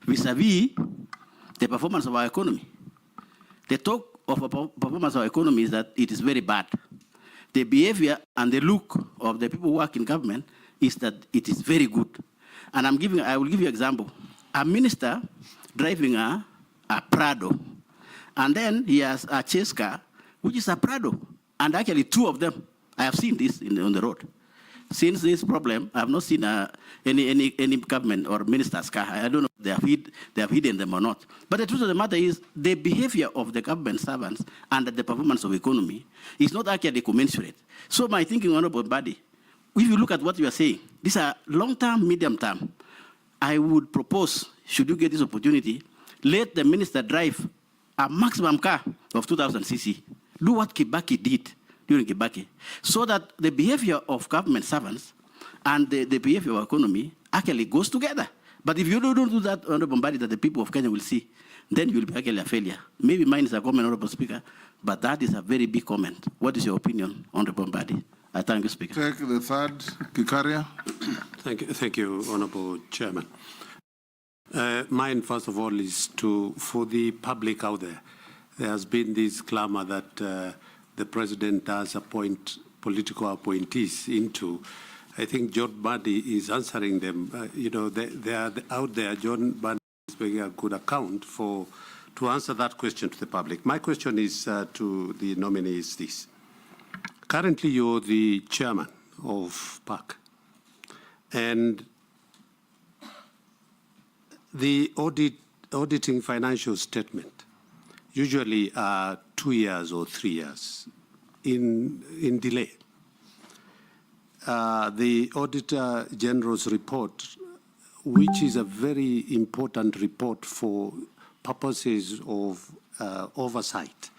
vis-a-vis the performance of our economy. The talk of performance of our economy is that it is very bad. The behavior and the look of the people who work in government is that it is very good. And I will give you an example. A minister driving a Prado, and then he has a chase car, which is a Prado. And actually 2 of them, I have seen this on the road. Since this problem, I have not seen any government or minister's car. I don't know if they have hidden them or not. But the truth of the matter is the behavior of the government servants and the performance of economy is not actually commensurate. So my thinking, Honorable Mbadi, if you look at what you are saying, these are long-term, medium-term. I would propose, should you get this opportunity, let the minister drive a maximum car of 2,000 cc. Do what Kibaki did during Kibaki, so that the behavior of government servants and the behavior of economy actually goes together. But if you don't do that, Honorable Mbadi, that the people of Kenya will see, then you will be actually a failure. Maybe mine is a comment, Honorable Speaker, but that is a very big comment. What is your opinion, Honorable Mbadi? I thank you, Speaker. Take the third, Kikaria. Thank you, Honorable Chairman. Mine, first of all, is for the public out there. There has been this clamor that the president does appoint political appointees into. I think John Mbadi is answering them. They are out there. John Mbadi is making a good account to answer that question to the public. My question is to the nominees this. Currently, you're the chairman of PAC. And the auditing financial statement usually are 2 years or 3 years in delay. The Auditor General's report, which is a very important report for purposes of oversight,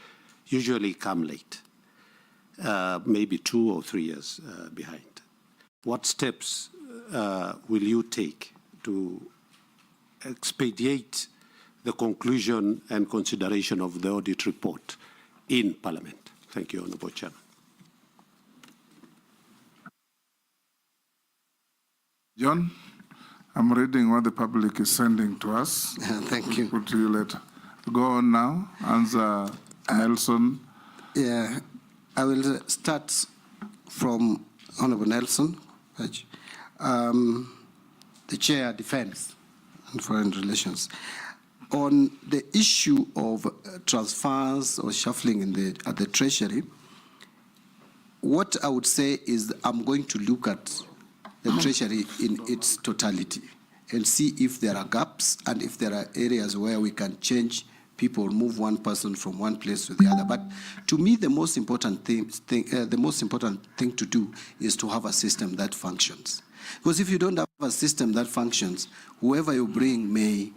usually come late, maybe 2 or 3 years behind. What steps will you take to expedite the conclusion and consideration of the audit report in Parliament? Thank you, Honourable Chairman. John, I'm reading what the public is sending to us. Thank you. Put to you later. Go on now. Answer Nelson. Yeah, I will start from Honourable Nelson, the Chair, Defence and Foreign Relations. On the issue of transfers or shuffling at the Treasury, what I would say is I'm going to look at the Treasury in its totality and see if there are gaps and if there are areas where we can change people, move one person from one place to the other. But to me, the most important thing to do is to have a system that functions. Because if you don't have a system that functions, whoever you bring may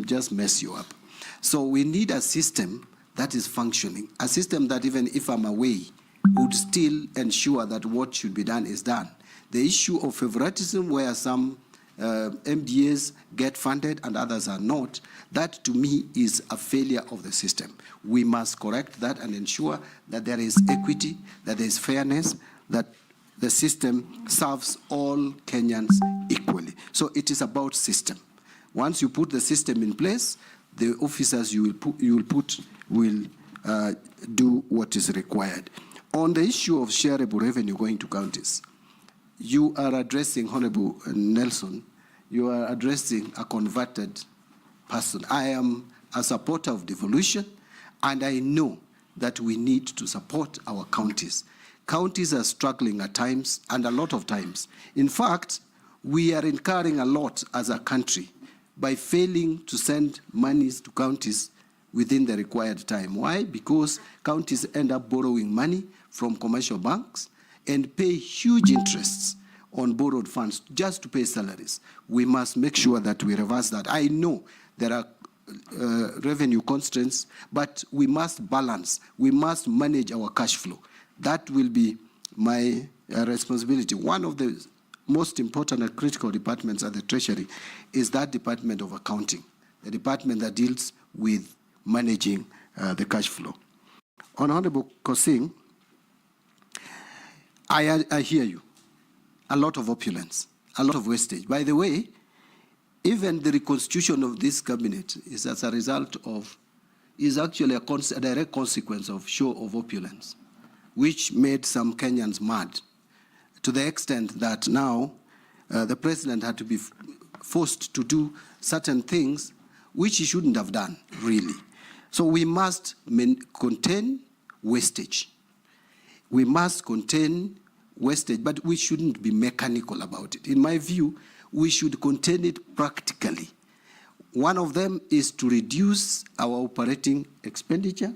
just mess you up. So we need a system that is functioning, a system that even if I'm away, would still ensure that what should be done is done. The issue of favoritism, where some MDAs get funded and others are not, that to me is a failure of the system. We must correct that and ensure that there is equity, that there is fairness, that the system serves all Kenyans equally. So it is about system. Once you put the system in place, the officers you will put will do what is required. On the issue of shareable revenue going to counties, you are addressing, Honorable Nelson, you are addressing a converted person. I am a supporter of devolution, and I know that we need to support our counties. Counties are struggling at times, and a lot of times. In fact, we are incurring a lot as a country by failing to send monies to counties within the required time. Why? Because counties end up borrowing money from commercial banks and pay huge interests on borrowed funds just to pay salaries. We must make sure that we reverse that. I know there are revenue constraints, but we must balance. We must manage our cash flow. That will be my responsibility. One of the most important and critical departments at the Treasury is that Department of Accounting, the department that deals with managing the cash flow. Honorable Kosing, I hear you. A lot of opulence, a lot of wastage. By the way, even the reconstitution of this cabinet is as a result of, is actually a direct consequence of show of opulence, which made some Kenyans mad, to the extent that now the president had to be forced to do certain things which he shouldn't have done, really. So we must contain wastage. We must contain wastage, but we shouldn't be mechanical about it. In my view, we should contain it practically. One of them is to reduce our operating expenditure.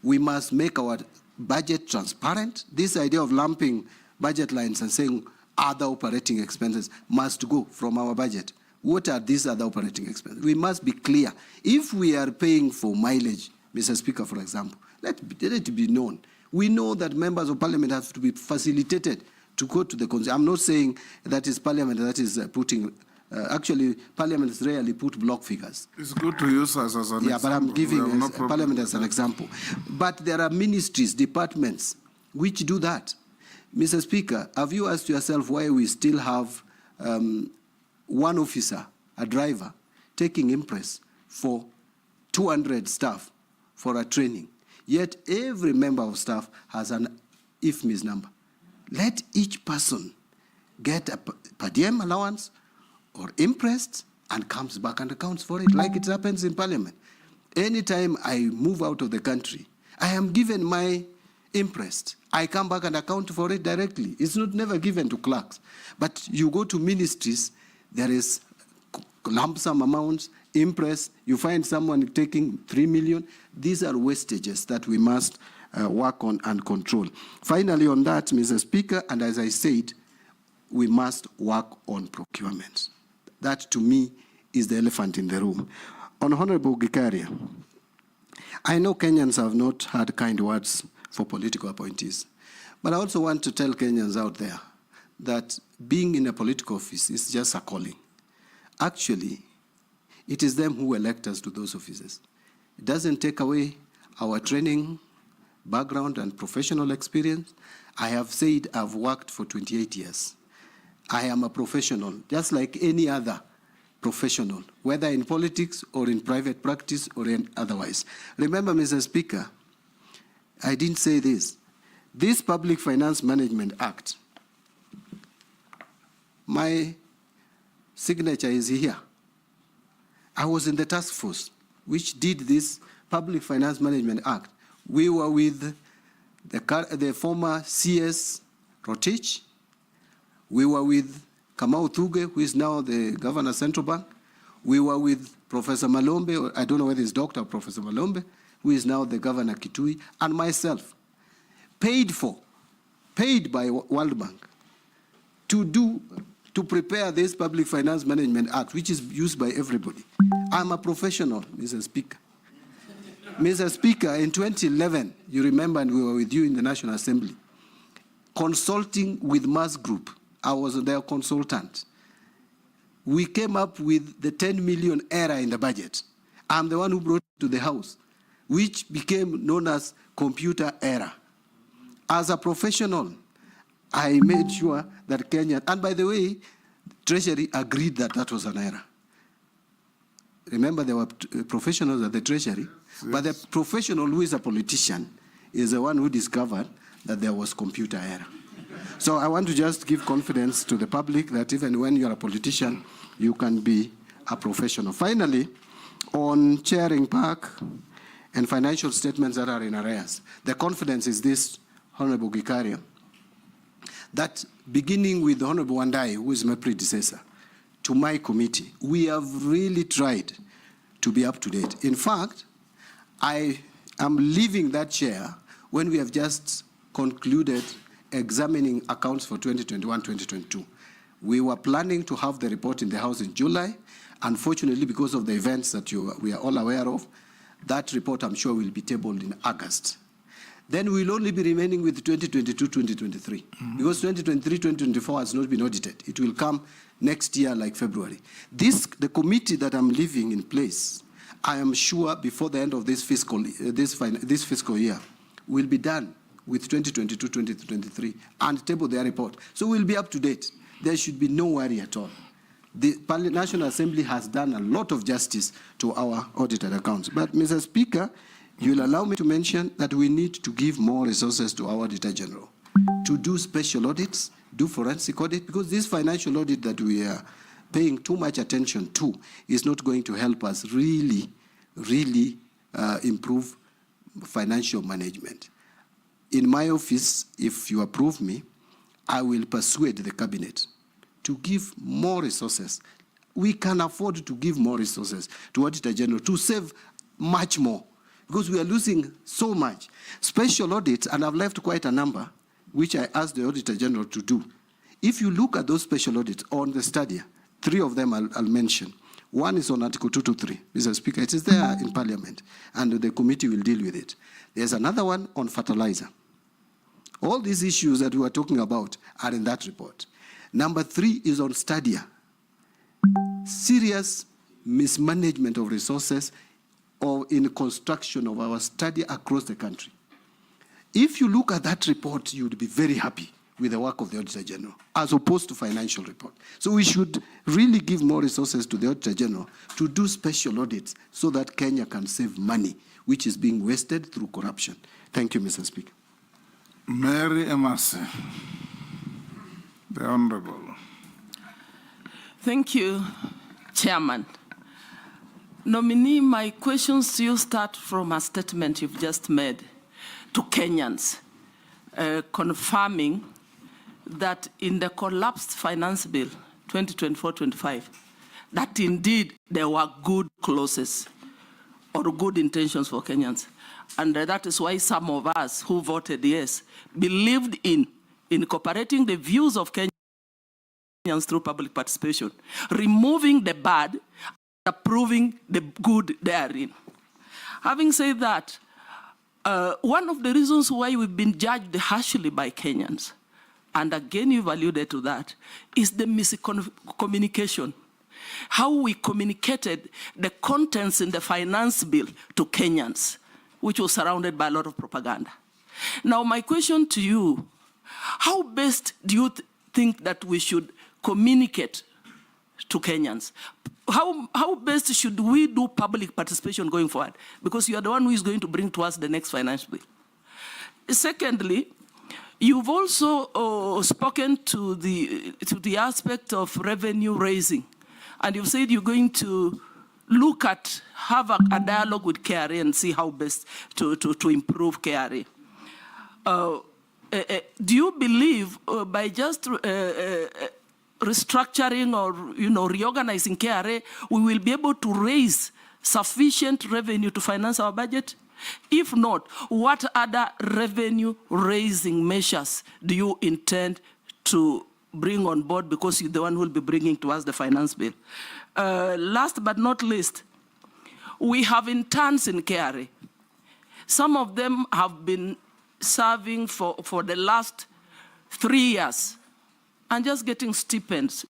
We must make our budget transparent. This idea of lumping budget lines and saying other operating expenses must go from our budget. What are these other operating expenses? We must be clear. If we are paying for mileage, Mr. Speaker, for example, let it be known. We know that members of parliament have to be facilitated to go to the constituency. I'm not saying that is parliament that is putting, actually parliaments rarely put block figures. It's good to use us as an example. Yeah, but I'm giving parliament as an example. But there are ministries, departments, which do that. Mr. Speaker, have you asked yourself why we still have one officer, a driver, taking impress for 200 staff for a training? Yet every member of staff has an IFMIS number. Let each person get a per diem allowance or impressed and comes back and accounts for it, like it happens in parliament. Anytime I move out of the country, I am given my impressed. I come back and account for it directly. It's not never given to clerks. But you go to ministries, there is lump sum amounts, impress, you find someone taking 3 million. These are wastages that we must work on and control. Finally on that, Mr. Speaker, and as I said, we must work on procurement. That to me is the elephant in the room. On Honorable Gikaria, I know Kenyans have not had kind words for political appointees, but I also want to tell Kenyans out there that being in a political office is just a calling. Actually, it is them who elect us to those offices. It doesn't take away our training, background, and professional experience. I have said I've worked for 28 years. I am a professional, just like any other professional, whether in politics or in private practice or in otherwise. Remember, Mr. Speaker, I didn't say this. This Public Finance Management Act, my signature is here. I was in the task force which did this Public Finance Management Act. We were with the former CS Rotich. We were with Kamau Thuge, who is now the governor of Central Bank. We were with Professor Malombe, or I don't know whether it's Dr. or Professor Malombe, who is now the governor Kitui, and myself, paid by World Bank to prepare this Public Finance Management Act, which is used by everybody. I'm a professional, Mr. Speaker. Mr. Speaker, in 2011, you remember, and we were with you in the National Assembly, consulting with Mass Group. I was their consultant. We came up with the 10 million error in the budget. I'm the one who brought it to the House, which became known as computer error. As a professional, I made sure that Kenya, and by the way, Treasury agreed that that was an error. Remember, there were professionals at the Treasury, yes. But the professional who is a politician is the one who discovered that there was computer error. So I want to just give confidence to the public that even when you're a politician, you can be a professional. Finally, on chairing PAC and financial statements that are in arrears, the confidence is this, Honorable Gikaria, that beginning with Honorable Wandayi, who is my predecessor, to my committee, we have really tried to be up to date. In fact, I am leaving that chair when we have just concluded examining accounts for 2021-2022. We were planning to have the report in the House in July. Unfortunately, because of the events that we are all aware of, that report, I'm sure, will be tabled in August. Then we'll only be remaining with 2022-2023, because 2023-2024 has not been audited. It will come next year, like February. The committee that I'm leaving in place, I am sure before the end of this fiscal year, will be done with 2022-2023 and table their report. So we'll be up to date. There should be no worry at all. the National Assembly has done a lot of justice to our audited accounts. But, Mr. Speaker, you'll allow me to mention that we need to give more resources to our Auditor General to do special audits, do forensic audit, because this financial audit that we are paying too much attention to is not going to help us really improve financial management. In my office, if you approve me, I will persuade the cabinet to give more resources. We can afford to give more resources to Auditor General to save much more, because we are losing so much. Special audits, and I've left quite a number, which I asked the Auditor General to do. If you look at those special audits on the Stadia, 3 of them I'll mention. One is on Article 223, Mr. Speaker. It is there in Parliament, and the committee will deal with it. There's another one on fertilizer. All these issues that we are talking about are in that report. Number 3 is on Stadia. Serious mismanagement of resources or in construction of our Stadia across the country. If you look at that report, you would be very happy with the work of the Auditor General, as opposed to financial report. So we should really give more resources to the Auditor General to do special audits so that Kenya can save money, which is being wasted through corruption. Thank you, Mr. Speaker. Mary Emasi, the Honorable. Thank you, Chairman. Nominee, my questions to you start from a statement you've just made to Kenyans, confirming that in the collapsed finance bill 2024-25, that indeed there were good clauses or good intentions for Kenyans. And that is why some of us who voted yes believed in incorporating the views of Kenyans through public participation, removing the bad, and approving the good therein. Having said that, one of the reasons why we've been judged harshly by Kenyans, and again you've alluded to that, is the miscommunication. How we communicated the contents in the finance bill to Kenyans, which was surrounded by a lot of propaganda. Now my question to you, how best do you think that we should communicate to Kenyans? How best should we do public participation going forward? Because you are the one who is going to bring to us the next finance bill. Secondly, you've also spoken to the aspect of revenue raising, and you've said you're going to look at, have a dialogue with KRA and see how best to improve KRA. Do you believe by just restructuring or reorganizing KRA, we will be able to raise sufficient revenue to finance our budget? If not, what other revenue raising measures do you intend to bring on board, because you're the one who will be bringing to us the finance bill? Last but not least, we have interns in KRA. Some of them have been serving for the last 3 years and just getting stipends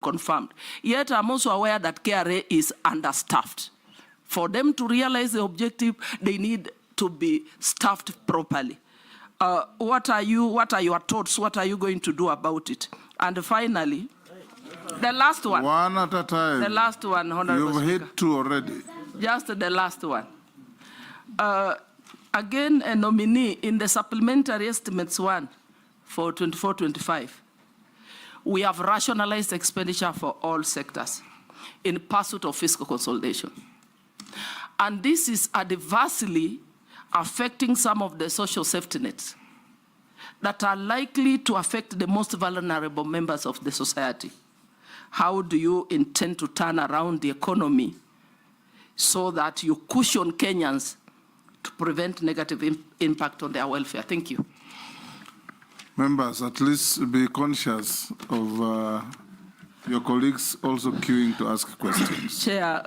confirmed. Yet I'm also aware that KRA is understaffed. For them to realize the objective, they need to be staffed properly. What are your thoughts? What are you going to do about it? And finally, the last one. One at a time. The last one, Honorable You've Speaker. hit 2 already. Just the last one. Again, a nominee in the supplementary estimates 1 for 24-25. We have rationalized expenditure for all sectors in pursuit of fiscal consolidation. And this is adversely affecting some of the social safety nets that are likely to affect the most vulnerable members of the society. How do you intend to turn around the economy so that you cushion Kenyans to prevent negative impact on their welfare? Thank you. Members, at least be conscious of your colleagues also queuing to ask questions. Chair,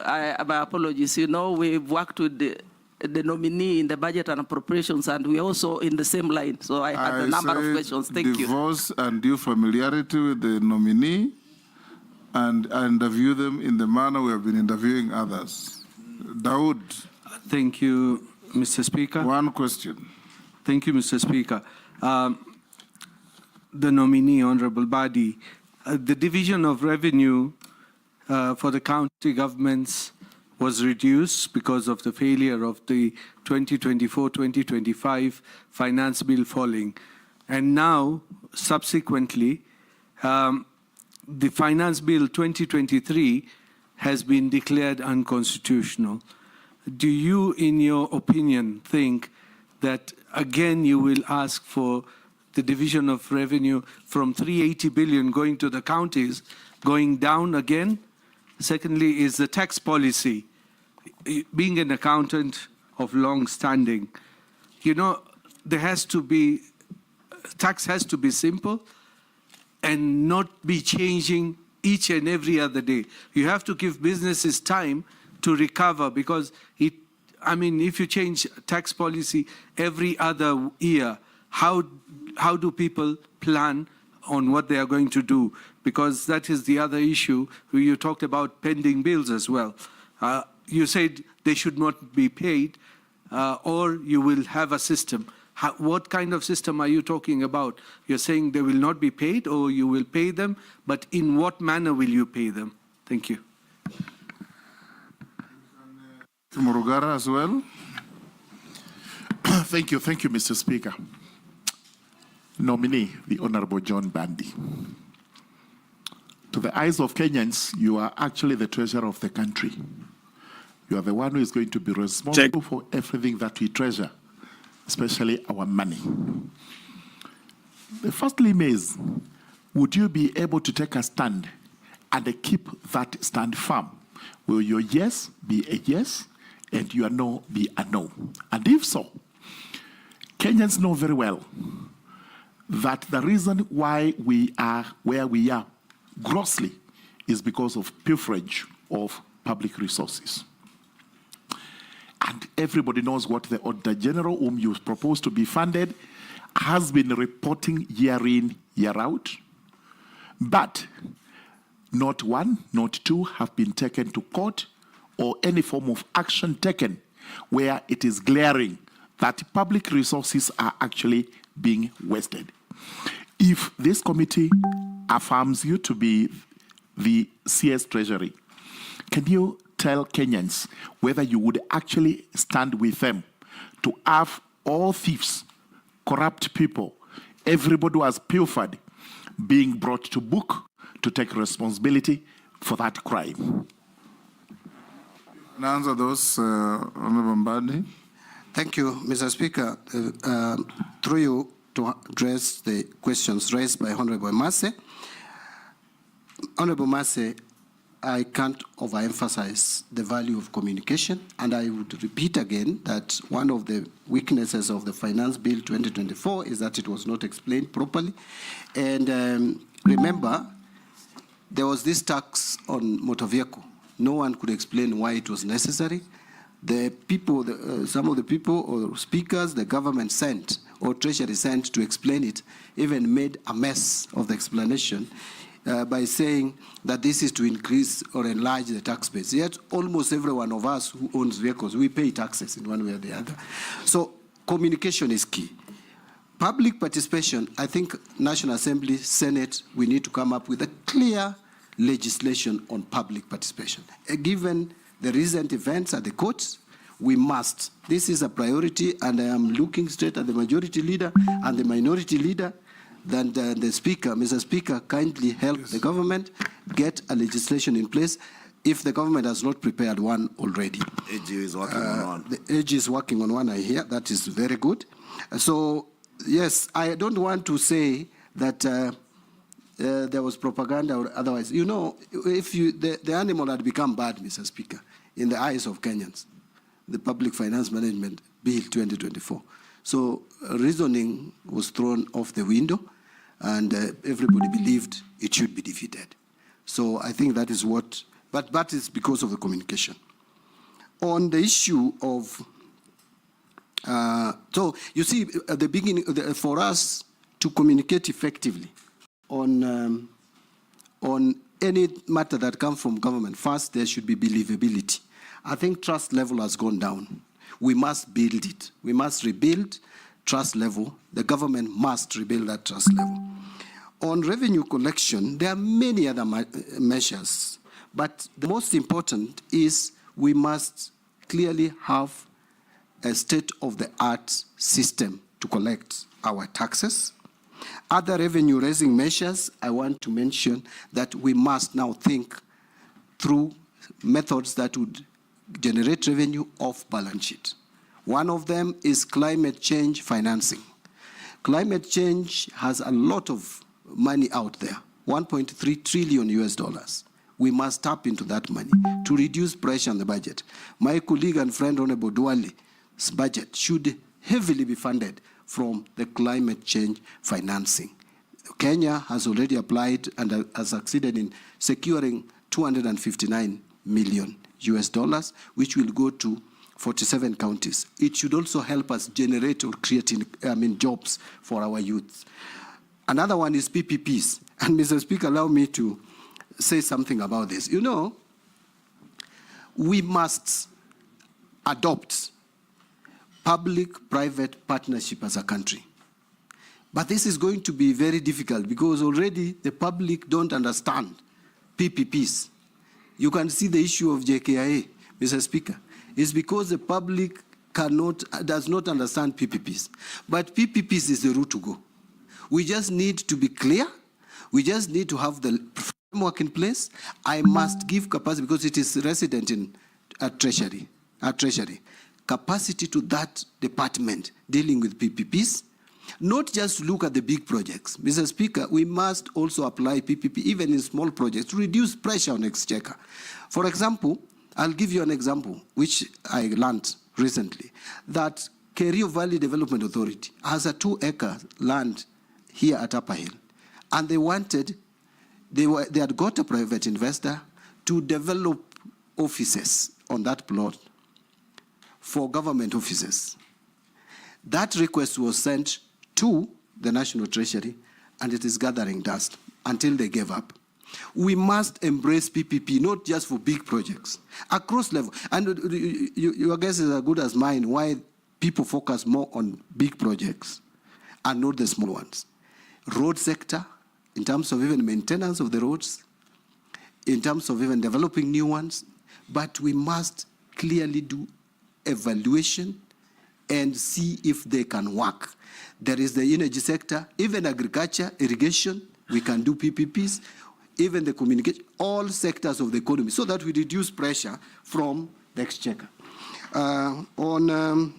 my apologies. You know, we've worked with the nominee in the budget and appropriations, and we're also in the same line. So I had a number of questions. Thank you. Divorce and due familiarity with the nominee, and interview them in the manner we have been interviewing others. Dawood. Thank you, Mr. Speaker. One question. Thank you, Mr. Speaker. The nominee, Honorable Mbadi, the division of revenue for the county governments was reduced because of the failure of the 2024-2025 finance bill falling. And now, subsequently, the finance bill 2023 has been declared unconstitutional. Do you, in your opinion, think that again you will ask for the division of revenue from 380 billion going to the counties going down again? Secondly, is the tax policy. Being an accountant of long standing, you know, there has to be, tax has to be simple and not be changing each and every other day. You have to give businesses time to recover, because it, I mean, if you change tax policy every other year, how do people plan on what they are going to do? Because that is the other issue. You talked about pending bills as well. You said they should not be paid, or you will have a system. What kind of system are you talking about? You're saying they will not be paid, or you will pay them, but in what manner will you pay them? Thank you. Murugara as well. Thank you, Mr. Speaker. Nominee, the Honorable John Mbadi. To the eyes of Kenyans, you are actually the treasurer of the country. You are the one who is going to be responsible for everything that we treasure, especially our money. The first limb is, would you be able to take a stand and keep that stand firm? Will your yes be a yes and your no be a no? And if so, Kenyans know very well that the reason why we are where we are grossly is because of pilferage of public resources. And everybody knows what the Auditor General, whom you propose to be funded, has been reporting year in, year out. But not one, not two have been taken to court or any form of action taken where it is glaring that public resources are actually being wasted. If this committee affirms you to be the CS Treasury, can you tell Kenyans whether you would actually stand with them to have all thieves, corrupt people, everybody who has pilfered, being brought to book to take responsibility for that crime? Now answer those, Honorable Mbadi. Thank you, Mr. Speaker. Through you to address the questions raised by Honorable Mase. Honorable Mase, I can't overemphasize the value of communication, and I would repeat again that one of the weaknesses of the Finance Bill 2024 is that it was not explained properly. And remember, there was this tax on motor vehicle. No one could explain why it was necessary. The people, some of the people or speakers the government sent or Treasury sent to explain it even made a mess of the explanation by saying that this is to increase or enlarge the tax base. Yet almost every one of us who owns vehicles, we pay taxes in one way or the other. So communication is key. Public participation, I think National Assembly, Senate, we need to come up with a clear legislation on public participation. Given the recent events at the courts, we must. This is a priority, and I am looking straight at the majority leader and the minority leader. Then the Speaker, Mr. Speaker, kindly help the government get a legislation in place if the government has not prepared one already. AG is working on one. The AG is working on one, I hear. That is very good. So, yes, I don't want to say that there was propaganda or otherwise. You know, if the animal had become bad, Mr. Speaker, in the eyes of Kenyans, the Public Finance Management Bill 2024. So reasoning was thrown off the window, and everybody believed it should be defeated. So I think that is what, but that is because of the communication. On the issue of, so you see, at the beginning, for us to communicate effectively on any matter that comes from government, first there should be believability. I think trust level has gone down. We must build it. We must rebuild trust level. The government must rebuild that trust level. On revenue collection, there are many other measures, but the most important is we must clearly have a state-of-the-art system to collect our taxes. Other revenue-raising measures, I want to mention that we must now think through methods that would generate revenue off balance sheet. One of them is climate change financing. Climate change has a lot of money out there, $1.3 trillion US dollars. We must tap into that money to reduce pressure on the budget. My colleague and friend Honorable Duale's budget should heavily be funded from the climate change financing. Kenya has already applied and has succeeded in securing 259 million US dollars, which will go to 47 counties. It should also help us generate or create jobs for our youth. Another one is PPPs. And Mr. Speaker, allow me to say something about this. You know, we must adopt public-private partnership as a country. But this is going to be very difficult because already the public don't understand PPPs. You can see the issue of JKIA, Mr. Speaker. It's because the public does not understand PPPs. But PPPs is the route to go. We just need to be clear. We just need to have the framework in place. I must give capacity because it is resident in Treasury. Capacity to that department dealing with PPPs, not just look at the big projects. Mr. Speaker, we must also apply PPP even in small projects to reduce pressure on exchequer. For example, I'll give you an example, which I learned recently, that Kerio Valley Development Authority has a 2-acre land here at Upper Hill, and they had got a private investor to develop offices on that plot for government offices. That request was sent to the National Treasury, and it is gathering dust until they gave up. We must embrace PPP, not just for big projects, across level. And your guess is as good as mine why people focus more on big projects and not the small ones. Road sector, in terms of even maintenance of the roads, in terms of even developing new ones, but we must clearly do evaluation and see if they can work. There is the energy sector, even agriculture, irrigation, we can do PPPs, even the communication, all sectors of the economy, so that we reduce pressure from the exchequer. On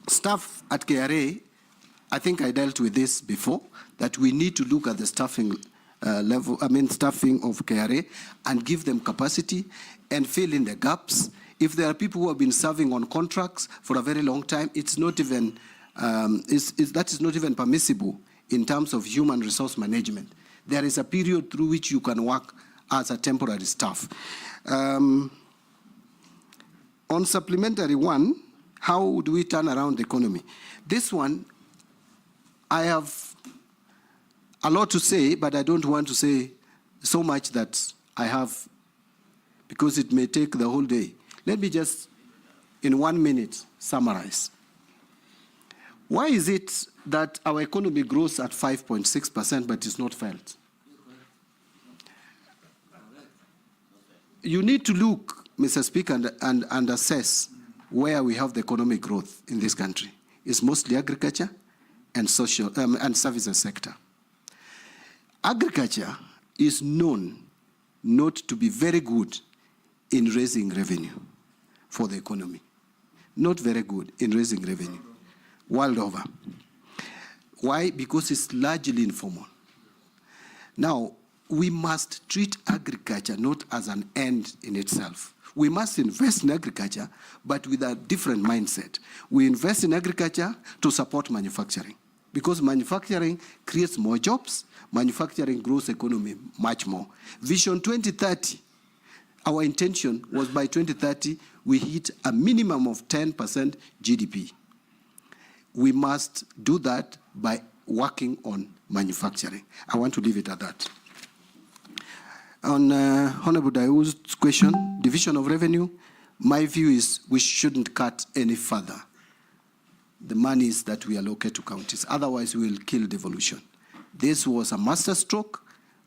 staff at KRA, I think I dealt with this before, that we need to look at the staffing staffing of KRA and give them capacity and fill in the gaps. If there are people who have been serving on contracts for a very long time, it's not even, that is not even permissible in terms of human resource management. There is a period through which you can work as a temporary staff. On supplementary one, how do we turn around the economy? This one, I have a lot to say, but I don't want to say so much that I have, because it may take the whole day. Let me just, in 1 minute, summarize. Why is it that our economy grows at 5.6%, but is not felt? You need to look, Mr. Speaker, and assess where we have the economic growth in this country. It's mostly agriculture and social and services sector. Agriculture is known not to be very good in raising revenue for the economy. Not very good in raising revenue, world over. Why? Because it's largely informal. Now, we must treat agriculture not as an end in itself. We must invest in agriculture, but with a different mindset. We invest in agriculture to support manufacturing, because manufacturing creates more jobs, manufacturing grows economy much more. Vision 2030, our intention was by 2030, we hit a minimum of 10% GDP. We must do that by working on manufacturing. I want to leave it at that. On Honorable Dayu's question, division of revenue, my view is we shouldn't cut any further the monies that we allocate to counties. Otherwise, we will kill devolution. This was a masterstroke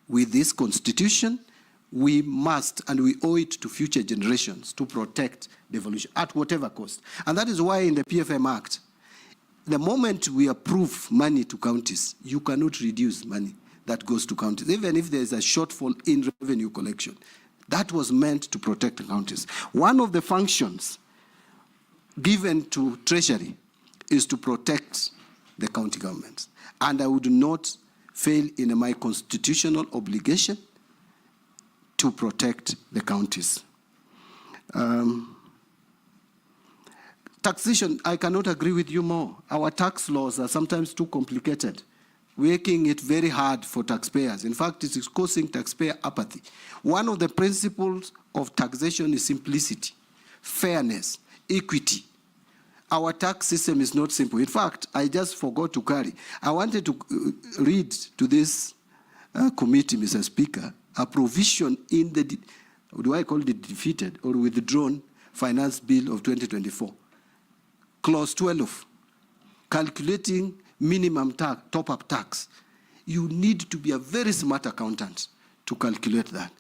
with this constitution. We must and we owe it to future generations to protect devolution at whatever cost. And that is why in the PFM Act, the moment we approve money to counties, you cannot reduce money that goes to counties, even if there is a shortfall in revenue collection. That was meant to protect the counties. One of the functions given to Treasury is to protect the county governments. And I would not fail in my constitutional obligation to protect the counties. Taxation, I cannot agree with you more. Our tax laws are sometimes too complicated, making it very hard for taxpayers. In fact, it is causing taxpayer apathy. One of the principles of taxation is simplicity, fairness, equity. Our tax system is not simple. In fact, I just forgot to carry. I wanted to read to this committee, Mr. Speaker, a provision in the, do I call it defeated or withdrawn finance bill of 2024? Clause 12, calculating minimum tax, top-up tax. You need to be a very smart accountant to calculate that.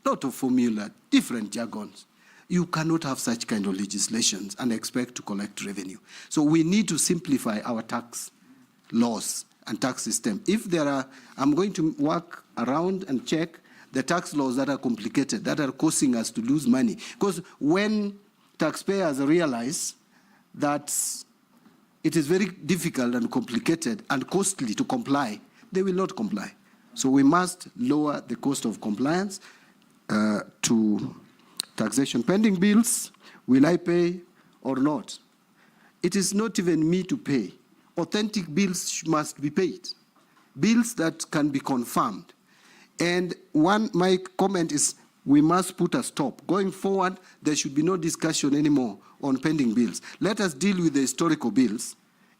Lot of formula, different jargons. You cannot have such kind of legislations and expect to collect revenue. So we need to simplify our tax laws and tax system. If there are, I'm going to work around and check the tax laws that are complicated, that are causing us to lose money. Because when taxpayers realize that it is very difficult and complicated and costly to comply, they will not comply. So we must lower the cost of compliance to taxation. Pending bills, will I pay or not? It is not even me to pay. Authentic bills must be paid. Bills that can be confirmed. And my comment is we must put a stop. Going forward, there should be no discussion anymore on pending bills. Let us deal with the historical bills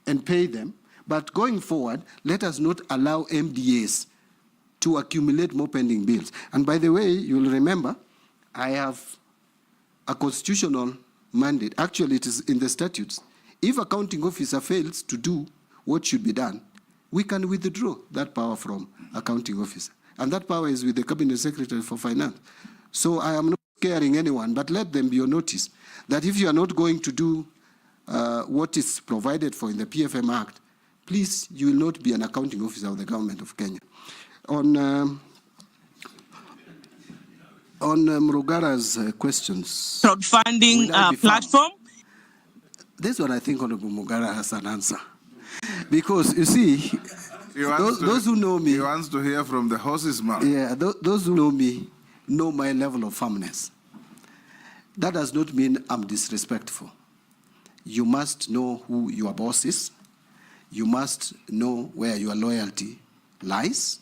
and pay them. But going forward, let us not allow MDAs to accumulate more pending bills. And by the way, you'll remember, I have a constitutional mandate. Actually, it is in the statutes. If a accounting officer fails to do what should be done, we can withdraw that power from accounting officer. And that power is with the Cabinet Secretary for Finance. So I am not scaring anyone, but let them be on notice that if you are not going to do what is provided for in the PFM Act, please, you will not be an accounting officer of the government of Kenya. On Mrugara's questions. Crowdfunding platform? This one I think Honorable Mugara has an answer. Because, you see, those who know me... He wants to hear from the horse's mouth. Yeah, those who know me know my level of firmness. That does not mean I'm disrespectful. You must know who your boss is. You must know where your loyalty lies.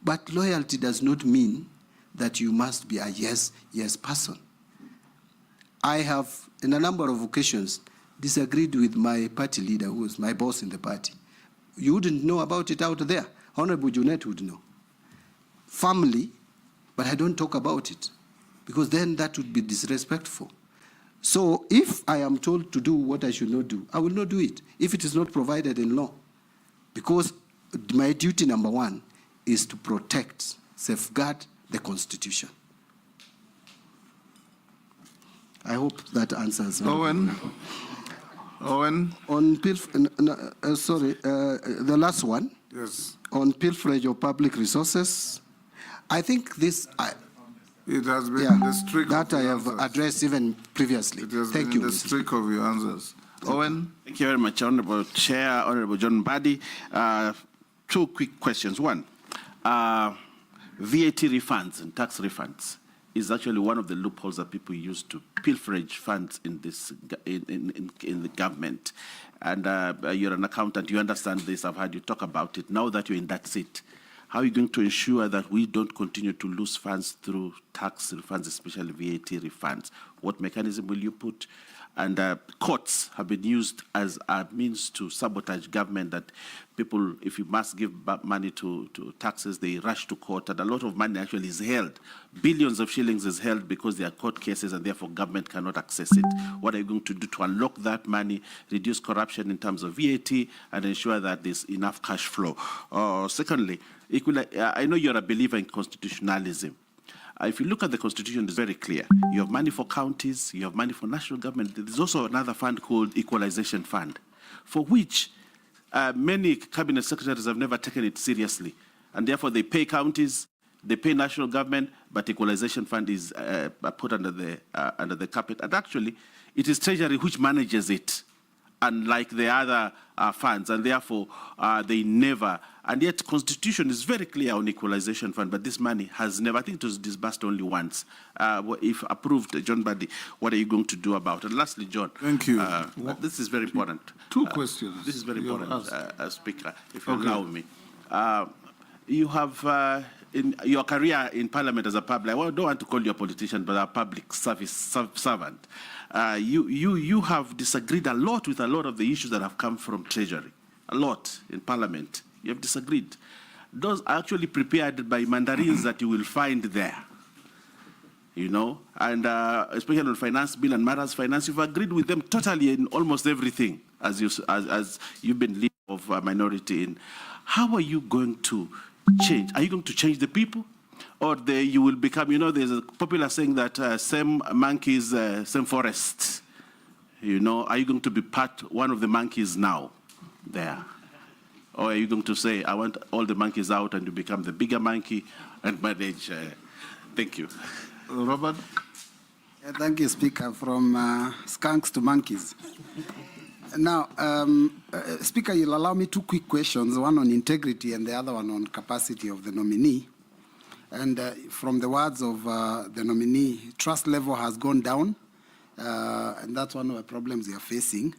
But loyalty does not mean that you must be a yes person. I have, in a number of occasions, disagreed with my party leader, who was my boss in the party. You wouldn't know about it out there. Honorable Junet would know. Family, but I don't talk about it, because then that would be disrespectful. So if I am told to do what I should not do, I will not do it, if it is not provided in law. Because my duty number one is to protect, safeguard the Constitution. I hope that answers. Owen. On the last one. Yes. On pilferage of public resources. I think this. It has been the streak that of I have answers. addressed even previously. It has Thank been you. the streak of your answers. Owen. Thank you very much, Honorable Chair, Honorable John Mbadi. Two quick questions. One, VAT refunds and tax refunds is actually one of the loopholes that people use to pilferage funds in this in the government. And you're an accountant, you understand this. I've heard you talk about it. Now that you're in that seat, How are you going to ensure that we don't continue to lose funds through tax refunds, especially VAT refunds? What mechanism will you put? And courts have been used as a means to sabotage government, that people, if you must give money to taxes, they rush to court, and a lot of money actually is held. Billions of shillings is held because there are court cases, and therefore government cannot access it. What are you going to do to unlock that money, reduce corruption in terms of VAT, and ensure that there's enough cash flow? Secondly, equally, I know you're a believer in constitutionalism. If you look at the Constitution, it's very clear. You have money for counties, you have money for national government. There's also another fund called Equalization Fund, for which many cabinet secretaries have never taken it seriously. And therefore, they pay counties, they pay national government, but Equalization Fund is put under the carpet. And actually, it is Treasury which manages it, unlike the other funds, and therefore they never. And yet, Constitution is very clear on Equalization Fund, but this money has never. I think it was disbursed only once. If approved, John Mbadi, what are you going to do about it? And lastly, John. Thank you. This is very important. Two questions. This is very important, Speaker, if you allow me. You have. In your career in Parliament as a public, I don't want to call you a politician, but a public service servant. You have disagreed a lot with a lot of the issues that have come from Treasury. A lot in Parliament. You have disagreed. Those are actually prepared by mandarins that you will find there. You know, and especially on finance bill and matters finance, you've agreed with them totally in almost everything, as you've been leader of a minority in. How are you going to change? Are you going to change the people? Or you will become, you know, there's a popular saying that same monkeys, same forest. You know, are you going to be one of the monkeys now there? Or are you going to say, I want all the monkeys out, and you become the bigger monkey and manage? Thank you. Robert? Thank you, Speaker. From skunks to monkeys. Now, Speaker, you'll allow me two quick questions, one on integrity and the other one on capacity of the nominee. And from the words of the nominee, trust level has gone down, and that's one of the problems we are facing.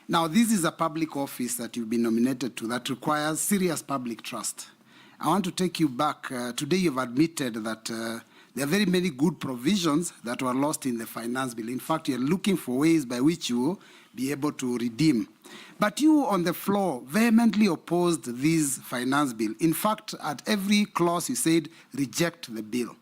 Now, this is a public office that you've been nominated to that requires serious public trust. I want to take you back. Today you've admitted that there are very many good provisions that were lost in the finance bill. In fact, you're looking for ways by which you will be able to redeem. But you on the floor vehemently opposed this finance bill. In fact, at every clause you said, reject the bill.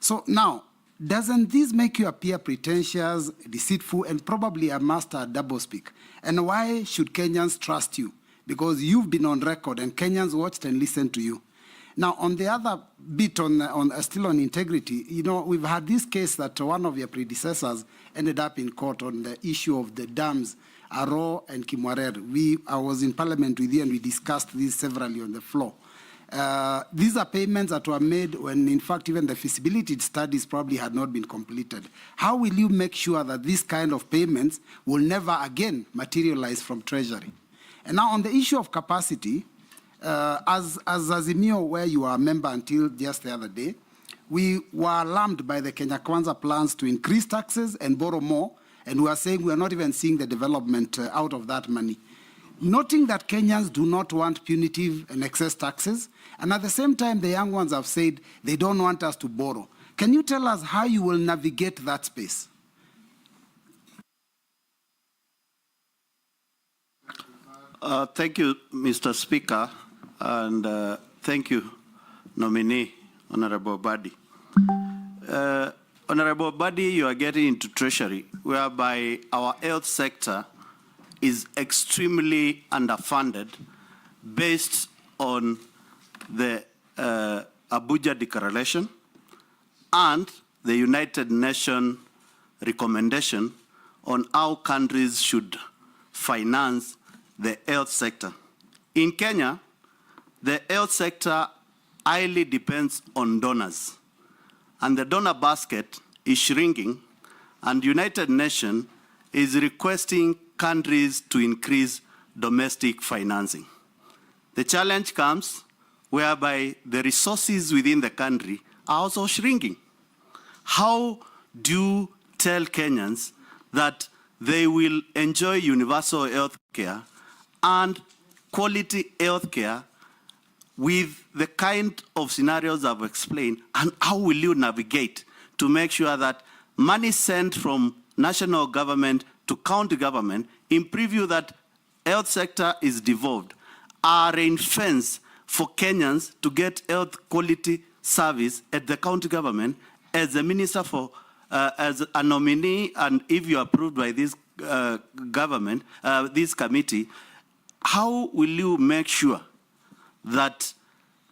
So now, doesn't this make you appear pretentious, deceitful, and probably a master at doublespeak? And why should Kenyans trust you? Because you've been on record and Kenyans watched and listened to you. Now, on the other bit, still on integrity, you know, we've had this case that one of your predecessors ended up in court on the issue of the dams, Aro and Kimwarer. I was in Parliament with you and we discussed this severally on the floor. These are payments that were made when, in fact, even the feasibility studies probably had not been completed. How will you make sure that this kind of payments will never again materialize from Treasury? And now on the issue of capacity, as Azimio, where you are a member until just the other day, we were alarmed by the Kenya Kwanza plans to increase taxes and borrow more, and we are saying we are not even seeing the development out of that money. Noting that Kenyans do not want punitive and excess taxes, and at the same time, the young ones have said they don't want us to borrow. Can you tell us how you will navigate that space? Thank you, Mr. Speaker, and thank you, nominee, Honorable Mbadi. Honorable Mbadi, you are getting into Treasury, whereby our health sector is extremely underfunded based on the Abuja Declaration and the United Nations recommendation on how countries should finance the health sector. In Kenya, the health sector highly depends on donors, and the donor basket is shrinking, and United Nations is requesting countries to increase domestic financing. The challenge comes whereby the resources within the country are also shrinking. How do you tell Kenyans that they will enjoy universal health care and quality health care with the kind of scenarios I've explained, and how will you navigate to make sure that money sent from national government to county government, in preview that health sector is devolved, are ring-fenced for Kenyans to get health quality service at the county government as a minister for, as a nominee, and if you're approved by this government, this committee, how will you make sure that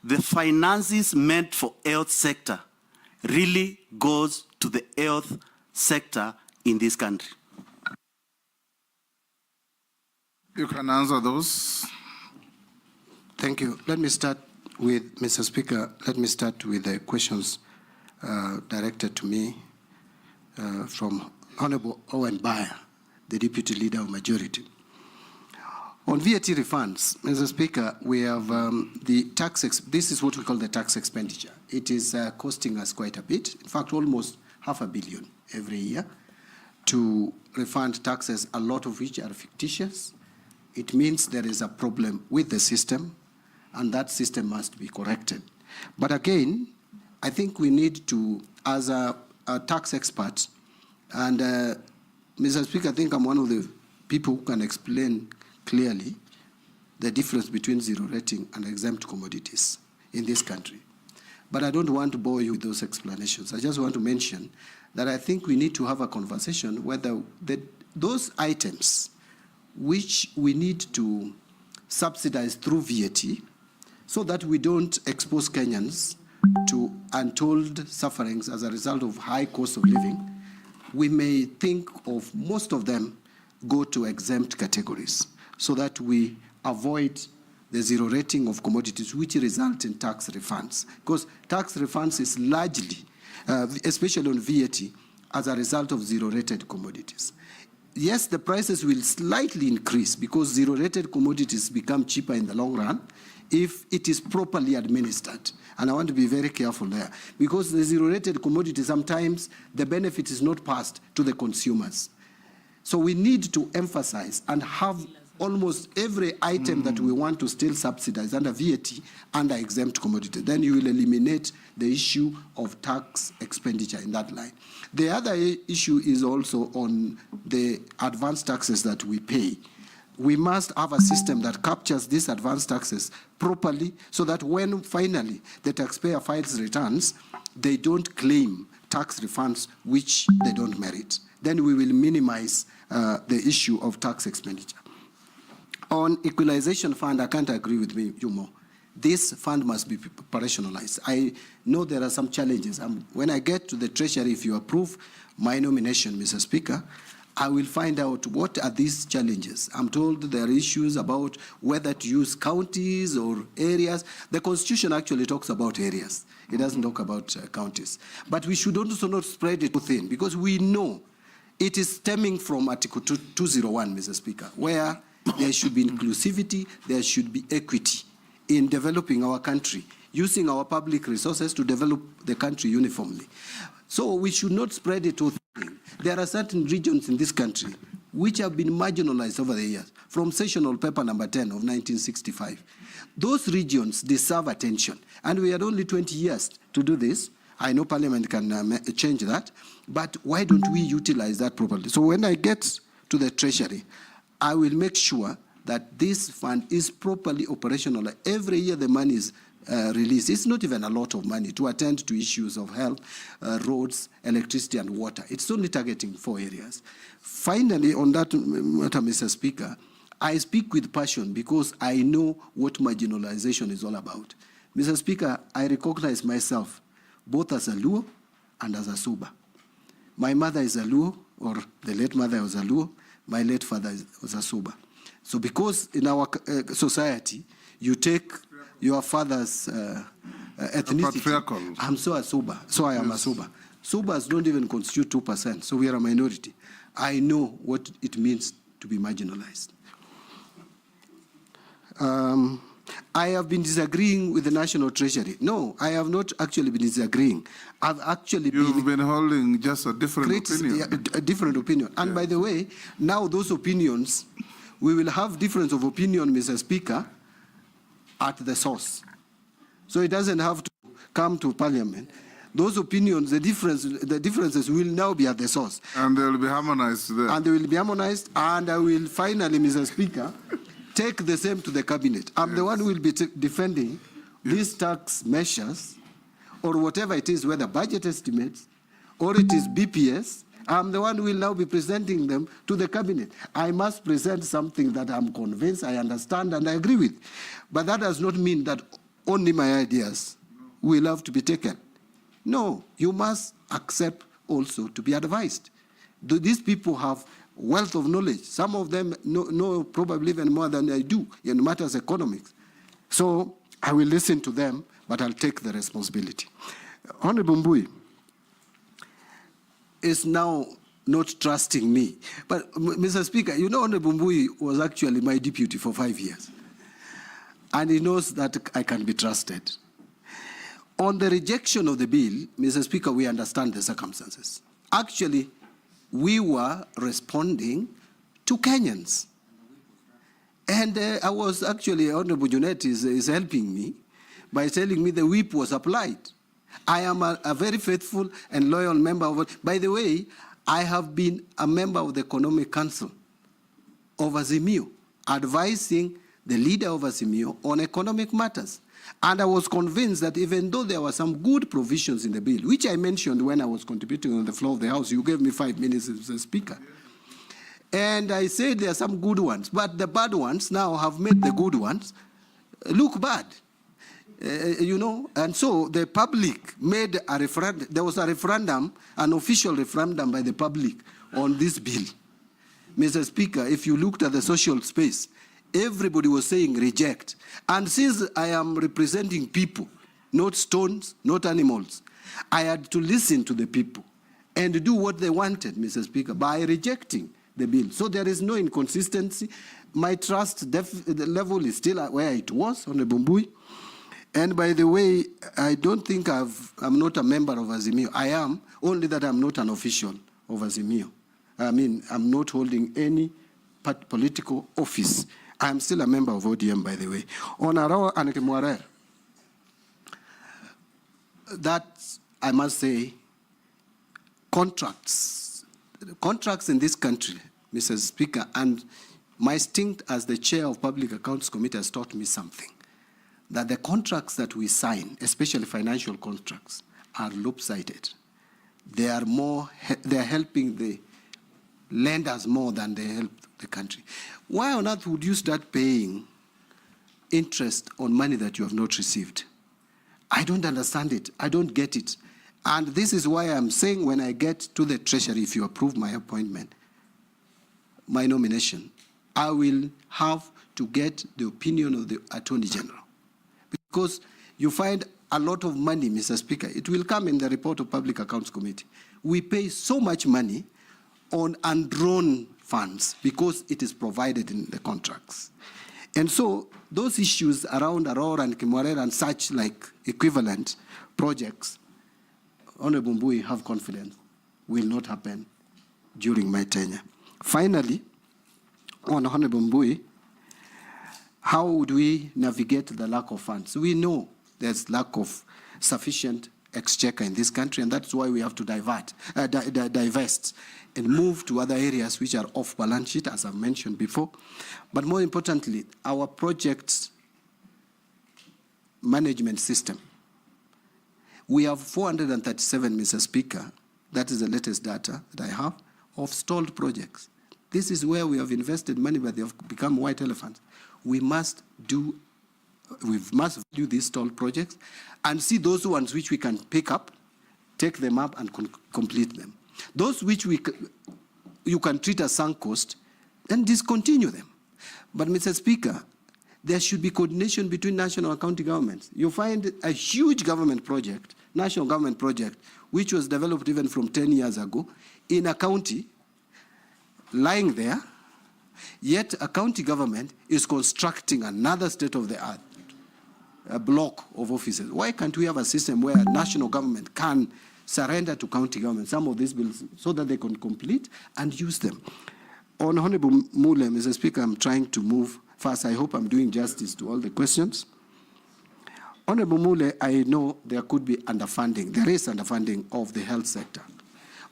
the finances meant for health sector really goes to the health sector in this country? You can answer those. Thank you. Let me start with, Mr. Speaker, let me start with the questions directed to me from Honorable Owen Baya, the Deputy Leader of Majority. On VAT refunds, Mr. Speaker, we have the tax, this is what we call the tax expenditure. It is costing us quite a bit, in fact, almost $500 million every year to refund taxes, a lot of which are fictitious. It means there is a problem with the system, and that system must be corrected. But again, I think we need to, as a tax expert, and Mr. Speaker, I think I'm one of the people who can explain clearly the difference between zero rating and exempt commodities in this country. But I don't want to bore you with those explanations. I just want to mention that I think we need to have a conversation whether those items which we need to subsidize through VAT so that we don't expose Kenyans to untold sufferings as a result of high cost of living, we may think of most of them go to exempt categories so that we avoid the zero rating of commodities which result in tax refunds. Because tax refunds is largely, especially on VAT, as a result of zero rated commodities. Yes, the prices will slightly increase because zero-rated commodities become cheaper in the long run if it is properly administered. And I want to be very careful there because the zero-rated commodity, sometimes the benefit is not passed to the consumers. So we need to emphasize and have almost every item that we want to still subsidize under VAT under exempt commodity. Then you will eliminate the issue of tax expenditure in that line. The other issue is also on the advance taxes that we pay. We must have a system that captures these advance taxes properly so that when finally the taxpayer files returns, they don't claim tax refunds which they don't merit. Then we will minimize the issue of tax expenditure. On equalization fund, I can't agree with you more. This fund must be operationalized. I know there are some challenges. When I get to the Treasury, if you approve my nomination, Mr. Speaker, I will find out what are these challenges. I'm told there are issues about whether to use counties or areas. The Constitution actually talks about areas. It doesn't talk about counties. But we should also not spread it too thin because we know it is stemming from Article 201, Mr. Speaker, where there should be inclusivity, there should be equity in developing our country, using our public resources to develop the country uniformly. So we should not spread it too thin. There are certain regions in this country which have been marginalized over the years, from Sessional Paper number 10 of 1965. Those regions deserve attention, and we had only 20 years to do this. I know Parliament can change that, but why don't we utilize that properly? So when I get to the Treasury, I will make sure that this fund is properly operational. Every year the money is released. It's not even a lot of money to attend to issues of health, roads, electricity, and water. It's only targeting 4 areas. Finally, on that matter, Mr. Speaker, I speak with passion because I know what marginalization is all about. Mr. Speaker, I recognize myself both as a Luo and as a Suba. My mother is a Luo, or the late mother was a Luo. My late father was a Suba. So because in our society, you take your father's ethnicity. I'm so a Suba, so I am a Suba. Subas don't even constitute 2%, so we are a minority. I know what it means to be marginalized. I have been disagreeing with the National Treasury. No, I have not actually been disagreeing. I've actually You've been holding just a different opinion. A different opinion. And by the way, now those opinions, we will have difference of opinion, Mr. Speaker, at the source. So it doesn't have to come to Parliament. Those opinions, the differences will now be at the source. And they will be harmonized there. And they will be harmonized, and I will finally, Mr. Speaker, take the same to the cabinet. I'm the one who will be defending these tax measures, or whatever it is, whether budget estimates, or it is BPS. I'm the one who will now be presenting them to the cabinet. I must present something that I'm convinced, I understand, and I agree with. But that does not mean that only my ideas will have to be taken. No, you must accept also to be advised. These people have wealth of knowledge. Some of them know probably even more than I do in matters of economics. So I will listen to them, but I'll take the responsibility. Honorable Mbui is now not trusting me. But, Mr. Speaker, you know Honorable Mbui was actually my deputy for 5 years. And he knows that I can be trusted. On the rejection of the bill, Mr. Speaker, we understand the circumstances. Actually, we were responding to Kenyans. And I was actually, Honorable Junet is helping me by telling me the whip was applied. I am a very faithful and loyal member of it. By the way, I have been a member of the Economic Council of Azimio, advising the leader of Azimio on economic matters. And I was convinced that even though there were some good provisions in the bill, which I mentioned when I was contributing on the floor of the House, you gave me 5 minutes as a speaker. And I said there are some good ones, but the bad ones now have made the good ones look bad. You know, and so the public made a referendum. There was a referendum, an official referendum by the public on this bill. Mr. Speaker, if you looked at the social space, everybody was saying reject. And since I am representing people, not stones, not animals, I had to listen to the people and do what they wanted, Mr. Speaker, by rejecting the bill. So there is no inconsistency. My trust level is still where it was on the Mbui. And by the way, I don't think I'm not a member of Azimio. I am, only that I'm not an official of Azimio. I mean, I'm not holding any political office. I'm still a member of ODM, by the way. On Arao and Mvurya, that, I must say, contracts in this country, Mr. Speaker, and my stint as the chair of Public Accounts Committee has taught me something, that the contracts that we sign, especially financial contracts, are lopsided. They are helping the lenders more than they help the country. Why on earth would you start paying interest on money that you have not received? I don't understand it. I don't get it. And this is why I'm saying when I get to the Treasury, if you approve my appointment, my nomination, I will have to get the opinion of the Attorney General. Because you find a lot of money, Mr. Speaker. It will come in the report of Public Accounts Committee. We pay so much money on undrawn funds because it is provided in the contracts. And so those issues around Aurora and Mvurya and such like equivalent projects, Honorable Mbui, have confidence, will not happen during my tenure. Finally, on Honorable Mbui, how would we navigate the lack of funds? We know there's lack of sufficient exchequer in this country, and that's why we have to divest and move to other areas which are off balance sheet, as I've mentioned before. But more importantly, our project management system. We have 437, Mr. Speaker, that is the latest data that I have, of stalled projects. This is where we have invested money, but they have become white elephants. We must do these stalled projects and see those ones which we can pick up, take them up and complete them. Those which you can treat as sunk cost, then discontinue them. But Mr. Speaker, there should be coordination between national and county governments. You find a huge government project, national government project, which was developed even from 10 years ago in a county, lying there, yet a county government is constructing another state-of-the-art a block of offices. Why can't we have a system where national government can surrender to county government some of these bills so that they can complete and use them? On Honorable Mule, Mr. Speaker, I'm trying to move fast. I hope I'm doing justice to all the questions. Honorable Mule, I know there could be underfunding. There is underfunding of the health sector.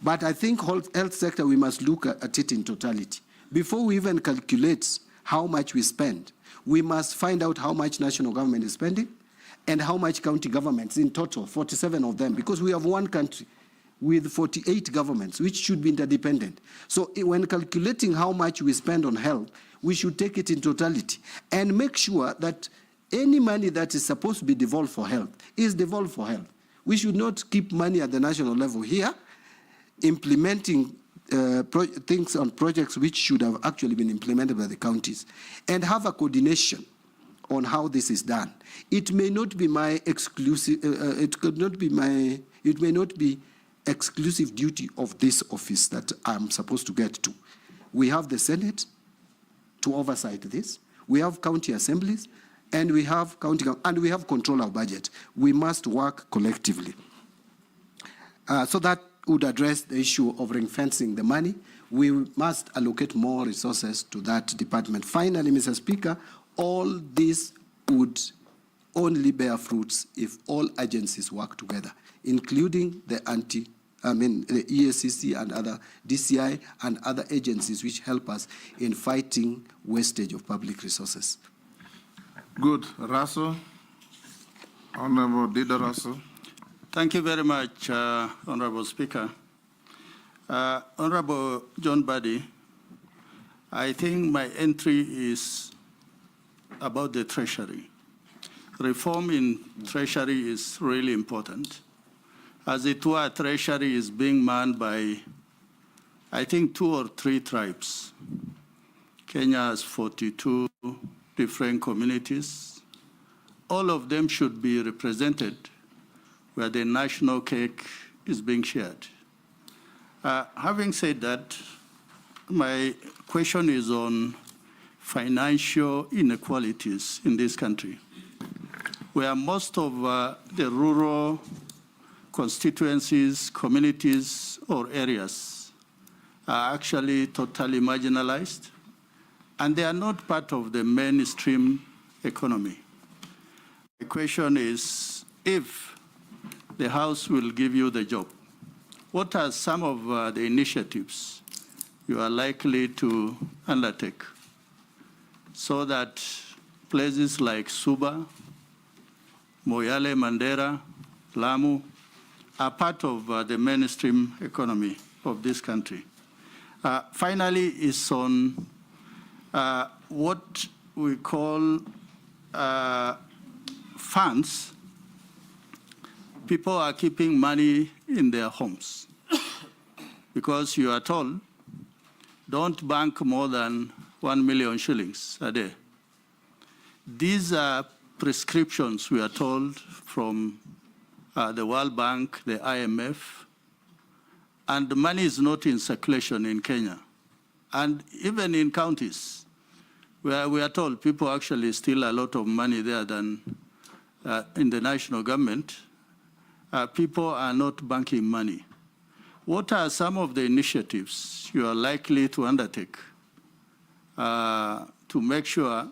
But I think health sector, we must look at it in totality. Before we even calculate how much we spend, we must find out how much national government is spending and how much county governments in total, 47 of them, because we have one country with 48 governments, which should be interdependent. So when calculating how much we spend on health, we should take it in totality and make sure that any money that is supposed to be devolved for health is devolved for health. We should not keep money at the national level here, implementing things on projects which should have actually been implemented by the counties, and have a coordination on how this is done. It may not be my exclusive, it may not be exclusive duty of this office that I'm supposed to get to. We have the Senate to oversight this. We have county assemblies, and we have and we have control of budget. We must work collectively. So that would address the issue of ring fencing the money. We must allocate more resources to that department. Finally, Mr. Speaker, all this would only bear fruits if all agencies work together, including the EACC and other DCI and other agencies which help us in fighting wastage of public resources. Good. Russell. Honorable Dida Russell. Thank you very much, Honorable Speaker. Honorable John Mbadi, I think my entry is about the Treasury. Reform in Treasury is really important. As it were, Treasury is being manned by, I think, 2 or 3 tribes. Kenya has 42 different communities. All of them should be represented where the national cake is being shared. Having said that, my question is on financial inequalities in this country, where most of the rural constituencies, communities, or areas are actually totally marginalized, and they are not part of the mainstream economy. The question is, if the House will give you the job, what are some of the initiatives you are likely to undertake so that places like Suba, Moyale, Mandera, Lamu are part of the mainstream economy of this country? Finally, is on what we call funds. People are keeping money in their homes because you are told, don't bank more than 1 million shillings a day. These are prescriptions, we are told, from the World Bank, the IMF, and the money is not in circulation in Kenya. And even in counties, where we are told people actually steal a lot of money there than in the national government, people are not banking money. What are some of the initiatives you are likely to undertake to make sure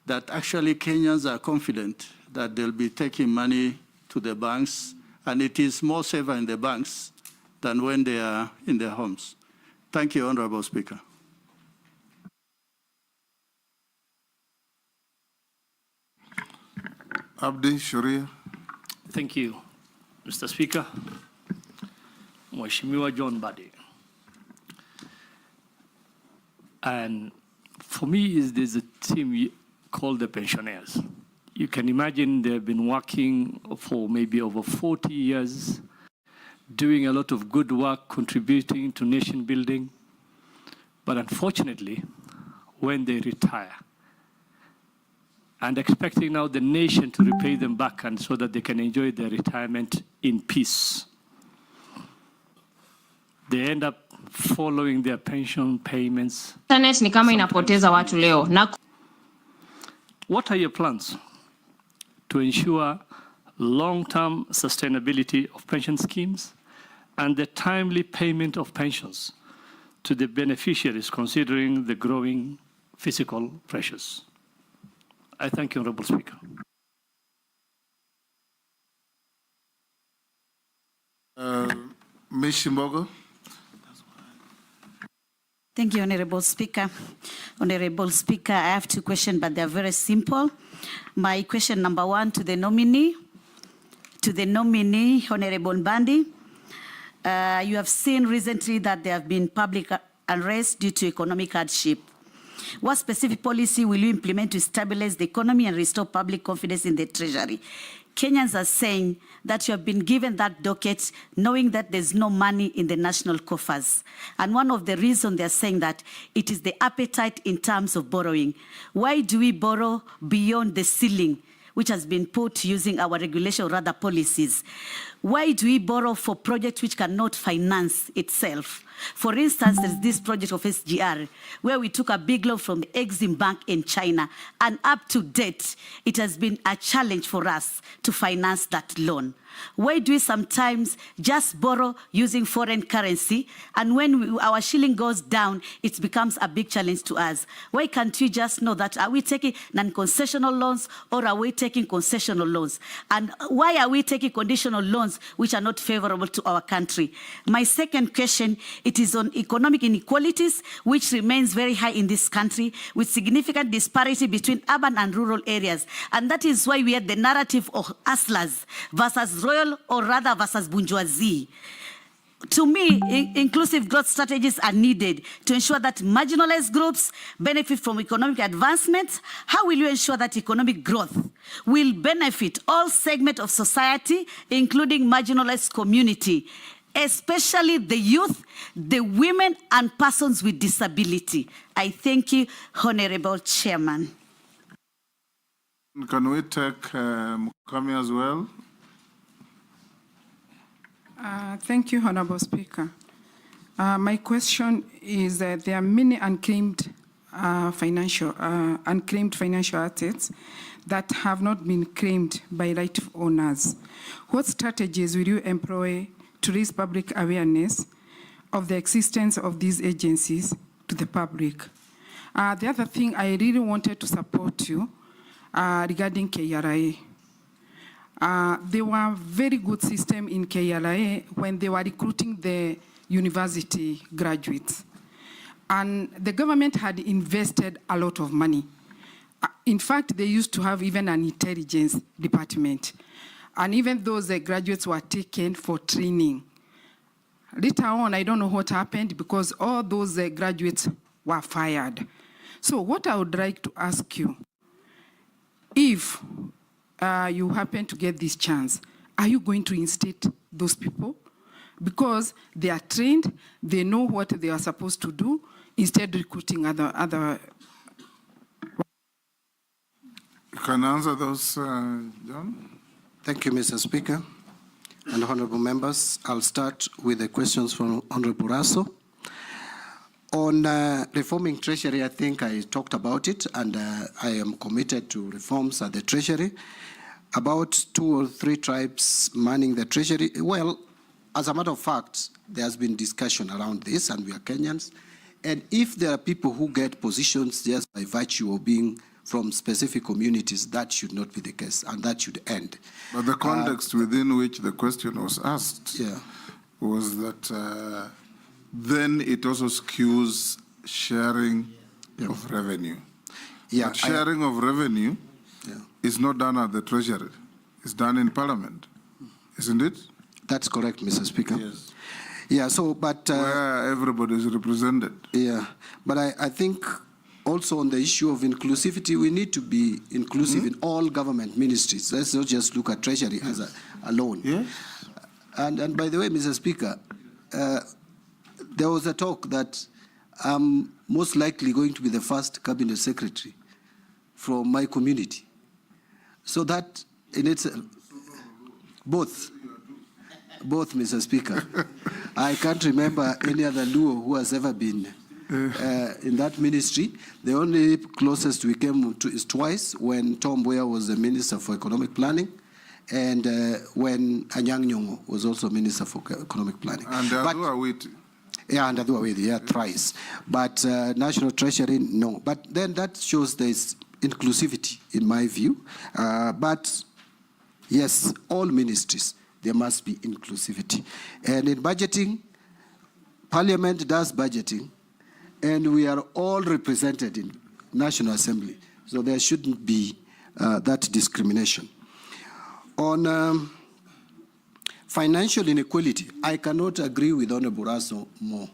that actually Kenyans are confident that they'll be taking money to the banks, and it is more safer in the banks than when they are in their homes? Thank you, Honorable Speaker. Abdi Sharia. Thank you, Mr. Speaker. Mheshimiwa John Mbadi. And for me, there's a team called the pensioners. You can imagine they've been working for maybe over 40 years, doing a lot of good work, contributing to nation building. But unfortunately, when they retire, and expecting now the nation to repay them back and so that they can enjoy their retirement in peace, they end up following their pension payments. Internet ni kama inapoteza watu leo. What are your plans to ensure long-term sustainability of pension schemes and the timely payment of pensions to the beneficiaries, considering the growing physical pressures? I thank you, Honorable Speaker. Miss Shimbogo. Thank you, Honorable Speaker. Honorable Speaker, I have two questions, but they're very simple. My question number one to the nominee, Honorable Mbadi. You have seen recently that there have been public unrest due to economic hardship. What specific policy will you implement to stabilize the economy and restore public confidence in the Treasury? Kenyans are saying that you have been given that docket knowing that there's no money in the national coffers. And one of the reasons they're saying that it is the appetite in terms of borrowing. Why do we borrow beyond the ceiling which has been put using our regulation or other policies? Why do we borrow for projects which cannot finance itself? For instance, there's this project of SGR, where we took a big loan from the Exim Bank in China, and up to date, it has been a challenge for us to finance that loan. Why do we sometimes just borrow using foreign currency, and when our shilling goes down, it becomes a big challenge to us? Why can't we just know that, are we taking non-concessional loans or are we taking concessional loans? And why are we taking conditional loans which are not favorable to our country? My second question, it is on economic inequalities, which remains very high in this country, with significant disparity between urban and rural areas. And that is why we had the narrative of hustlers versus royal, or rather versus bourgeoisie. To me, inclusive growth strategies are needed to ensure that marginalized groups benefit from economic advancement. How will you ensure that economic growth will benefit all segments of society, including marginalized community, especially the youth, the women, and persons with disability? I thank you, Honorable Chairman. Can we take Murkomen as well? Thank you, Honorable Speaker. My question is that there are many unclaimed financial assets that have not been claimed by rightful owners. What strategies will you employ to raise public awareness of the existence of these agencies to the public? The other thing, I really wanted to support you regarding KRA. There were very good system in KRA when they were recruiting the university graduates. And the government had invested a lot of money. In fact, they used to have even an intelligence department. And even those graduates were taken for training. Later on, I don't know what happened because all those graduates were fired. So what I would like to ask you, if you happen to get this chance, are you going to instate those people? Because they are trained, they know what they are supposed to do, instead of recruiting other. You can answer those, John? Thank you, Mr. Speaker. And honorable members, I'll start with the questions from Honorable Raso. On reforming Treasury, I think I talked about it, and I am committed to reforms at the Treasury. About 2 or 3 tribes manning the Treasury. Well, as a matter of fact, there has been discussion around this, and we are Kenyans. And if there are people who get positions just by virtue of being from specific communities, that should not be the case, and that should end. But the context within which the question was asked was that then it also skews sharing of revenue. But sharing of revenue is not done at the Treasury. It's done in Parliament, isn't it? That's correct, Mr. Speaker. Yes. Yeah, so, but... where everybody is represented. Yeah, but I think also on the issue of inclusivity, we need to be inclusive in all government ministries. Let's not just look at Treasury as alone. Yes. And by the way, Mr. Speaker, there was a talk that I'm most likely going to be the first cabinet secretary from my community. So that in itself, both, Mr. Speaker. I can't remember any other Luo who has ever been in that ministry. The only closest we came to is twice, when Tom Mvurya was the Minister for Economic Planning, and when Anyang' Nyong'o was also Minister for Economic Planning. And Adua yeah, and Adua Witi, yeah, thrice. But National Treasury, no. But then that shows there's inclusivity, in my view. But yes, all ministries there must be inclusivity. And in budgeting, Parliament does budgeting, and we are all represented in National Assembly. So there shouldn't be that discrimination. On financial inequality, I cannot agree with Honorable Raso more.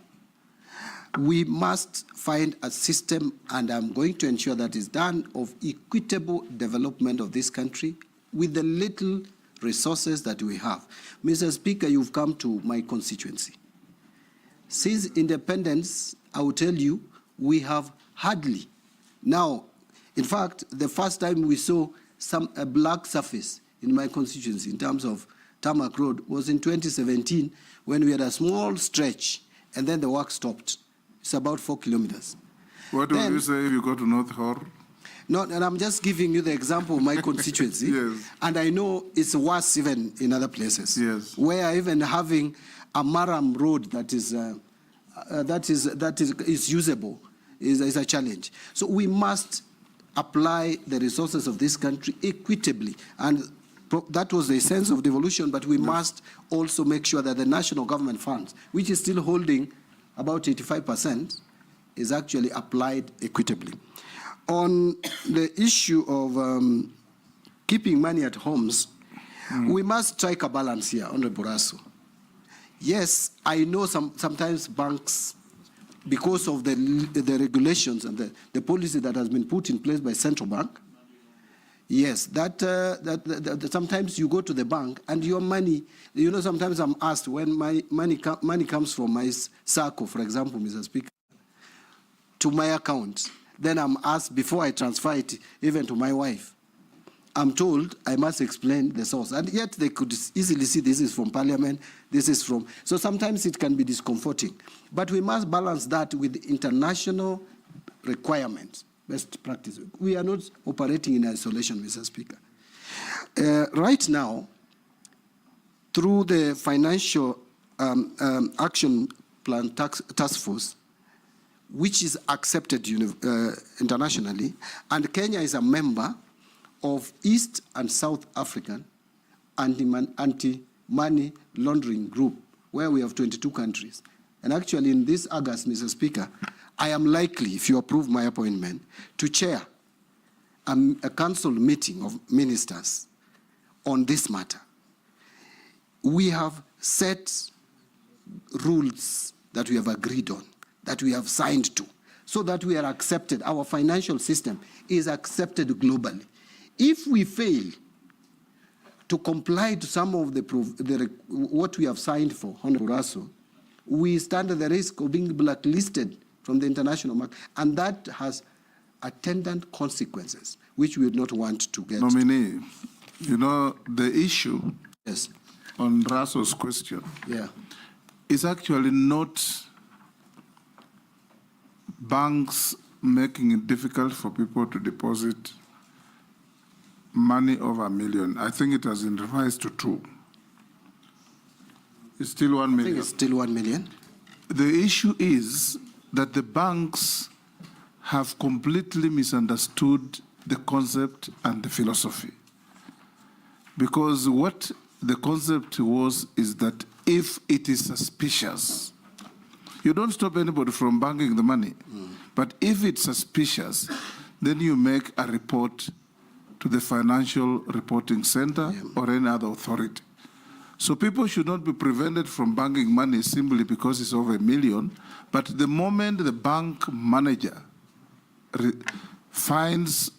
We must find a system, and I'm going to ensure that is done, of equitable development of this country with the little resources that we have. Mr. Speaker, you've come to my constituency. Since independence, I will tell you, we have hardly. Now, in fact, the first time we saw a black surface in my constituency in terms of Tarmac Road was in 2017 when we had a small stretch and then the work stopped. It's about 4 kilometers. What would you say if you go to North Hor? No, and I'm just giving you the example of my constituency. Yes. And I know it's worse even in other places. Yes. Where even having a Maram road that is usable is a challenge. So we must apply the resources of this country equitably. And that was the sense of devolution, but we must also make sure that the national government funds, which is still holding about 85%, is actually applied equitably. On the issue of keeping money at homes, we must strike a balance here, Honorable Raso. Yes, I know sometimes banks, because of the regulations and the policy that has been put in place by central bank, yes, that sometimes you go to the bank and your money, you know, sometimes I'm asked when my money comes from my SACCO, for example, Mr. Speaker, to my account, then I'm asked before I transfer it even to my wife. I'm told I must explain the source. And yet they could easily see this is from Parliament, this is from... So sometimes it can be discomforting. But we must balance that with international requirements, best practice. We are not operating in isolation, Mr. Speaker. Right now, through the Financial Action Plan Task Force, which is accepted internationally, and Kenya is a member of East and South African anti-money laundering group, where we have 22 countries. And actually in this August, Mr. Speaker, I am likely, if you approve my appointment, to chair a council meeting of ministers on this matter. We have set rules that we have agreed on, that we have signed to, so that we are accepted. Our financial system is accepted globally. If we fail to comply to some of what we have signed for, Honorable Raso, we stand at the risk of being blacklisted from the international market, and that has attendant consequences, which we would not want to get. Nominee, you know, the issue yes. on Raso's question yeah. is actually not banks making it difficult for people to deposit money over $1 million. I think it has been revised to 2. It's still 1 million. I think it's still 1 million. The issue is that the banks have completely misunderstood the concept and the philosophy. Because what the concept was is that if it is suspicious, you don't stop anybody from banking the money. But if it's suspicious, then you make a report to the Financial Reporting Center or any other authority. So people should not be prevented from banking money simply because it's over $1 million. But the moment the bank manager finds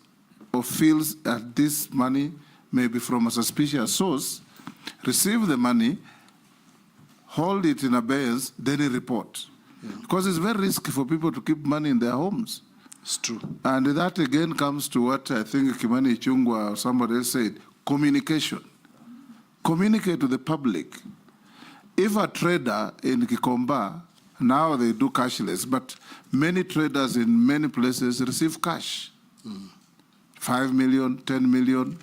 or feels that this money may be from a suspicious source, receive the money, hold it in abeyance, then he report. Because it's very risky for people to keep money in their homes. It's true. And that again comes to what I think Kimani Ichung'wah or somebody else said, communication. Communicate to the public. If a trader in Kikomba, now they do cashless, but many traders in many places receive cash. 5 million, 10 million.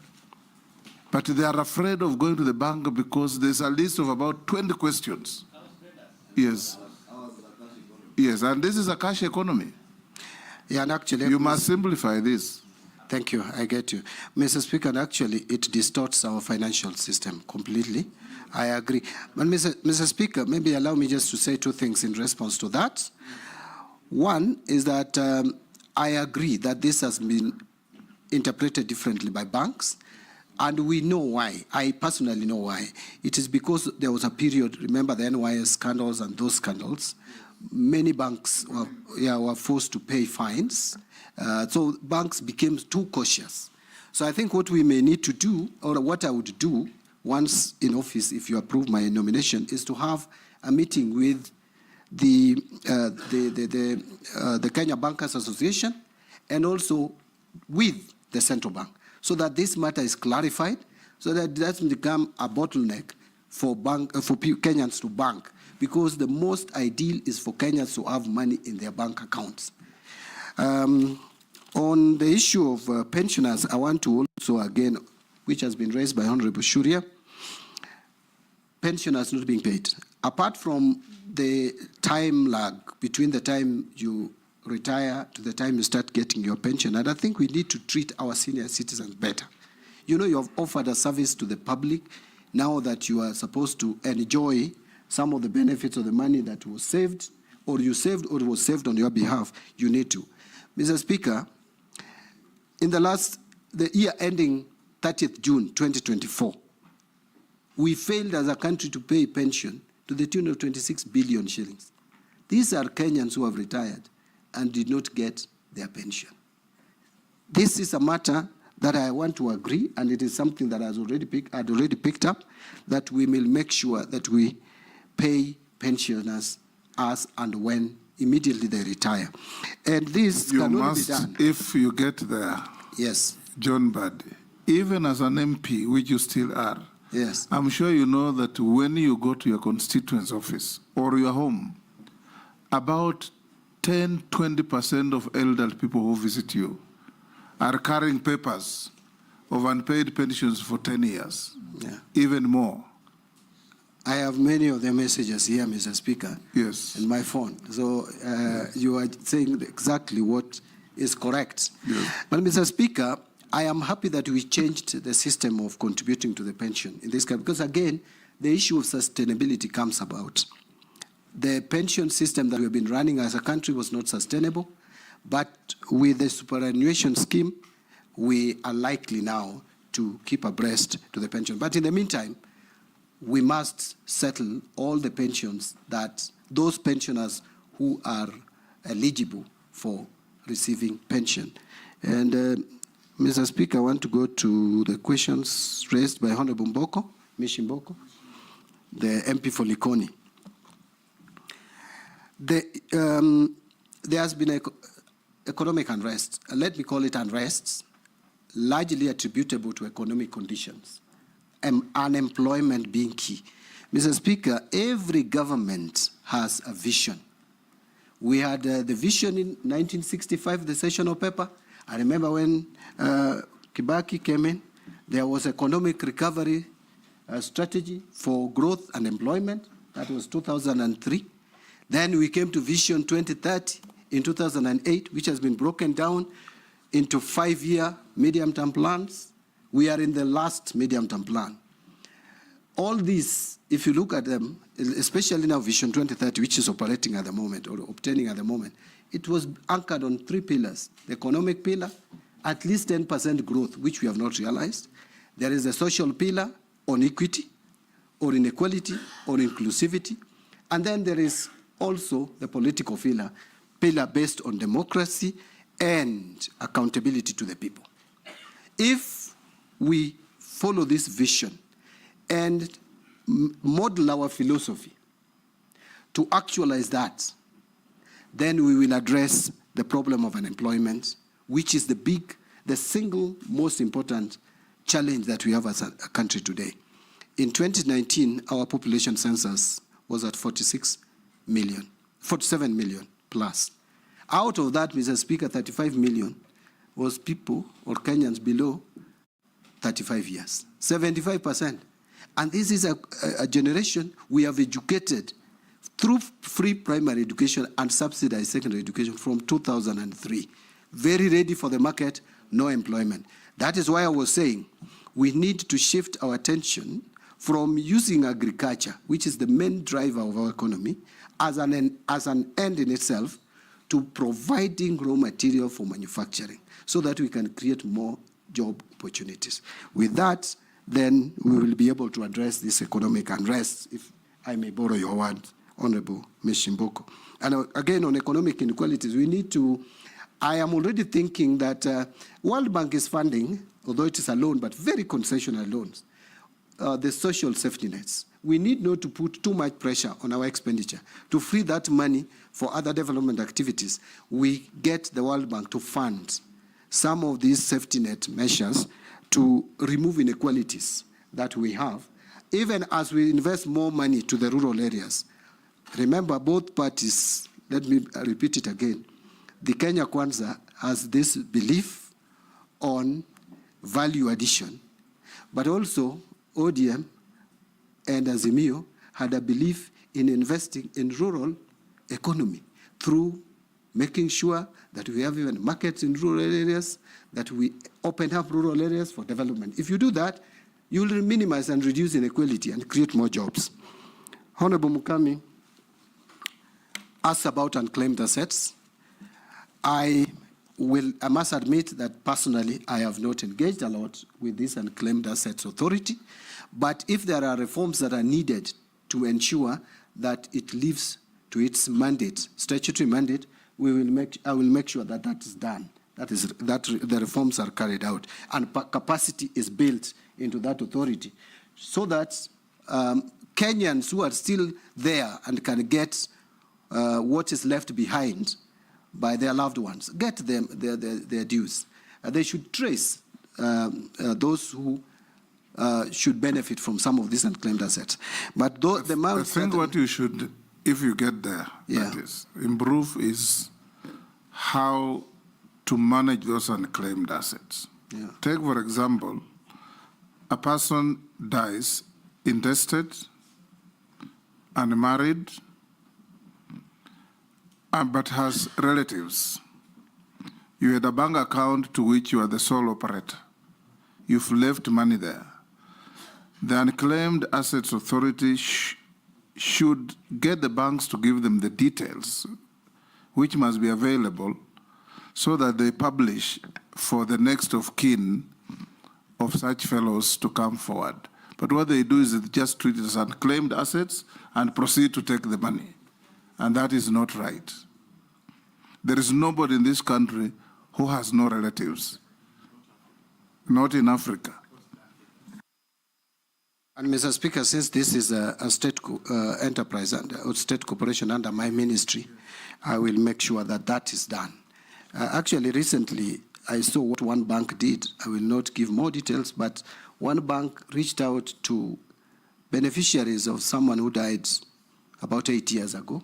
But they are afraid of going to the bank because there's a list of about 20 questions. Yes. Yes, and this is a cash economy. Yeah, and actually, you must simplify this. Thank you. I get you. Mr. Speaker, actually, it distorts our financial system completely. I agree. But Mr. Speaker, maybe allow me just to say two things in response to that. One is that I agree that this has been interpreted differently by banks, and we know why. I personally know why. It is because there was a period, remember the NYS scandals and those scandals, many banks were forced to pay fines. So banks became too cautious. So I think what we may need to do, or what I would do once in office, if you approve my nomination, is to have a meeting with the Kenya Bankers Association and also with the central bank, so that this matter is clarified, so that it doesn't become a bottleneck for Kenyans to bank, because the most ideal is for Kenyans to have money in their bank accounts. On the issue of pensioners, I want to also, again, which has been raised by Honorable Shuria, pensioners not being paid. Apart from the time lag between the time you retire to the time you start getting your pension, and I think we need to treat our senior citizens better. You know, you have offered a service to the public. Now that you are supposed to enjoy some of the benefits of the money that was saved, or you saved, or was saved on your behalf, you need to. Mr. Speaker, in the year ending 30th June 2024, we failed as a country to pay pension to the tune of 26 billion shillings. These are Kenyans who have retired and did not get their pension. This is a matter that I want to agree, and it is something that I'd already picked up, that we will make sure that we pay pensioners as and when immediately they retire. And this can only be done. If you get there, yes, John Mbadi, even as an MP, which you still are, yes, I'm sure you know that when you go to your constituent's office or your home, about 10–20% of elderly people who visit you are carrying papers of unpaid pensions for 10 years, even more. I have many of the messages here, Mr. Speaker, yes, in my phone. So you are saying exactly what is correct. Yes. But Mr. Speaker, I am happy that we changed the system of contributing to the pension in this country, because again, the issue of sustainability comes about. The pension system that we have been running as a country was not sustainable, but with the superannuation scheme, we are likely now to keep abreast to the pension. But in the meantime, we must settle all the pensions that those pensioners who are eligible for receiving pension. And Mr. Speaker, I want to go to the questions raised by Honorable Mishi Mboko, the MP for Likoni. There has been economic unrest, let me call it unrests, largely attributable to economic conditions, and unemployment being key. Mr. Speaker, every government has a vision. We had the vision in 1965, the sessional paper. I remember when Kibaki came in, there was economic recovery strategy for growth and employment. That was 2003. Then we came to Vision 2030 in 2008, which has been broken down into 5-year medium-term plans. We are in the last medium-term plan. All these, if you look at them, especially now Vision 2030, which is operating at the moment, or obtaining at the moment, it was anchored on 3 pillars. The economic pillar, at least 10% growth, which we have not realized. There is a social pillar on equity, or inequality, or inclusivity. And then there is also the political pillar based on democracy and accountability to the people. If we follow this vision and model our philosophy to actualize that, then we will address the problem of unemployment, which is the single most important challenge that we have as a country today. In 2019, our population census was at 47 million plus. Out of that, Mr. Speaker, 35 million was people or Kenyans below 35 years, 75%. And this is a generation we have educated through free primary education and subsidized secondary education from 2003. Very ready for the market, no employment. That is why I was saying we need to shift our attention from using agriculture, which is the main driver of our economy, as an end in itself, to providing raw material for manufacturing so that we can create more job opportunities. With that, then we will be able to address this economic unrest, if I may borrow your word, Honorable Ms. Shimboko. And again, on economic inequalities, we need to, I am already thinking that World Bank is funding, although it is a loan, but very concessional loans, the social safety nets. We need not to put too much pressure on our expenditure. To free that money for other development activities, we get the World Bank to fund some of these safety net measures to remove inequalities that we have, even as we invest more money to the rural areas. Remember, both parties, let me repeat it again, the Kenya Kwanza has this belief on value addition, but also ODM and Azimio had a belief in investing in rural economy through making sure that we have even markets in rural areas, that we open up rural areas for development. If you do that, you will minimize and reduce inequality and create more jobs. Honorable Mukami asked about unclaimed assets. I must admit that personally, I have not engaged a lot with this Unclaimed Assets Authority, but if there are reforms that are needed to ensure that it lives to its mandate, statutory mandate, I will make sure that that is done, that the reforms are carried out, and capacity is built into that authority, so that Kenyans who are still there and can get what is left behind by their loved ones, get them their dues. They should trace those who should benefit from some of these unclaimed assets. But the amount I think what you should, if you get there, that is, improve is how to manage those unclaimed assets. Yeah. Take, for example, a person dies intestate, unmarried, but has relatives. You had a bank account to which you are the sole operator. You've left money there. The Unclaimed Assets Authority should get the banks to give them the details, which must be available, so that they publish for the next of kin of such fellows to come forward. But what they do is they just treat it as unclaimed assets and proceed to take the money. And that is not right. There is nobody in this country who has no relatives, not in Africa. And Mr. Speaker, since this is a state enterprise and state corporation under my ministry, I will make sure that that is done. Actually, recently, I saw what one bank did. I will not give more details, but one bank reached out to beneficiaries of someone who died about 8 years ago,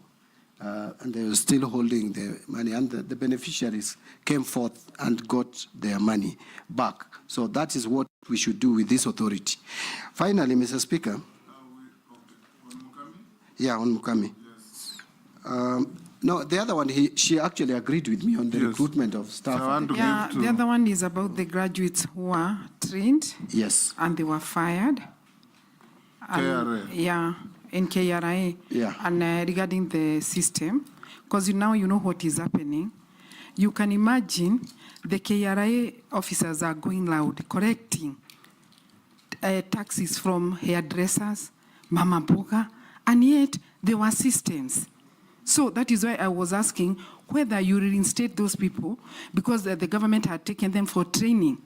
and they were still holding the money, and the beneficiaries came forth and got their money back. So that is what we should do with this authority. Finally, Mr. Speaker. Yeah, on Mukami. Yes. No, the other one, she actually agreed with me on the recruitment of staff. Yeah, the other one is about the graduates who were trained. Yes. And they were fired. KRA. Yeah, in KRA. Yeah. And regarding the system, because now you know what is happening. You can imagine the KRA officers are going loud, correcting taxes from hairdressers, mama mboga, and yet there were systems. So that is why I was asking whether you reinstate those people, because the government had taken them for training.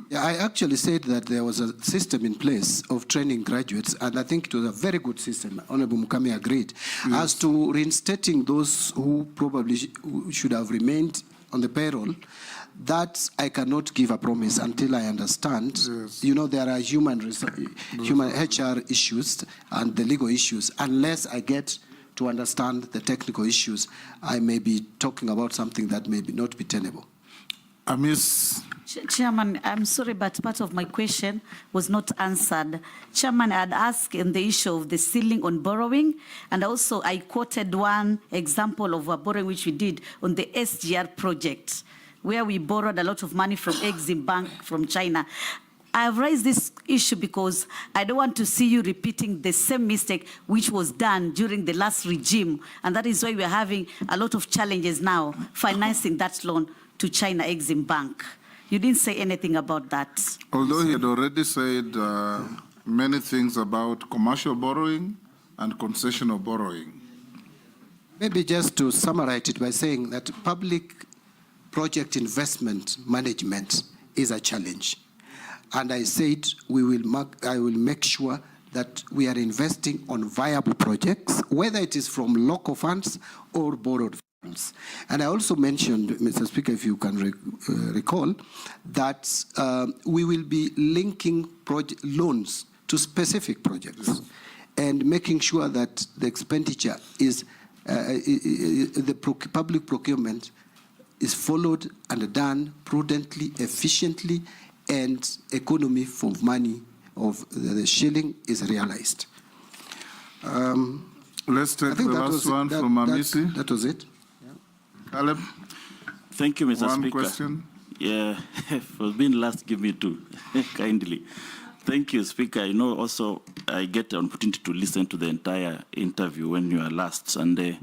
Yeah, I actually said that there was a system in place of training graduates, and I think it was a very good system. Honorable Mukami agreed. Yes. As to reinstating those who probably should have remained on the payroll, that I cannot give a promise until I understand. Yes. You know, there are human HR issues and the legal issues. Unless I get to understand the technical issues, I may be talking about something that may not be tenable. Chairman, I'm sorry, but part of my question was not answered. Chairman, I had asked in the issue of the ceiling on borrowing, and also I quoted one example of a borrowing which we did on the SGR project, where we borrowed a lot of money from Exim Bank from China. I've raised this issue because I don't want to see you repeating the same mistake which was done during the last regime, and that is why we're having a lot of challenges now financing that loan to China Exim Bank. You didn't say anything about that. Although he had already said many things about commercial borrowing and concessional borrowing. Maybe just to summarize it by saying that public project investment management is a challenge. And I said I will make sure that we are investing on viable projects, whether it is from local funds or borrowed funds. And I also mentioned, Mr. Speaker, if you can recall, that we will be linking loans to specific projects and making sure that the expenditure is, public procurement is followed and done prudently, efficiently, and economy for money of the shilling is realized. Let's take the last one from Amisi. That was it. Caleb? Thank you, Mr. One Speaker. question. Yeah, for being last, give me two, kindly. Thank you, Speaker. You know, also, I get an opportunity to listen to the entire interview when you are last, and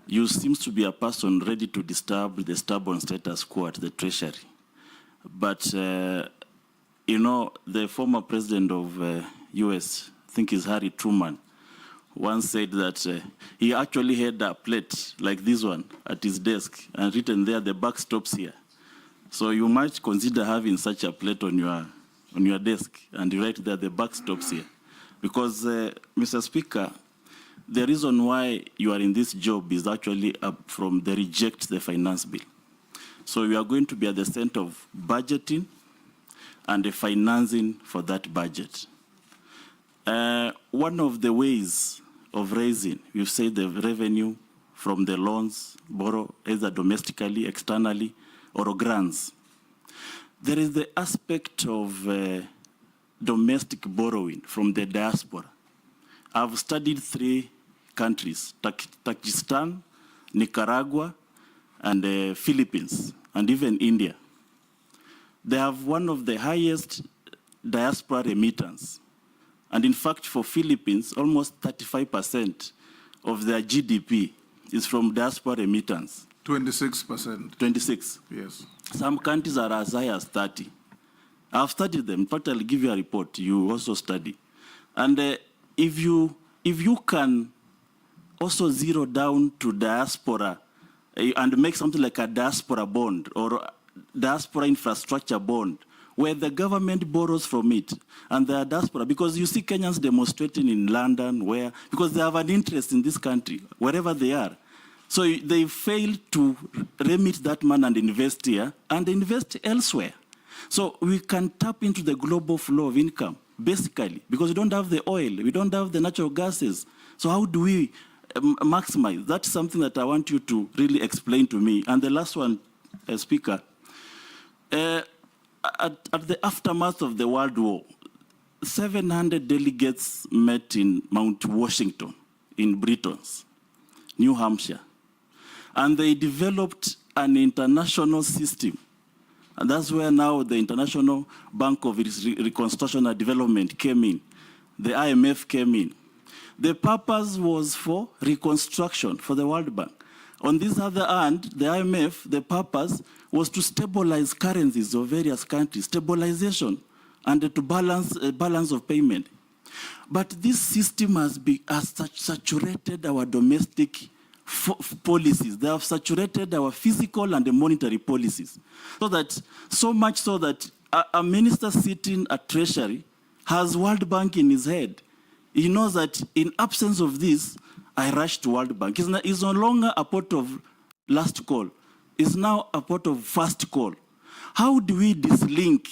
you seem to be a person ready to disturb the stubborn status quo at the Treasury. But, you know, the former president of US, I think it's Harry Truman, once said that he actually had a plate like this one at his desk and written there, the buck stops here. So you might consider having such a plate on your desk and you write there, the buck stops here. Because, Mr. Speaker, the reason why you are in this job is actually from the reject the finance bill. So you are going to be at the center of budgeting and the financing for that budget. One of the ways of raising, we've said the revenue from the loans, borrow either domestically, externally, or grants. There is the aspect of domestic borrowing from the diaspora. I've studied 3 countries, Tajikistan, Nicaragua, and the Philippines, and even India. They have one of the highest diaspora remittance. And in fact, for Philippines, almost 35% of their GDP is from diaspora remittance. 26%. 26. Yes. Some countries are as high as 30. I've studied them. In fact, I'll give you a report. You also study. And if you can also zero down to diaspora and make something like a diaspora bond or diaspora infrastructure bond, where the government borrows from it, and the diaspora, because you see Kenyans demonstrating in London, because they have an interest in this country, wherever they are. So they fail to remit that money and invest here, and invest elsewhere. So we can tap into the global flow of income, basically, because we don't have the oil, we don't have the natural gases. So how do we maximize? That's something that I want you to really explain to me. And the last one, Speaker, at the aftermath of the World War, 700 delegates met in Mount Washington in Britain, New Hampshire. And they developed an international system. And that's where now the International Bank of Reconstruction and Development came in. The IMF came in. The purpose was for reconstruction for the World Bank. On this other hand, the IMF, the purpose was to stabilize currencies of various countries, stabilization, and to balance of payment. But this system has saturated our domestic policies. They have saturated our physical and the monetary policies. So much so that a minister sitting at Treasury has World Bank in his head. He knows that in absence of this, I rush to World Bank. It's no longer a port of last call. It's now a port of first call. How do we dislink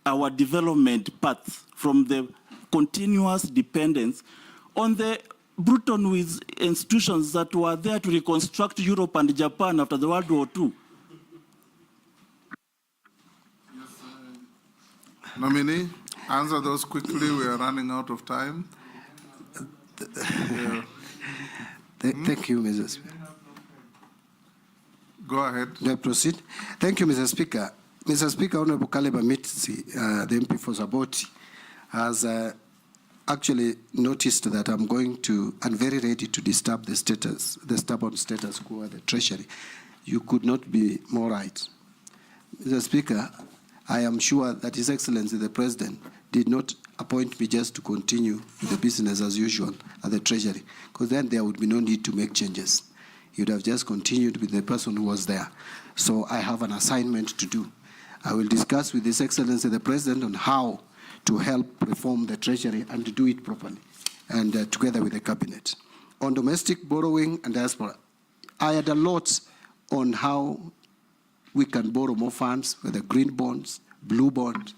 our development path from the continuous dependence on the brutal institutions that were there to reconstruct Europe and Japan after the World War II? Nominee, answer those quickly. We are running out of time. Thank you, Mrs. Go ahead. May I proceed? Thank you, Mr. Speaker. Mr. Speaker, Honorable Kaleba Mitsi, the MP for Saboti, has actually noticed that I'm very ready to disturb the stubborn status quo at the Treasury. You could not be more right. Mr. Speaker, I am sure that His Excellency the President did not appoint me just to continue the business as usual at the Treasury, because then there would be no need to make changes. He would have just continued with the person who was there. So I have an assignment to do. I will discuss with His Excellency the President on how to help reform the Treasury and to do it properly, and together with the Cabinet. On domestic borrowing and diaspora, I had a lot on how we can borrow more funds, whether green bonds, blue bonds,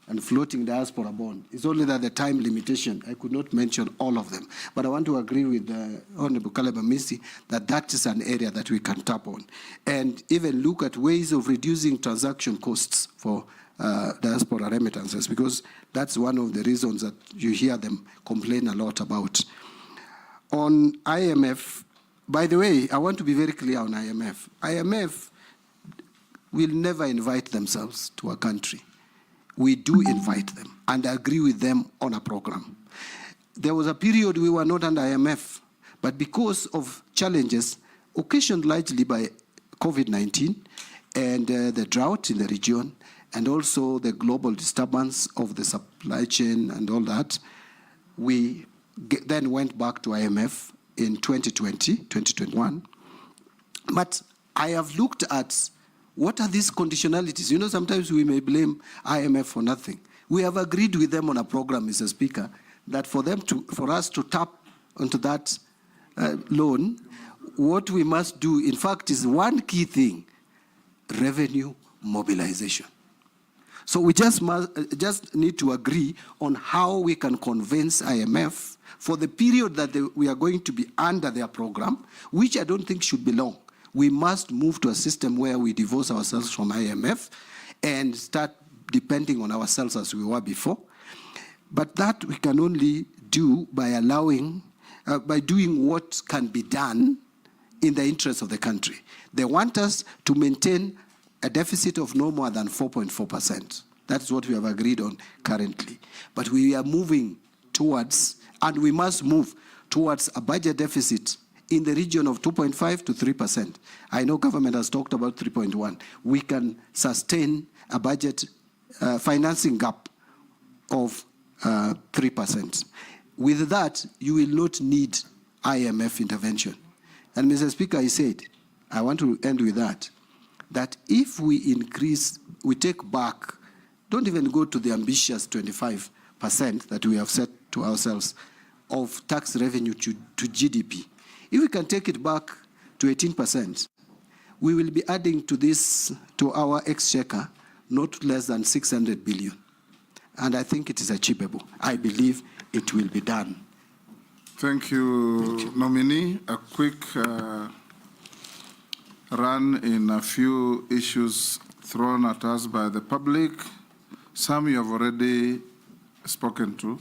and floating diaspora bond. It's only that the time limitation, I could not mention all of them. But I want to agree with Honorable Kaleba Mitsi that that is an area that we can tap on. And even look at ways of reducing transaction costs for diaspora remittances, because that's one of the reasons that you hear them complain a lot about. On IMF, by the way, I want to be very clear on IMF. IMF will never invite themselves to a country. We do invite them and agree with them on a program. There was a period we were not under IMF, but because of challenges occasioned largely by COVID-19 and the drought in the region, and also the global disturbance of the supply chain and all that, we then went back to IMF in 2020, 2021. But I have looked at what are these conditionalities? You know, sometimes we may blame IMF for nothing. We have agreed with them on a program, Mr. Speaker, that for us to tap onto that loan, what we must do, in fact, is one key thing: revenue mobilization. So we just need to agree on how we can convince IMF for the period that we are going to be under their program, which I don't think should be long. We must move to a system where we divorce ourselves from IMF and start depending on ourselves as we were before. But that we can only do by by doing what can be done in the interest of the country. They want us to maintain a deficit of no more than 4.4%. That's what we have agreed on currently. But we are moving towards, and we must move towards, a budget deficit in the region of 2.5 to 3%. I know government has talked about 3.1. We can sustain a budget financing gap of 3%. With that, you will not need IMF intervention. And Mr. Speaker, I said, I want to end with that if we increase, we take back, don't even go to the ambitious 25% that we have set to ourselves of tax revenue to GDP. If we can take it back to 18%, we will be adding to our exchequer not less than 600 billion. And I think it is achievable. I believe it will be done. Thank you, nominee. A quick run in a few issues thrown at us by the public. Some you have already spoken to.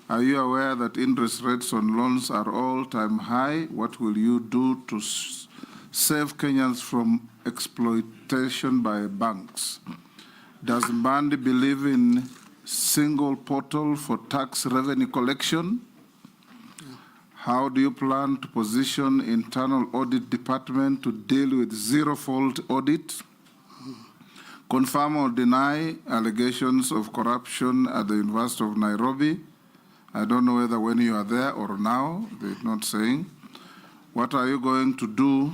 Are you aware that interest rates on loans are all-time high? What will you do to save Kenyans from exploitation by banks? Does Mbadi believe in single portal for tax revenue collection? How do you plan to position internal audit department to deal with zero-fault audit? Confirm or deny allegations of corruption at the University of Nairobi? I don't know whether when you are there or now, they're not saying. What are you going to do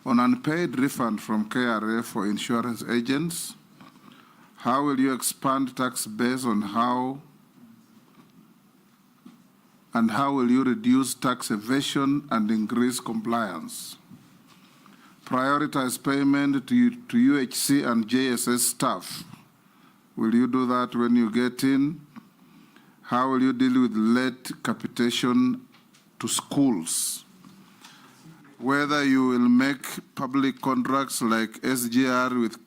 on unpaid refund from KRA for insurance agents? How will you expand tax base on how will you reduce tax evasion and increase compliance? Prioritize payment to UHC and JSS staff. Will you do that when you get in? How will you deal with late capitation to schools? Whether you will make public contracts like SGR with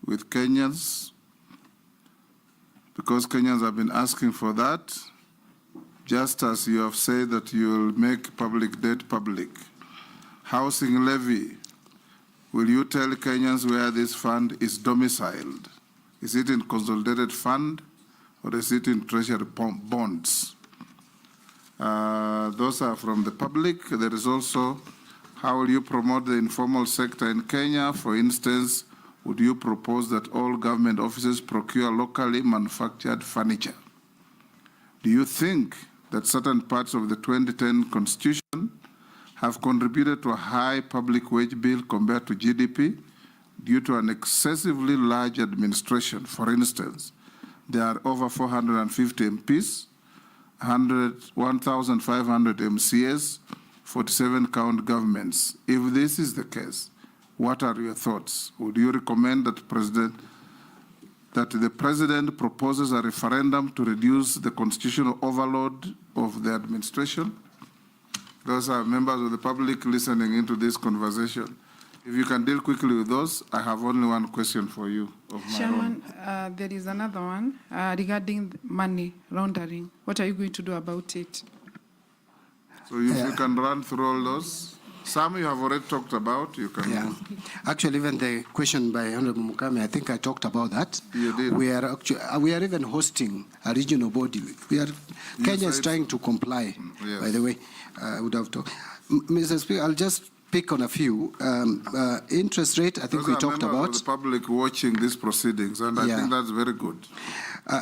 with Kenyans, because Kenyans have been asking for that, just as you have said that you will make public debt public. housing levy, will you tell Kenyans where this fund is domiciled? Is it in consolidated fund or is it in treasury bonds? Those are from the public. There is also, how will you promote the informal sector in Kenya? For instance, would you propose that all government offices procure locally manufactured furniture? Do you think that certain parts of the 2010 Constitution have contributed to a high public wage bill compared to GDP due to an excessively large administration? For instance, there are over 450 MPs, 1,500 MCAs, 47 county governments. If this is the case, what are your thoughts? Would you recommend that the president proposes a referendum to reduce the constitutional overload of the administration? Those are members of the public listening into this conversation. If you can deal quickly with those, I have only one question for you. Chairman, there is another one regarding money laundering. What are you going to do about it? So if you can run through all those. Some you have already talked about. You can. Yeah. Actually, even the question by Honorable Murkomen, I think I talked about that. You did. We are even hosting a regional body. Kenya is trying to comply. Yes. By the way, I would have talked. Mr. Speaker, I'll just pick on a few. Interest rate, I think we talked about. The public watching these proceedings, and I think that's very good.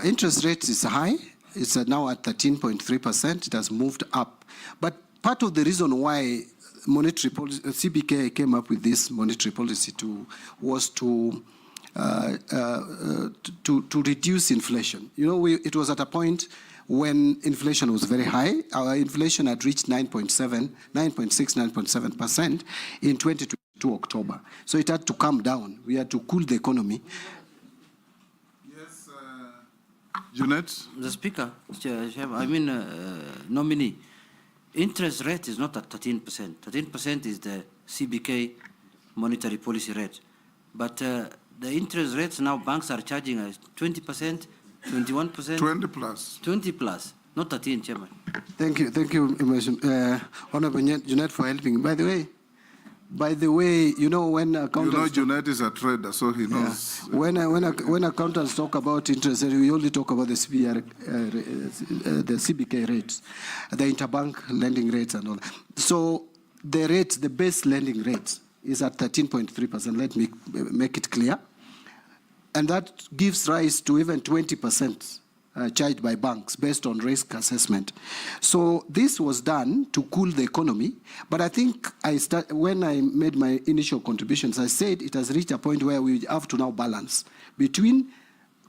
Interest rate is high. It's now at 13.3%. It has moved up. But part of the reason why monetary policy, CBK came up with this monetary policy was to reduce inflation. You know, it was at a point when inflation was very high. Our inflation had reached 9.6, 9.7% in 2022 October. So it had to come down. We had to cool the economy. Yes, Junet? The Speaker, nominee. Interest rate is not at 13%. 13% is the CBK monetary policy rate. But the interest rates now banks are charging us 20%, 21%. 20 plus. 20 plus, not 13, Chairman. Thank you, Honorable Junet, for helping. By the way, you know when accountants... You know Junet is a trader, so he knows. Yeah. When accountants talk about interest rate, we only talk about the CBK rates, the interbank lending rates and all that. So the rate, the base lending rate is at 13.3%. Let me make it clear. And that gives rise to even 20% charged by banks based on risk assessment. So this was done to cool the economy. But I think when I made my initial contributions, I said it has reached a point where we have to now balance between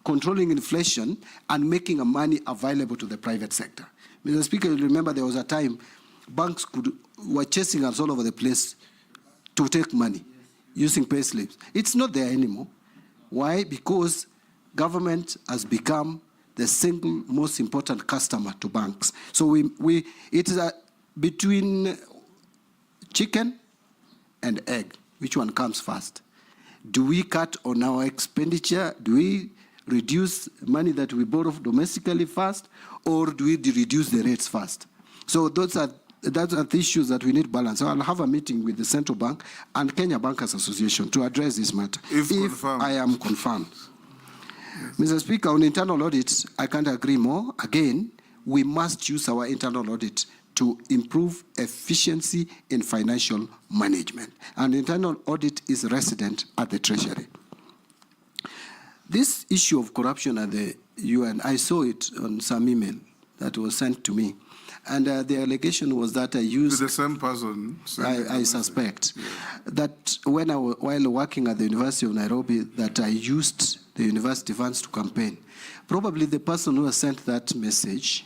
controlling inflation and making money available to the private sector. Mr. Speaker, you remember there was a time banks were chasing us all over the place to take money using pay slips. It's not there anymore. Why? Because government has become the single most important customer to banks. So it is between chicken and egg. Which one comes first? Do we cut on our expenditure? Do we reduce money that we borrow domestically first? Or do we reduce the rates first? So those are the issues that we need balance. So I'll have a meeting with the Central Bank and Kenya Bankers Association to address this matter. If I am confirmed. Mr. Speaker, on internal audit, I can't agree more. Again, we must use our internal audit to improve efficiency in financial management. And internal audit is resident at the Treasury. This issue of corruption at the UN, I saw it on some email that was sent to me. And the allegation was that I used... The same person. I suspect that while working at the University of Nairobi, that I used the university funds to campaign. Probably the person who has sent that message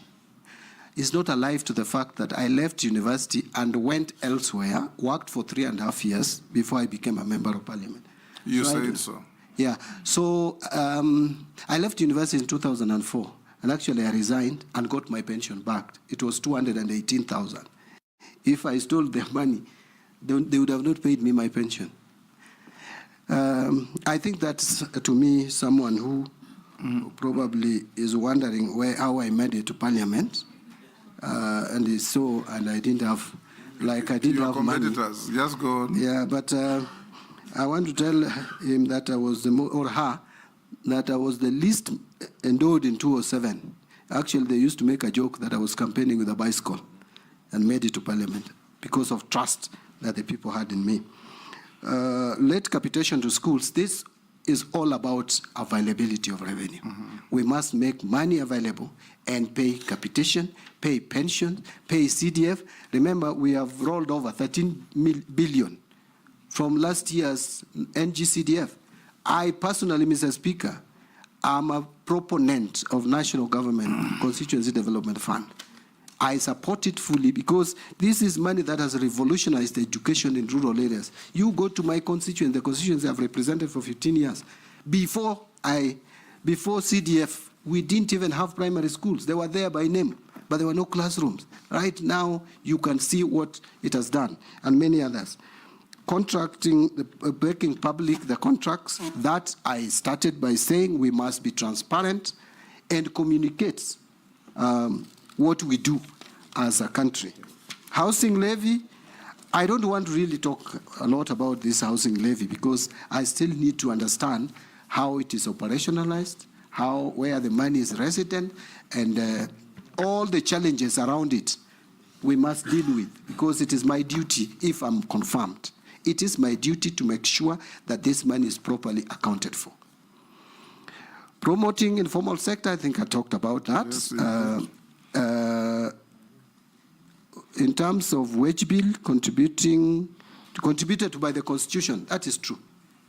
is not alive to the fact that I left university and went elsewhere, worked for 3.5 years before I became a member of parliament. You said so. Yeah. So I left university in 2004. And actually, I resigned and got my pension back. It was 218,000. If I stole their money, they would have not paid me my pension. I think that's, to me, someone who probably is wondering how I made it to Parliament. And I didn't have like I didn't Your have money. competitors, just go on. Yeah, but I want to tell him that I was or her, that I was the least endowed in 2007. Actually, they used to make a joke that I was campaigning with a bicycle and made it to parliament because of trust that the people had in me. Late capitation to schools, this is all about availability of revenue. We must make money available and pay capitation, pay pension, pay CDF. Remember, we have rolled over 13 billion from last year's NGCDF. I personally, Mr. Speaker, am a proponent of National Government Constituency Development Fund. I support it fully because this is money that has revolutionized education in rural areas. You go to my constituency, the constituency I've represented for 15 years. Before CDF, we didn't even have primary schools. They were there by name, but there were no classrooms. Right now, you can see what it has done, and many others. Contracting, making public the contracts, that I started by saying we must be transparent and communicate what we do as a country. Housing levy, I don't want to really talk a lot about this housing levy because I still need to understand how it is operationalized, where the money is resident, and all the challenges around it we must deal with because it is my duty if I'm confirmed. It is my duty to make sure that this money is properly accounted for. Promoting informal sector, I think I talked about that. Yes, in terms of wage bill contributed by the Constitution, that is true.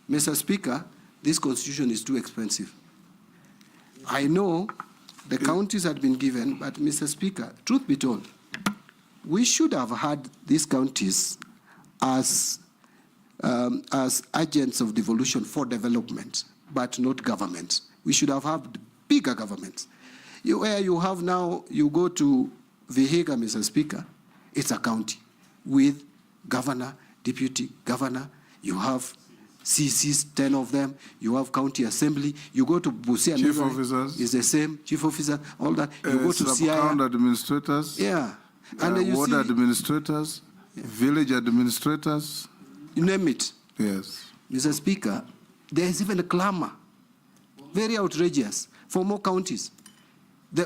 Mr. Speaker, this Constitution is too expensive. I know the counties had been given, but Mr. Speaker, truth be told, we should have had these counties as agents of devolution for development, but not government. We should have had bigger governments. Where you have now, you go to Vihiga, Mr. Speaker, it's a county with governor, deputy governor, you have CCs, 10 of them, you have county assembly, you go to Busia, chief officers, it's the same, chief officer, all that. You go to sub-account administrators, yeah, and ward administrators, village administrators, you name it. Yes. Mr. Speaker, there is even a clamor, very outrageous, for more counties.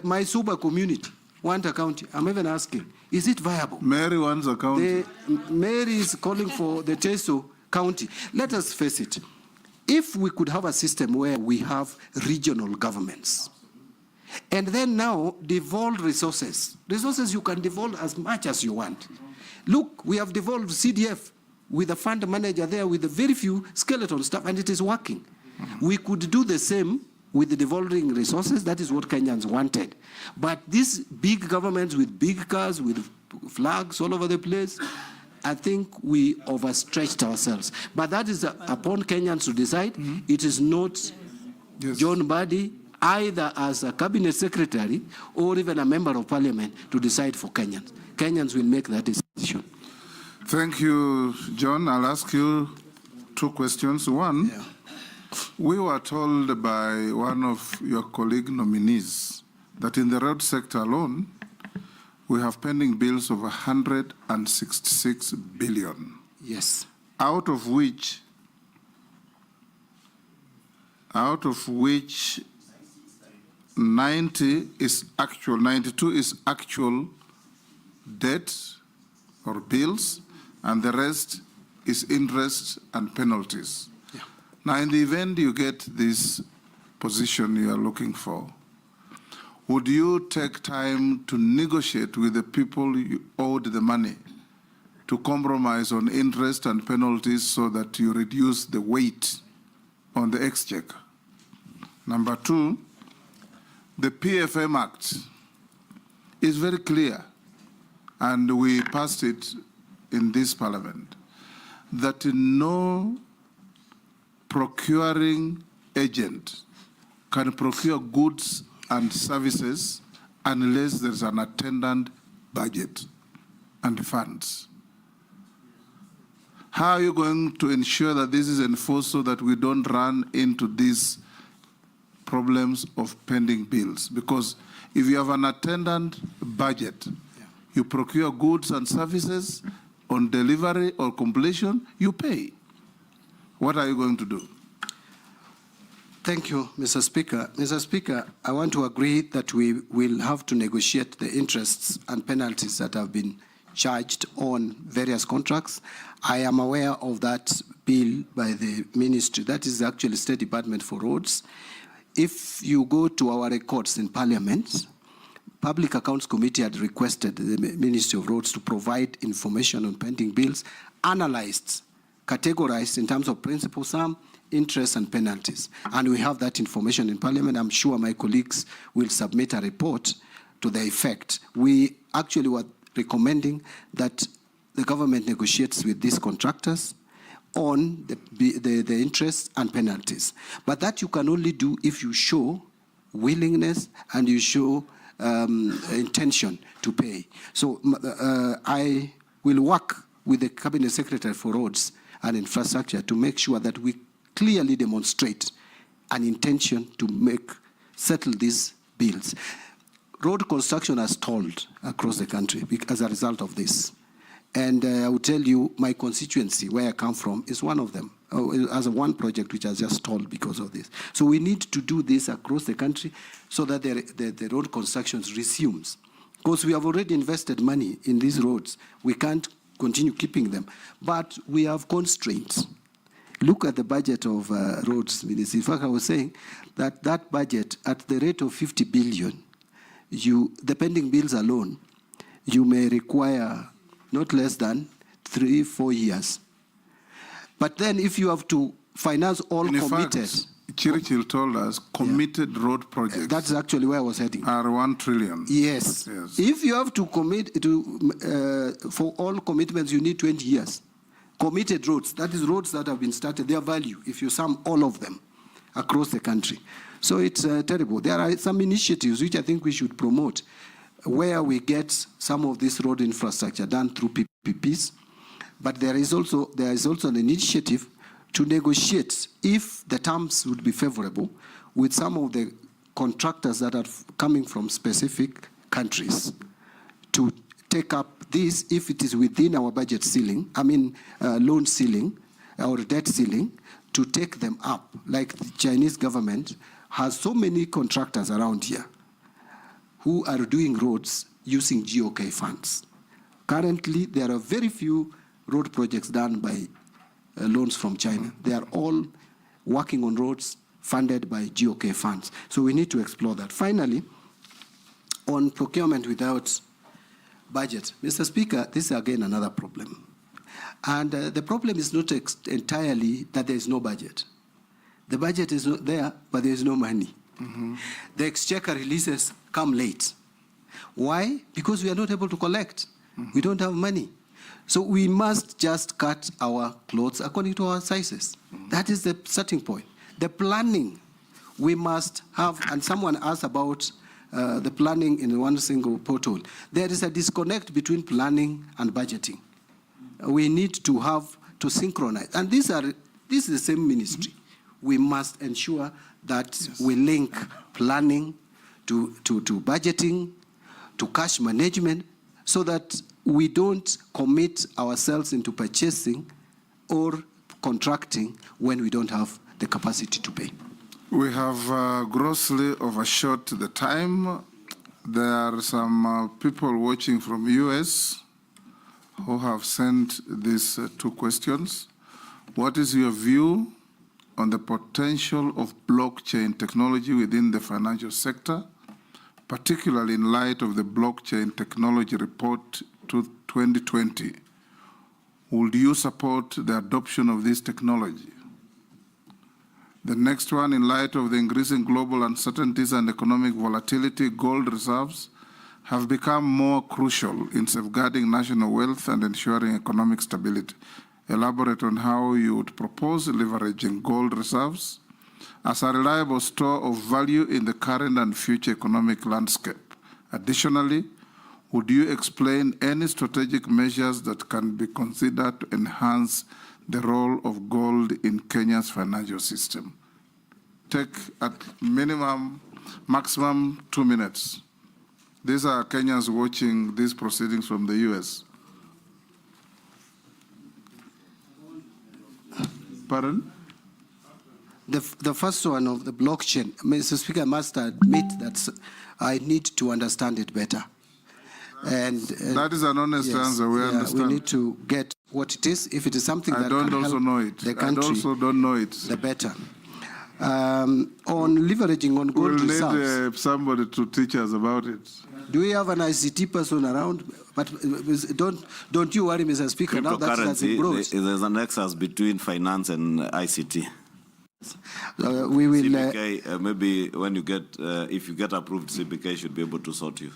My Suba community want a county. I'm even asking, is it viable? Mary wants a county. Mary is calling for the Teso county. Let us face it. If we could have a system where we have regional governments, and then now devolve resources you can devolve as much as you want. Look, we have devolved CDF with a fund manager there with a very few skeleton stuff, and it is working. We could do the same with the devolving resources. That is what Kenyans wanted. But these big governments with big cars, with flags all over the place, I think we overstretched ourselves. But that is upon Kenyans to decide. It is not John Mbadi, either as a cabinet secretary or even a member of parliament, to decide for Kenyans. Kenyans will make that decision. Thank you, John. I'll ask you two questions. One, we were told by one of your colleague nominees that in the road sector alone, we have pending bills of 166 billion. Yes. Out of which 92 is actual debt or bills, and the rest is interest and penalties. Yeah. Now, in the event you get this position you are looking for, would you take time to negotiate with the people you owed the money to compromise on interest and penalties so that you reduce the weight on the exchequer? Number two, the PFM Act is very clear, and we passed it in this parliament, that no procuring agent can procure goods and services unless there's an attendant budget and funds. How are you going to ensure that this is enforced so that we don't run into these problems of pending bills? Because if you have an attendant budget, you procure goods and services, on delivery or completion, you pay. What are you going to do? Thank you, Mr. Speaker. Mr. Speaker, I want to agree that we will have to negotiate the interests and penalties that have been charged on various contracts. I am aware of that bill by the ministry. That is actually State Department for Roads. If you go to our records in Parliament, Public Accounts Committee had requested the Ministry of Roads to provide information on pending bills, analyzed, categorized in terms of principal sum, interest and penalties. And we have that information in Parliament. I'm sure my colleagues will submit a report to the effect. We actually were recommending that the government negotiates with these contractors on the interest and penalties. But that you can only do if you show willingness and you show intention to pay. So I will work with the Cabinet Secretary for Roads and Infrastructure to make sure that we clearly demonstrate an intention to settle these bills. Road construction has stalled across the country as a result of this. And I will tell you, my constituency, where I come from, is one of them, as one project which has just stalled because of this. So we need to do this across the country so that the road construction resumes. Because we have already invested money in these roads. We can't continue keeping them. But we have constraints. Look at the budget of roads, Minister. In fact, I was saying that that budget, at the rate of 50 billion, the pending bills alone, you may require not less than 3-4 years. But then if you have to finance all committed... Churchill told us committed road projects. That's actually where I was heading. Are 1 trillion. Yes. If you have to commit to, for all commitments, you need 20 years. Committed roads, that is roads that have been started, their value, if you sum all of them across the country. So it's terrible. There are some initiatives which I think we should promote where we get some of this road infrastructure done through PPPs. But there is also an initiative to negotiate, if the terms would be favorable, with some of the contractors that are coming from specific countries to take up this if it is within our budget ceiling, loan ceiling or debt ceiling, to take them up. Like the Chinese government has so many contractors around here who are doing roads using GOK funds. Currently, there are very few road projects done by loans from China. They are all working on roads funded by GOK funds. So we need to explore that. Finally, on procurement without budget, Mr. Speaker, this is again another problem. And the problem is not entirely that there is no budget. The budget is not there, but there is no money. The exchequer releases come late. Why? Because we are not able to collect. We don't have money. So we must just cut our clothes according to our sizes. That is the starting point. The planning we must have, and someone asked about the planning in one single portal. There is a disconnect between planning and budgeting. We need to have to synchronize. And this is the same ministry. We must ensure that we link planning to budgeting, to cash management, so that we don't commit ourselves into purchasing or contracting when we don't have the capacity to pay. We have grossly overshot the time. There are some people watching from US who have sent these 2 questions. What is your view on the potential of blockchain technology within the financial sector, particularly in light of the blockchain technology report to 2020? Would you support the adoption of this technology? The next one, in light of the increasing global uncertainties and economic volatility, gold reserves have become more crucial in safeguarding national wealth and ensuring economic stability. Elaborate on how you would propose leveraging gold reserves as a reliable store of value in the current and future economic landscape. Additionally, would you explain any strategic measures that can be considered to enhance the role of gold in Kenya's financial system? Take at maximum 2 minutes. These are Kenyans watching these proceedings from the US. Pardon? The first one of the blockchain, Mr. Speaker, I must admit that I need to understand it better. And that is an honest answer. We understand. We need to get what it is. If it is something that can help the country, I also don't know it. The better. On leveraging on gold reserves. We'll need somebody to teach us about it. Do we have an ICT person around? But don't you worry, Mr. Speaker. Now that has been brought. There's a nexus between finance and ICT. We will. CBK, maybe when you get, if you get approved, CBK should be able to sort you.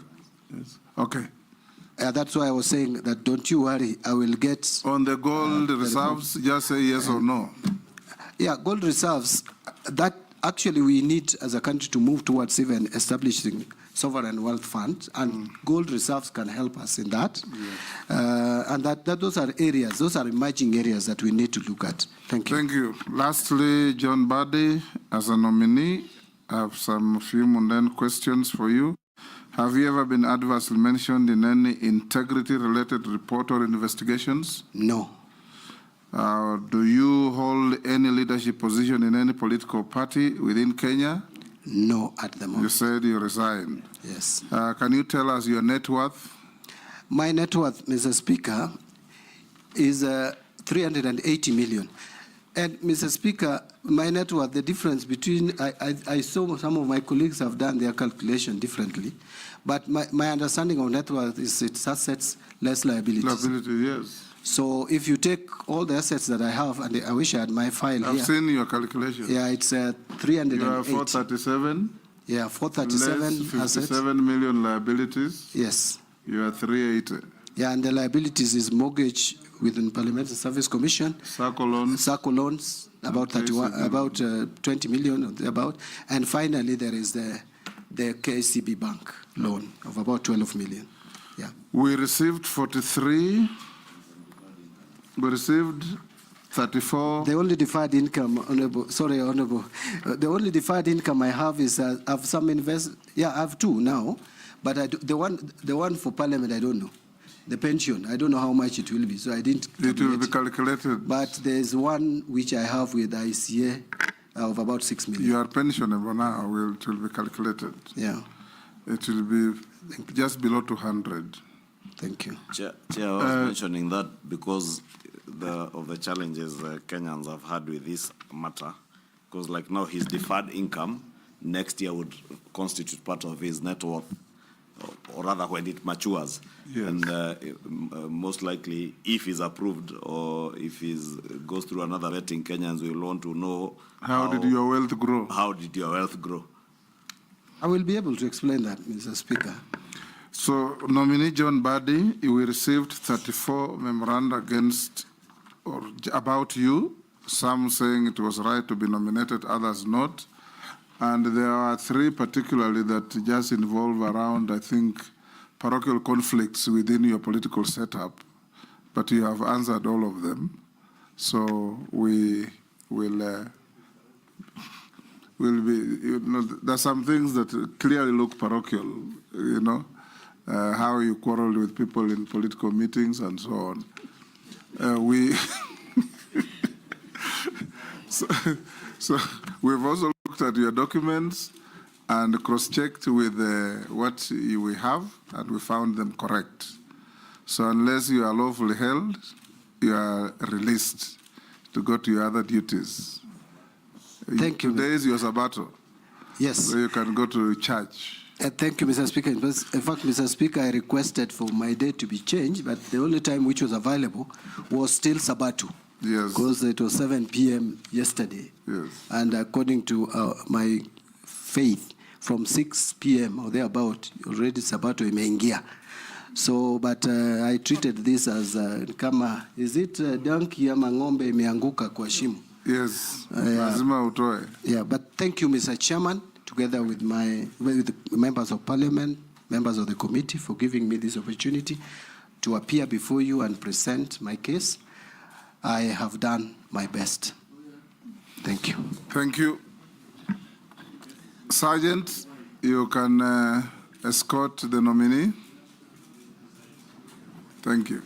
Yes. Okay. That's why I was saying that don't you worry, I will get... On the gold reserves, just say yes or no. Yeah, gold reserves, that actually we need as a country to move towards even establishing sovereign wealth funds, and gold reserves can help us in that. Yes. And those are areas, those are emerging areas that we need to look at. Thank you. Thank you. Lastly, John Mbadi, as a nominee, I have some few mundane questions for you. Have you ever been adversely mentioned in any integrity-related report or investigations? No. Do you hold any leadership position in any political party within Kenya? No, at the moment. You said you resigned. Yes. Can you tell us your net worth? My net worth, Mr. Speaker, is 380 million. And, Mr. Speaker, my net worth, the difference between, I saw some of my colleagues have done their calculation differently, but my understanding of net worth is it's assets less liabilities. Liability, yes. So if you take all the assets that I have, and I wish I had my file here. I've seen your calculation. Yeah, it's 380. You are 437. Yeah, 437 less 57 assets. million liabilities. Yes. You are 380. Yeah, and the liabilities is mortgage within Parliamentary Service Commission. SACCO loans. SACCO loans, about 20 million, about. And finally, there is the KCB Bank loan of about 12 million. Yeah. We received 43. We received 34. The only deferred income, Honorable, the only deferred income I have is I have some I have two now, but the one for Parliament, I don't know. The pension, I don't know how much it will be, so I didn't. It will be calculated. But there's one which I have with ICA of about 6 million. Your pensionable now it will be calculated. Yeah. It will be just below 200. Thank you. Chair, I was mentioning that because of the challenges Kenyans have had with this matter, because like now his deferred income next year would constitute part of his net worth, or rather when it matures. Yes. And most likely, if he's approved or if he goes through another vetting, Kenyans will want to know how did your wealth grow? How did your wealth grow? I will be able to explain that, Mr. Speaker. So, nominee John Mbadi, we received 34 memoranda against or about you, some saying it was right to be nominated, others not. And there are 3 particularly that just involve around, I think, parochial conflicts within your political setup. But you have answered all of them. So we will be, there's some things that clearly look parochial, how you quarreled with people in political meetings and so on. So we've also looked at your documents and cross-checked with what we have, and we found them correct. So unless you are lawfully held, you are released to go to your other duties. Thank you. Today is your Sabbato. Yes. So you can go to church. Thank you, Mr. Speaker. In fact, Mr. Speaker, I requested for my day to be changed, but the only time which was available was still Sabbato. Yes. Because it was 7 p.m. yesterday. Yes. And according to my faith, from 6 p.m. or thereabout, already Sabato imeingia. So, but I treated this as kama, is it donkey ama ng'ombe imeanguka kwa shimo? Yes, lazima utoe. Yeah, but thank you, Mr. Chairman, together with the members of Parliament, members of the committee, for giving me this opportunity to appear before you and present my case. I have done my best. Thank you. Thank you. Sergeant, you can escort the nominee. Thank you.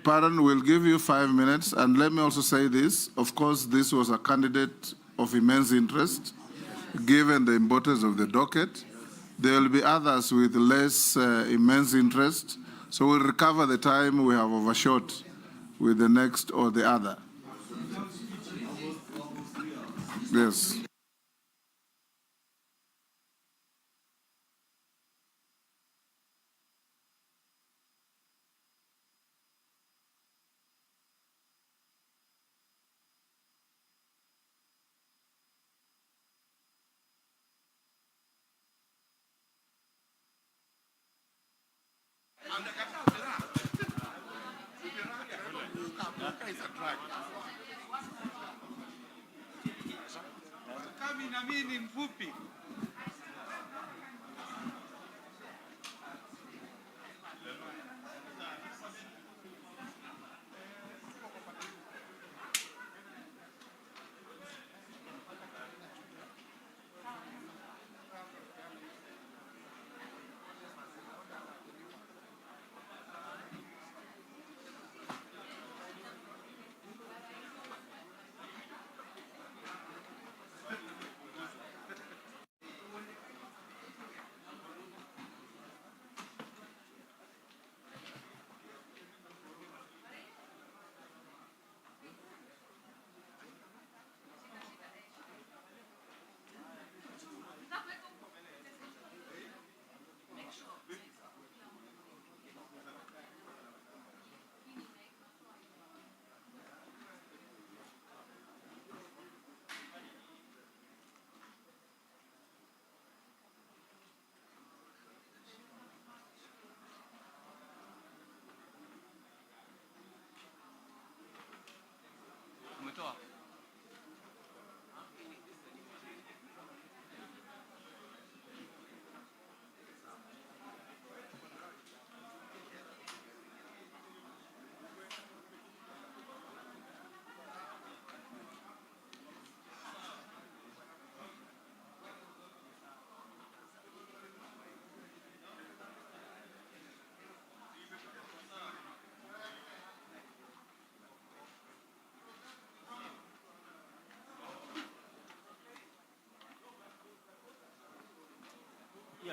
Pardon, we'll give you 5 minutes. And let me also say this. Of course, this was a candidate of immense interest, given the importance of the docket. There will be others with less immense interest. So we'll recover the time we have overshot with the next or the other. Yes.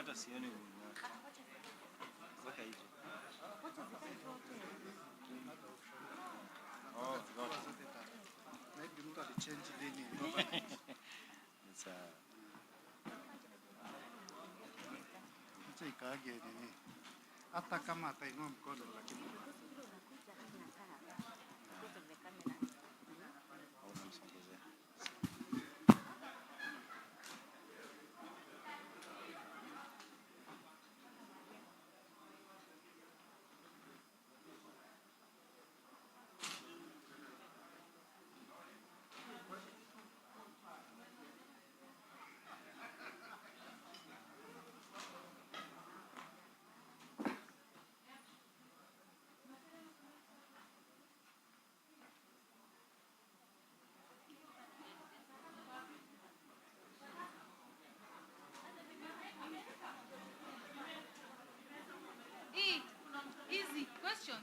hata sioni weka hizo. Oh, zote. Maybe mtu alichange lini. It's acha ikaage nini. Hata kama atainua mkono lakini easy questions.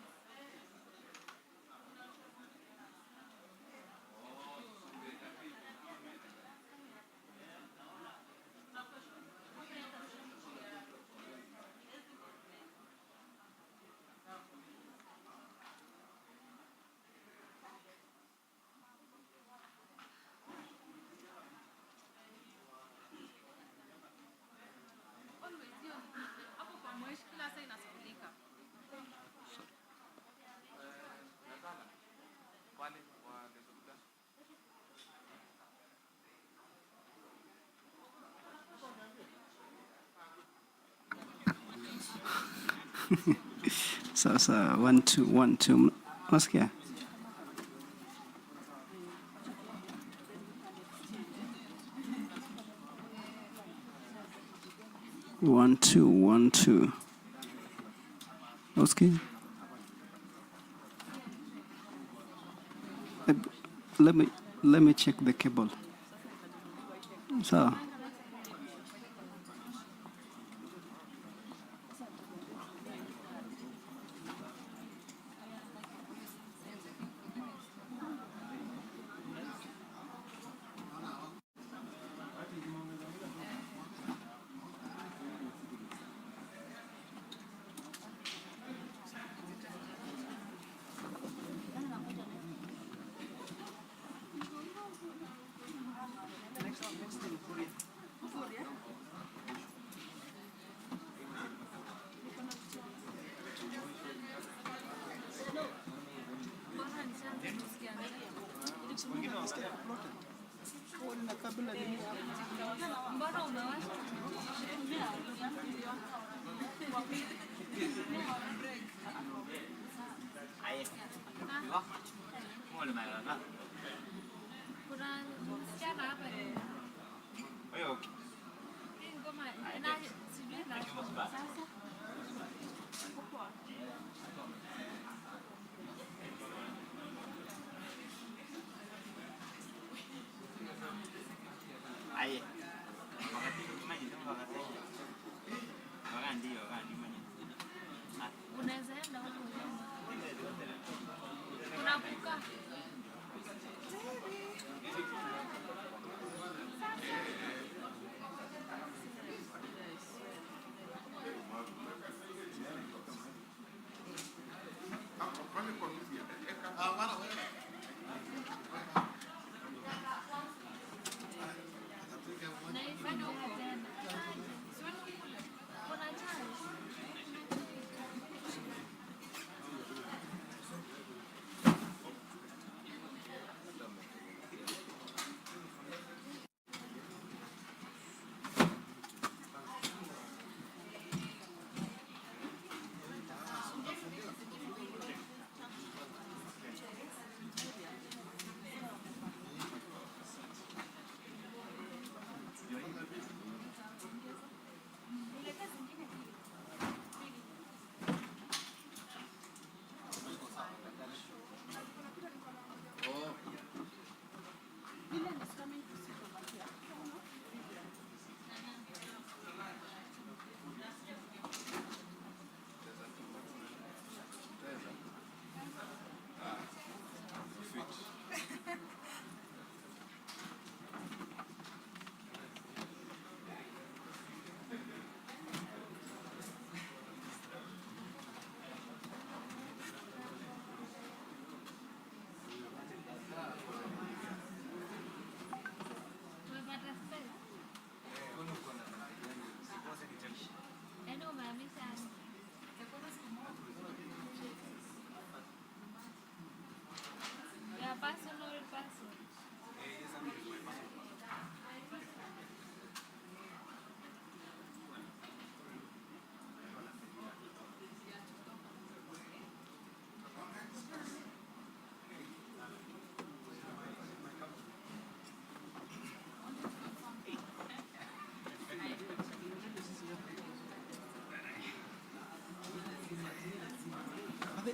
Sasa 1 2 1 2 unasikia? One two one two. Okay. Let me check the cable. So.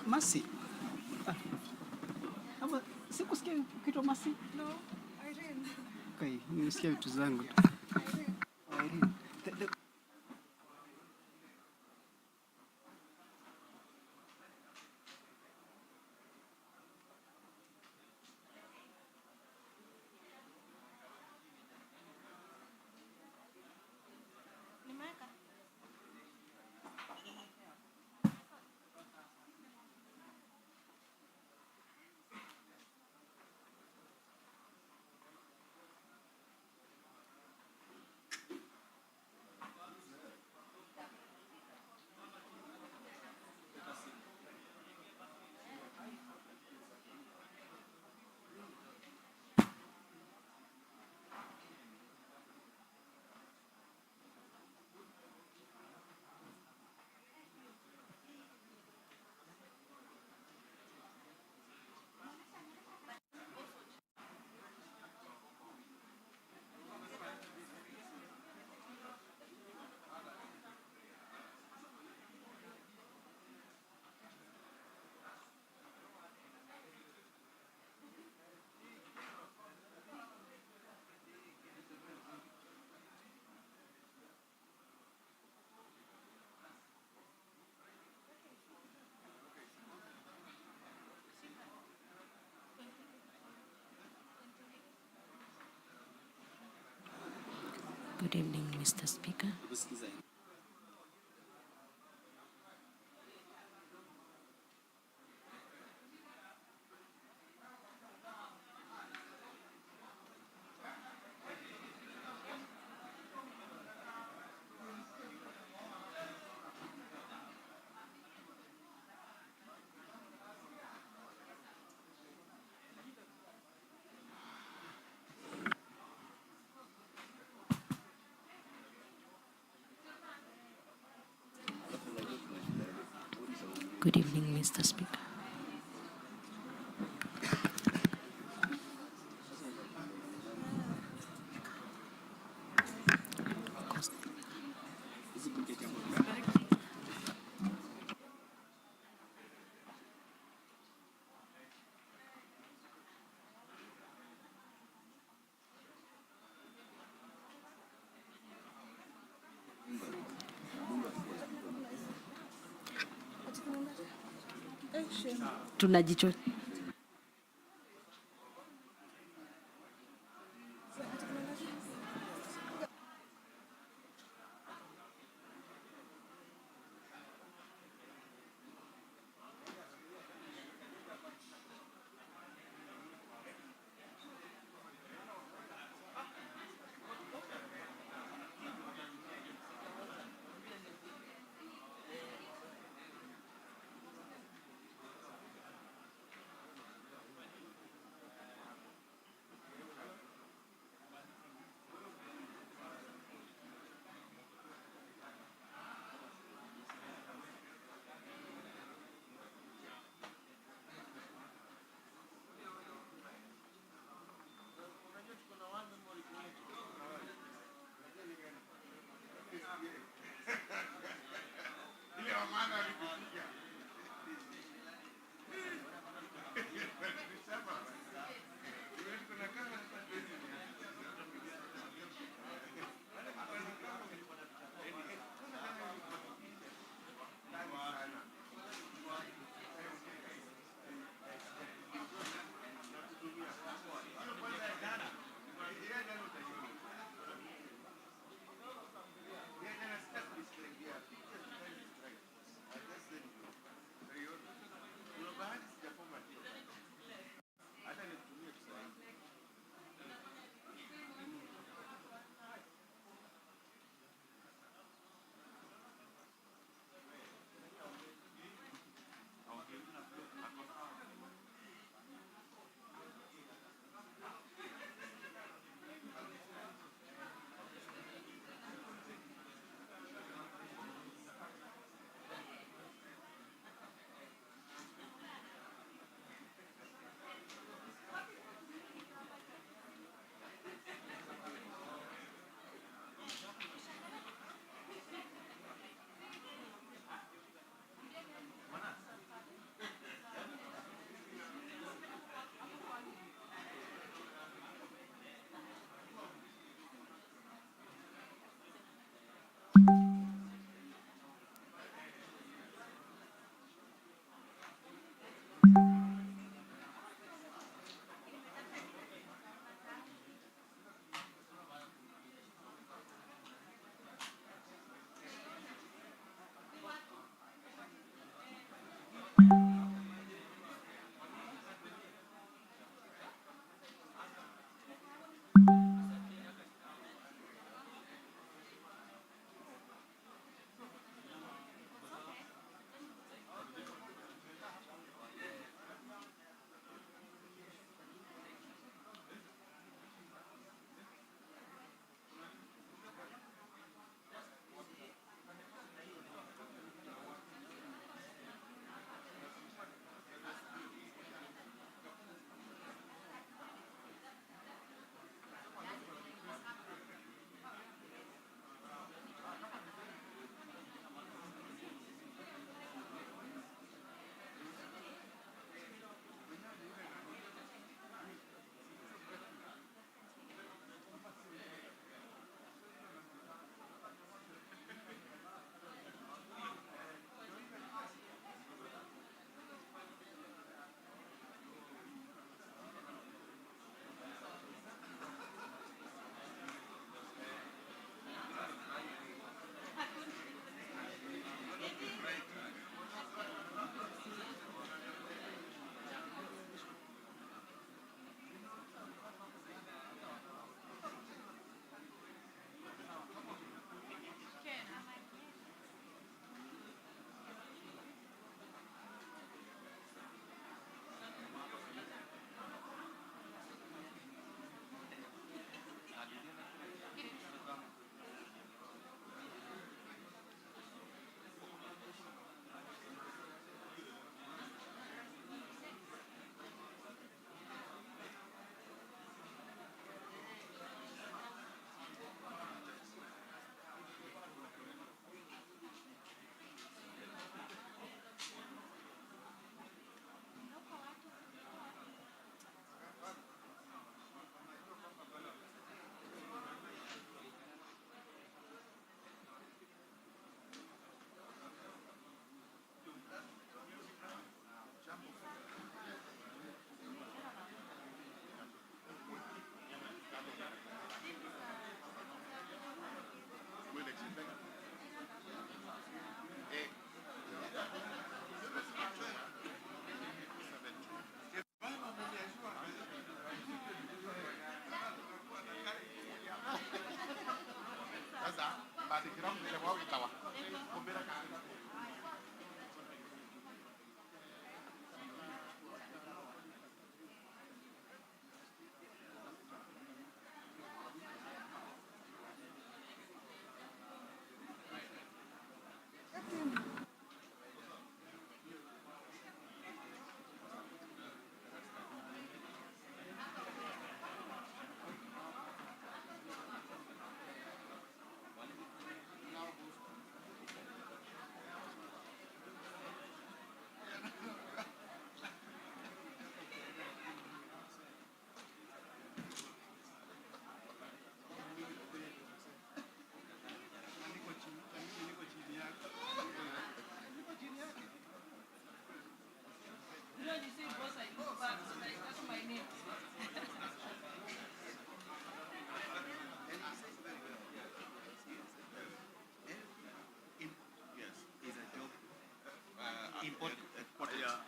Masi. Ama sikusikia kitu Masi. No, Irene. Okay, nimesikia vitu zangu. Irene. Good evening, Mr. Speaker. Good evening, Mr. Speaker. Tunajicho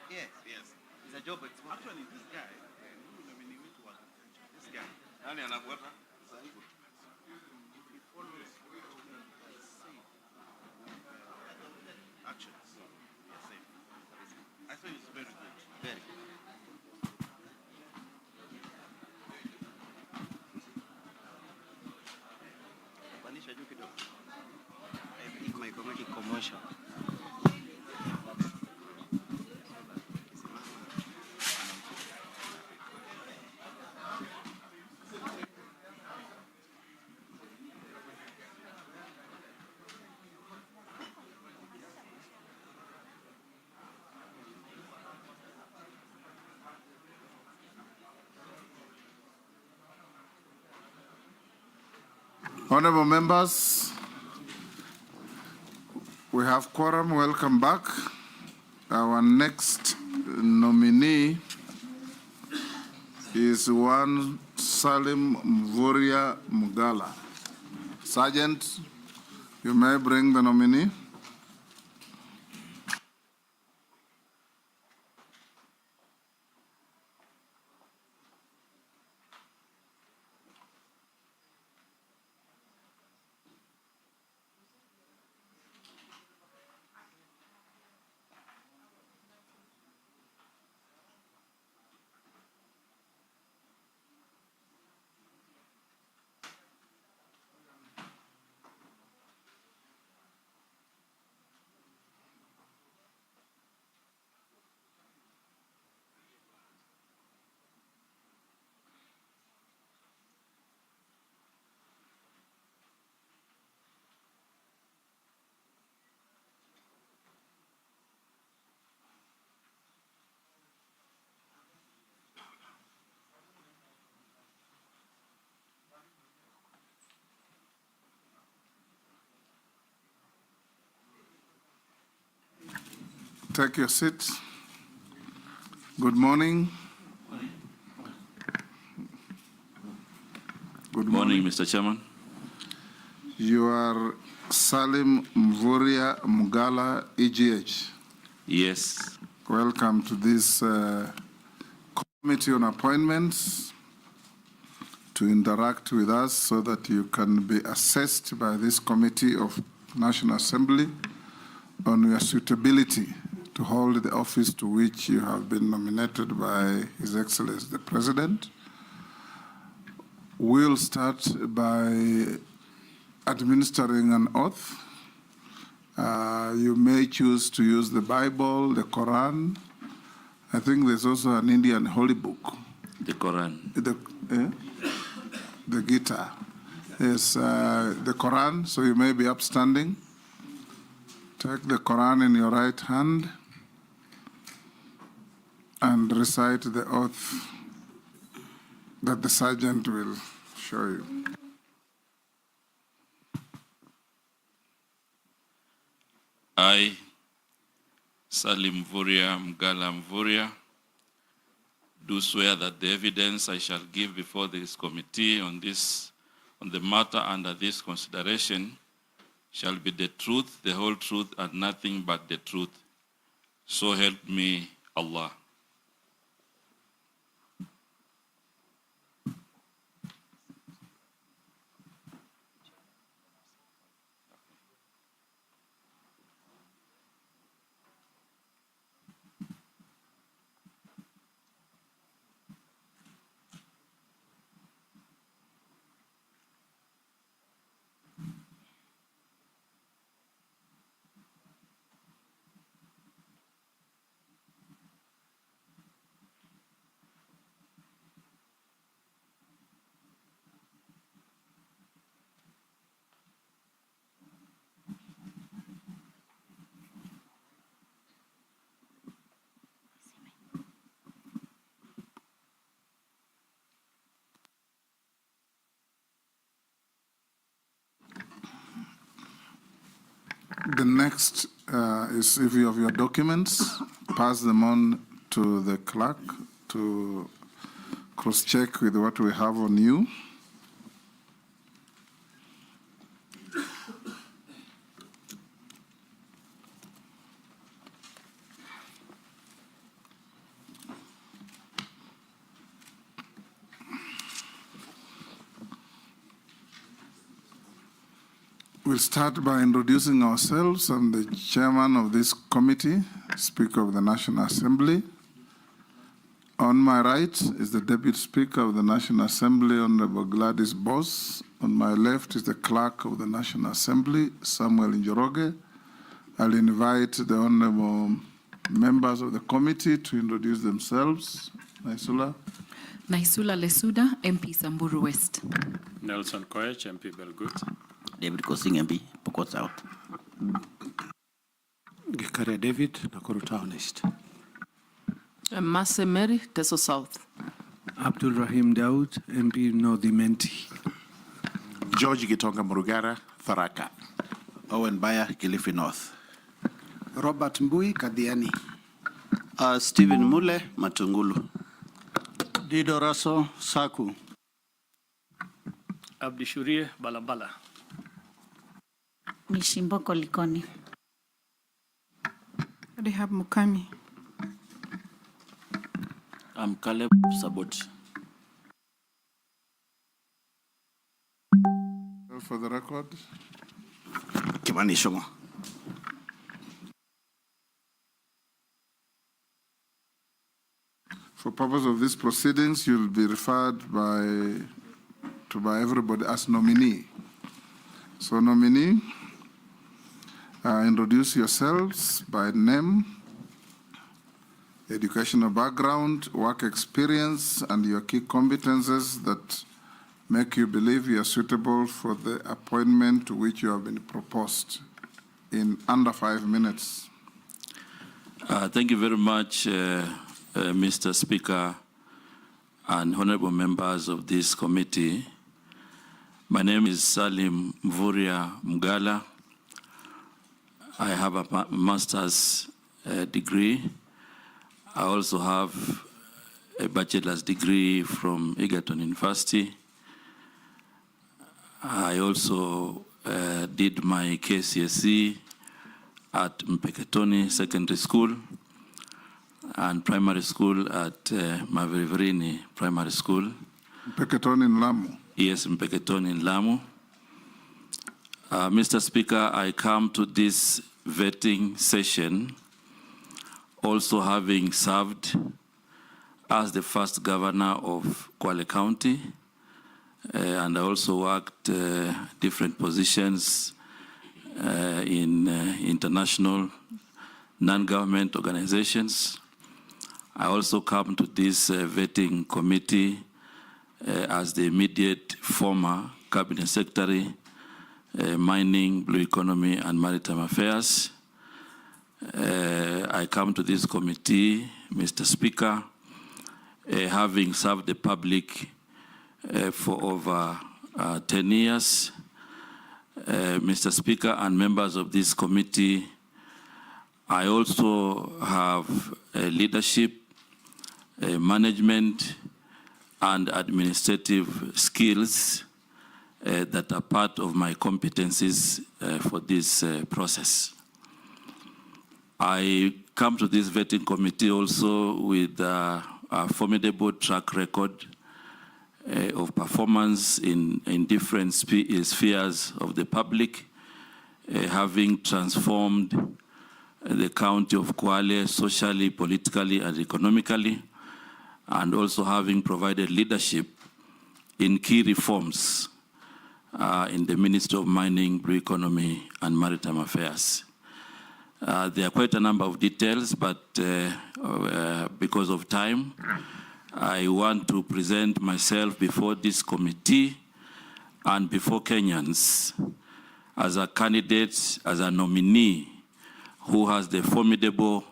Yes, yes. It's a job. Actually, this guy, who nominated to work, this guy, nani anafuata? He follows actions. Yes, I think it's very good. Very. Panisha juu kidogo. Iko commercial. Honorable members, we have quorum. Welcome back. Our next nominee is one Salim Mvurya Mugala. Sergeant, you may bring the nominee. Take your seat. Good morning. Good morning, Mr. Chairman. You are Salim Mvurya Mugala, EGH. Yes. Welcome to this Committee on Appointments to interact with us so that you can be assessed by this Committee of National Assembly on your suitability to hold the office to which you have been nominated by His Excellency the President. We'll start by administering an oath. You may choose to use the Bible, the Quran. I think there's also an Indian holy book. The Quran. The Gita. Yes, the Quran, so you may be upstanding. Take the Quran in your right hand and recite the oath that the sergeant will show you. I, Salim Mvurya Mgala Mvurya, do swear that the evidence I shall give before this committee on the matter under this consideration shall be the truth, the whole truth, and nothing but the truth. So help me Allah. The next is if you have your documents, pass them on to the clerk to cross-check with what we have on you. We'll start by introducing ourselves. I'm the chairman of this committee, Speaker of the National Assembly. On my right is the Deputy Speaker of the National Assembly, Honorable Gladys Boss. On my left is the Clerk of the National Assembly, Samuel Njoroge. I'll invite the honorable members of the committee to introduce themselves. Naisula. Naisula Lesuda, MP Samburu West. Nelson Koech, MP Belgut. David Kosing, MP Pokot South. Gikare David, Nakuru Town East. Mase Mary, Teso South. Abdul Rahim Daud, MP North Imenti. George Gitonga Murugara, Tharaka. Owen Bayer, Kilifi North. Robert Mbui, Kadiani. Stephen Mule, Matungulu. Dido Raso, Saku. Abdishurie, Balabala. Mishimboko Likoni. Rehab Mukami. I'm Caleb Sabot. For the record, Kimani Shoma. for purpose of these proceedings, you'll be referred by everybody as nominee. So nominee, introduce yourselves by name, educational background, work experience, and your key competences that make you believe you are suitable for the appointment to which you have been proposed in under 5 minutes. Thank you very much, Mr. Speaker and honorable members of this committee. My name is Salim Mvurya Mgala. I have a master's degree. I also have a bachelor's degree from Egerton University. I also did my KCSE at Mpeketoni Secondary School and primary school at Mavirini Primary School. Mpeketoni in Lamu. Yes, Mpeketoni in Lamu. Mr. Speaker, I come to this vetting session also having served as the first governor of Kwale County, and I also worked different positions in international non-government organizations. I also come to this vetting committee as the immediate former cabinet secretary, mining, blue economy, and maritime affairs. I come to this committee, Mr. Speaker, having served the public for over 10 years. Mr. Speaker and members of this committee, I also have leadership, management, and administrative skills that are part of my competencies for this process. I come to this vetting committee also with a formidable track record of performance in different spheres of the public, having transformed the county of Kwale socially, politically, and economically, and also having provided leadership in key reforms in the Ministry of Mining, Blue Economy, and Maritime Affairs. There are quite a number of details, but because of time, I want to present myself before this committee and before Kenyans as a candidate, as a nominee who has the formidable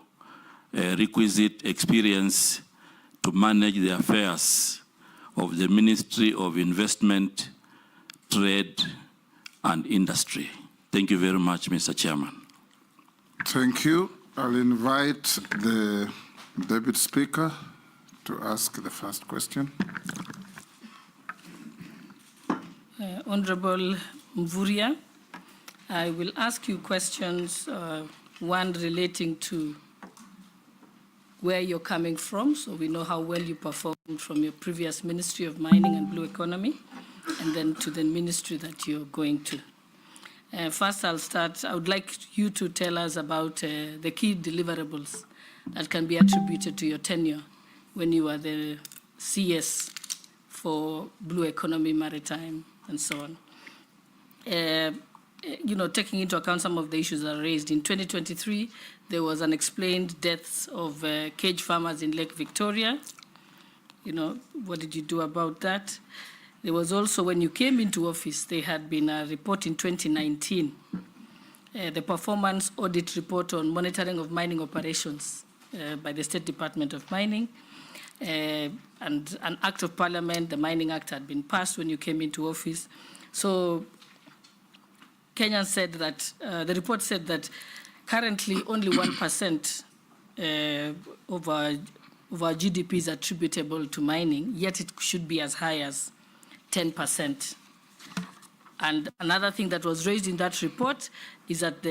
requisite experience to manage the affairs of the Ministry of Investment, Trade, and Industry. Thank you very much, Mr. Chairman. Thank you. I'll invite the Deputy Speaker to ask the first question. Honorable Mvurya, I will ask you questions, one relating to where you're coming from, so we know how well you performed from your previous Ministry of Mining and Blue Economy, and then to the ministry that you're going to. First, I'll start. I would like you to tell us about the key deliverables that can be attributed to your tenure when you were the CS for Blue Economy, Maritime, and so on. Taking into account some of the issues that are raised, in 2023, there was unexplained deaths of cage farmers in Lake Victoria. What did you do about that? There was also, when you came into office, there had been a report in 2019, the performance audit report on monitoring of mining operations by the State Department of Mining. And an act of parliament, the Mining Act, had been passed when you came into office. So Kenyans said that, the report said that currently only 1% of our GDP is attributable to mining, yet it should be as high as 10%. And another thing that was raised in that report is that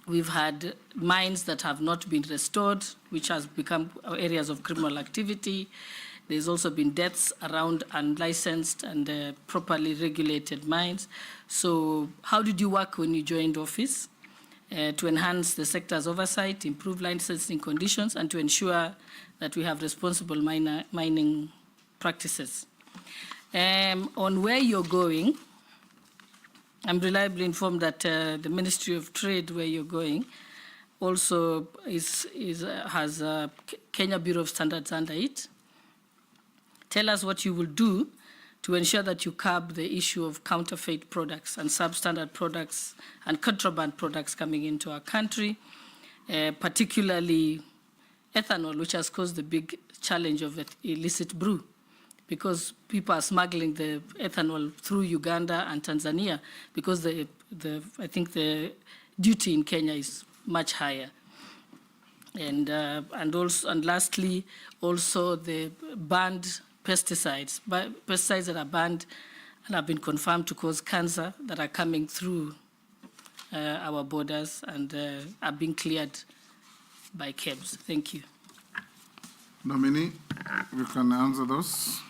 we've had mines that have not been restored, which has become areas of criminal activity. There's also been deaths around unlicensed and properly regulated mines. So how did you work when you joined office to enhance the sector's oversight, improve licensing conditions, and to ensure that we have responsible mining practices? On where you're going, I'm reliably informed that the Ministry of Trade, where you're going, also has a Kenya Bureau of Standards under it. Tell us what you will do to ensure that you curb the issue of counterfeit products and substandard products and contraband products coming into our country, particularly ethanol, which has caused the big challenge of illicit brew, because people are smuggling the ethanol through Uganda and Tanzania, because I think the duty in Kenya is much higher. And lastly, also the banned pesticides that are banned and have been confirmed to cause cancer, that are coming through our borders and are being cleared by KEBS. Thank you. Nominee, you can answer those.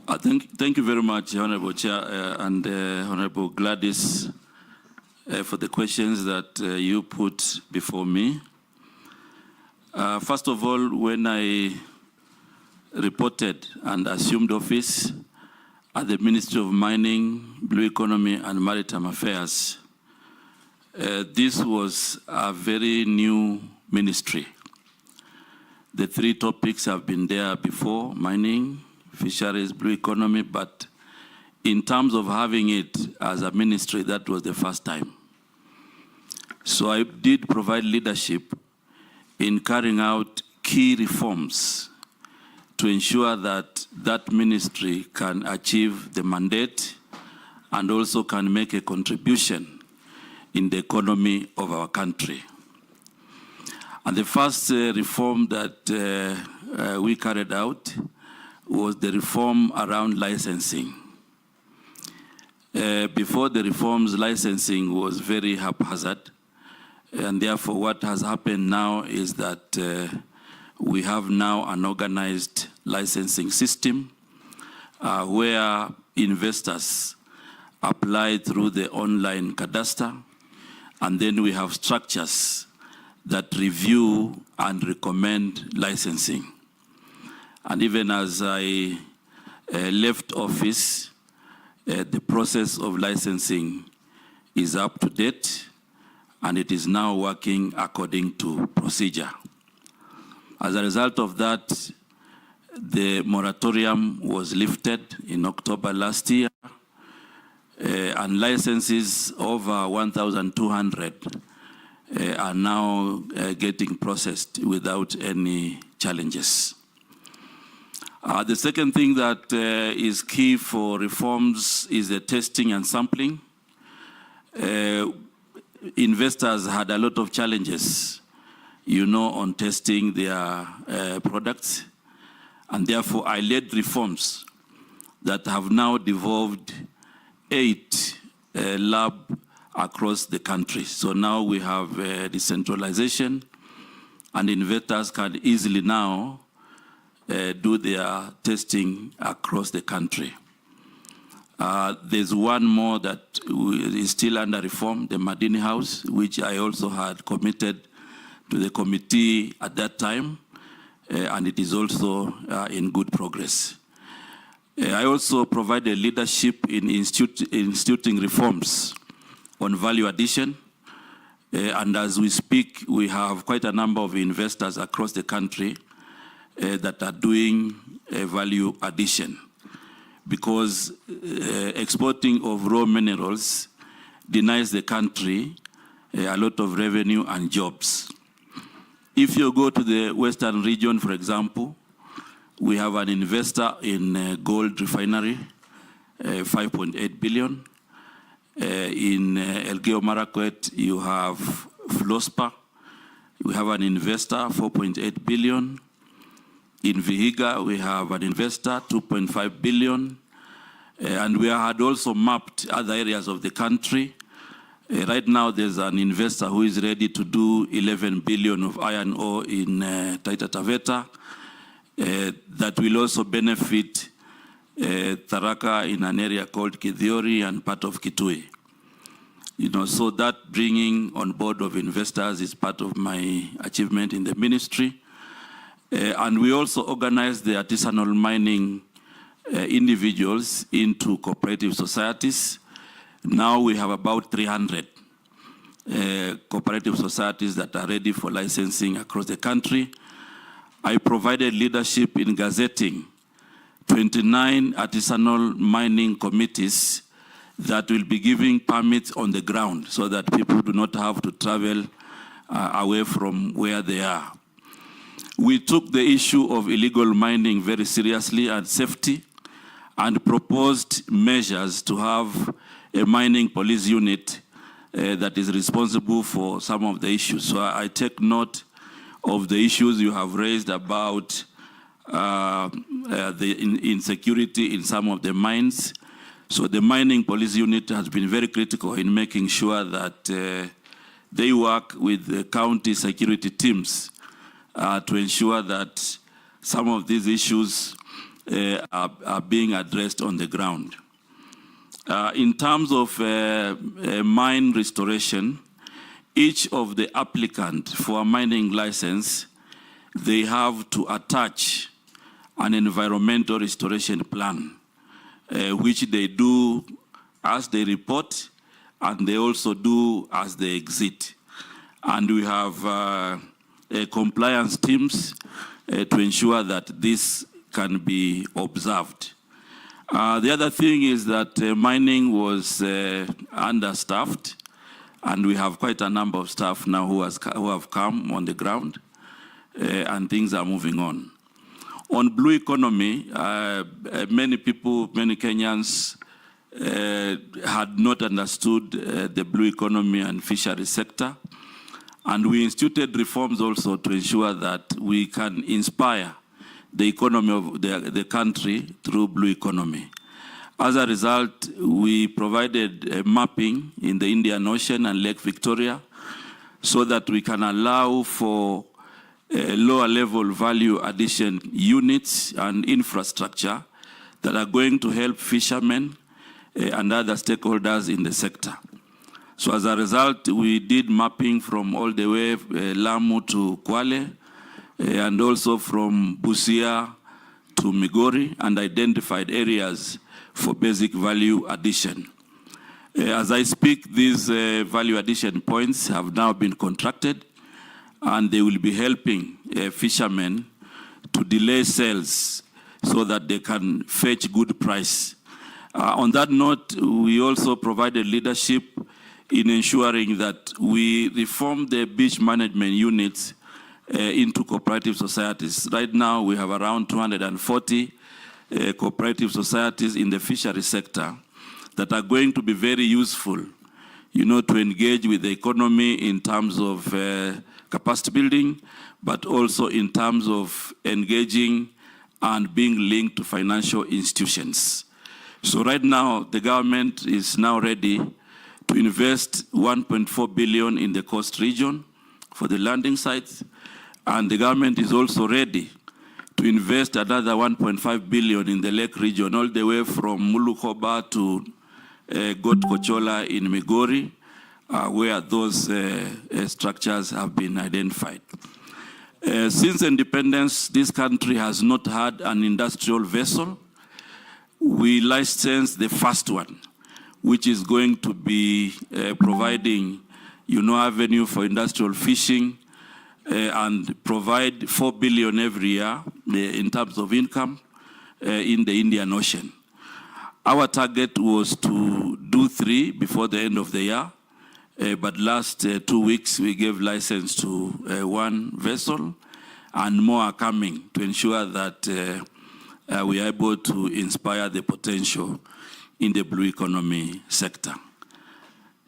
Thank you very much, Honorable Chair and Honorable Gladys, for the questions that you put before me. First of all, when I reported and assumed office at the Ministry of Mining, Blue Economy, and Maritime Affairs, this was a very new ministry. The three topics have been there before: mining, fisheries, blue economy, but in terms of having it as a ministry, that was the first time. So I did provide leadership in carrying out key reforms to ensure that that ministry can achieve the mandate and also can make a contribution in the economy of our country. And the first reform that we carried out was the reform around licensing. Before the reforms, licensing was very haphazard, and therefore what has happened now is that we have now an organized licensing system where investors apply through the online cadastre, and then we have structures that review and recommend licensing. And even as I left office, the process of licensing is up to date, and it is now working according to procedure. As a result of that, the moratorium was lifted in October last year, and licenses over 1,200 are now getting processed without any challenges. The second thing that is key for reforms is the testing and sampling. investors had a lot of challenges, you know, on testing their products. And therefore, I led reforms that have now devolved 8 labs across the country. So now we have decentralization, and investors can easily now do their testing across the country. There's one more that is still under reform, the Madini House, which I also had committed to the committee at that time, and it is also in good progress. I also provided leadership in instituting reforms on value addition, and as we speak, we have quite a number of investors across the country that are doing value addition, because exporting of raw minerals denies the country a lot of revenue and jobs. If you go to the Western region, for example, we have an investor in gold refinery, 5.8 billion. In Elgeyo Marakwet, you have Flospa. We have an investor, 4.8 billion. In Vihiga, we have an investor, 2.5 billion. And we had also mapped other areas of the country. Right now, there's an investor who is ready to do 11 billion of iron ore in Taita Taveta. That will also benefit Tharaka in an area called Kithiori and part of Kitui. You know, so that bringing on board of investors is part of my achievement in the ministry. And we also organized the artisanal mining individuals into cooperative societies. Now we have about 300 cooperative societies that are ready for licensing across the country. I provided leadership in gazetting 29 artisanal mining committees that will be giving permits on the ground so that people do not have to travel away from where they are. We took the issue of illegal mining very seriously and safety, and proposed measures to have a mining police unit that is responsible for some of the issues. So I take note of the issues you have raised about the insecurity in some of the mines. So the mining police unit has been very critical in making sure that they work with the county security teams to ensure that some of these issues are being addressed on the ground. In terms of mine restoration, each of the applicant for a mining license, they have to attach an environmental restoration plan, which they do as they report, and they also do as they exit. And we have compliance teams to ensure that this can be observed. The other thing is that mining was understaffed, and we have quite a number of staff now who have come on the ground, and things are moving on. On blue economy, many people, many Kenyans had not understood the blue economy and fishery sector. And we instituted reforms also to ensure that we can inspire the economy of the country through blue economy. As a result, we provided mapping in the Indian Ocean and Lake Victoria so that we can allow for lower level value addition units and infrastructure that are going to help fishermen and other stakeholders in the sector. So as a result, we did mapping from all the way Lamu to Kwale, and also from Busia to Migori, and identified areas for basic value addition. As I speak, these value addition points have now been contracted, and they will be helping fishermen to delay sales so that they can fetch good price. On that note, we also provided leadership in ensuring that we reform the beach management units into cooperative societies. Right now, we have around 240 cooperative societies in the fishery sector that are going to be very useful to engage with the economy in terms of capacity building, but also in terms of engaging and being linked to financial institutions. So right now, the government is now ready to invest 1.4 billion in the coast region for the landing sites, and the government is also ready to invest another 1.5 billion in the lake region, all the way from Mulukoba to Got Kochola in Migori, where those structures have been identified. Since independence, this country has not had an industrial vessel. We licensed the first one, which is going to be providing, avenue for industrial fishing and provide 4 billion every year in terms of income in the Indian Ocean. Our target was to do 3 before the end of the year, but last 2 weeks we gave license to 1 vessel, and more are coming to ensure that we are able to inspire the potential in the blue economy sector.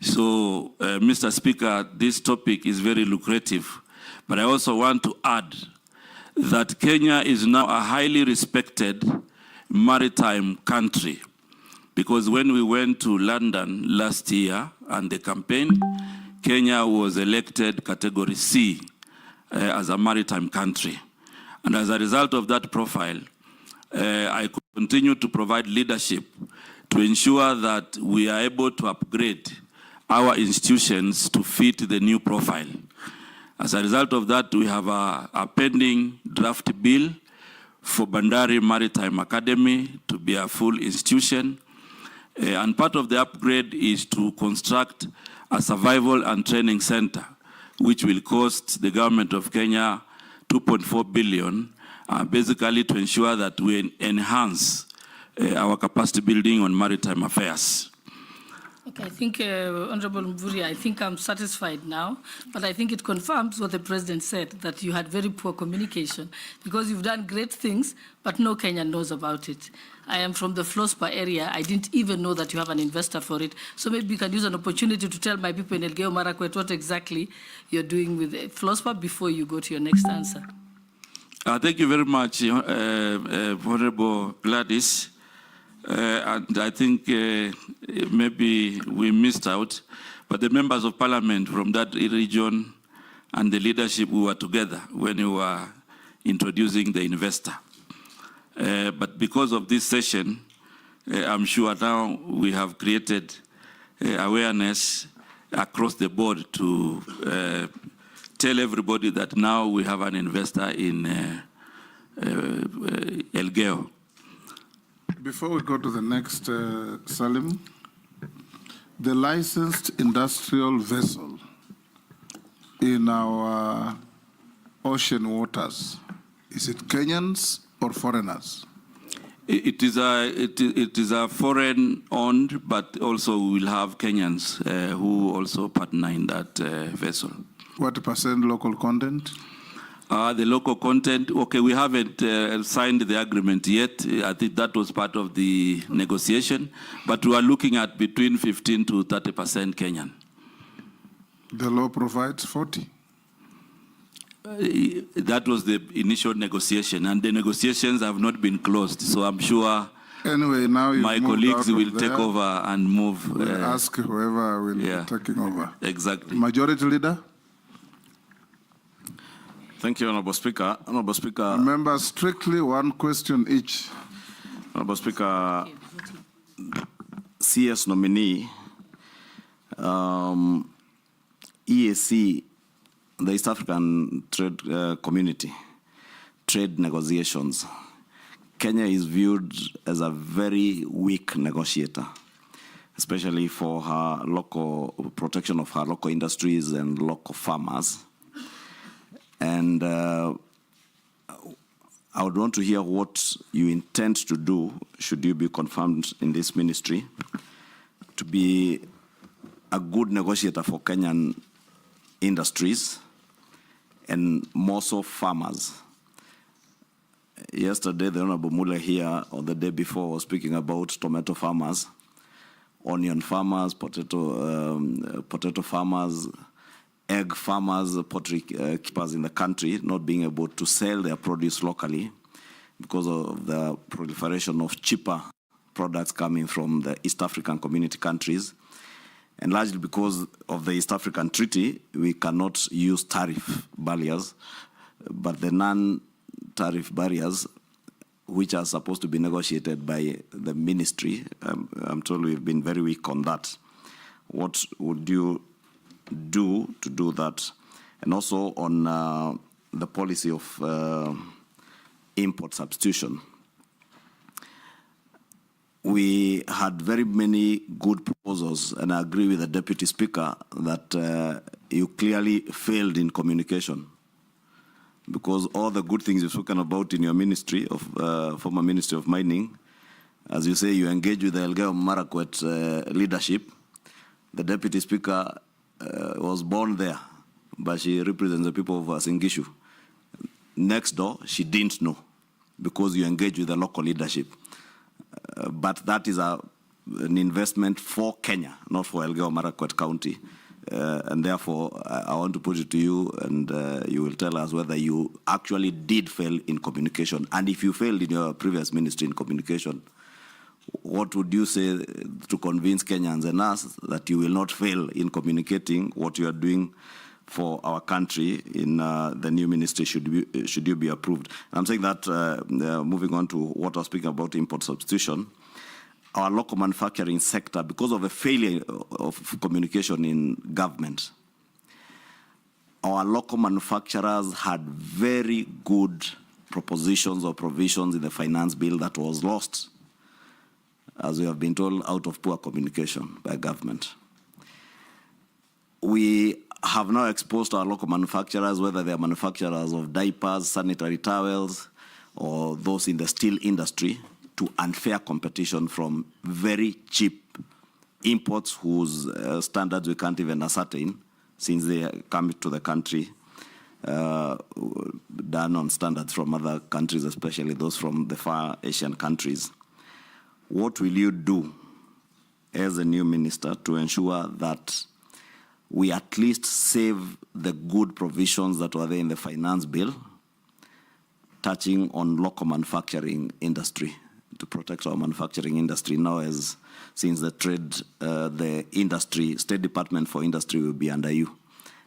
So, Mr. Speaker, this topic is very lucrative, but I also want to add that Kenya is now a highly respected maritime country, because when we went to London last year and the campaign, Kenya was elected category C as a maritime country. And as a result of that profile, I continue to provide leadership to ensure that we are able to upgrade our institutions to fit the new profile. As a result of that, we have a pending draft bill for Bandari Maritime Academy to be a full institution. And part of the upgrade is to construct a survival and training center, which will cost the government of Kenya 2.4 billion, basically to ensure that we enhance our capacity building on maritime affairs. Okay, I think, Honorable Mvurya, I think I'm satisfied now, but I think it confirms what the President said, that you had very poor communication, because you've done great things, but no Kenyan knows about it. I am from the Flospa area. I didn't even know that you have an investor for it. So maybe you can use an opportunity to tell my people in Elgeyo Marakwet what exactly you're doing with Flospa before you go to your next answer. Thank you very much, Honorable Gladys. And I think maybe we missed out, but the members of parliament from that region and the leadership, we were together when we were introducing the investor. But because of this session, I'm sure now we have created awareness across the board to tell everybody that now we have an investor in Elgeyo. Before we go to the next, Salim, the licensed industrial vessel in our ocean waters, is it Kenyans or foreigners? It is a foreign-owned, but also we will have Kenyans who also partner in that vessel. What percent local content? The local content, okay, we haven't signed the agreement yet. I think that was part of the negotiation, but we are looking at between 15 to 30% Kenyan. The law provides 40. That was the initial negotiation, and the negotiations have not been closed, so I'm sure anyway, now my colleagues will take over and move. We'll ask whoever will be taking over. Exactly. Majority Leader? Thank you, Honorable Speaker. Honorable Speaker. Remember, strictly one question each. Honorable Speaker, CS nominee, EAC, the East African Trade Community, trade negotiations. Kenya is viewed as a very weak negotiator, especially for her local protection of her local industries and local farmers. And I would want to hear what you intend to do, should you be confirmed in this ministry, to be a good negotiator for Kenyan industries and more so farmers. Yesterday, the Honorable Mule here, or the day before, was speaking about tomato farmers onion farmers, potato farmers, egg farmers, poultry keepers in the country not being able to sell their produce locally because of the proliferation of cheaper products coming from the East African community countries. And largely because of the East African Treaty, we cannot use tariff barriers, but the non-tariff barriers, which are supposed to be negotiated by the ministry, I'm told we've been very weak on that. What would you do to do that? And also on the policy of import substitution. We had very many good proposals, and I agree with the Deputy Speaker that you clearly failed in communication, because all the good things you've spoken about in your ministry, of former Ministry of Mining, as you say, you engage with the Elgeyo Marakwet leadership. The Deputy Speaker was born there, but she represents the people of Singishu. Next door, she didn't know, because you engage with the local leadership. But that is an investment for Kenya, not for Elgeyo Marakwet County. And therefore, I want to put it to you, and you will tell us whether you actually did fail in communication. And if you failed in your previous ministry in communication, what would you say to convince Kenyans and us that you will not fail in communicating what you are doing for our country in the new ministry should you be approved? And I'm saying that, moving on to what I was speaking about, import substitution, our local manufacturing sector, because of a failure of communication in government, our local manufacturers had very good propositions or provisions in the finance bill that was lost, as we have been told, out of poor communication by government. We have now exposed our local manufacturers, whether they are manufacturers of diapers, sanitary towels, or those in the steel industry, to unfair competition from very cheap imports whose standards we can't even ascertain since they come to the country, done on standards from other countries, especially those from the far Asian countries. What will you do as a new minister to ensure that we at least save the good provisions that were there in the finance bill, touching on local manufacturing industry, to protect our manufacturing industry now, as since the State Department for Industry will be under you,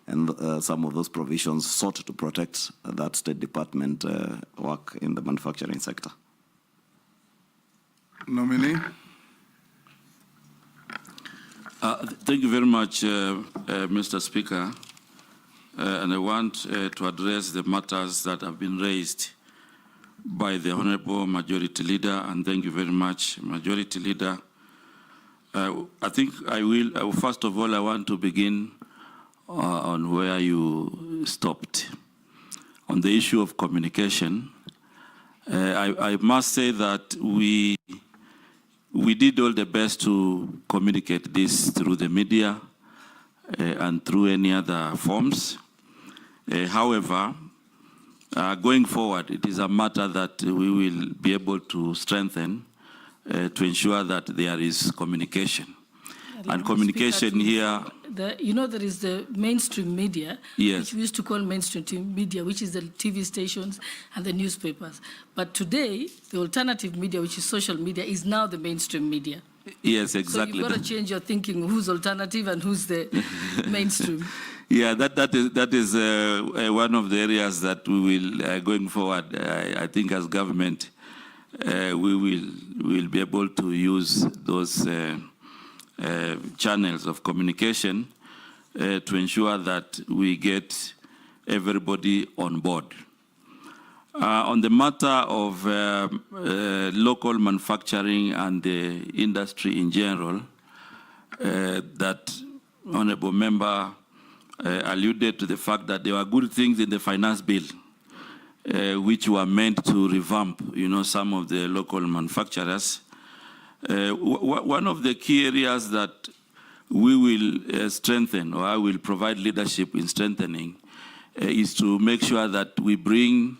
and some of those provisions sought to protect that State Department work in the manufacturing sector. Nominee. Thank you very much, Mr. Speaker. And I want to address the matters that have been raised by the Honorable Majority Leader, and thank you very much, Majority Leader. I think I will, first of all, I want to begin on where you stopped. On the issue of communication, I must say that we did all the best to communicate this through the media and through any other forms. However, going forward, it is a matter that we will be able to strengthen to ensure that there is communication. And communication here... You know, there is the mainstream media, yes, which we used to call mainstream media, which is the TV stations and the newspapers. But today, the alternative media, which is social media, is now the mainstream media. Yes, exactly. So you've got to change your thinking, who's alternative and who's the mainstream. Yeah, that is one of the areas that we will, going forward, I think as government, we will be able to use those channels of communication to ensure that we get everybody on board. On the matter of local manufacturing and the industry in general, that Honourable Member alluded to the fact that there were good things in the finance bill which were meant to revamp, some of the local manufacturers. One of the key areas that we will strengthen, or I will provide leadership in strengthening, is to make sure that we bring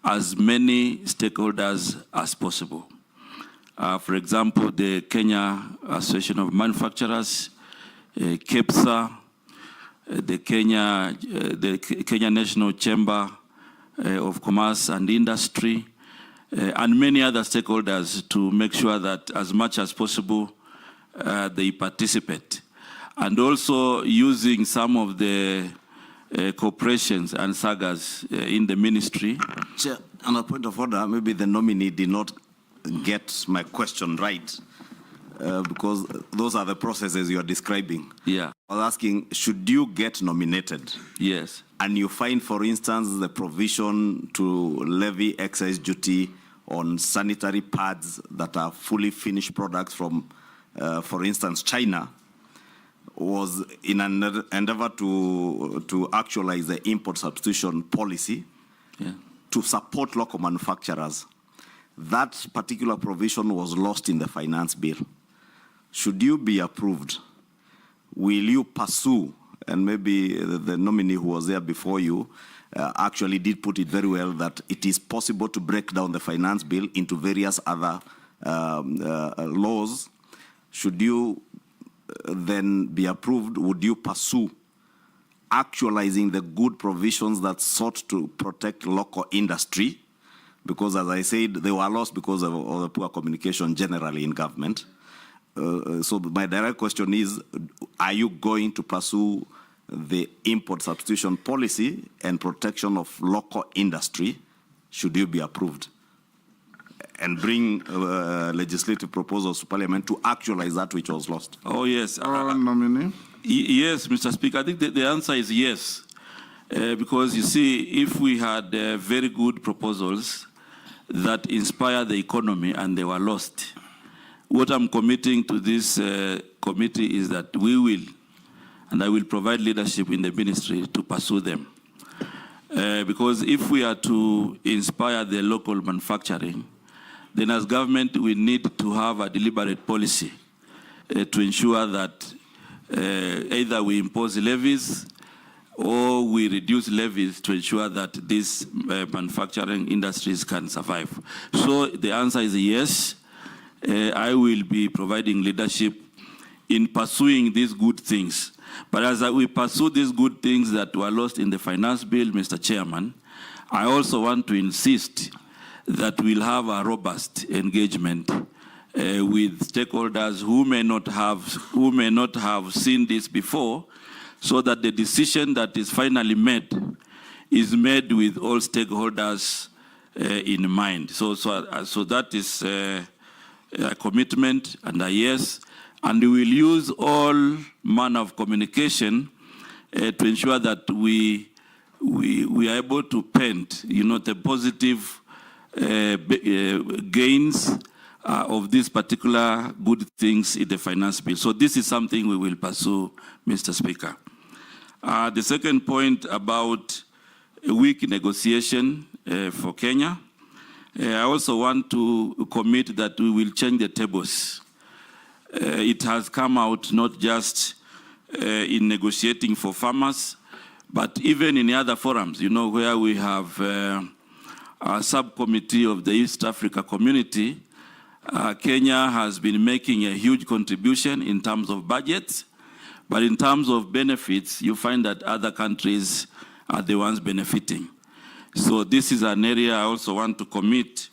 as many stakeholders as possible. For example, the Kenya Association of Manufacturers, KEPSA, the Kenya National Chamber of Commerce and Industry, and many other stakeholders to make sure that as much as possible they participate. And also using some of the corporations and sagas in the ministry. Chair, on a point of order, maybe the nominee did not get my question right, because those are the processes you are describing. Yeah. I was asking, should you get nominated? Yes. And you find, for instance, the provision to levy excise duty on sanitary pads that are fully finished products from, for instance, China, was in an endeavor to actualize the import substitution policy to support local manufacturers. That particular provision was lost in the finance bill. Should you be approved, will you pursue, and maybe the nominee who was there before you actually did put it very well, that it is possible to break down the finance bill into various other laws. Should you then be approved, would you pursue actualizing the good provisions that sought to protect local industry? Because, as I said, they were lost because of the poor communication generally in government. So my direct question is, are you going to pursue the import substitution policy and protection of local industry, should you be approved, and bring legislative proposals to Parliament to actualize that which was lost? Oh, yes. Nominee? Yes, Mr. Speaker. I think the answer is yes. Because, you see, if we had very good proposals that inspire the economy and they were lost, what I'm committing to this committee is that we will, and I will provide leadership in the ministry to pursue them. Because if we are to inspire the local manufacturing, then as government we need to have a deliberate policy to ensure that either we impose levies or we reduce levies to ensure that these manufacturing industries can survive. So the answer is yes. I will be providing leadership in pursuing these good things. But as we pursue these good things that were lost in the finance bill, Mr. Chairman, I also want to insist that we'll have a robust engagement with stakeholders who may not have seen this before, so that the decision that is finally made is made with all stakeholders in mind. So that is a commitment and a yes, and we will use all manner of communication to ensure that we are able to paint, the positive gains of these particular good things in the finance bill. So this is something we will pursue, Mr. Speaker. The second point about a weak negotiation for Kenya, I also want to commit that we will change the tables. It has come out not just in negotiating for farmers, but even in other forums, where we have a subcommittee of the East Africa community. Kenya has been making a huge contribution in terms of budgets, but in terms of benefits, you find that other countries are the ones benefiting. So this is an area I also want to commit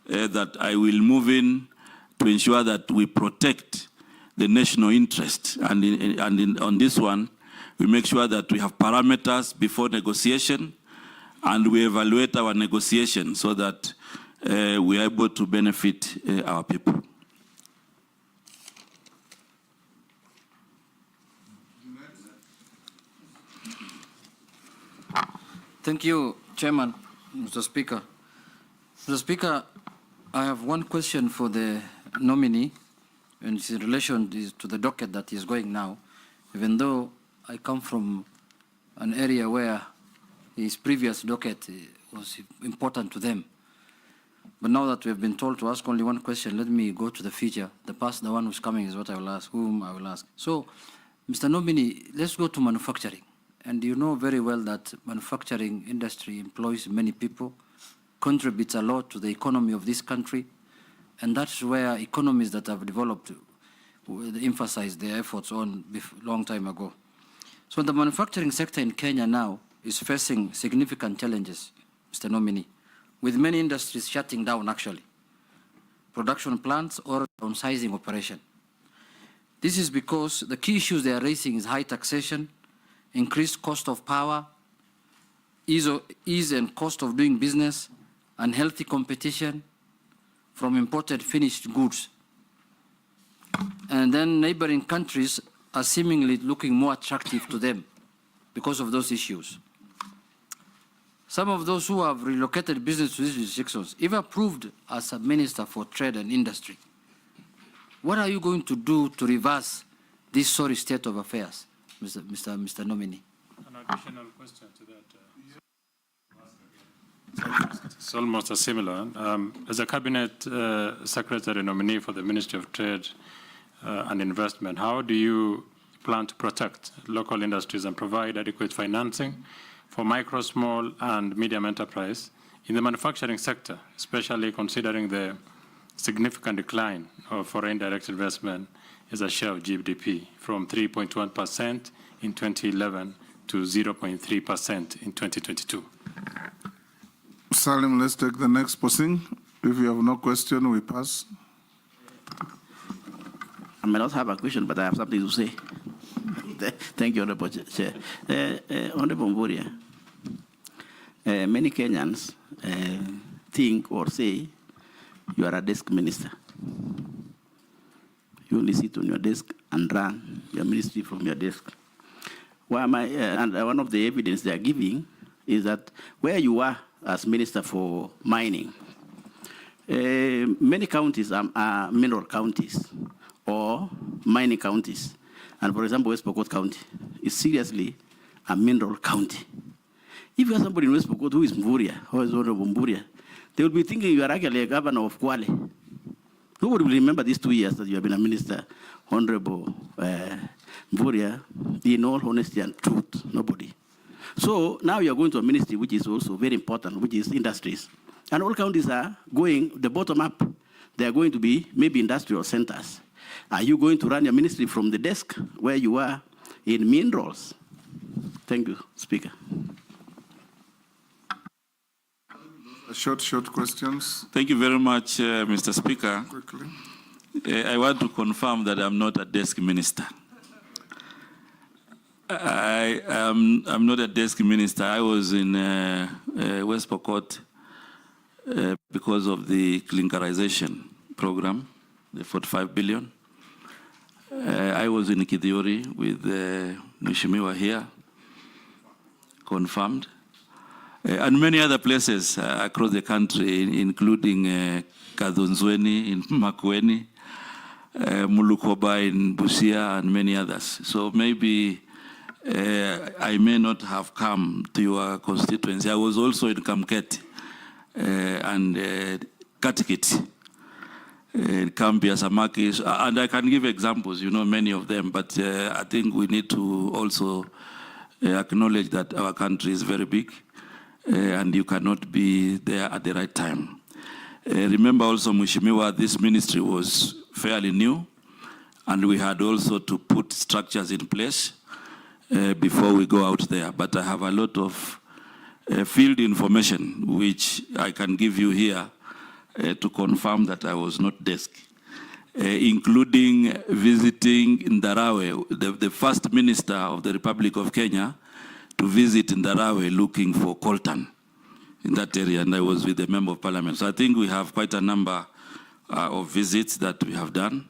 that I will move in to ensure that we protect the national interest. And on this one, we make sure that we have parameters before negotiation, and we evaluate our negotiation so that we are able to benefit our people. Thank you, Chairman, Mr. Speaker. Mr. Speaker, I have one question for the nominee, and it's in relation to the docket that is going now. Even though I come from an area where his previous docket was important to them, but now that we have been told to ask only one question, let me go to the future. The past, the one who's coming is what I will ask, whom I will ask. So, Mr. Nominee, let's go to manufacturing. And you know very well that manufacturing industry employs many people, contributes a lot to the economy of this country, And that's where economies that have developed emphasize their efforts on long time ago. So the manufacturing sector in Kenya now is facing significant challenges, Mr. Nominee, with many industries shutting down actually, production plants or downsizing operation. This is because the key issues they are raising is high taxation, increased cost of power, ease and cost of doing business, unhealthy competition from imported finished goods. And then neighboring countries are seemingly looking more attractive to them because of those issues. Some of those who have relocated business to these jurisdictions, if approved as a minister for trade and industry, what are you going to do to reverse this sorry state of affairs, Mr. Nominee? An additional question to that. It's almost a similar. As a cabinet secretary nominee for the Ministry of Trade and Investment, how do you plan to protect local industries and provide adequate financing for micro, small, and medium enterprise in the manufacturing sector, especially considering the significant decline of foreign direct investment as a share of GDP from 3.1% in 2011 to 0.3% in 2022? Salim, let's take the next person. If you have no question, we pass. I may not have a question, but I have something to say. Thank you, Honorable Chair. Honorable Mvurya, many Kenyans think or say you are a desk minister. You only sit on your desk and run your ministry from your desk. Why am I? And one of the evidence they are giving is that where you are as minister for mining, many counties are mineral counties or mining counties. And for example, West Pokot County is seriously a mineral county. If you have somebody in West Pokot who is Mvurya, who is Honorable Mvurya, they will be thinking you are actually a governor of Kwale. Nobody will remember these 2 years that you have been a minister, Honorable Mvurya, in all honesty and truth, nobody. So now you are going to a ministry which is also very important, which is industries. And all counties are going the bottom up. They are going to be maybe industrial centers. Are you going to run your ministry from the desk where you are in minerals? Thank you, Speaker. Short questions. Thank you very much, Mr. Speaker. Quickly. I want to confirm that I'm not a desk minister. I'm not a desk minister. I was in West Pokot because of the clinkerization program, the 45 billion. I was in Kithiori with Mheshimiwa here, confirmed. And many other places across the country, including Kadhunzweni in Makueni, Mulukoba in Busia, and many others. So maybe I may not have come to your constituency. I was also in Kamket and Katikit, Kambia, Samakis, and I can give examples, you know, many of them, but I think we need to also acknowledge that our country is very big and you cannot be there at the right time. Remember also, Mheshimiwa, this ministry was fairly new, and we had also to put structures in place before we go out there. But I have a lot of field information which I can give you here to confirm that I was not desk, including visiting Ndarawe, the first minister of the Republic of Kenya to visit Ndarawe looking for coltan in that area, and I was with the Member of Parliament. So I think we have quite a number of visits that we have done.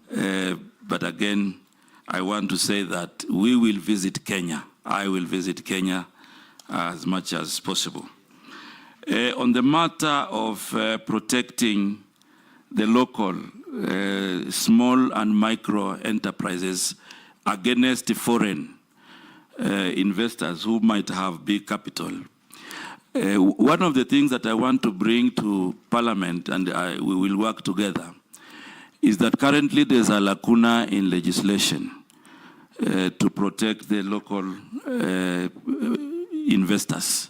But again, I want to say that we will visit Kenya. I will visit Kenya as much as possible. On the matter of protecting the local small and micro enterprises against foreign investors who might have big capital, one of the things that I want to bring to Parliament, and we will work together, is that currently there's a lacuna in legislation to protect the local investors.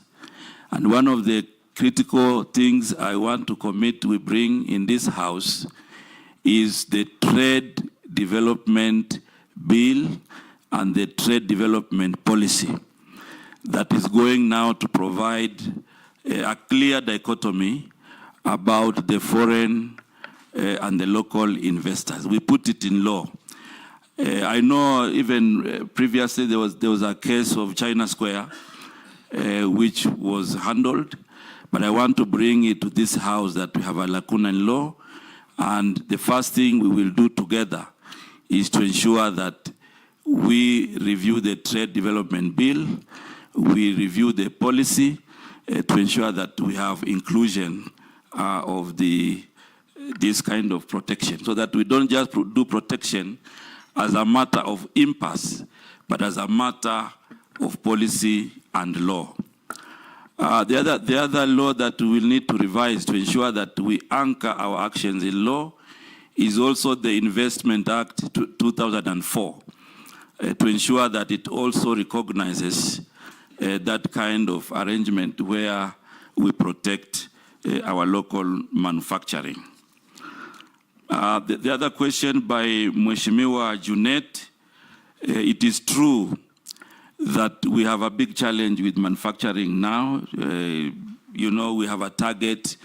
And one of the critical things I want to commit we bring in this House is the Trade Development Bill and the Trade Development Policy that is going now to provide a clear dichotomy about the foreign and the local investors. We put it in law. I know even previously there was a case of China Square which was handled, but I want to bring it to this House that we have a lacuna in law, and the first thing we will do together is to ensure that we review the Trade Development Bill, we review the policy to ensure that we have inclusion of this kind of protection, so that we don't just do protection as a matter of impasse, but as a matter of policy and law. The other law that we will need to revise to ensure that we anchor our actions in law is also the Investment Act 2004, to ensure that it also recognizes that kind of arrangement where we protect our local manufacturing. The other question by Mheshimiwa Junet, it is true that we have a big challenge with manufacturing now. You know, we have a target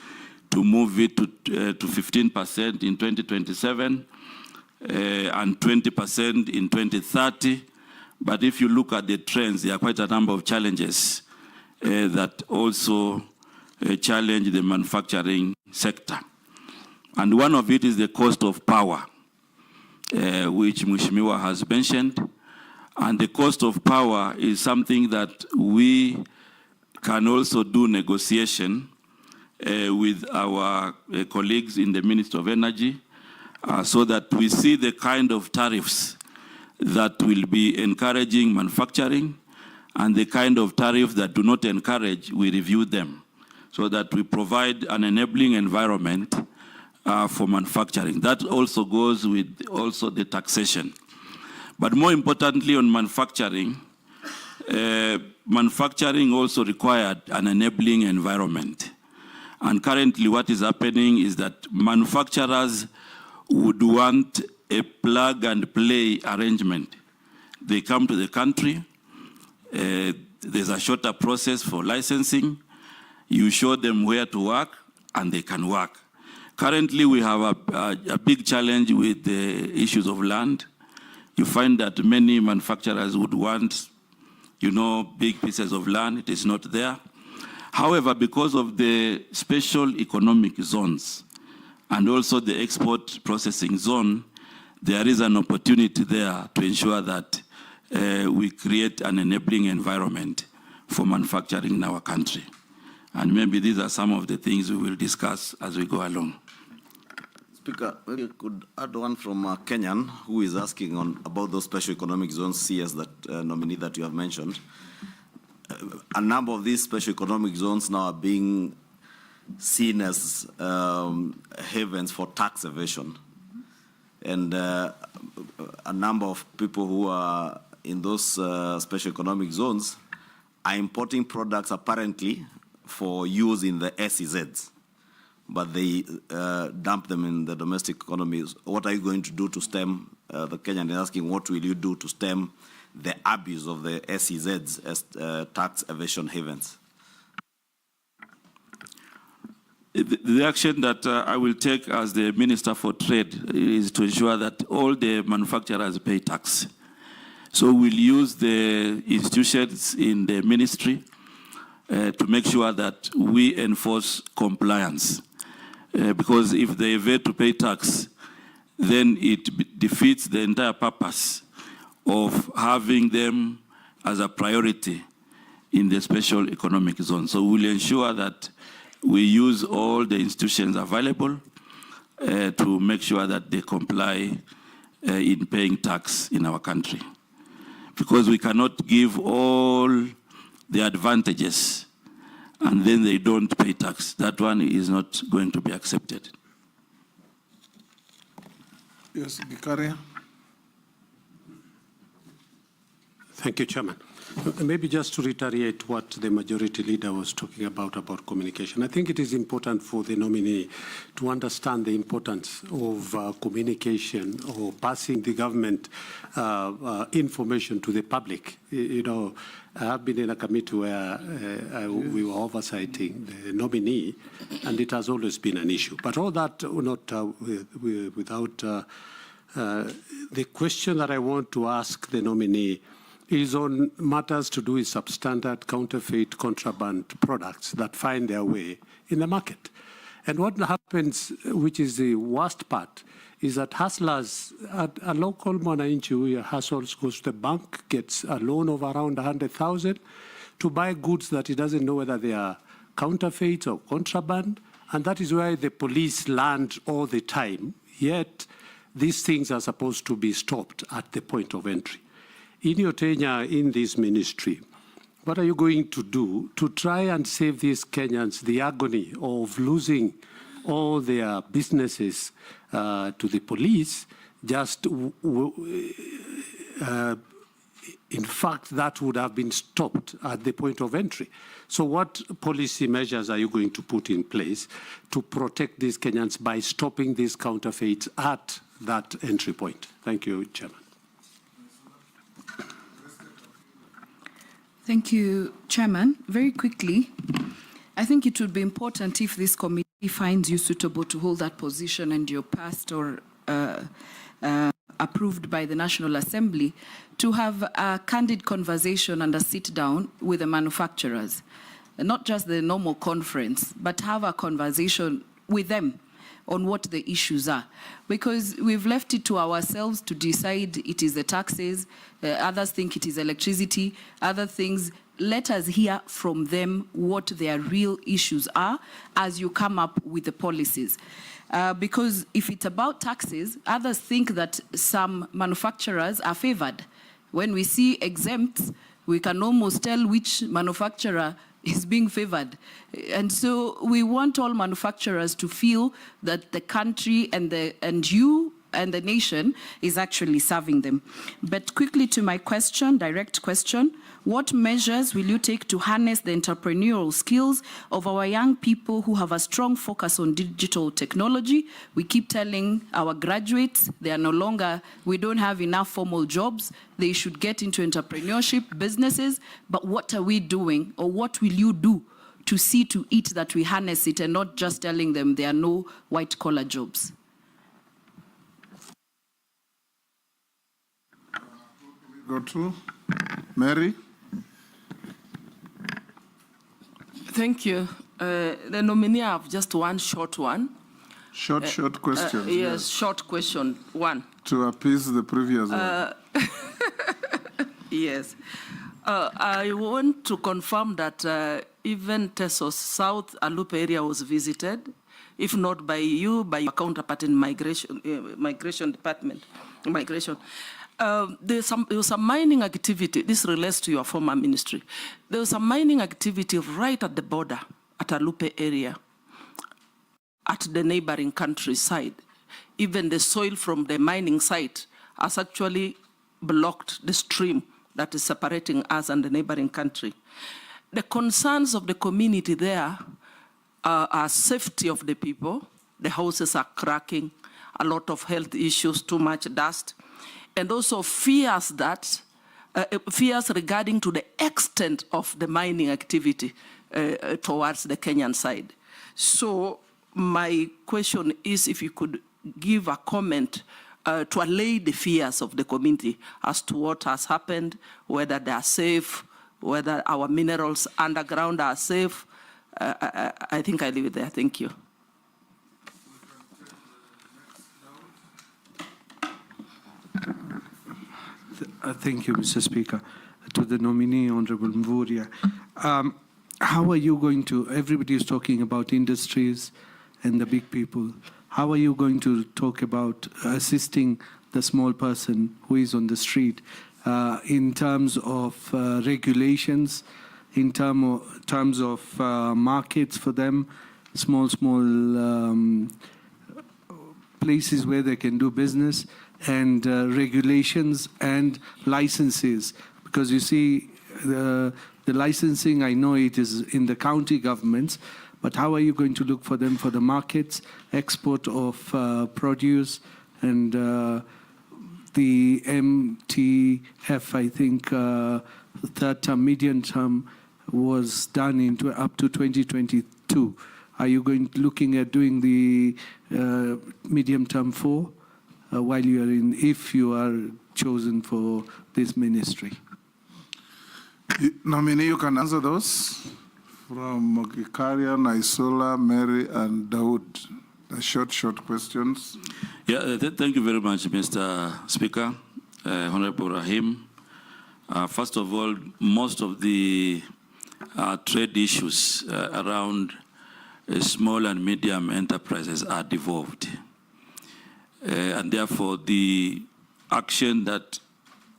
to move it to 15% in 2027 and 20% in 2030. But if you look at the trends, there are quite a number of challenges that also challenge the manufacturing sector. And one of it is the cost of power, which Mheshimiwa has mentioned. And the cost of power is something that we can also do negotiation with our colleagues in the Ministry of Energy so that we see the kind of tariffs that will be encouraging manufacturing and the kind of tariffs that do not encourage, we review them so that we provide an enabling environment for manufacturing. That also goes with also the taxation. But more importantly on manufacturing, manufacturing also required an enabling environment. And currently what is happening is that manufacturers would want a plug and play arrangement. They come to the country, there's a shorter process for licensing, you show them where to work and they can work. Currently we have a big challenge with the issues of land. You find that many manufacturers would want, you know, big pieces of land. It is not there. However, because of the special economic zones and also the export processing zone, there is an opportunity there to ensure that we create an enabling environment for manufacturing in our country. And maybe these are some of the things we will discuss as we go along. Speaker, maybe you could add one from Kenyan who is asking about those special economic zones, CS, that nominee that you have mentioned. A number of these special economic zones now are being seen as havens for tax evasion. And a number of people who are in those special economic zones are importing products apparently for use in the SEZs, but they dump them in the domestic economy. What are you going to do to stem, the Kenyan is asking, what will you do to stem the abuse of the SEZs as tax evasion havens? The action that I will take as the Minister for Trade is to ensure that all the manufacturers pay tax. So we'll use the institutions in the ministry to make sure that we enforce compliance. Because if they evade to pay tax, then it defeats the entire purpose of having them as a priority in the special economic zone. So we'll ensure that we use all the institutions available to make sure that they comply in paying tax in our country. Because we cannot give all the advantages and then they don't pay tax. That one is not going to be accepted. Yes, Gikaria. Thank you, Chairman. Maybe just to reiterate what the majority leader was talking about communication. I think it is important for the nominee to understand the importance of communication or passing the government information to the public. You know, I have been in a committee where we were oversighting the nominee, and it has always been an issue. But all that not without the question that I want to ask the nominee is on matters to do with substandard, counterfeit, contraband products that find their way in the market. And what happens, which is the worst part, is that hustlers, a local mwananchi who hustles, goes to the bank, gets a loan of around 100,000 to buy goods that he doesn't know whether they are counterfeit or contraband, and that is why the police land all the time. Yet these things are supposed to be stopped at the point of entry. In your tenure in this ministry, what are you going to do to try and save these Kenyans the agony of losing all their businesses to the police? Just, in fact, that would have been stopped at the point of entry. So what policy measures are you going to put in place to protect these Kenyans by stopping these counterfeits at that entry point? Thank you, Chairman. Thank you, Chairman. Very quickly, I think it would be important if this committee finds you suitable to hold that position and you're passed or approved by the National Assembly, to have a candid conversation and a sit down with the manufacturers. Not just the normal conference, but have a conversation with them on what the issues are. Because we've left it to ourselves to decide it is the taxes, others think it is electricity, other things. Let us hear from them what their real issues are as you come up with the policies. Because if it's about taxes, others think that some manufacturers are favored. When we see exempts, we can almost tell which manufacturer is being favored. And so we want all manufacturers to feel that the country and you and the nation is actually serving them. But quickly to my question, direct question, what measures will you take to harness the entrepreneurial skills of our young people who have a strong focus on digital technology? We keep telling our graduates they are no longer, we don't have enough formal jobs. They should get into entrepreneurship, businesses. But what are we doing, or what will you do to see to it that we harness it and not just telling them there are no white-collar jobs? Go to Mary. Thank you. The nominee, I have just one short one. Short question. Yes, short question, one. To appease the previous one. Yes. I want to confirm that even Tesos South Alupe area was visited, if not by you, by your counterpart in migration department, migration. There was some mining activity. This relates to your former ministry. There was a mining activity right at the border, at Alupe area, at the neighboring countryside. Even the soil from the mining site has actually blocked the stream that is separating us and the neighboring country. The concerns of the community there are safety of the people. The houses are cracking, a lot of health issues, too much dust, and also fears regarding to the extent of the mining activity towards the Kenyan side. So my question is if you could give a comment to allay the fears of the community as to what has happened, whether they are safe, whether our minerals underground are safe. I think I leave it there. Thank you. Thank you, Mr. Speaker. To the nominee, Honorable Mvurya. How are you going to, everybody is talking about industries and the big people. How are you going to talk about assisting the small person who is on the street in terms of regulations, in terms of markets for them, small places where they can do business, and regulations and licenses? Because you see, the licensing, I know it is in the county governments, but how are you going to look for them for the markets, export of produce, and the MTF, I think, third term, medium term, was done up to 2022. Are you looking at doing the medium term 4 while you are if you are chosen for this ministry? Nominee, you can answer those from Gikaria, Naisola, Mary, and Dawood. The short questions. Yeah, thank you very much, Mr. Speaker, Honorable Rahim. First of all, most of the trade issues around small and medium enterprises are devolved. And therefore, the action that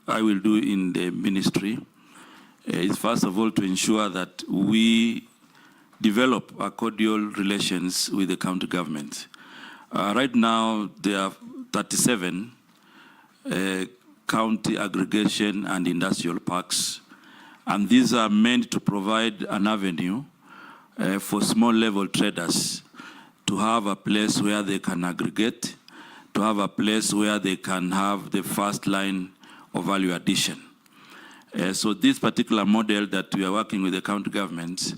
I will do in the ministry is first of all to ensure that we develop a cordial relations with the county government. Right now, there are 37 county aggregation and industrial parks, and these are meant to provide an avenue for small-level traders to have a place where they can aggregate, to have a place where they can have the first line of value addition. So this particular model that we are working with the county government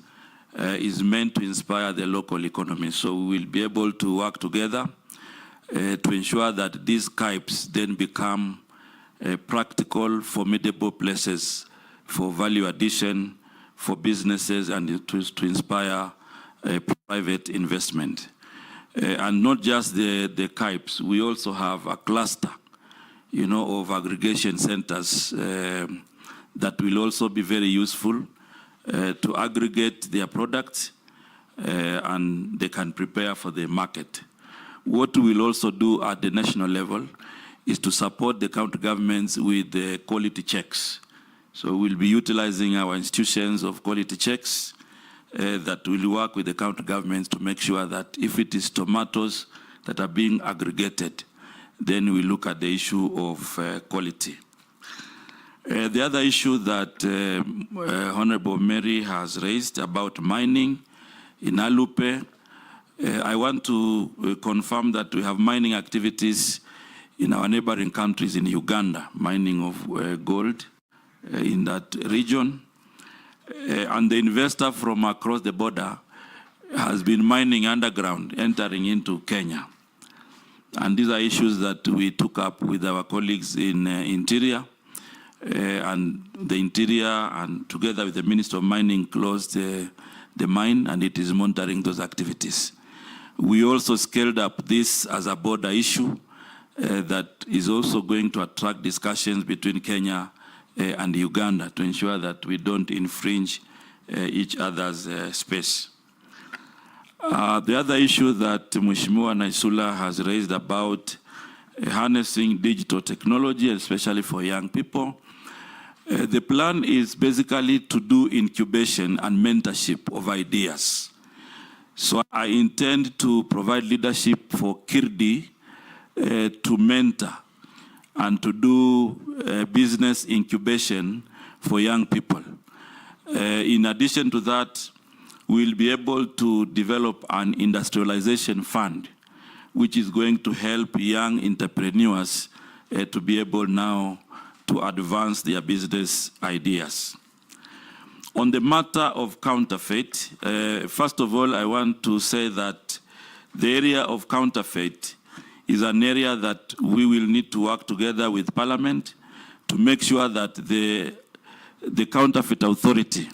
is meant to inspire the local economy. So we will be able to work together to ensure that these CAIPs then become practical, formidable places for value addition, for businesses, and to inspire private investment. And not just the CAIPs, we also have a cluster, of aggregation centers that will also be very useful to aggregate their products and they can prepare for the market. What we will also do at the national level is to support the county governments with the quality checks. So we'll be utilizing our institutions of quality checks that will work with the county governments to make sure that if it is tomatoes that are being aggregated, then we look at the issue of quality. The other issue that Honorable Mary has raised about mining in Alupe, I want to confirm that we have mining activities in our neighboring countries in Uganda, mining of gold in that region. And the investor from across the border has been mining underground, entering into Kenya. And these are issues that we took up with our colleagues in Interior. And the Interior, and together with the Minister of Mining, closed the mine, and it is monitoring those activities. We also scaled up this as a border issue that is also going to attract discussions between Kenya and Uganda to ensure that we don't infringe each other's space. The other issue that Mheshimiwa Naisula has raised about harnessing digital technology, especially for young people, the plan is basically to do incubation and mentorship of ideas. So I intend to provide leadership for Kirdi to mentor and to do business incubation for young people. In addition to that, we'll be able to develop an industrialization fund, which is going to help young entrepreneurs to be able now to advance their business ideas. On the matter of counterfeit, first of all, I want to say that the area of counterfeit is an area that we will need to work together with Parliament to make sure that the counterfeit authority,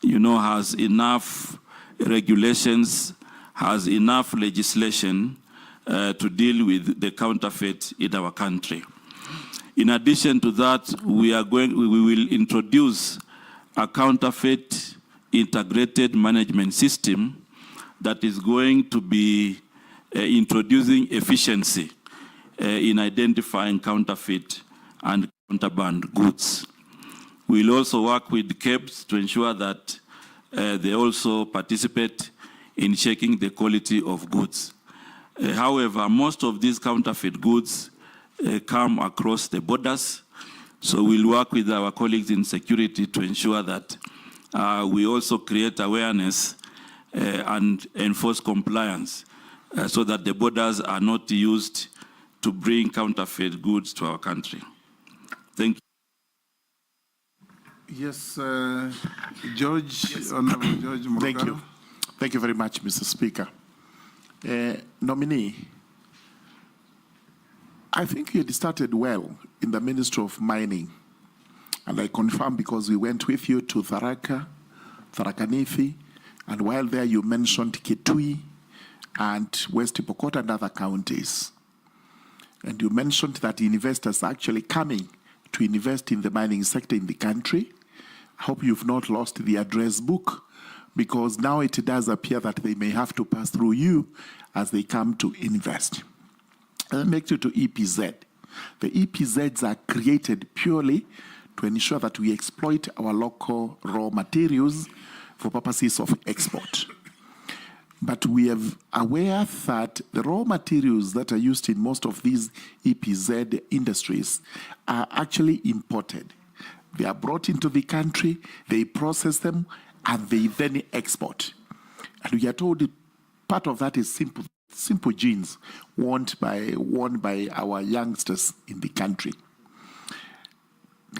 has enough regulations, has enough legislation to deal with the counterfeit in our country. In addition to that, we will introduce a counterfeit integrated management system that is going to be introducing efficiency in identifying counterfeit and contraband goods. We'll also work with KEBS to ensure that they also participate in checking the quality of goods. However, most of these counterfeit goods come across the borders. So we'll work with our colleagues in security to ensure that we also create awareness and enforce compliance so that the borders are not used to bring counterfeit goods to our country. Thank you. Yes, George, yes. Honorable George Murkomen. Thank you. Thank you very much, Mr. Speaker. Nominee, I think you had started well in the Ministry of Mining. And I confirm because we went with you to Tharaka Nithi, and while there you mentioned Kitui and West Pokot and other counties. And you mentioned that investors are actually coming to invest in the mining sector in the country. I hope you've not lost the address book, because now it does appear that they may have to pass through you as they come to invest. And that makes you to EPZ. The EPZs are created purely to ensure that we exploit our local raw materials for purposes of export. But we are aware that the raw materials that are used in most of these EPZ industries are actually imported. They are brought into the country, they process them, and they then export. And we are told part of that is simple jeans worn by our youngsters in the country.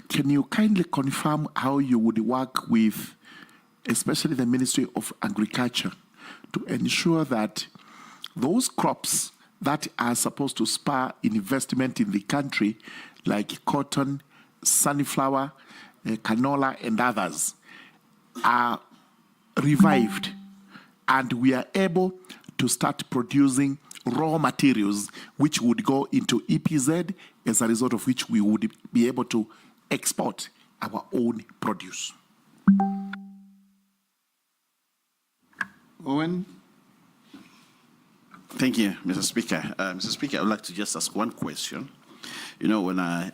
Can you kindly confirm how you would work with, especially the Ministry of Agriculture, to ensure that those crops that are supposed to spur investment in the country, like cotton, sunflower, canola, and others, are revived, and we are able to start producing raw materials which would go into EPZ, as a result of which we would be able to export our own produce? Owen? Thank you, Mr. Speaker. Mr. Speaker, I would like to just ask one question. You know, when I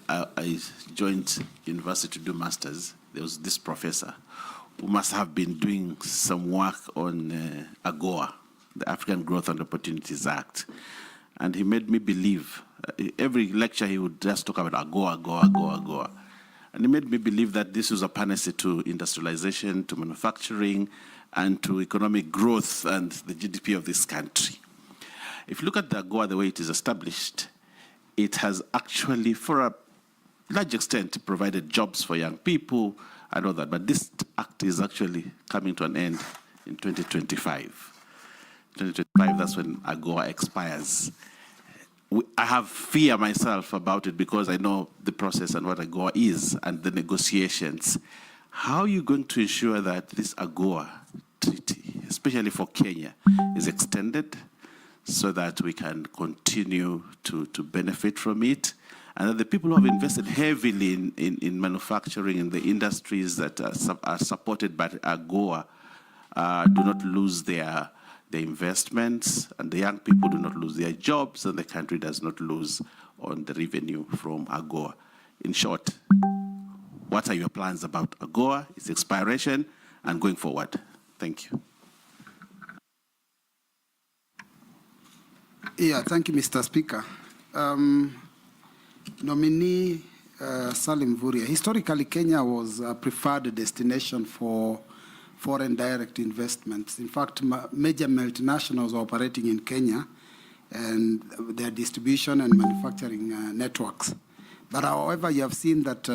joined university to do masters, there was this professor who must have been doing some work on AGOA, the African Growth and Opportunities Act. And he made me believe, every lecture he would just talk about AGOA, AGOA, AGOA, AGOA. And he made me believe that this was a panacea to industrialization, to manufacturing, and to economic growth and the GDP of this country. If you look at the AGOA, the way it is established, it has actually, for a large extent, provided jobs for young people and all that. But this act is actually coming to an end in 2025. 2025, that's when AGOA expires. I have fear myself about it because I know the process and what AGOA is and the negotiations. How are you going to ensure that this AGOA treaty, especially for Kenya, is extended so that we can continue to benefit from it, and that the people who have invested heavily in manufacturing in the industries that are supported by AGOA do not lose their investments, and the young people do not lose their jobs, and the country does not lose on the revenue from AGOA. In short, what are your plans about AGOA, its expiration, and going forward? Thank you. Yeah, thank you, Mr. Speaker. Nominee Salim Mvurya. Historically, Kenya was a preferred destination for foreign direct investments. In fact, major multinationals are operating in Kenya and their distribution and manufacturing networks. But however, you have seen that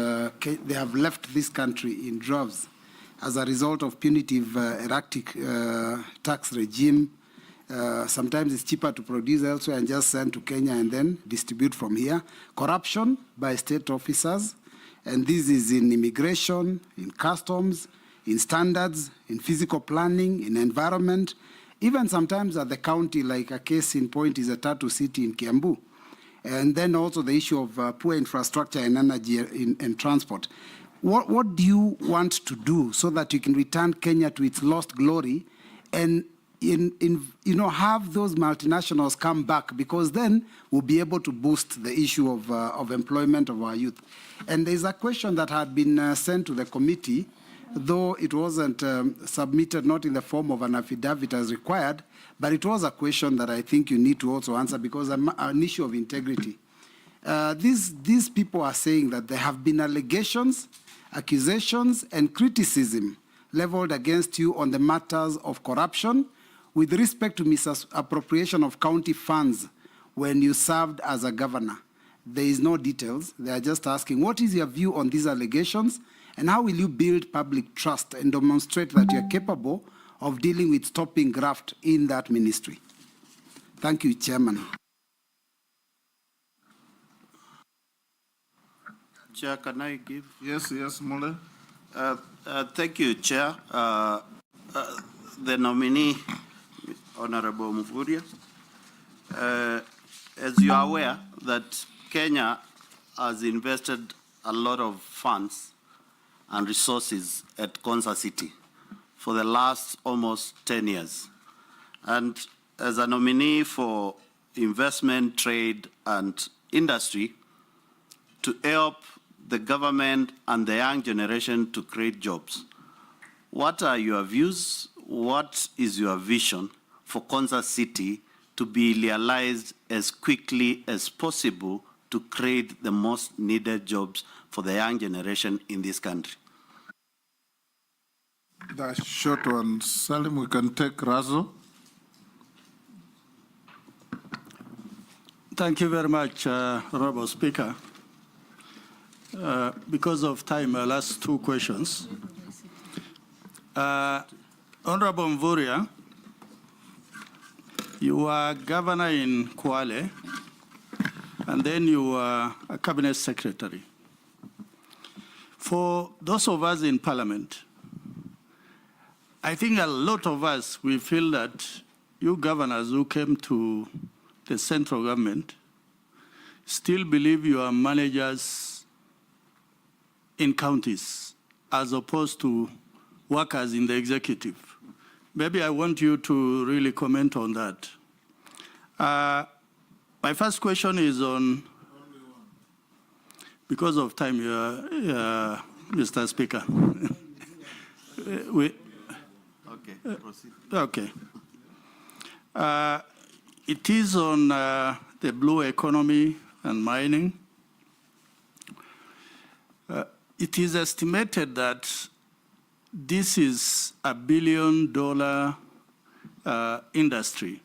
they have left this country in droves as a result of punitive, erratic tax regime. Sometimes it's cheaper to produce elsewhere and just send to Kenya and then distribute from here. Corruption by state officers, and this is in immigration, in customs, in standards, in physical planning, in environment, even sometimes at the county, like a case in point is a Tatu City in Kiambu. And then also the issue of poor infrastructure and energy and transport. What do you want to do so that you can return Kenya to its lost glory and have those multinationals come back, because then we'll be able to boost the issue of employment of our youth. And there's a question that had been sent to the committee, though it wasn't submitted, not in the form of an affidavit as required, but it was a question that I think you need to also answer because an issue of integrity. These people are saying that there have been allegations, accusations, and criticism leveled against you on the matters of corruption with respect to misappropriation of county funds when you served as a governor. There is no details. They are just asking, what is your view on these allegations, and how will you build public trust and demonstrate that you are capable of dealing with stopping graft in that ministry? Thank you, Chairman. Chair, can I give? Yes, Mule. Thank you, Chair. The nominee, Honorable Mvurya, as you are aware that Kenya has invested a lot of funds and resources at Konza City for the last almost 10 years. And as a nominee for investment, trade, and industry, to help the government and the young generation to create jobs, what are your views? What is your vision for Konza City to be realized as quickly as possible to create the most needed jobs for the young generation in this country? The short one, Salim, we can take Razo. Thank you very much, Honorable Speaker. Because of time, I'll ask two questions. Honorable Mvurya, you were governor in Kwale, and then you were a cabinet secretary. For those of us in parliament, I think a lot of us, we feel that you governors who came to the central government still believe you are managers in counties as opposed to workers in the executive. Maybe I want you to really comment on that. My first question is on, because of time, Mr. Speaker. Okay, proceed. Okay. It is on the blue economy and mining. It is estimated that this is $1 billion industry,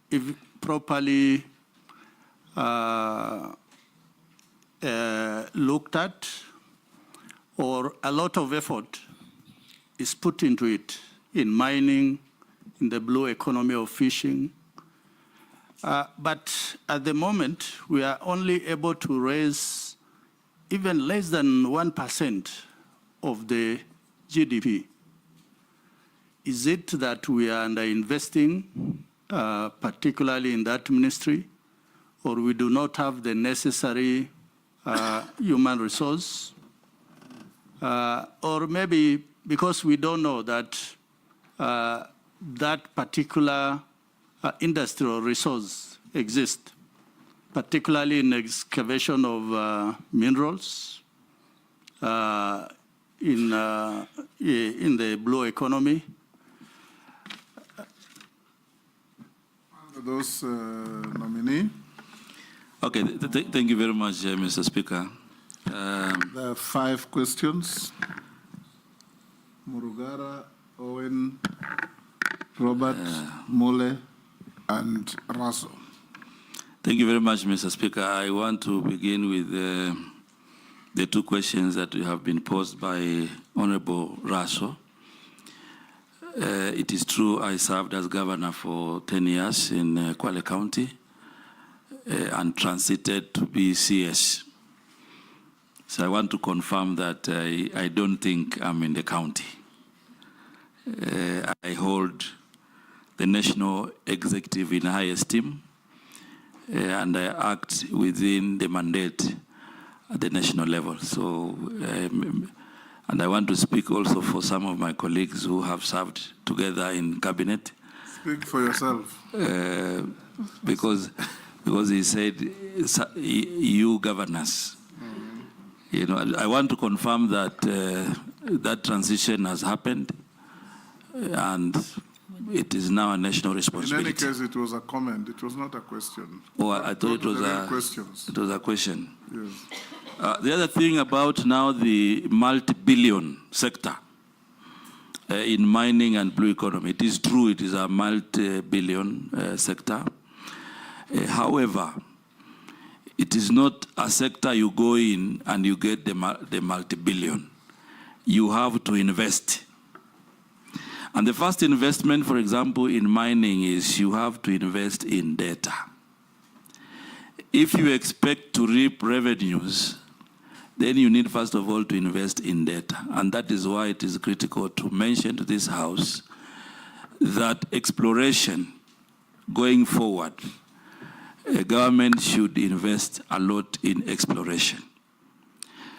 if properly looked at, or a lot of effort is put into it in mining, in the blue economy of fishing. But at the moment, we are only able to raise even less than 1% of the GDP. Is it that we are underinvesting, particularly in that ministry, or we do not have the necessary human resource? Or maybe because we don't know that that particular industrial resource exists, particularly in excavation of minerals, in the blue economy. Those nominee. Okay, thank you very much, Mr. Speaker. There are 5 questions. Murugara, Owen, Robert, Mole, and Raso. Thank you very much, Mr. Speaker. I want to begin with the 2 questions that have been posed by Honorable Raso. It is true I served as governor for 10 years in Kwale County and transited to BCS. So I want to confirm that I don't think I'm in the county. I hold the national executive in high esteem, and I act within the mandate at the national level. So, and I want to speak also for some of my colleagues who have served together in cabinet. Speak for yourself. Because he said, you governors. You know, I want to confirm that that transition has happened, and it is now a national In responsibility. any case, it was a comment. It was not a question. Oh, I thought it was questions. a question. Yes. The other thing about now the multi-billion sector in mining and blue economy, it is true it is a multi-billion sector. However, it is not a sector you go in and you get the multi-billion. You have to invest. And the first investment, for example, in mining is you have to invest in data. If you expect to reap revenues, then you need, first of all, to invest in data. And that is why it is critical to mention to this House that exploration going forward, a government should invest a lot in exploration.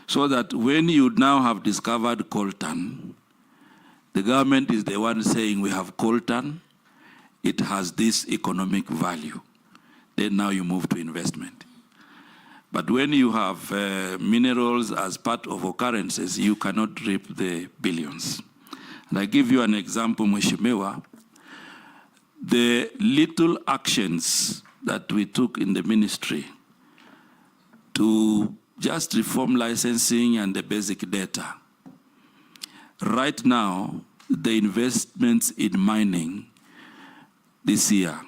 So that when you now have discovered coltan, the government is the one saying we have coltan, it has this economic value. Then now you move to investment. But when you have minerals as part of occurrences, you cannot reap the billions. And I give you an example, Mheshimiwa. The little actions that we took in the ministry to just reform licensing and the basic data. Right now, the investments in mining this year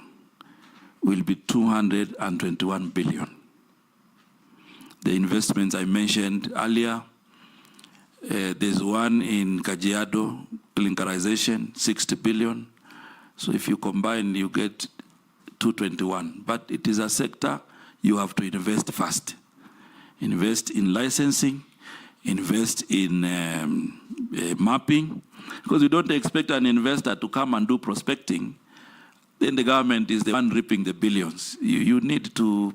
will be 221 billion. The investments I mentioned earlier, there's one in Kajiado, clinkerization, 60 billion. So if you combine, you get 221. But it is a sector you have to invest first. Invest in licensing, invest in mapping, because you don't expect an investor to come and do prospecting. Then the government is the one reaping the billions. You need to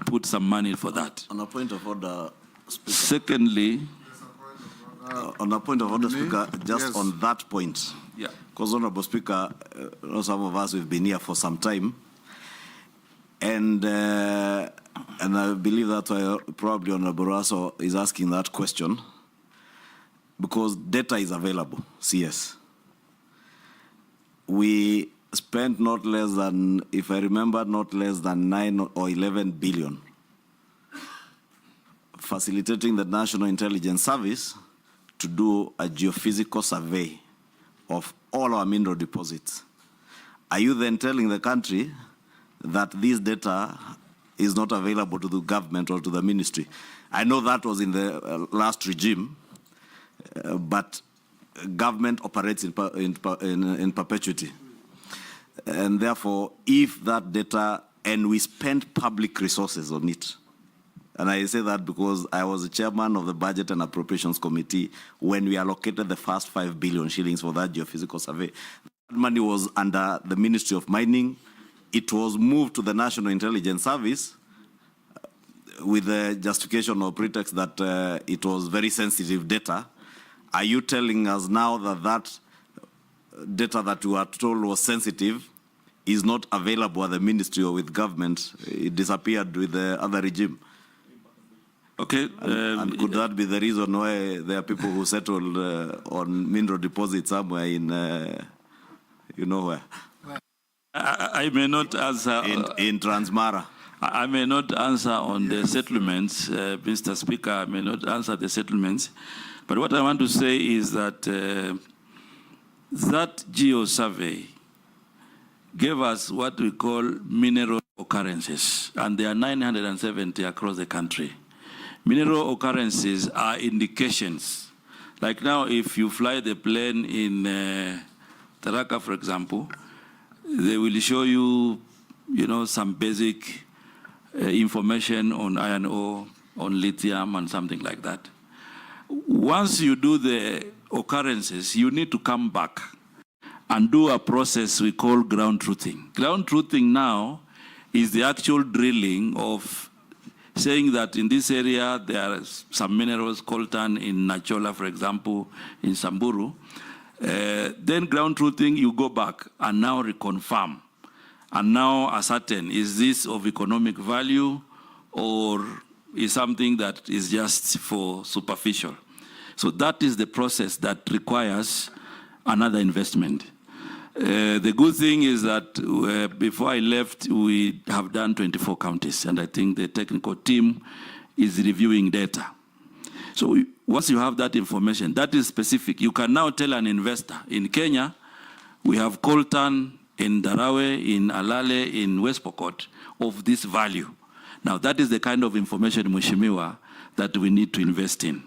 put some money for that. On a point of order, Speaker. Secondly, on a point of order, Speaker, just Yes. on that point. Yeah. Because, Honorable Speaker, some of us have been here for some time. And I believe that's why probably Honorable Raso is asking that question. Because data is available, CS. We spent not less than, if I remember, not less than 9 or 11 billion facilitating the National Intelligence Service to do a geophysical survey of all our mineral deposits. Are you then telling the country that this data is not available to the government or to the ministry? I know that was in the last regime, but government operates in perpetuity. And therefore, if that data, and we spend public resources on it, and I say that because I was the chairman of the Budget and Appropriations Committee when we allocated the first 5 billion shillings for that geophysical survey. That money was under the Ministry of Mining. It was moved to the National Intelligence Service with the justification or pretext that it was very sensitive data. Are you telling us now that that data that you were told was sensitive is not available at the ministry or with government? It disappeared with the other regime. Okay. And could that be the reason why there are people who settled on mineral deposits somewhere in, you know where? I may not answer. In Transmara. I may not answer on the settlements, Mr. Speaker. I may not answer the settlements. But what I want to say is that that geo survey gave us what we call mineral occurrences, and there are 970 across the country. Mineral occurrences are indications. Like now, if you fly the plane in Taraka, for example, they will show you, some basic information on iron ore, on lithium, and something like that. Once you do the occurrences, you need to come back and do a process we call ground truthing. Ground truthing now is the actual drilling of saying that in this area there are some minerals, coltan in Nachola, for example, in Samburu. Then ground truthing, you go back and now reconfirm. And now ascertain, is this of economic value or is something that is just for superficial? So that is the process that requires another investment. The good thing is that before I left, we have done 24 counties, and I think the technical team is reviewing data. So once you have that information, that is specific, you can now tell an investor. In Kenya, we have Coltan, in Darawe, in Alale, in West Pokot, of this value. Now, that is the kind of information, Mheshimiwa, that we need to invest in.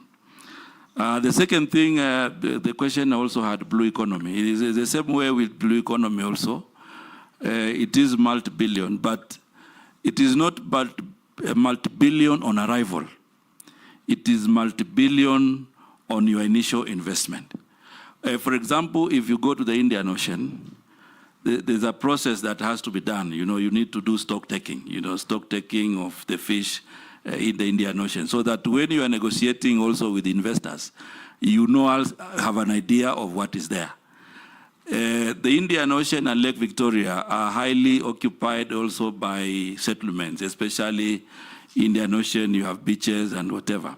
The second thing, the question also had blue economy. It is the same way with blue economy also. It is multi-billion, but it is not but multi-billion on arrival. It is multi-billion on your initial investment. For example, if you go to the Indian Ocean, there's a process that has to be done. You know, you need to do stock taking, stock taking of the fish in the Indian Ocean, so that when you are negotiating also with investors, have an idea of what is there. The Indian Ocean and Lake Victoria are highly occupied also by settlements, especially Indian Ocean, you have beaches and whatever.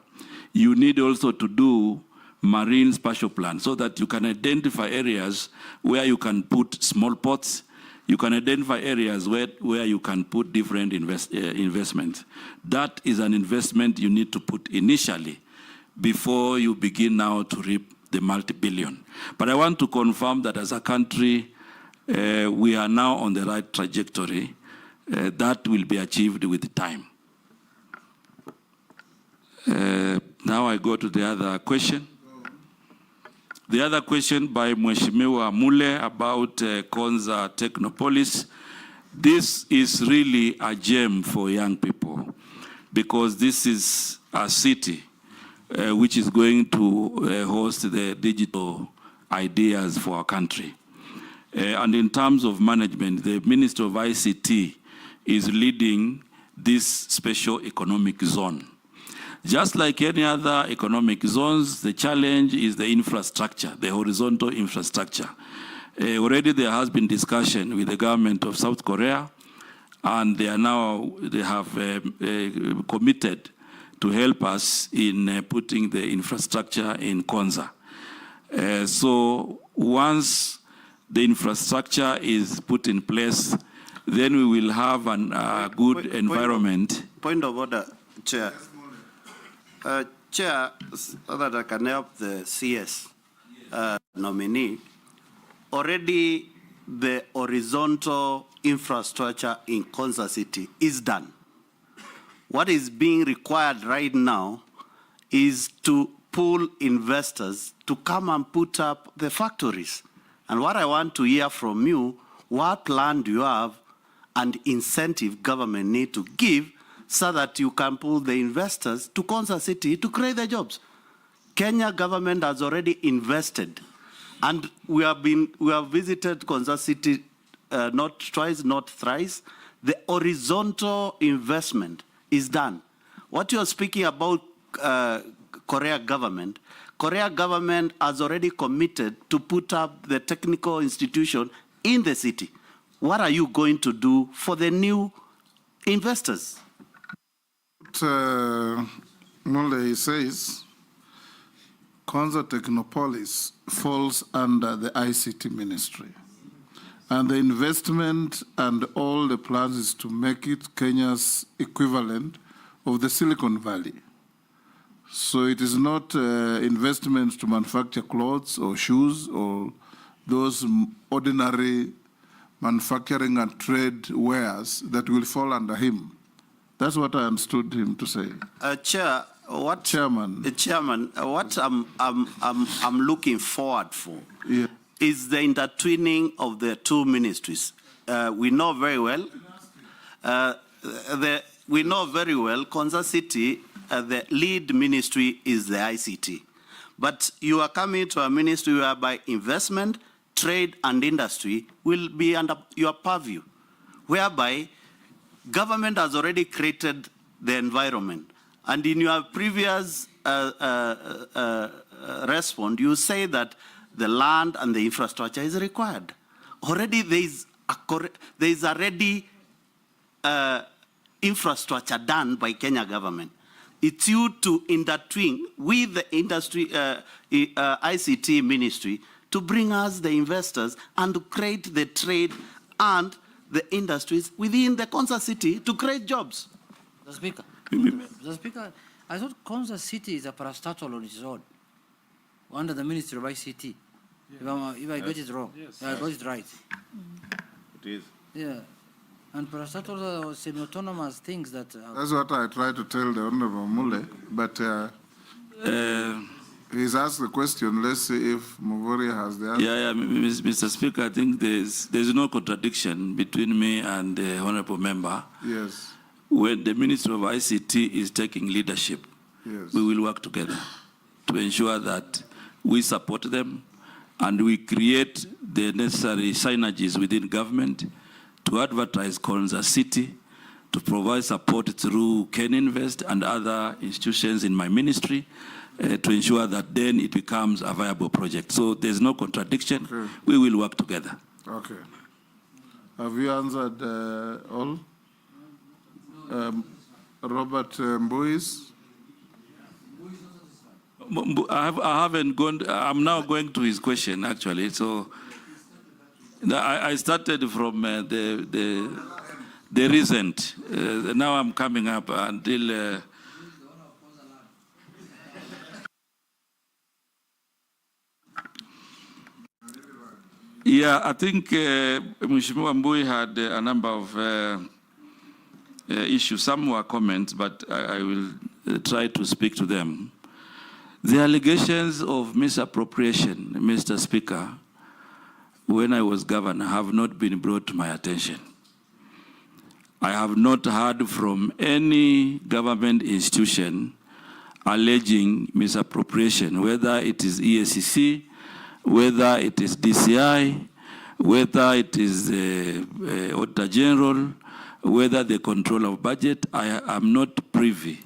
You need also to do marine spatial plan so that you can identify areas where you can put small pots. You can identify areas where you can put different investments. That is an investment you need to put initially before you begin now to reap the multi-billion. But I want to confirm that as a country, we are now on the right trajectory. That will be achieved with time. Now I go to the other question. The other question by Mheshimiwa Mule about Konza Technopolis. This is really a gem for young people because this is a city which is going to host the digital ideas for our country. And in terms of management, the Minister of ICT is leading this special economic zone. Just like any other economic zones, the challenge is the infrastructure, the horizontal infrastructure. Already there has been discussion with the government of South Korea, and they have committed to help us in putting the infrastructure in Konza. So once the infrastructure is put in place, then we will have a good environment. Point of order, Chair. Chair, so that I can help the CS nominee, already the horizontal infrastructure in Konza City is done. What is being required right now is to pull investors to come and put up the factories. And what I want to hear from you, what plan do you have and incentive government need to give so that you can pull the investors to Konza City to create the jobs? Kenya government has already invested, and we have visited Konza City not twice, not thrice. The horizontal investment is done. What you are speaking about, Korea government has already committed to put up the technical institution in the city. What are you going to do for the new investors? Muley says Konza Technopolis falls under the ICT ministry. And the investment and all the plans is to make it Kenya's equivalent of the Silicon Valley. So it is not investments to manufacture clothes or shoes or those ordinary manufacturing and trade wares that will fall under him. That's what I understood him to say. Chairman, what I'm looking forward for is the intertwining of the two ministries. We know very well. Konza City, the lead ministry is the ICT. But you are coming to a ministry whereby investment, trade, and industry will be under your purview, whereby government has already created the environment. And in your previous response, you say that the land and the infrastructure is required. Already there is already infrastructure done by Kenya government. It's you to intertwine with the industry ICT ministry to bring us the investors and to create the trade and the industries within the Konza city to create jobs. Mr. Speaker, Mr. Speaker, I thought Konza City is a parastatal on its own, under the Ministry of ICT. Yes. If I got it wrong, yes. I got it right. It is. Yeah. And parastatals are semi-autonomous things that... That's what I try to tell the Honorable Mule, but he's asked the question. Let's see if Mvurya has the answer. Yeah, Mr. Speaker, I think there's no contradiction between me and the Honorable Member. Yes. When the Ministry of ICT is taking leadership, yes, we will work together to ensure that we support them and we create the necessary synergies within government to advertise Konza City, to provide support through Ken Invest and other institutions in my ministry to ensure that then it becomes a viable project. So there's no contradiction. Okay. We will work together. Okay. Have you answered all? Robert Mbuis? I haven't gone, I'm now going to his question actually. So I started from the recent. Now I'm coming up until yeah, I think Mheshimiwa Mbui had a number of issues. Some were comments, but I will try to speak to them. The allegations of misappropriation, Mr. Speaker, when I was governor, have not been brought to my attention. I have not heard from any government institution alleging misappropriation, whether it is EACC, whether it is DCI, whether it is the Auditor General, whether the control of budget. I am not privy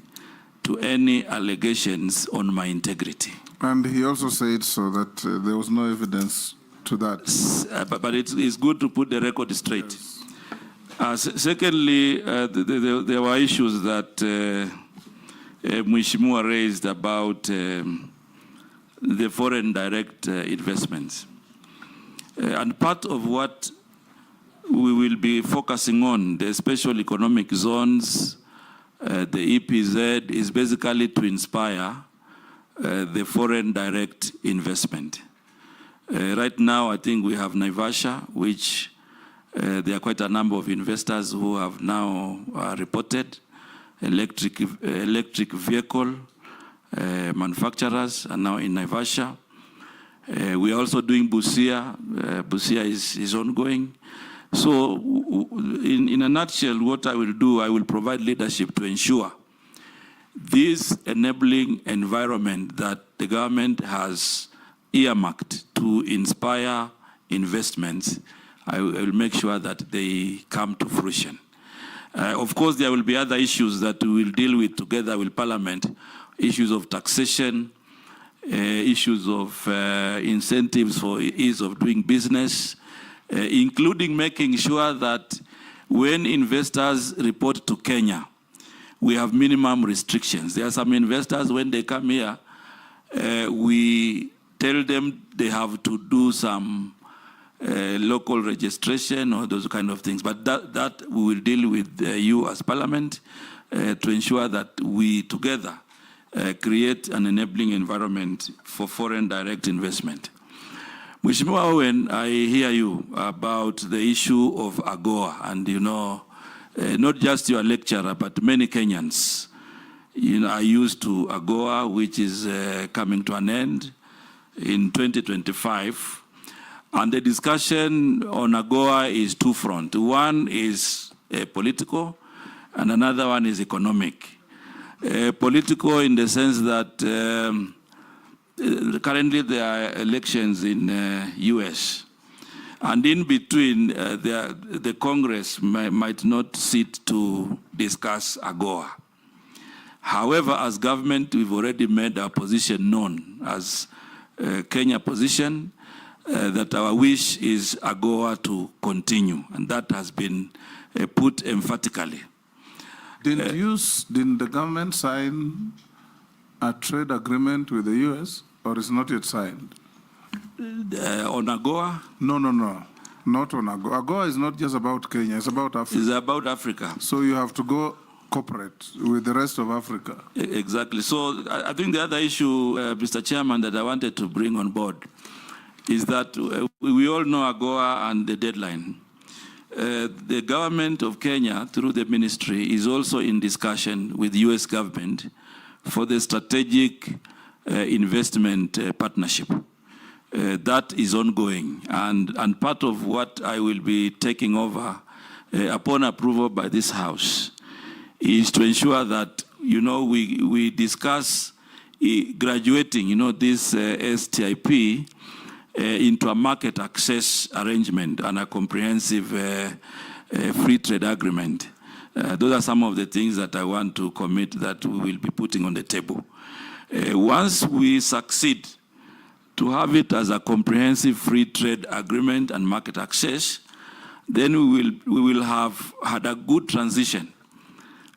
to any allegations on my integrity. And he also said so that there was no evidence to that. But it's good to put the record straight. Yes. Secondly, there were issues that Mheshimiwa raised about the foreign direct investments. And part of what we will be focusing on, the special economic zones, the EPZ, is basically to inspire the foreign direct investment. Right now, I think we have Naivasha, which there are quite a number of investors who have now reported electric vehicle manufacturers are now in Naivasha. We are also doing Busia. Busia is ongoing. So in a nutshell, what I will do, I will provide leadership to ensure this enabling environment that the government has earmarked to inspire investments, I will make sure that they come to fruition. Of course, there will be other issues that we will deal with together with Parliament, issues of taxation, issues of incentives for ease of doing business, including making sure that when investors report to Kenya, we have minimum restrictions. There are some investors, when they come here, we tell them they have to do some local registration or those kind of things. But that we will deal with you as Parliament to ensure that we together create an enabling environment for foreign direct investment. Mheshimiwa Owen, I hear you about the issue of AGOA, and you know, not just your lecturer, but many Kenyans, you know, are used to AGOA, which is coming to an end in 2025. And the discussion on AGOA is two-front. One is political, and another one is economic. Political in the sense that currently there are elections in US. And in between, the Congress might not sit to discuss AGOA. However, as government, we've already made our position known as Kenya position, that our wish is AGOA to continue, and that has been put emphatically. Didn't the government sign a trade agreement with the US, or is not yet signed? on AGOA? No. Not on AGOA. AGOA is not just about Kenya, it's about Africa. It's about Africa. So you have to go corporate with the rest of Africa. Exactly. So I think the other issue, Mr. Chairman, that I wanted to bring on board is that we all know AGOA and the deadline. The government of Kenya, through the ministry, is also in discussion with the US government for the strategic investment partnership. That is ongoing, and part of what I will be taking over upon approval by this House is to ensure that, we discuss graduating, this STIP into a market access arrangement and a comprehensive free trade agreement. Those are some of the things that I want to commit that we will be putting on the table. Once we succeed to have it as a comprehensive free trade agreement and market access, then we will have had a good transition,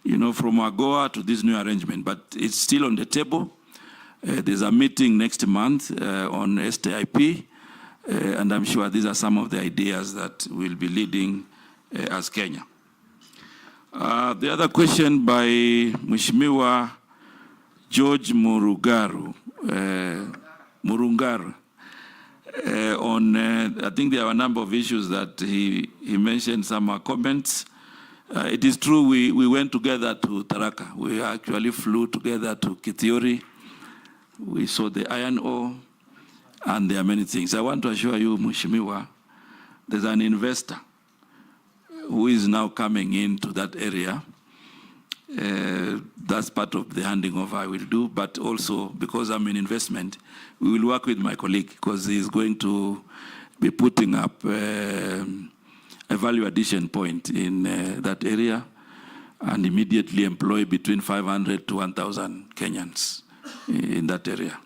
from AGOA to this new arrangement. But it's still on the table. There's a meeting next month on STIP, and I'm sure these are some of the ideas that we'll be leading as Kenya. The other question by Mheshimiwa George Murungaru, on, I think there are a number of issues that he mentioned, some comments. It is true we went together to Tharaka. We actually flew together to Kithiori. We saw the iron ore, and there are many things. I want to assure you, Mheshimiwa, there's an investor who is now coming into that area. That's part of the handing over I will do, but also because I'm in investment, we will work with my colleague because he's going to be putting up a value addition point in that area and immediately employ between 500 to 1,000 Kenyans in that area.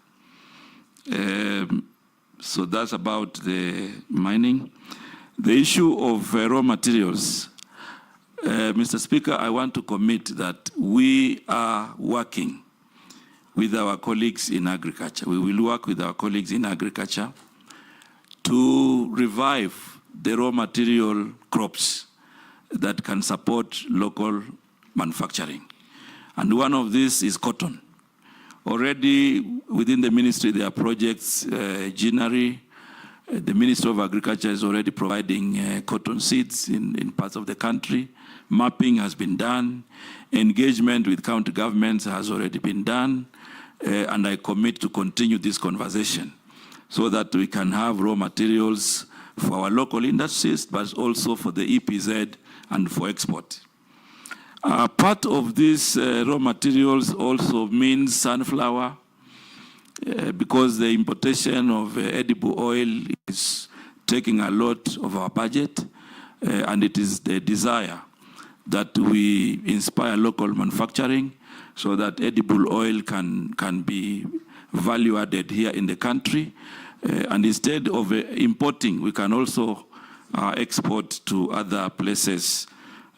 So that's about the mining. The issue of raw materials, Mr. Speaker, I want to commit that we are working with our colleagues in agriculture. We will work with our colleagues in agriculture to revive the raw material crops that can support local manufacturing. And one of these is cotton. Already within the ministry, there are projects, Ginary. The Ministry of Agriculture is already providing cotton seeds in parts of the country. Mapping has been done. Engagement with county governments has already been done. And I commit to continue this conversation so that we can have raw materials for our local industries, but also for the EPZ and for export. Part of these raw materials also means sunflower, because the importation of edible oil is taking a lot of our budget, and it is the desire that we inspire local manufacturing so that edible oil can be value added here in the country. And instead of importing, we can also export to other places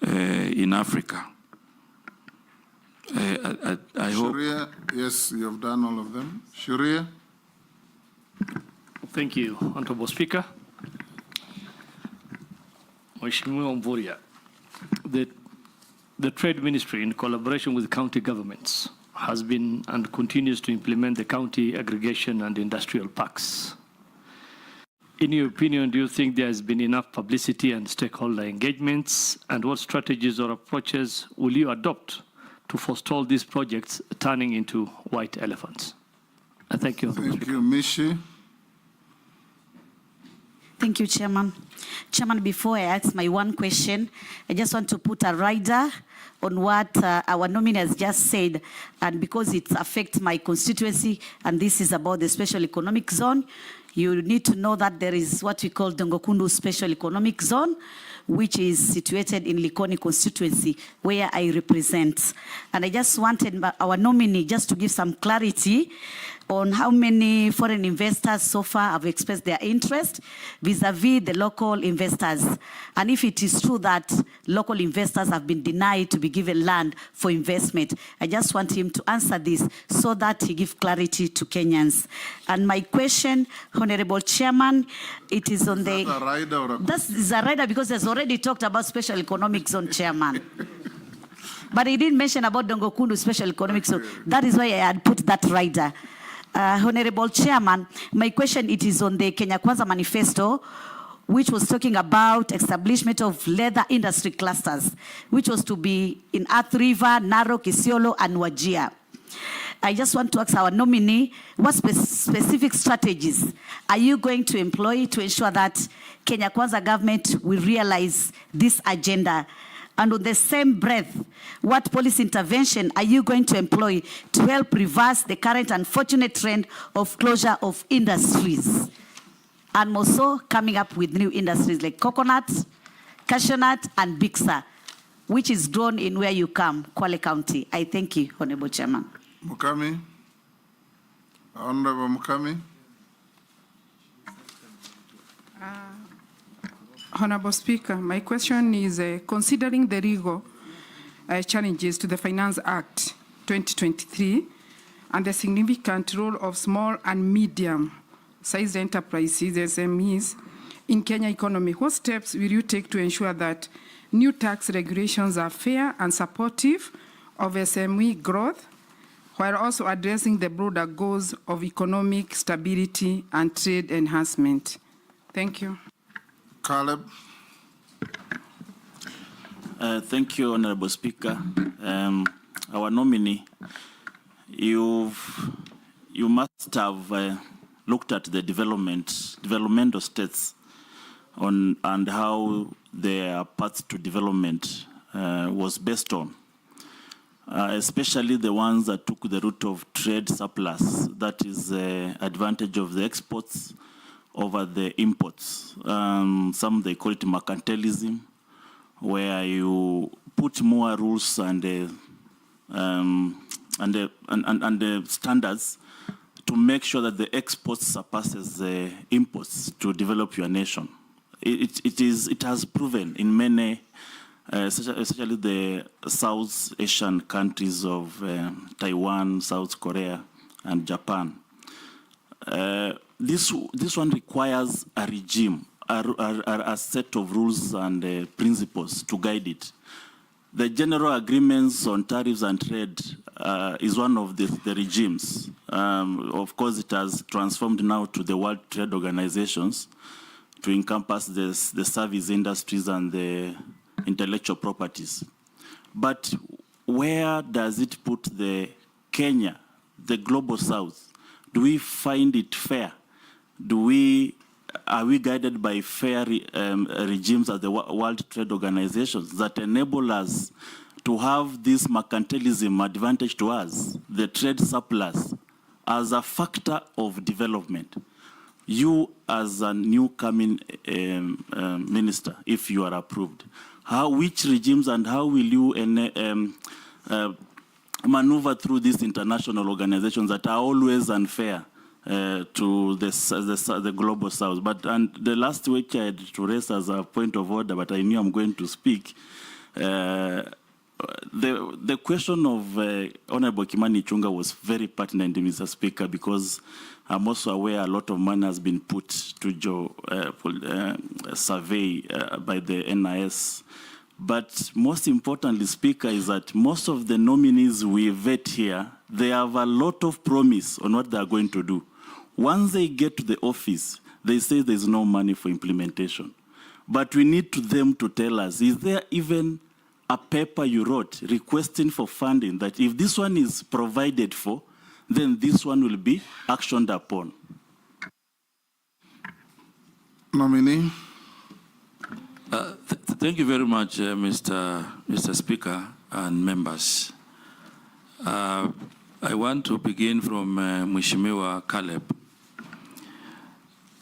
in Africa. I hope. Sharia, yes, you have done all of them. Sharia. Thank you, Honorable Speaker. Mheshimiwa Mvurya, the Trade Ministry, in collaboration with county governments, has been and continues to implement the county aggregation and industrial parks. In your opinion, do you think there has been enough publicity and stakeholder engagements? And what strategies or approaches will you adopt to forestall these projects turning into white elephants? Thank you. Thank you, Mishi. Thank you, Chairman. Chairman, before I ask my one question, I just want to put a rider on what our nominee has just said, and because it affects my constituency, and this is about the special economic zone, you need to know that there is what we call Dongokundu Special Economic Zone, which is situated in Likoni constituency, where I represent. And I just wanted our nominee just to give some clarity on how many foreign investors so far have expressed their interest vis-a-vis the local investors. And if it is true that local investors have been denied to be given land for investment, I just want him to answer this so that he gives clarity to Kenyans. And my question, Honorable Chairman, it is on the... Is that a rider or a... That is a rider because he's already talked about special economic zone, Chairman. But he didn't mention about Dongokundu special economic zone. That is why I had put that rider. Honorable Chairman, my question it is on the Kenya Kwanza Manifesto, which was talking about establishment of leather industry clusters, which was to be in Athi River, Narok, Isiolo, and Wajir. I just want to ask our nominee, what specific strategies are you going to employ to ensure that Kenya Kwanza government will realize this agenda? And on the same breath, what policy intervention are you going to employ to help reverse the current unfortunate trend of closure of industries? And also coming up with new industries like coconut, cashew nut, and Bixa, which is grown in where you come, Kwale County. I thank you, Honorable Chairman. Mukami. Honorable Mukami. Honorable Speaker, my question is, considering the legal challenges to the Finance Act 2023 and the significant role of small and medium-sized enterprises, SMEs, in Kenya economy, what steps will you take to ensure that new tax regulations are fair and supportive of SME growth, while also addressing the broader goals of economic stability and trade enhancement? Thank you. Caleb. Thank you, Honorable Speaker. Our nominee, you must have looked at the developmental states and how their path to development was based on, especially the ones that took the route of trade surplus, that is the advantage of the exports over the imports. Some they call it mercantilism, where you put more rules and the standards to make sure that the exports surpasses the imports to develop your nation. It has proven in many, especially the South Asian countries of Taiwan, South Korea, and Japan. This one requires a regime, a set of rules and principles to guide it. The general agreements on tariffs and trade is one of the regimes. Of course, it has transformed now to the World Trade Organizations to encompass the service industries and the intellectual properties. But where does it put the Kenya, the global South? Do we find it fair? Are we guided by fair regimes at the World Trade Organizations that enable us to have this mercantilism advantage to us, the trade surplus, as a factor of development? You, as a new coming minister, if you are approved, which regimes and how will you maneuver through these international organizations that are always unfair to the global South? But the last week I had to raise as a point of order, but I knew I'm going to speak. The question of Honorable Kimani Ichung'wah was very pertinent, Mr. Speaker, because I'm also aware a lot of money has been put to survey by the NIS. But most importantly, Speaker, is that most of the nominees we vet here, they have a lot of promise on what they are going to do. Once they get to the office, they say there's no money for implementation. But we need them to tell us, is there even a paper you wrote requesting for funding that if this one is provided for, then this one will be actioned upon? Nominee. Thank you very much, Mr. Speaker and members. I want to begin from Mheshimiwa Caleb.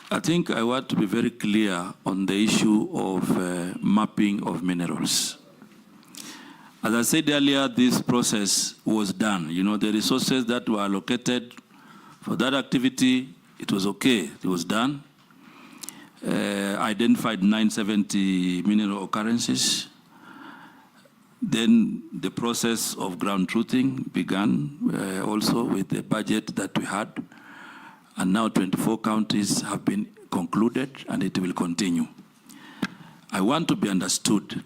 I think I want to be very clear on the issue of mapping of minerals. As I said earlier, this process was done. You know, the resources that were allocated For that activity, it was okay. It was done. Identified 970 mineral occurrences. Then the process of ground truthing began also with the budget that we had. And now 24 counties have been concluded, and it will continue. I want to be understood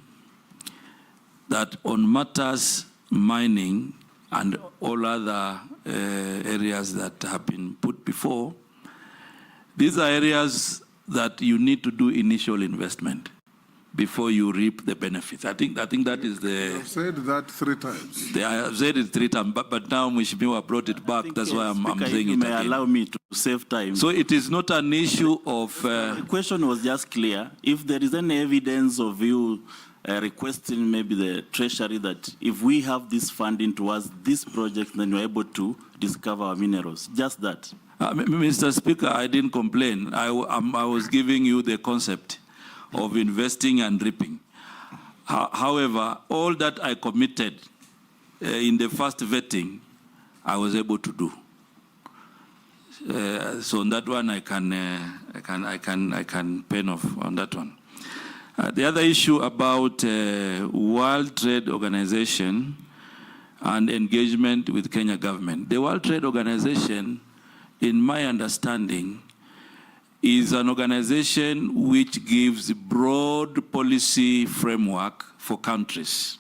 that on matters mining and all other areas that have been put before, these are areas that you need to do initial investment before you reap the benefits. I think that is the... I've said that 3 times. I have said it 3 times, but now Mheshimiwa brought it back. That's why I'm saying it may again. allow me to save time. So it is not an issue of... The question was just clear. If there is any evidence of you requesting maybe the Treasury that if we have this funding towards this project, then we're able to discover our minerals. Just that. Mr. Speaker, I didn't complain. I was giving you the concept of investing and reaping. However, all that I committed in the first vetting, I was able to do. So on that one, I can pen off on that one. The other issue about World Trade Organization and engagement with Kenya government. The World Trade Organization, in my understanding, is an organization which gives broad policy framework for countries.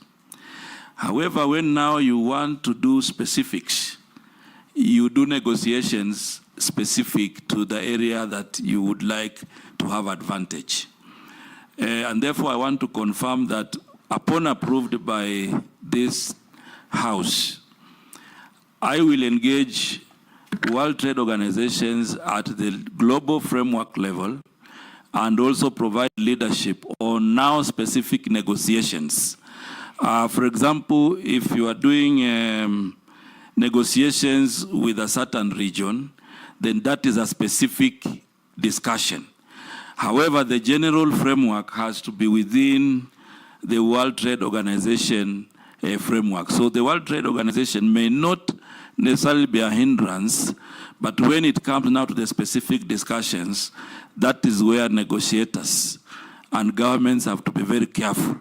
However, when now you want to do specifics, you do negotiations specific to the area that you would like to have advantage. And therefore, I want to confirm that upon approved by this House, I will engage World Trade Organizations at the global framework level and also provide leadership on now specific negotiations. For example, if you are doing negotiations with a certain region, then that is a specific discussion. However, the general framework has to be within the World Trade Organization framework. So the World Trade Organization may not necessarily be a hindrance, but when it comes now to the specific discussions, that is where negotiators and governments have to be very careful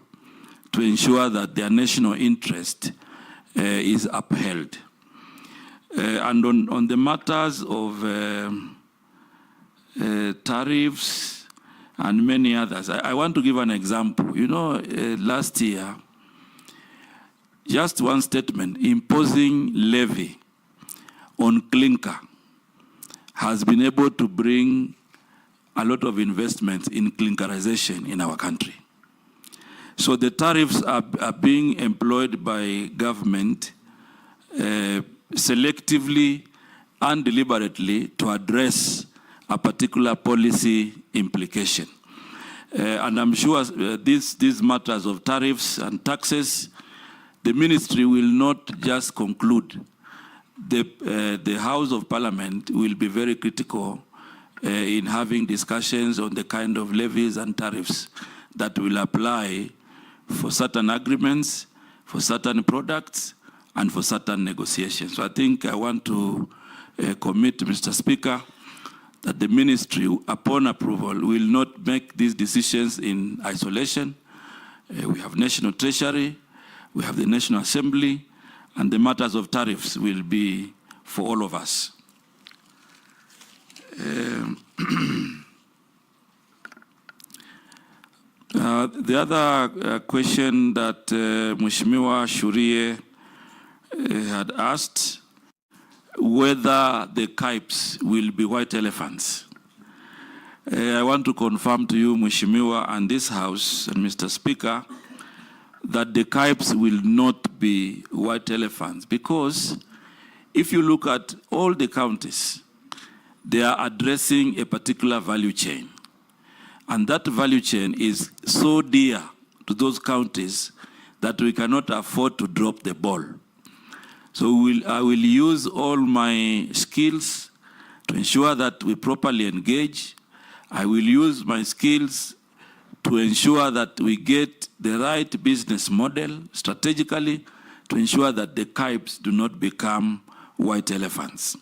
to ensure that their national interest is upheld. And on the matters of tariffs and many others, I want to give an example. You know, last year, just one statement, imposing levy on clinker has been able to bring a lot of investments in clinkerization in our country. So the tariffs are being employed by government selectively and deliberately to address a particular policy implication. And I'm sure these matters of tariffs and taxes, the ministry will not just conclude. The House of Parliament will be very critical in having discussions on the kind of levies and tariffs that will apply for certain agreements, for certain products, and for certain negotiations. So I think I want to commit, Mr. Speaker, that the ministry, upon approval, will not make these decisions in isolation. We have National Treasury, we have the National Assembly, and the matters of tariffs will be for all of us. The other question that Mheshimiwa Shurie had asked, whether the KIPES will be white elephants. I want to confirm to you, Mheshimiwa, and this House, and Mr. Speaker, that the KIPES will not be white elephants, because if you look at all the counties, they are addressing a particular value chain. And that value chain is so dear to those counties that we cannot afford to drop the ball. So I will use all my skills to ensure that we properly engage. I will use my skills to ensure that we get the right business model strategically to ensure that the KIPES do not become white elephants.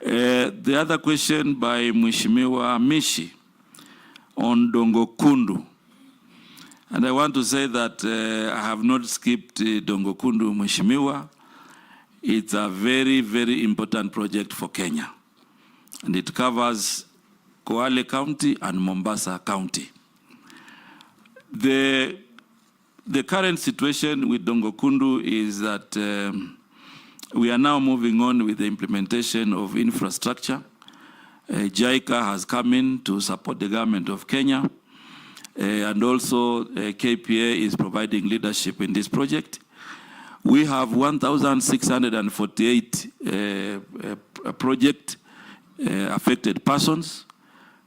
The other question by Mheshimiwa Mishi on Dongo Kundu. And I want to say that I have not skipped Dongo Kundu, Mheshimiwa. It's a very, very important project for Kenya. And it covers Kwale County and Mombasa County. The current situation with Dongo Kundu is that we are now moving on with the implementation of infrastructure. JICA has come in to support the government of Kenya. And also KPA is providing leadership in this project. We have 1,648 project affected persons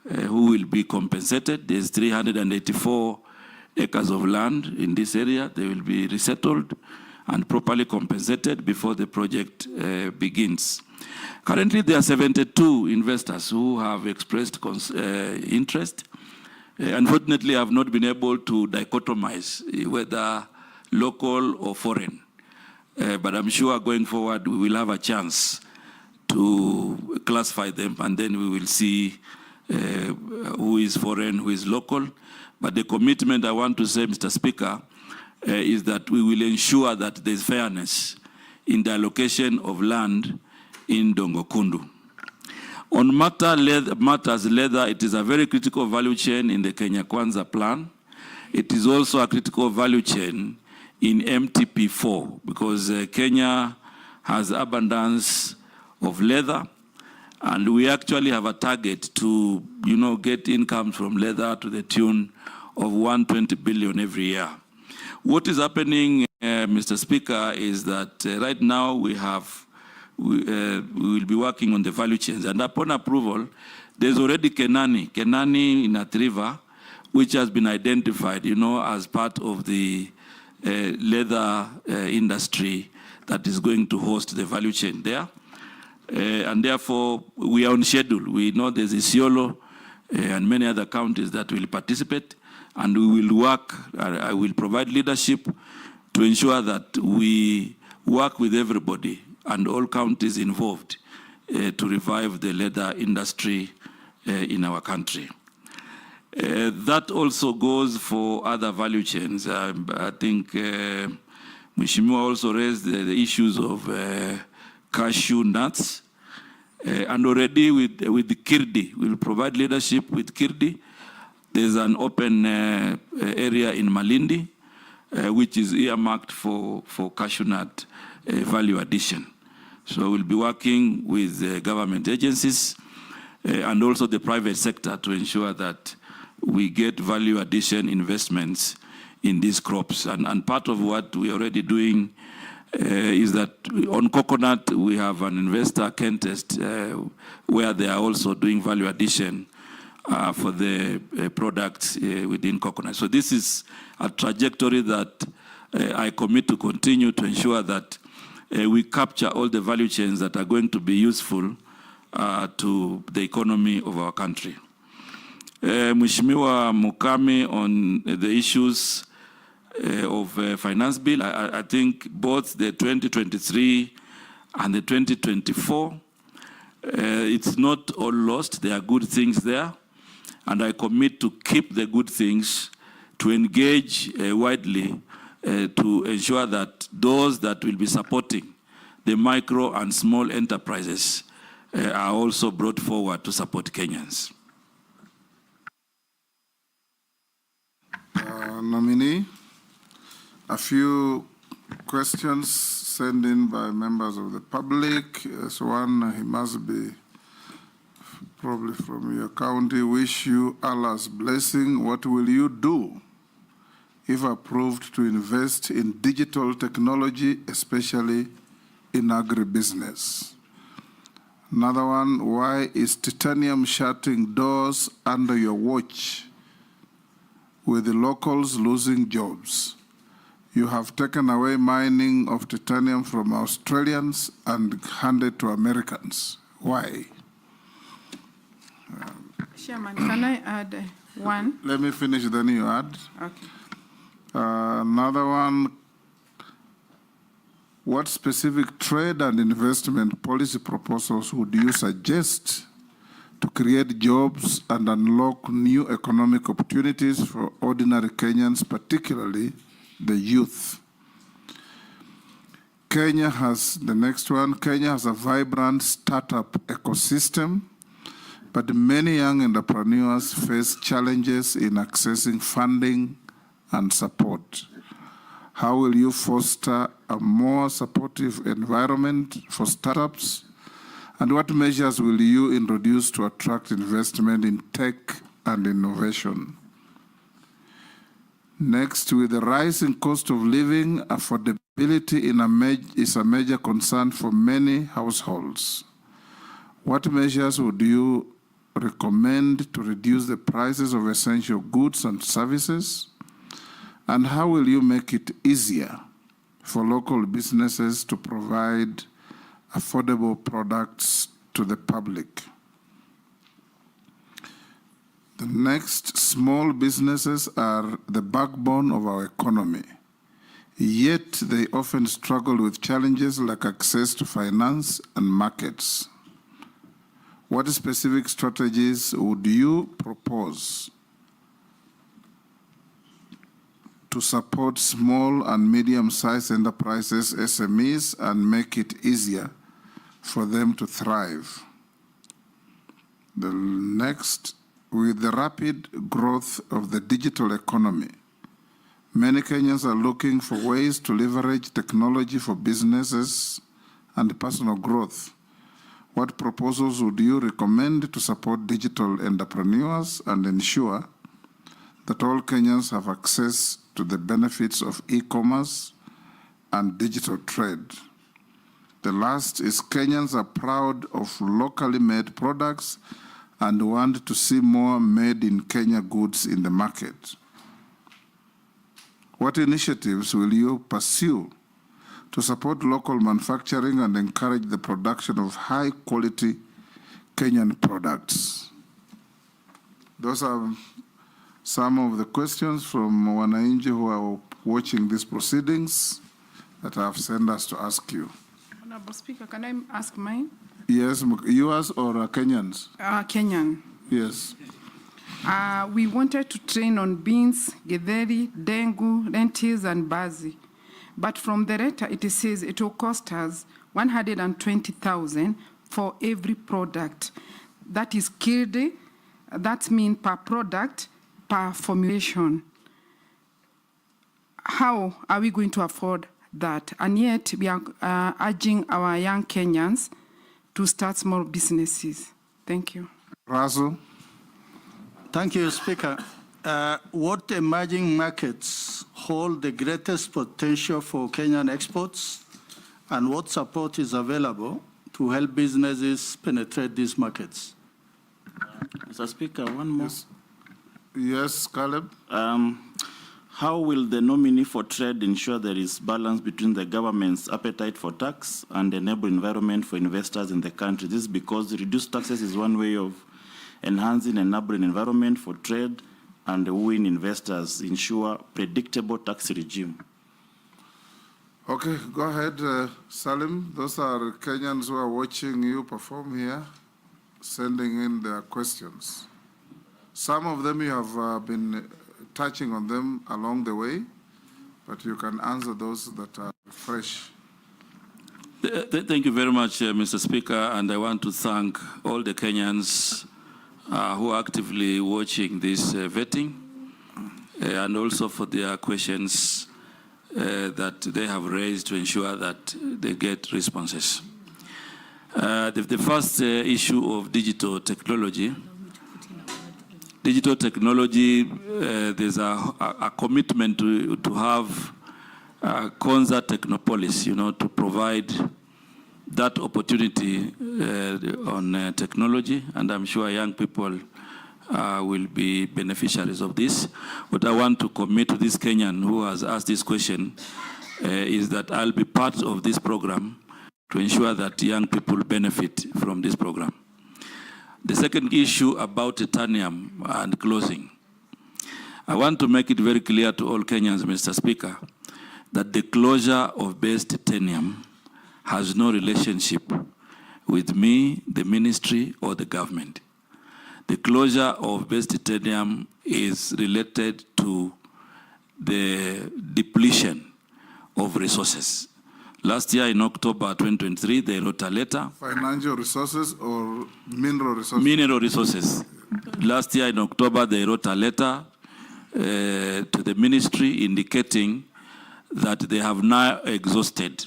who will be compensated. There's 384 acres of land in this area. They will be resettled and properly compensated before the project begins. Currently, there are 72 investors who have expressed interest. Unfortunately, I have not been able to dichotomize whether local or foreign. But I'm sure going forward, we will have a chance to classify them, and then we will see who is foreign, who is local. But the commitment I want to say, Mr. Speaker, is that we will ensure that there's fairness in the allocation of land in Dongo Kundu. On matters leather, it is a very critical value chain in the Kenya Kwanza plan. It is also a critical value chain in MTP4 because Kenya has abundance of leather, and we actually have a target to, get income from leather to the tune of 120 billion every year. What is happening, Mr. Speaker, is that right now we will be working on the value chains, and upon approval, there's already Kenani in Athi River, which has been identified, as part of the leather industry that is going to host the value chain there. And therefore, we are on schedule. We know there's Isiolo and many other counties that will participate, and we will work, I will provide leadership to ensure that we work with everybody and all counties involved to revive the leather industry in our country. That also goes for other value chains. I think Mheshimiwa also raised the issues of cashew nuts. And already with Kirdi, we'll provide leadership with Kirdi. There's an open area in Malindi, which is earmarked for cashew nut value addition. So we'll be working with government agencies and also the private sector to ensure that we get value addition investments in these crops. And part of what we're already doing is that on coconut, we have an investor, Kentest, where they are also doing value addition for the products within coconut. So this is a trajectory that I commit to continue to ensure that we capture all the value chains that are going to be useful to the economy of our country. Mheshimiwa Mukami on the issues of finance bill, I think both the 2023 and the 2024, it's not all lost. There are good things there. And I commit to keep the good things, to engage widely, to ensure that those that will be supporting the micro and small enterprises are also brought forward to support Kenyans. Nominee, a few questions sent in by members of the public. As one, he must be probably from your county. Wish you Allah's blessing. What will you do if approved to invest in digital technology, especially in agribusiness? Another one, why is titanium shutting doors under your watch with the locals losing jobs? You have taken away mining of titanium from Australians and handed to Americans. Why? Chairman, can I add one? Let me finish, then you add. Okay. Another one, What specific trade and investment policy proposals would you suggest to create jobs and unlock new economic opportunities for ordinary Kenyans, particularly the youth? Kenya has a vibrant startup ecosystem, but many young entrepreneurs face challenges in accessing funding and support. How will you foster a more supportive environment for startups? And what measures will you introduce to attract investment in tech and innovation? Next, with the rising cost of living, affordability is a major concern for many households. What measures would you recommend to reduce the prices of essential goods and services? And how will you make it easier for local businesses to provide affordable products to the public? The next, small businesses are the backbone of our economy, yet they often struggle with challenges like access to finance and markets. What specific strategies would you propose to support small and medium-sized enterprises, SMEs, and make it easier for them to thrive? The next, with the rapid growth of the digital economy, many Kenyans are looking for ways to leverage technology for businesses and personal growth. What proposals would you recommend to support digital entrepreneurs and ensure that all Kenyans have access to the benefits of e-commerce and digital trade? The last is Kenyans are proud of locally made products and want to see more made in Kenya goods in the market. What initiatives will you pursue to support local manufacturing and encourage the production of high-quality Kenyan products? Those are some of the questions from Wananchi who are watching these proceedings that I have sent us to ask you. Honorable Speaker, can I ask mine? Yes, yours or Kenyans? Kenyan. Yes. We wanted to train on beans, githeri, dengu, lentils, and bazi. But from the letter, it says it will cost us 120,000 for every product. That is killed. That means per product, per formulation. How are we going to afford that? And yet, we are urging our young Kenyans to start small businesses. Thank you. Russell. Thank you, Speaker. What emerging markets hold the greatest potential for Kenyan exports, and what support is available to help businesses penetrate these markets? Mr. Speaker, one more. Yes, Caleb. How will the nominee for trade ensure there is balance between the government's appetite for tax and enable environment for investors in the country? This is because reduced taxes is one way of enhancing and enabling environment for trade and wooing investors, ensure predictable tax regime. Okay, go ahead, Salim. Those are Kenyans who are watching you perform here, sending in their questions. Some of them you have been touching on them along the way, but you can answer those that are fresh. Thank you very much, Mr. Speaker, and I want to thank all the Kenyans who are actively watching this vetting, and also for their questions that they have raised to ensure that they get responses. The first issue of digital technology. Digital technology, there's a commitment to have a concert technopolis, to provide that opportunity on technology, and I'm sure young people will be beneficiaries of this. What I want to commit to this Kenyan who has asked this question is that I'll be part of this program to ensure that young people benefit from this program. The second issue about titanium and closing. I want to make it very clear to all Kenyans, Mr. Speaker, that the closure of Base Titanium has no relationship with me, the ministry, or the government. The closure of Base Titanium is related to the depletion of resources. Last year in October 2023, they wrote a letter. Financial resources or mineral resources? Mineral resources. Last year in October, they wrote a letter to the ministry indicating that they have now exhausted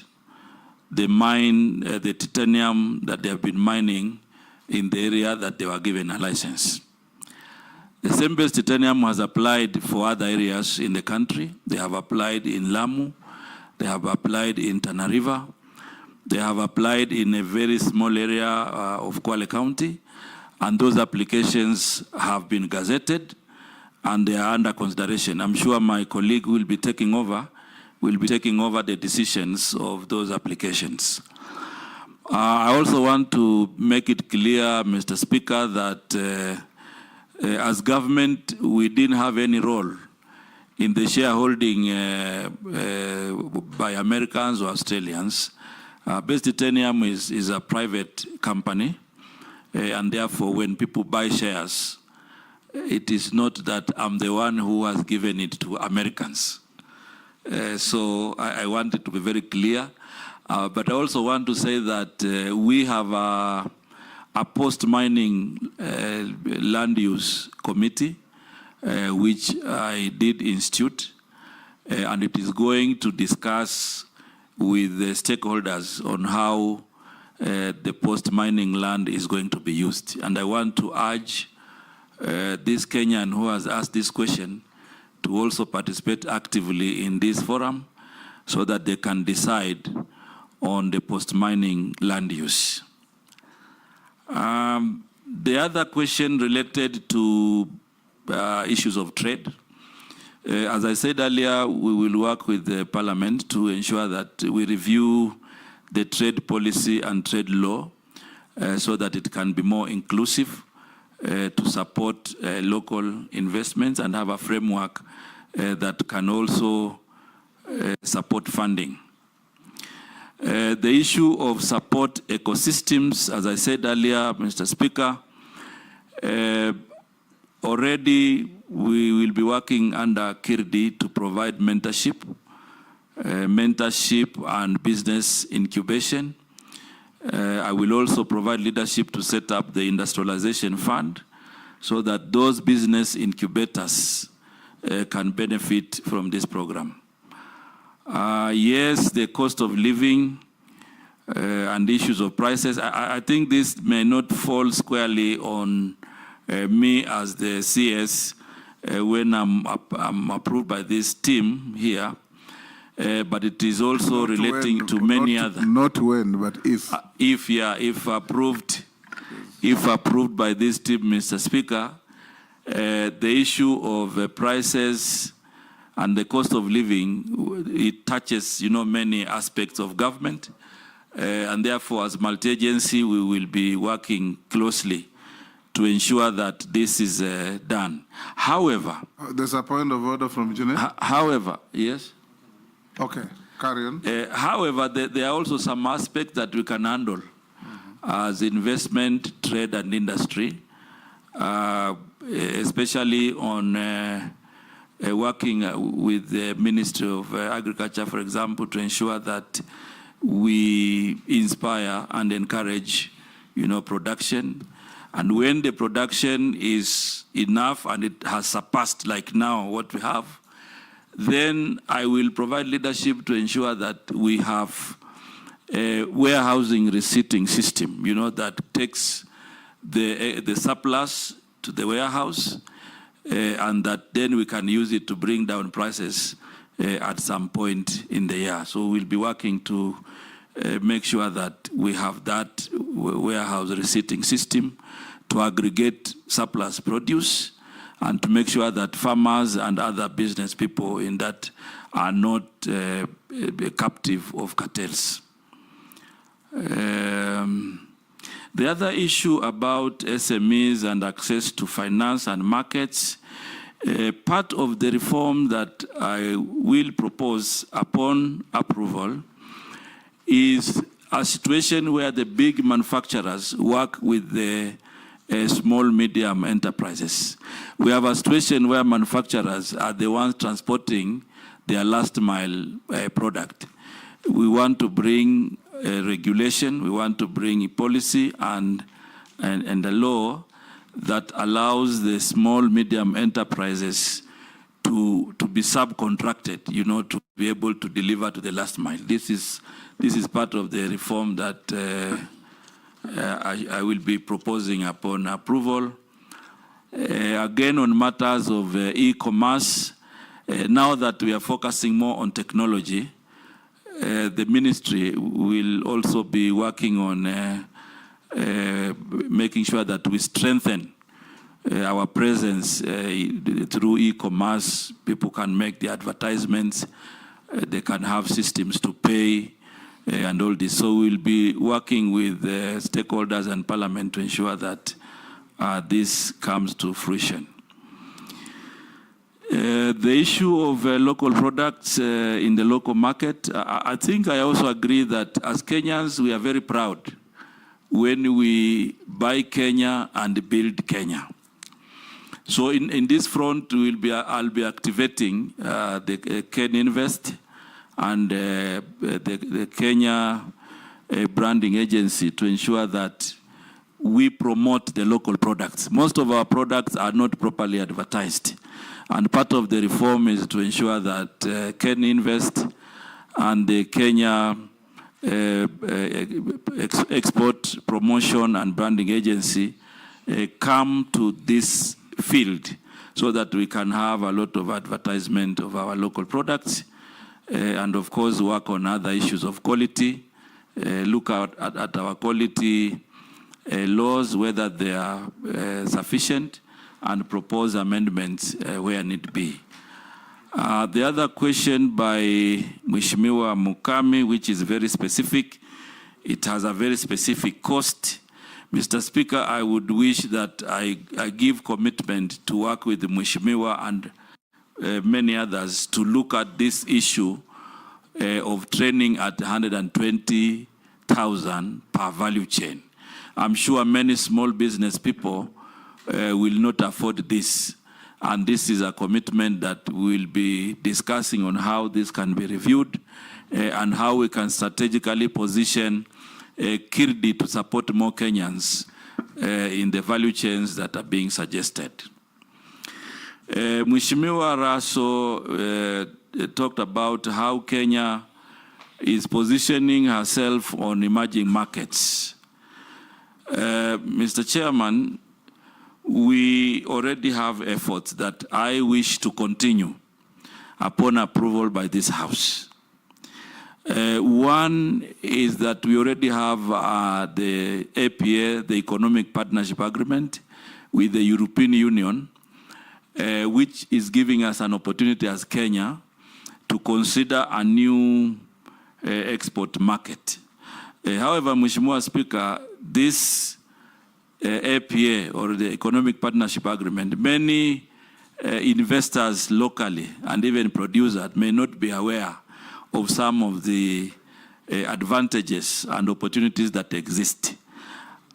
the the titanium that they have been mining in the area that they were given a license. The same Base Titanium has applied for other areas in the country. They have applied in Lamu. They have applied in Tana River. They have applied in a very small area of Kwale County. And those applications have been gazetted and they are under consideration. I'm sure my colleague will be taking over the decisions of those applications. I also want to make it clear, Mr. Speaker, that as government, we didn't have any role in the shareholding by Americans or Australians. Base Titanium is a private company, and therefore when people buy shares, it is not that I'm the one who has given it to Americans. So I want it to be very clear. But I also want to say that we have a post-mining land use committee, which I did institute, and it is going to discuss with the stakeholders on how the post-mining land is going to be used. And I want to urge this Kenyan who has asked this question to also participate actively in this forum so that they can decide on the post-mining land use. The other question related to issues of trade. As I said earlier, we will work with the Parliament to ensure that we review the trade policy and trade law so that it can be more inclusive to support local investments and have a framework that can also support funding. The issue of support ecosystems, as I said earlier, Mr. Speaker, already we will be working under KIRDI to provide mentorship and business incubation. I will also provide leadership to set up the industrialization fund so that those business incubators can benefit from this program. Yes, the cost of living and issues of prices. I think this may not fall squarely on me as the CS when I'm approved by this team here, but it is also relating to many other. Not when, but if. If approved by this team, Mr. Speaker, the issue of prices and the cost of living, it touches, many aspects of government. And therefore, as multi-agency, we will be working closely to ensure that this is done. However... There's a point of order from Jeanette. However, yes? Okay, carry on. However, there are also some aspects that we can handle as investment, trade, and industry, especially on working with the Ministry of Agriculture, for example, to ensure that we inspire and encourage, production. And when the production is enough and it has surpassed, like now, what we have, then I will provide leadership to ensure that we have a warehousing receipting system, that takes the surplus to the warehouse, and that then we can use it to bring down prices at some point in the year. So we'll be working to make sure that we have that warehouse receipting system to aggregate surplus produce and to make sure that farmers and other business people in that are not captive of cartels. The other issue about SMEs and access to finance and markets, Part of the reform that I will propose upon approval is a situation where the big manufacturers work with the small, medium enterprises. We have a situation where manufacturers are the ones transporting their last mile product. We want to bring regulation, we want to bring a policy and a law that allows the small, medium enterprises to be subcontracted, to be able to deliver to the last mile. This is part of the reform that I will be proposing upon approval. Again, on matters of e-commerce, now that we are focusing more on technology, the ministry will also be working on making sure that we strengthen our presence through e-commerce. People can make the advertisements, they can have systems to pay, and all this. So we'll be working with stakeholders and Parliament to ensure that this comes to fruition. The issue of local products in the local market, I think I also agree that as Kenyans, we are very proud when we buy Kenya and build Kenya. So in this front, I'll be activating the Ken Invest and the Kenya branding agency to ensure that we promote the local products. Most of our products are not properly advertised. And part of the reform is to ensure that Ken Invest and the Kenya Export Promotion and Branding Agency come to this field so that we can have a lot of advertisement of our local products and of course work on other issues of quality, look at our quality laws, whether they are sufficient, and propose amendments where need be. The other question by Mheshimiwa Mukami, which is very specific, it has a very specific cost. Mr. Speaker, I would wish that I give commitment to work with the Mheshimiwa and many others to look at this issue of training at 120,000 per value chain. I'm sure many small business people will not afford this. And this is a commitment that we'll be discussing on how this can be reviewed and how we can strategically position Kirdi to support more Kenyans in the value chains that are being suggested. Mheshimiwa Raso talked about how Kenya is positioning herself on emerging markets. Mr. Chairman, we already have efforts that I wish to continue upon approval by this House. One is that we already have the APA, the Economic Partnership Agreement, with the European Union, which is giving us an opportunity as Kenya to consider a new export market. However, Mheshimiwa Speaker, this APA, or the Economic Partnership Agreement, many investors locally and even producers may not be aware of some of the advantages and opportunities that exist.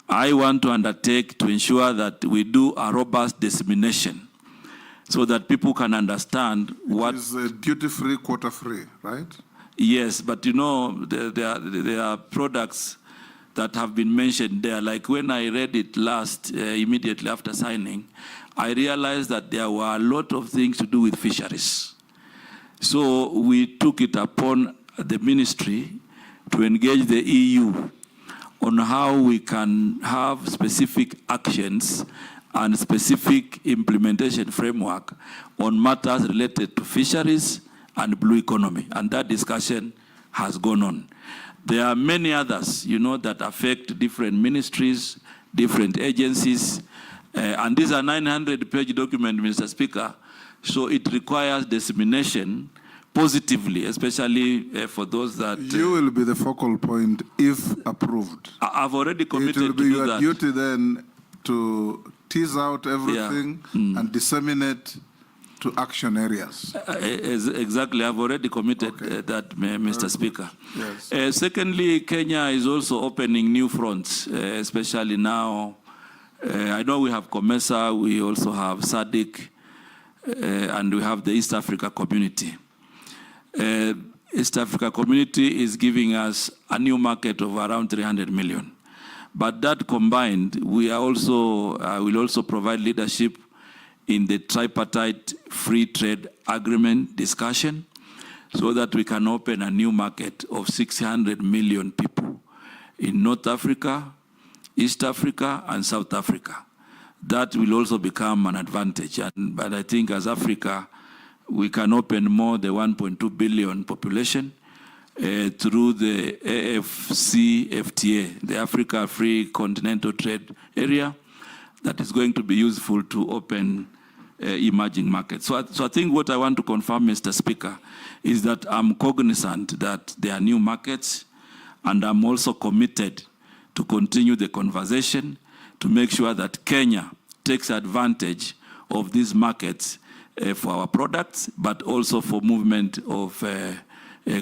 I want to undertake to ensure that we do a robust dissemination so that people can understand what... It is duty-free, quota-free, right? Yes, but there are products that have been mentioned there. Like when I read it last, immediately after signing, I realized that there were a lot of things to do with fisheries. So we took it upon the ministry to engage the EU on how we can have specific actions and specific implementation framework on matters related to fisheries and blue economy. And that discussion has gone on. There are many others, that affect different ministries, different agencies. And these are 900-page documents, Mr. Speaker. So it requires dissemination positively, especially for those that... You will be the focal point if approved. I've already committed to do that. It will be your duty then to tease out everything and disseminate to action areas. Exactly, I've already committed that, Mr. Speaker. Yes. Secondly, Kenya is also opening new fronts, especially now. I know we have COMESA, we also have SADC, and we have the East Africa Community. East Africa Community is giving us a new market of around 300 million. But that combined, we are also, will also provide leadership in the tripartite free trade agreement discussion so that we can open a new market of 600 million people in North Africa, East Africa, and South Africa. That will also become an advantage. But I think as Africa, we can open more the 1.2 billion population through the AFCFTA, the Africa Free Continental Trade Area, that is going to be useful to open emerging markets. So I think what I want to confirm, Mr. Speaker, is that I'm cognizant that there are new markets, and I'm also committed to continue the conversation to make sure that Kenya takes advantage of these markets for our products, but also for movement of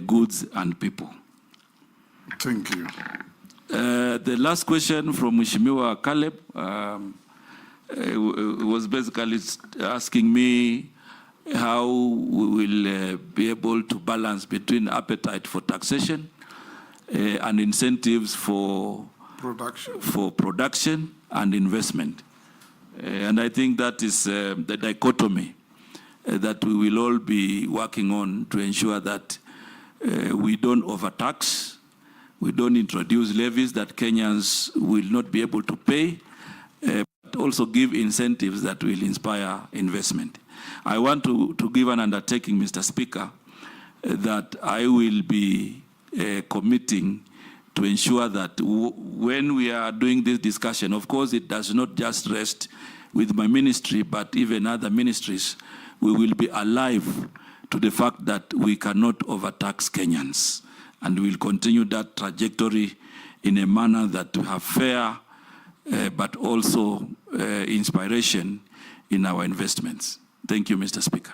goods and people. Thank you. The last question from Mheshimiwa Caleb was basically asking me how we will be able to balance between appetite for taxation and incentives for production and investment. And I think that is the dichotomy that we will all be working on to ensure that we don't overtax, we don't introduce levies that Kenyans will not be able to pay, but also give incentives that will inspire investment. I want to give an undertaking, Mr. Speaker, that I will be committing to ensure that when we are doing this discussion, of course, it does not just rest with my ministry, but even other ministries, we will be alive to the fact that we cannot overtax Kenyans. And we will continue that trajectory in a manner that we have fair, but also inspiration in our investments. Thank you, Mr. Speaker.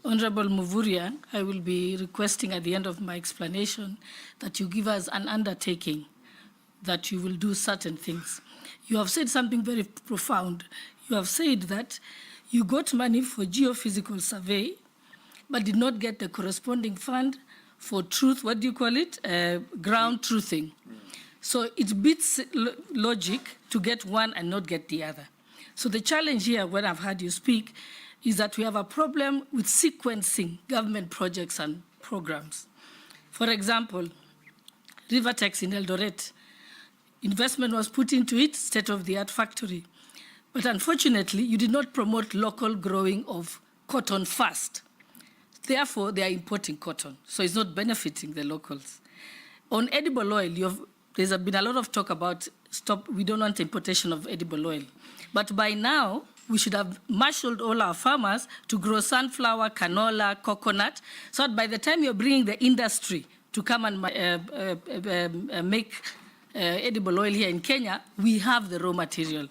Honorable Mvurya, I will be requesting at the end of my explanation that you give us an undertaking that you will do certain things. You have said something very profound. You have said that you got money for geophysical survey, but did not get the corresponding fund for truth, what do you call it? Ground truthing. So it beats logic to get one and not get the other. So the challenge here, when I've heard you speak, is that we have a problem with sequencing government projects and programs. For example, Rivertex in Eldoret, investment was put into it, state-of-the-art factory. But unfortunately, you did not promote local growing of cotton first. Therefore, they are importing cotton, so it's not benefiting the locals. On edible oil, there's been a lot of talk about we don't want importation of edible oil. But by now, we should have marshaled all our farmers to grow sunflower, canola, coconut, so that by the time you're bringing the industry to come and make edible oil here in Kenya, we have the raw material.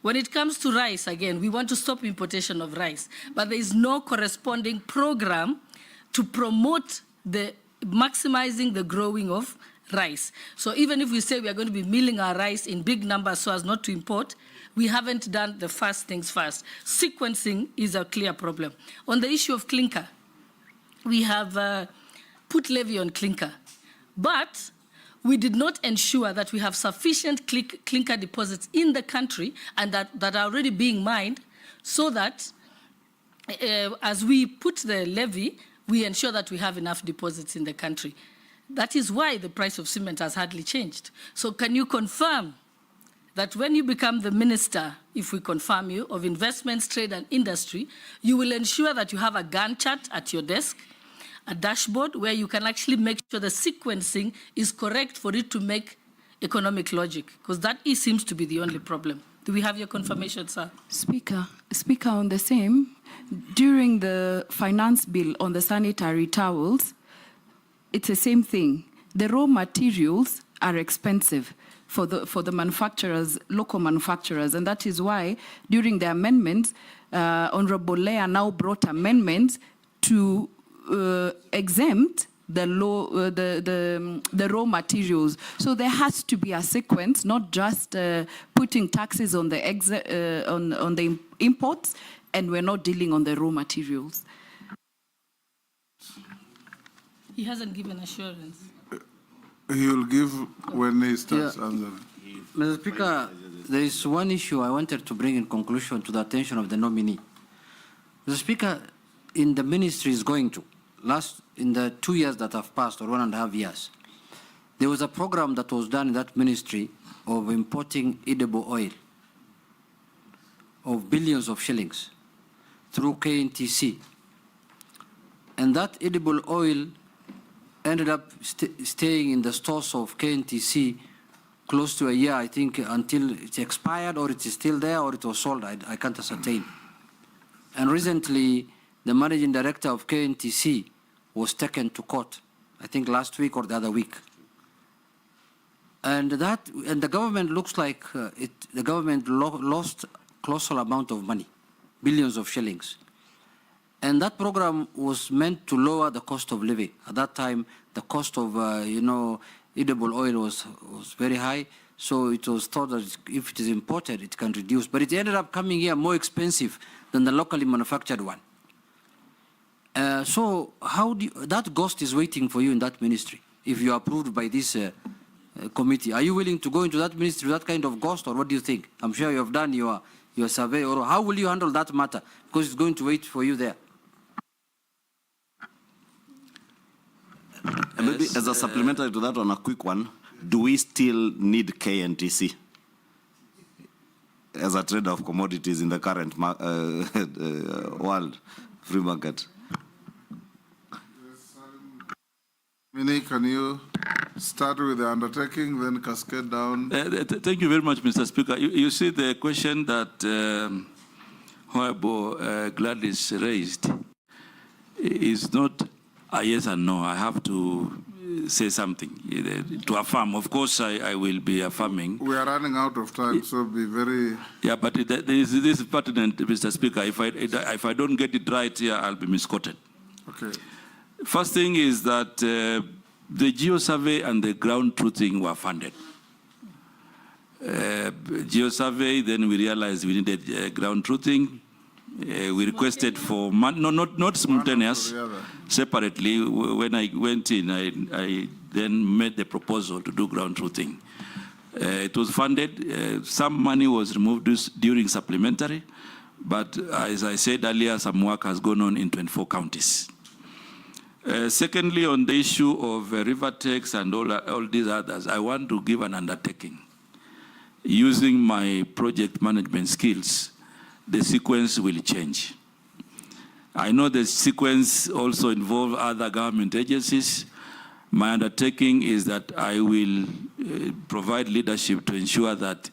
When it comes to rice, again, we want to stop importation of rice, but there is no corresponding program to promote maximizing the growing of rice. So even if we say we are going to be milling our rice in big numbers so as not to import, we haven't done the first things first. Sequencing is a clear problem. On the issue of clinker, we have put levy on clinker, but we did not ensure that we have sufficient clinker deposits in the country and that are already being mined so that as we put the levy, we ensure that we have enough deposits in the country. That is why the price of cement has hardly changed. So can you confirm that when you become the minister, if we confirm you, of investments, trade and industry, you will ensure that you have a Gantt chart at your desk, a dashboard where you can actually make sure the sequencing is correct for it to make economic logic? Because that seems to be the only problem. Do we have your confirmation, sir? Speaker, on the same, during the finance bill on the sanitary towels, it's the same thing. The raw materials are expensive. for the manufacturers, local manufacturers. And that is why during the amendments, Honorable Leah now brought amendments to exempt the raw materials. So there has to be a sequence, not just putting taxes on the on the imports, and we're not dealing on the raw materials. He hasn't given assurance. He will give when he starts answering. Mr. Speaker, there is one issue I wanted to bring in conclusion to the attention of the nominee. Mr. Speaker, in the ministry is going to, in the 2 years that have passed, or 1.5 years, there was a program that was done in that ministry of importing edible oil of billions of shillings through KNTC. And that edible oil ended up staying in the stores of KNTC close to a year, I think, until it expired, or it is still there, or it was sold. I can't ascertain. And recently, the managing director of KNTC was taken to court, I think last week or the other week. And the government looks like the government lost colossal amount of money, billions of shillings. And that program was meant to lower the cost of living. At that time, the cost of edible oil was very high, so it was thought that if it is imported, it can reduce. But it ended up coming here more expensive than the locally manufactured one. So how do that ghost is waiting for you in that ministry if you are approved by this committee? Are you willing to go into that ministry with that kind of ghost, or what do you think? I'm sure you have done your survey, or how will you handle that matter? Because it's going to wait for you there. Maybe as a supplementary to that, on a quick one, do we still need KNTC as a trader of commodities in the current world free market? Mini, can you start with the undertaking, then cascade down? Thank you very much, Mr. Speaker. You see the question that Honorable Gladys raised is not a yes and no. I have to say something to affirm. Of course, I will be affirming. We are running out of time, so be very... Yeah, but this is pertinent, Mr. Speaker. If I don't get it right here, I'll be misquoted. Okay. First thing is that the geo-survey and the ground truthing were funded. Geo-survey, then we realized we needed ground truthing. We requested for, not simultaneous, separately. When I went in, I then made the proposal to do ground truthing. It was funded. Some money was removed during supplementary, but as I said earlier, some work has gone on in 24 counties. Secondly, on the issue of Rivertex and all these others, I want to give an undertaking. Using my project management skills, the sequence will change. I know the sequence also involves other government agencies. My undertaking is that I will provide leadership to ensure that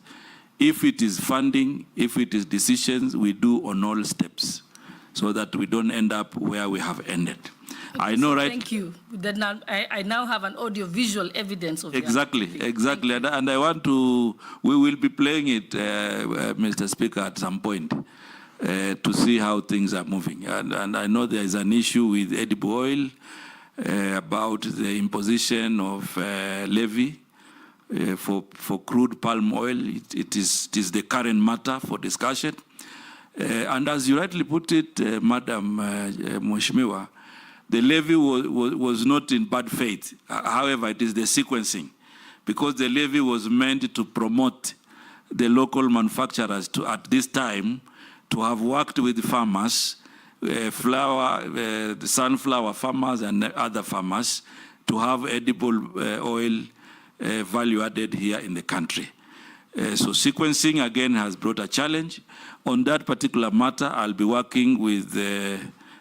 if it is funding, if it is decisions, we do on all steps so that we don't end up where we have ended. Okay, I know, right? Thank you. I now have an audio-visual evidence of exactly. And I want to, we will be playing it, Mr. Speaker, at some point to see how things are moving. And I know there is an issue with edible oil about the imposition of levy for crude palm oil. It is the current matter for discussion. And as you rightly put it, Madam Mheshimiwa, the levy was not in bad faith. However, it is the sequencing, because the levy was meant to promote the local manufacturers to, at this time, to have worked with farmers, the sunflower farmers and other farmers, to have edible oil value added here in the country. So sequencing, again, has brought a challenge. On that particular matter, I'll be working with the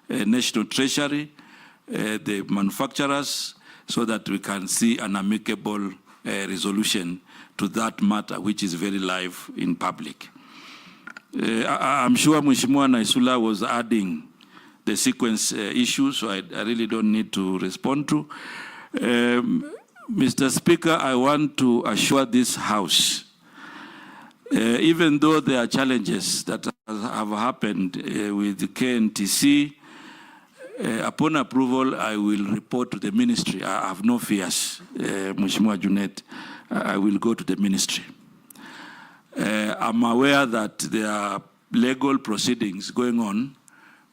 National Treasury, the manufacturers, so that we can see an amicable resolution to that matter, which is very live in public. I'm sure Mheshimiwa Naisula was adding the sequence issue, so I really don't need to respond to. Mr. Speaker, I want to assure this House, even though there are challenges that have happened with the KNTC, upon approval, I will report to the ministry. I have no fears, Mheshimiwa Junet. I will go to the ministry. I'm aware that there are legal proceedings going on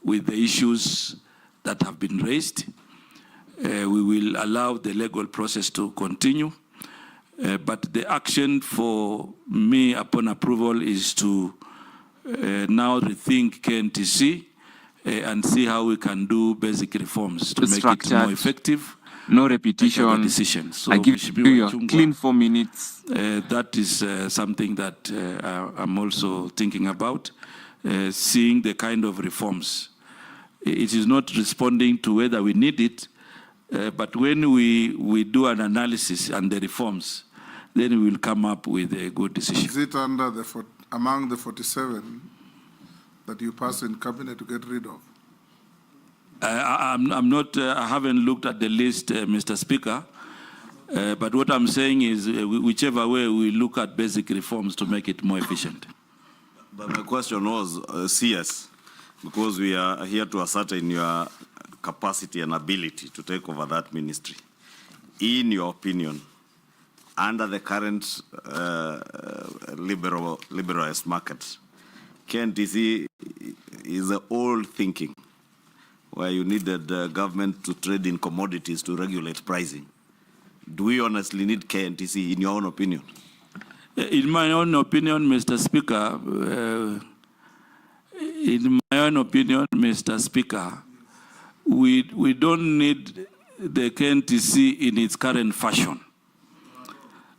with the issues that have been raised. We will allow the legal process to continue. But the action for me upon approval is to now rethink KNTC and see how we can do basic reforms to make it more effective. No repetition. Decisions. So I give you your clean 4 minutes. That is something that I'm also thinking about, seeing the kind of reforms. It is not responding to whether we need it, but when we do an analysis and the reforms, then we will come up with a good decision. Is it under among the 47 that you passed in cabinet to get rid of? I'm not, I haven't looked at the list, Mr. Speaker, but what I'm saying is whichever way we look at basic reforms to make it more efficient. But my question was CS, because we are here to ascertain your capacity and ability to take over that ministry. In your opinion, under the current liberalized market, KNTC is the old thinking, where you needed the government to trade in commodities to regulate pricing. Do we honestly need KNTC, in your own opinion? In my own opinion, Mr. Speaker, we don't need the KNTC in its current fashion.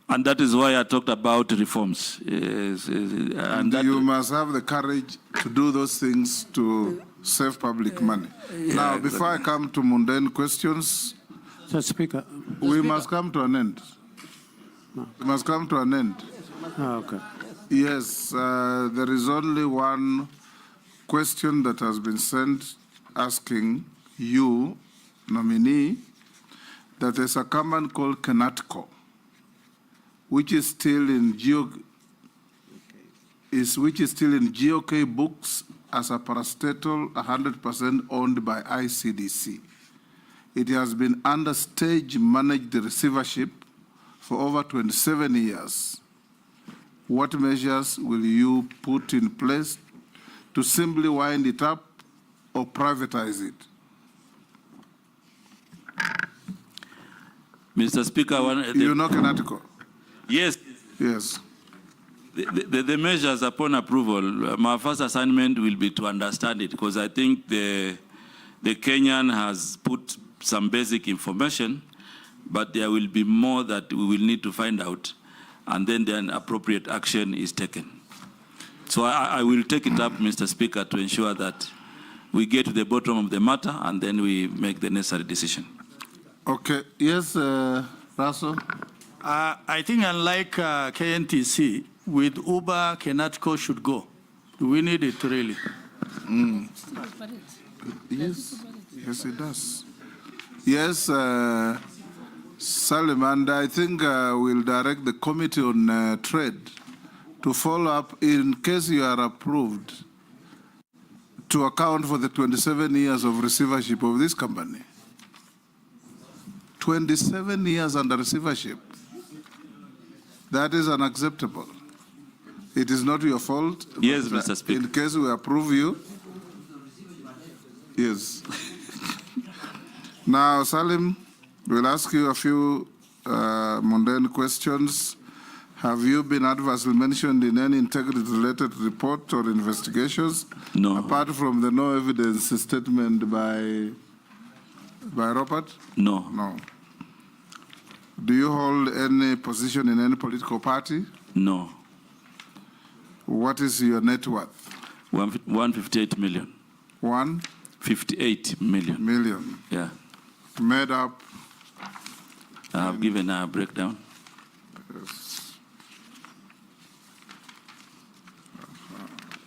And that is why I talked about reforms. And you must have the courage to do those things to save public money. Now, before I come to mundane questions, Mr. Speaker. We must come to an end. We must come to an end. Okay. Yes, there is only one question that has been sent asking you, nominee, that there's a command called Kenatco, which is still in GOK books as a parastatal 100% owned by ICDC. It has been under stage managed receivership for over 27 years. What measures will you put in place to simply wind it up or privatize it? Mr. Speaker, you know Kenatco? Yes. Yes. The measures upon approval, my first assignment will be to understand it, because I think the Kenyan has put some basic information, but there will be more that we will need to find out, and then appropriate action is taken. So I will take it up, Mr. Speaker, to ensure that we get to the bottom of the matter and then we make the necessary decision. Okay. Yes, Russell? I think unlike KNTC, with Uber, Kenatco should go. Do we need it really? Yes, yes, it does. Yes, Salim, and I think we'll direct the Committee on Trade to follow up in case you are approved to account for the 27 years of receivership of this company. 27 years under receivership. That is unacceptable. It is not your fault. Yes, Mr. Speaker. In case we approve you. Yes. Now, Salim, we'll ask you a few mundane questions. Have you been adversely mentioned in any integrity-related report or investigations? No. Apart from the no evidence statement by Robert? No. No. Do you hold any position in any political party? No. What is your net worth? 158 million. 158 million. Million. Yeah. Made up. I've given a breakdown. Yes.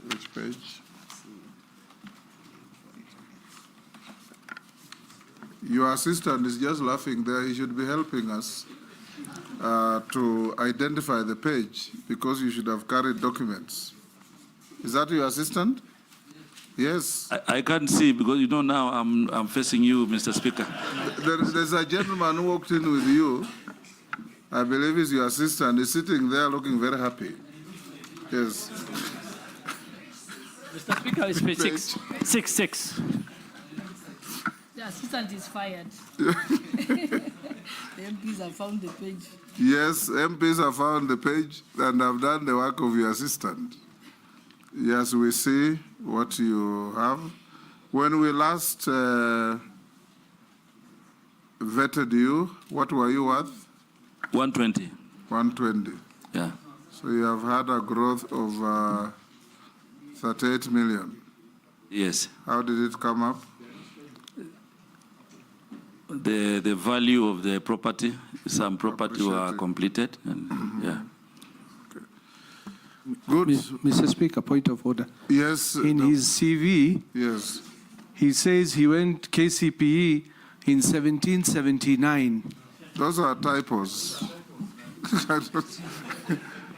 Which page? Your assistant is just laughing there. He should be helping us. to identify the page because you should have carried documents. Is that your assistant? Yes. I can't see because you know now I'm facing you, Mr. Speaker. There's a gentleman who walked in with you. I believe he's your assistant. He's sitting there looking very happy. Yes. Mr. Speaker, it's page 6. The assistant is fired. The MPs have found the page. Yes, MPs have found the page and have done the work of your assistant. Yes, we see what you have. When we last vetted you, what were you worth? 120. 120. Yeah. So you have had a growth of 38 million. Yes. How did it come up? The value of the property, some property were completed, and yeah. Good. Mr. Speaker, point of order. Yes. In his CV, yes, he says he went KCPE in 1779. Those are typos.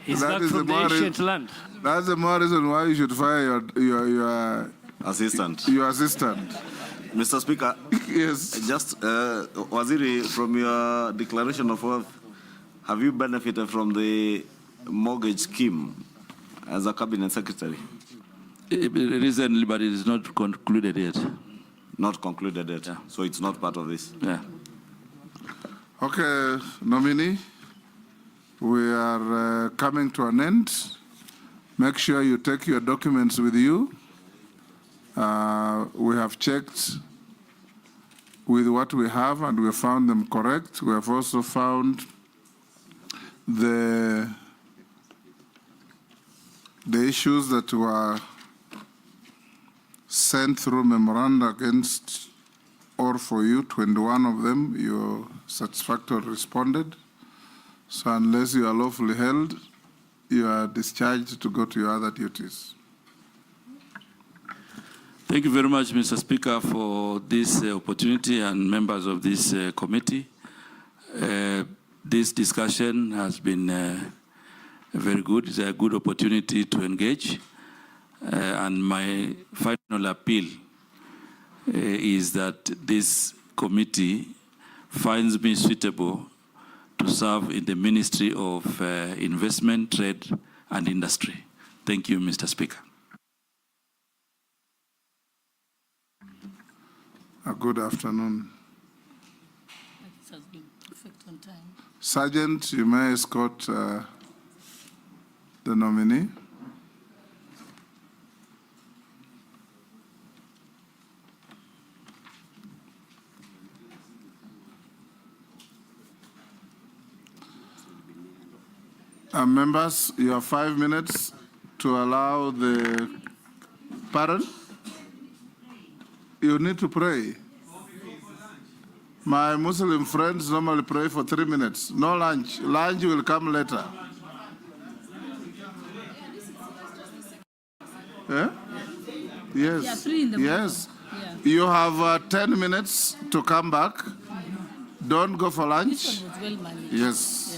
He's That not is from the ancient land. That's the more reason why you should fire your assistant. Your assistant. Mr. Speaker, yes. Just, Waziri, from your declaration of wealth, have you benefited from the mortgage scheme as a cabinet secretary? Recently, but it is not concluded yet. Not concluded yet, so it's not part of this. Yeah. Okay, nominee, we are coming to an end. Make sure you take your documents with you. We have checked with what we have and we found them correct. We have also found the issues that were sent through memoranda against or for you, 21 of them, you satisfactorily responded. So unless you are lawfully held, you are discharged to go to your other duties. Thank you very much, Mr. Speaker, for this opportunity and members of this committee. This discussion has been very good. It's a good opportunity to engage. And my final appeal is that this committee finds me suitable to serve in the Ministry of Investment, Trade and Industry. Thank you, Mr. Speaker. Good afternoon. This has been perfect on time. Sergeant, you may escort the nominee. Members, you have 5 minutes to allow the pardon? You need to pray. My Muslim friends normally pray for 3 minutes. No lunch. Lunch will come later. Yeah? Yes. Yeah, 3 in the morning. Yes. Yeah. You have 10 minutes to come back. Don't go for lunch. This one was well managed. Yes.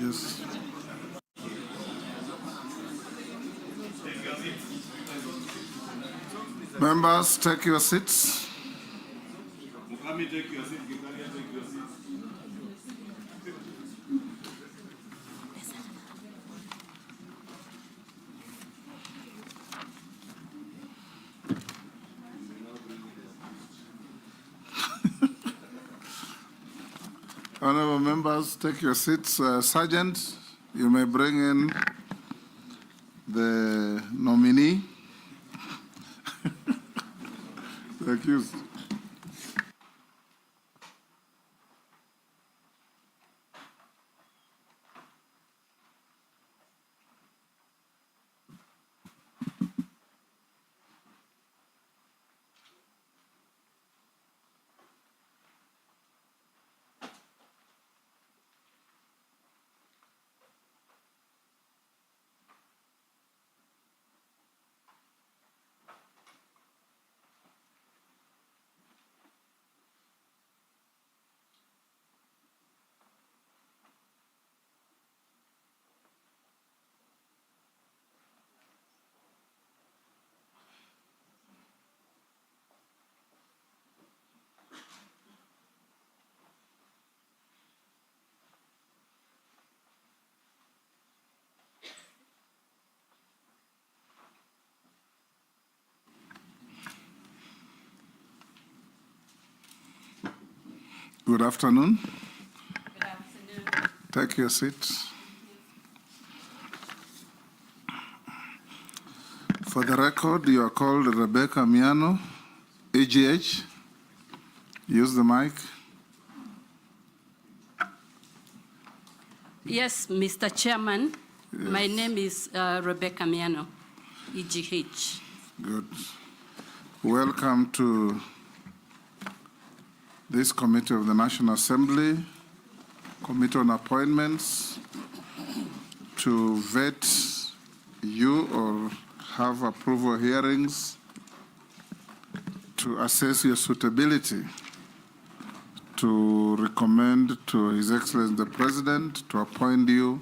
Yes. Members, take your seats. Honorable members, take your seats. Sergeant, you may bring in the nominee. The accused. Good afternoon. Take your seats. For the record, you are called Rebecca Miano, AGH. Use the mic. Yes, Mr. Chairman. Yes. My name is Rebecca Miano, EGH. Good. Welcome to this Committee of the National Assembly, Committee on Appointments, to vet you or have approval hearings to assess your suitability, to recommend to His Excellency the President to appoint you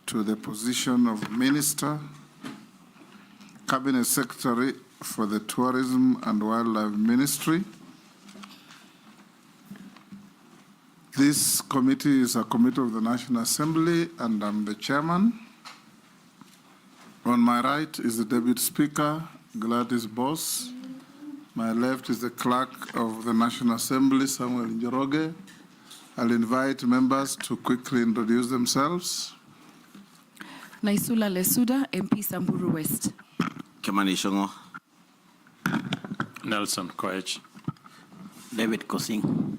to the position of Minister, Cabinet Secretary for the Tourism and Wildlife Ministry. This committee is a committee of the National Assembly, and I'm the chairman. On my right is the Deputy Speaker, Gladys Boss. My left is the Clerk of the National Assembly, Samuel Njoroge. I'll invite members to quickly introduce themselves. Naisula Lesuda, MP Samburu West. Kimani Shongo. Nelson Koech. David Kosing.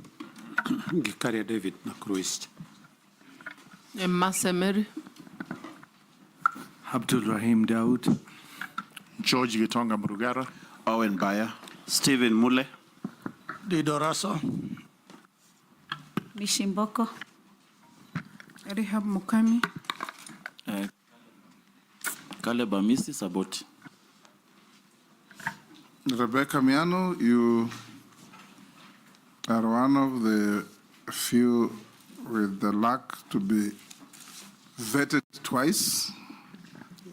Gikaria David Nakuru East. Masemer. Abdul Rahim Daud. George Gitonga Murugara. Owen Bayer. Stephen Mule. Dido Raso. Mishimboko. Rehab Mukami. Caleb Amisi Saboti. Rebecca Miano, you are one of the few with the luck to be vetted twice.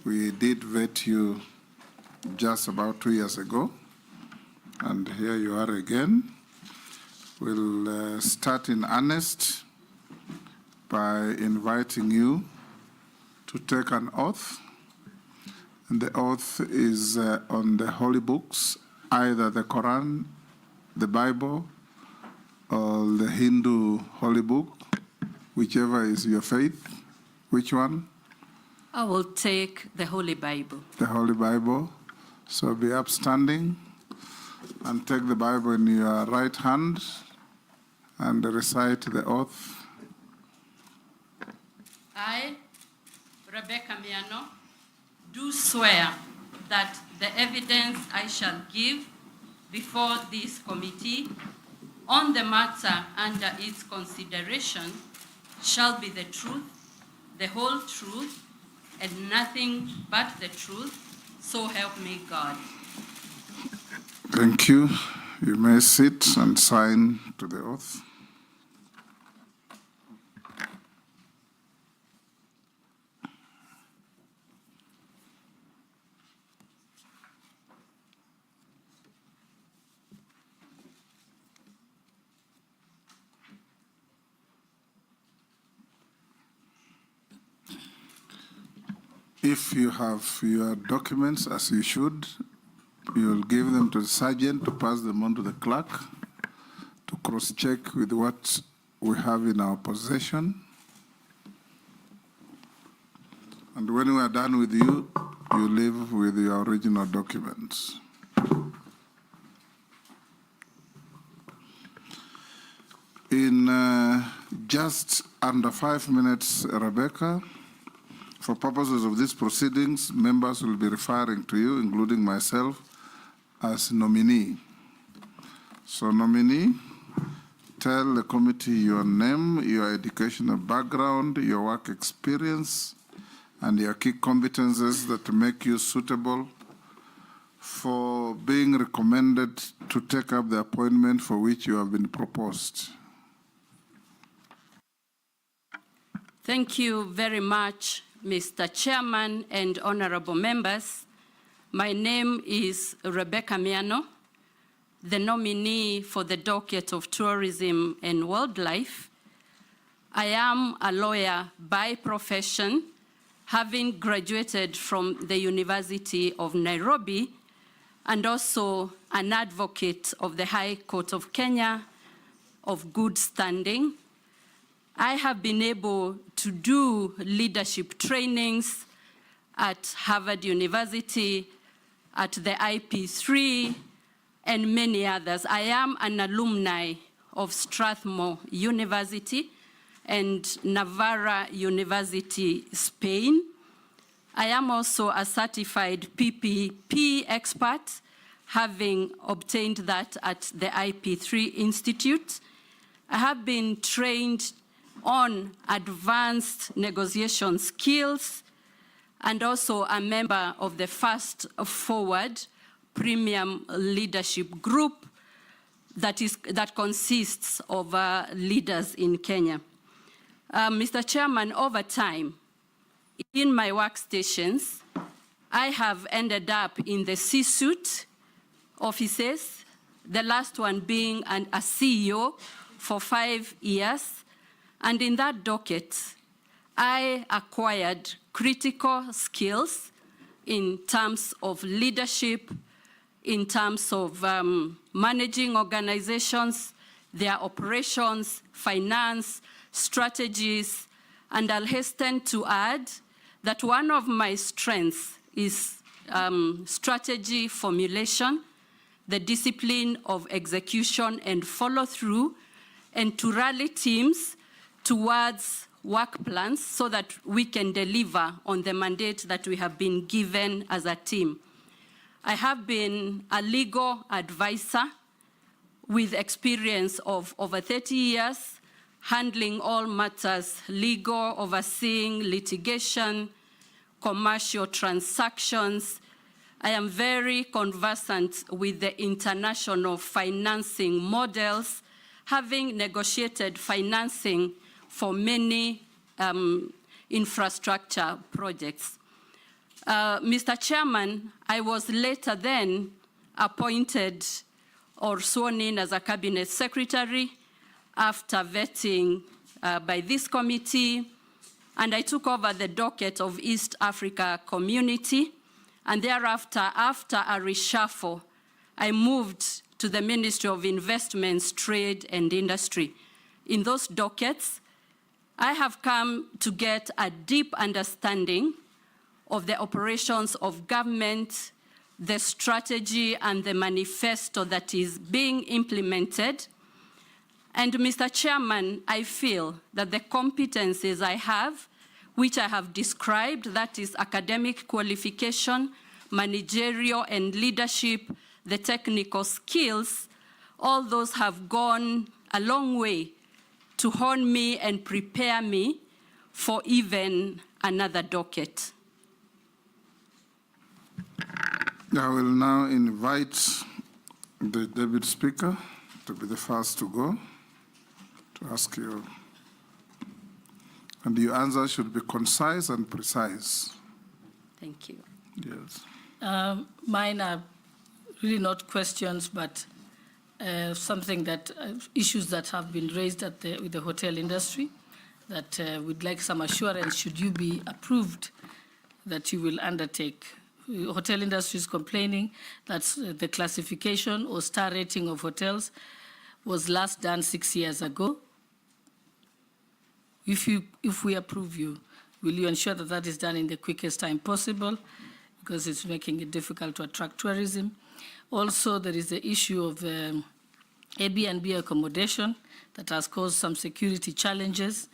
We did vet you just about 2 years ago, and here you are again. We'll start in earnest by inviting you to take an oath. And the oath is on the holy books, either the Quran, the Bible, or the Hindu holy book, whichever is your faith. Which one? I will take the Holy Bible. The Holy Bible. So be upstanding and take the Bible in your right hand and recite the oath. I, Rebecca Miano, do swear that the evidence I shall give before this committee on the matter under its consideration shall be the truth, the whole truth, and nothing but the truth, so help me God. Thank you. You may sit and sign to the oath. If you have your documents, as you should, you'll give them to the sergeant to pass them on to the clerk to cross-check with what we have in our possession. And when we are done with you, you leave with your original documents. In just under 5 minutes, Rebecca, for purposes of these proceedings, members will be referring to you, including myself, as nominee. So nominee, tell the committee your name, your educational background, your work experience, and your key competences that make you suitable for being recommended to take up the appointment for which you have been proposed. Thank you very much, Mr. Chairman and honorable members. My name is Rebecca Miano, the nominee for the docket of Tourism and Wildlife. I am a lawyer by profession, having graduated from the University of Nairobi, and also an advocate of the High Court of Kenya of good standing. I have been able to do leadership trainings at Harvard University, at the IP3, and many others. I am an alumni of Strathmore University and Navarra University, Spain. I am also a certified PPP expert, having obtained that at the IP3 Institute. I have been trained on advanced negotiation skills and also a member of the Fast Forward Premium Leadership Group that consists of leaders in Kenya. Mr. Chairman, over time, in my workstations, I have ended up in the C-suite offices, the last one being a CEO for 5 years. And in that docket, I acquired critical skills in terms of leadership, in terms of managing organizations, their operations, finance, strategies, and I'll hasten to add that one of my strengths is strategy formulation, the discipline of execution and follow-through, and to rally teams towards work plans so that we can deliver on the mandate that we have been given as a team. I have been a legal advisor with experience of over 30 years, handling all matters legal, overseeing litigation, commercial transactions. I am very conversant with the international financing models, having negotiated financing for many infrastructure projects. Mr. Chairman, I was later then appointed or sworn in as a cabinet secretary after vetting by this committee, and I took over the docket of East Africa Community, and thereafter, after a reshuffle, I moved to the Ministry of Investments, Trade and Industry. In those dockets, I have come to get a deep understanding of the operations of government, the strategy and the manifesto that is being implemented. And Mr. Chairman, I feel that the competencies I have, which I have described, that is academic qualification, managerial and leadership, the technical skills, all those have gone a long way to hone me and prepare me for even another docket. I will now invite the Deputy Speaker to be the first to go, to ask you. And your answer should be concise and precise. Thank you. Yes. Mine are really not questions, but something that, issues that have been raised with the hotel industry that we'd like some assurance, should you be approved, that you will undertake. Hotel industry is complaining that the classification or star rating of hotels was last done 6 years ago. If we approve you, will you ensure that that is done in the quickest time possible? Because it's making it difficult to attract tourism. Also, there is the issue of Airbnb accommodation that has caused some security challenges.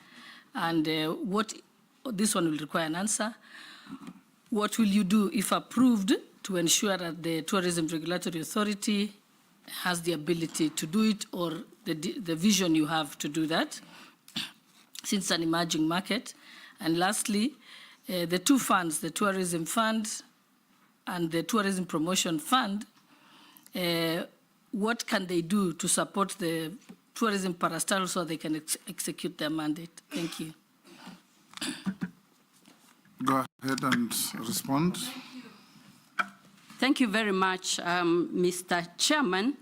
And this one will require an answer. What will you do, if approved, to ensure that the Tourism Regulatory Authority has the ability to do it, or the vision you have to do that, since it's an emerging market? And lastly, the two funds, the Tourism Fund and the Tourism Promotion Fund, what can they do to support the tourism parastatal so they can execute their mandate? Thank you. Go ahead and respond. Thank you very much, Mr. Chairman.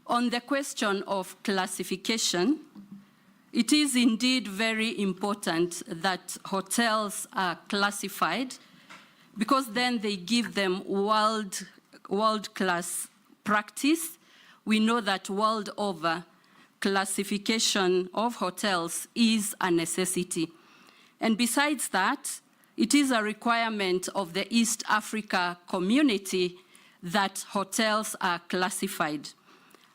On the question of classification, it is indeed very important that hotels are classified, because then they give them world-class practice. We know that world over, classification of hotels is a necessity. And besides that, it is a requirement of the East Africa community that hotels are classified.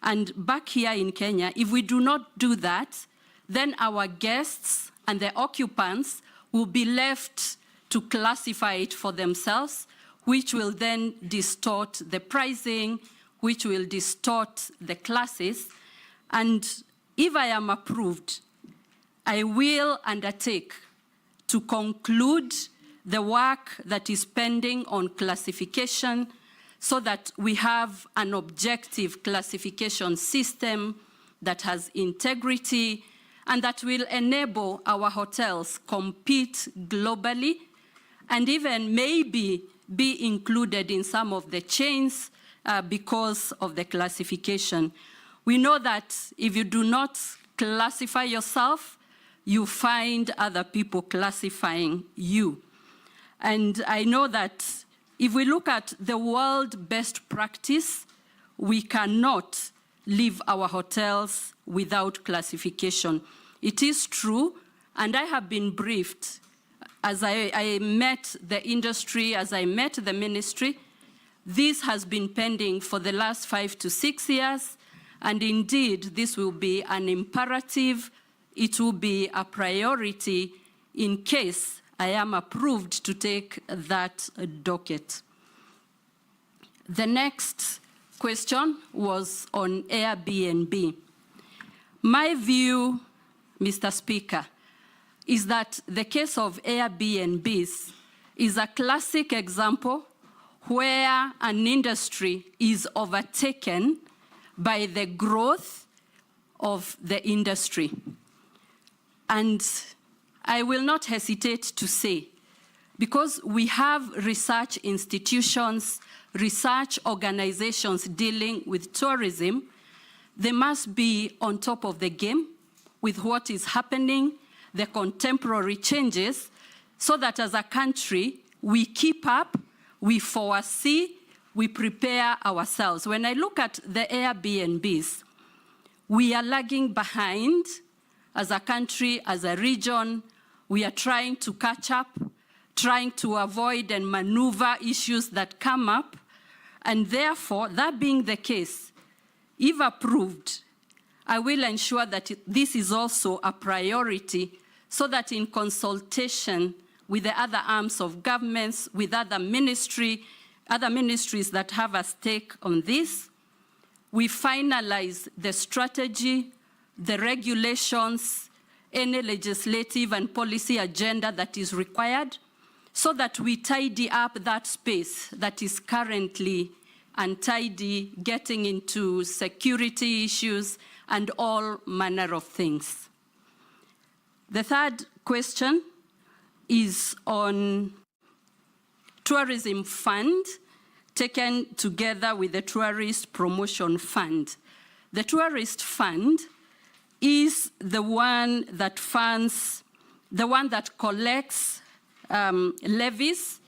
And back here in Kenya, if we do not do that, then our guests and the occupants will be left to classify it for themselves, which will then distort the pricing, which will distort the classes. And if I am approved, I will undertake to conclude the work that is pending on classification so that we have an objective classification system that has integrity and that will enable our hotels compete globally and even maybe be included in some of the chains because of the classification. We know that if you do not classify yourself, you find other people classifying you. And I know that if we look at the world best practice, we cannot leave our hotels without classification. It is true, and I have been briefed as I met the industry, as I met the ministry. This has been pending for the last 5 to 6 years, and indeed, this will be an imperative. It will be a priority in case I am approved to take that docket. The next question was on Airbnb. My view, Mr. Speaker, is that the case of Airbnbs is a classic example where an industry is overtaken by the growth of the industry. And I will not hesitate to say, because we have research institutions, research organizations dealing with tourism, they must be on top of the game with what is happening, the contemporary changes, so that as a country, we keep up, we foresee, we prepare ourselves. When I look at the Airbnbs, we are lagging behind as a country, as a region. We are trying to catch up, trying to avoid and maneuver issues that come up. And therefore, that being the case, if approved, I will ensure that this is also a priority so that in consultation with the other arms of governments, with other ministries that have a stake on this, we finalize the strategy, the regulations, any legislative and policy agenda that is required, so that we tidy up that space that is currently untidy, getting into security issues and all manner of things. The third question is on tourism fund taken together with the tourist promotion fund. The tourist fund is the one that funds, the one that collects levies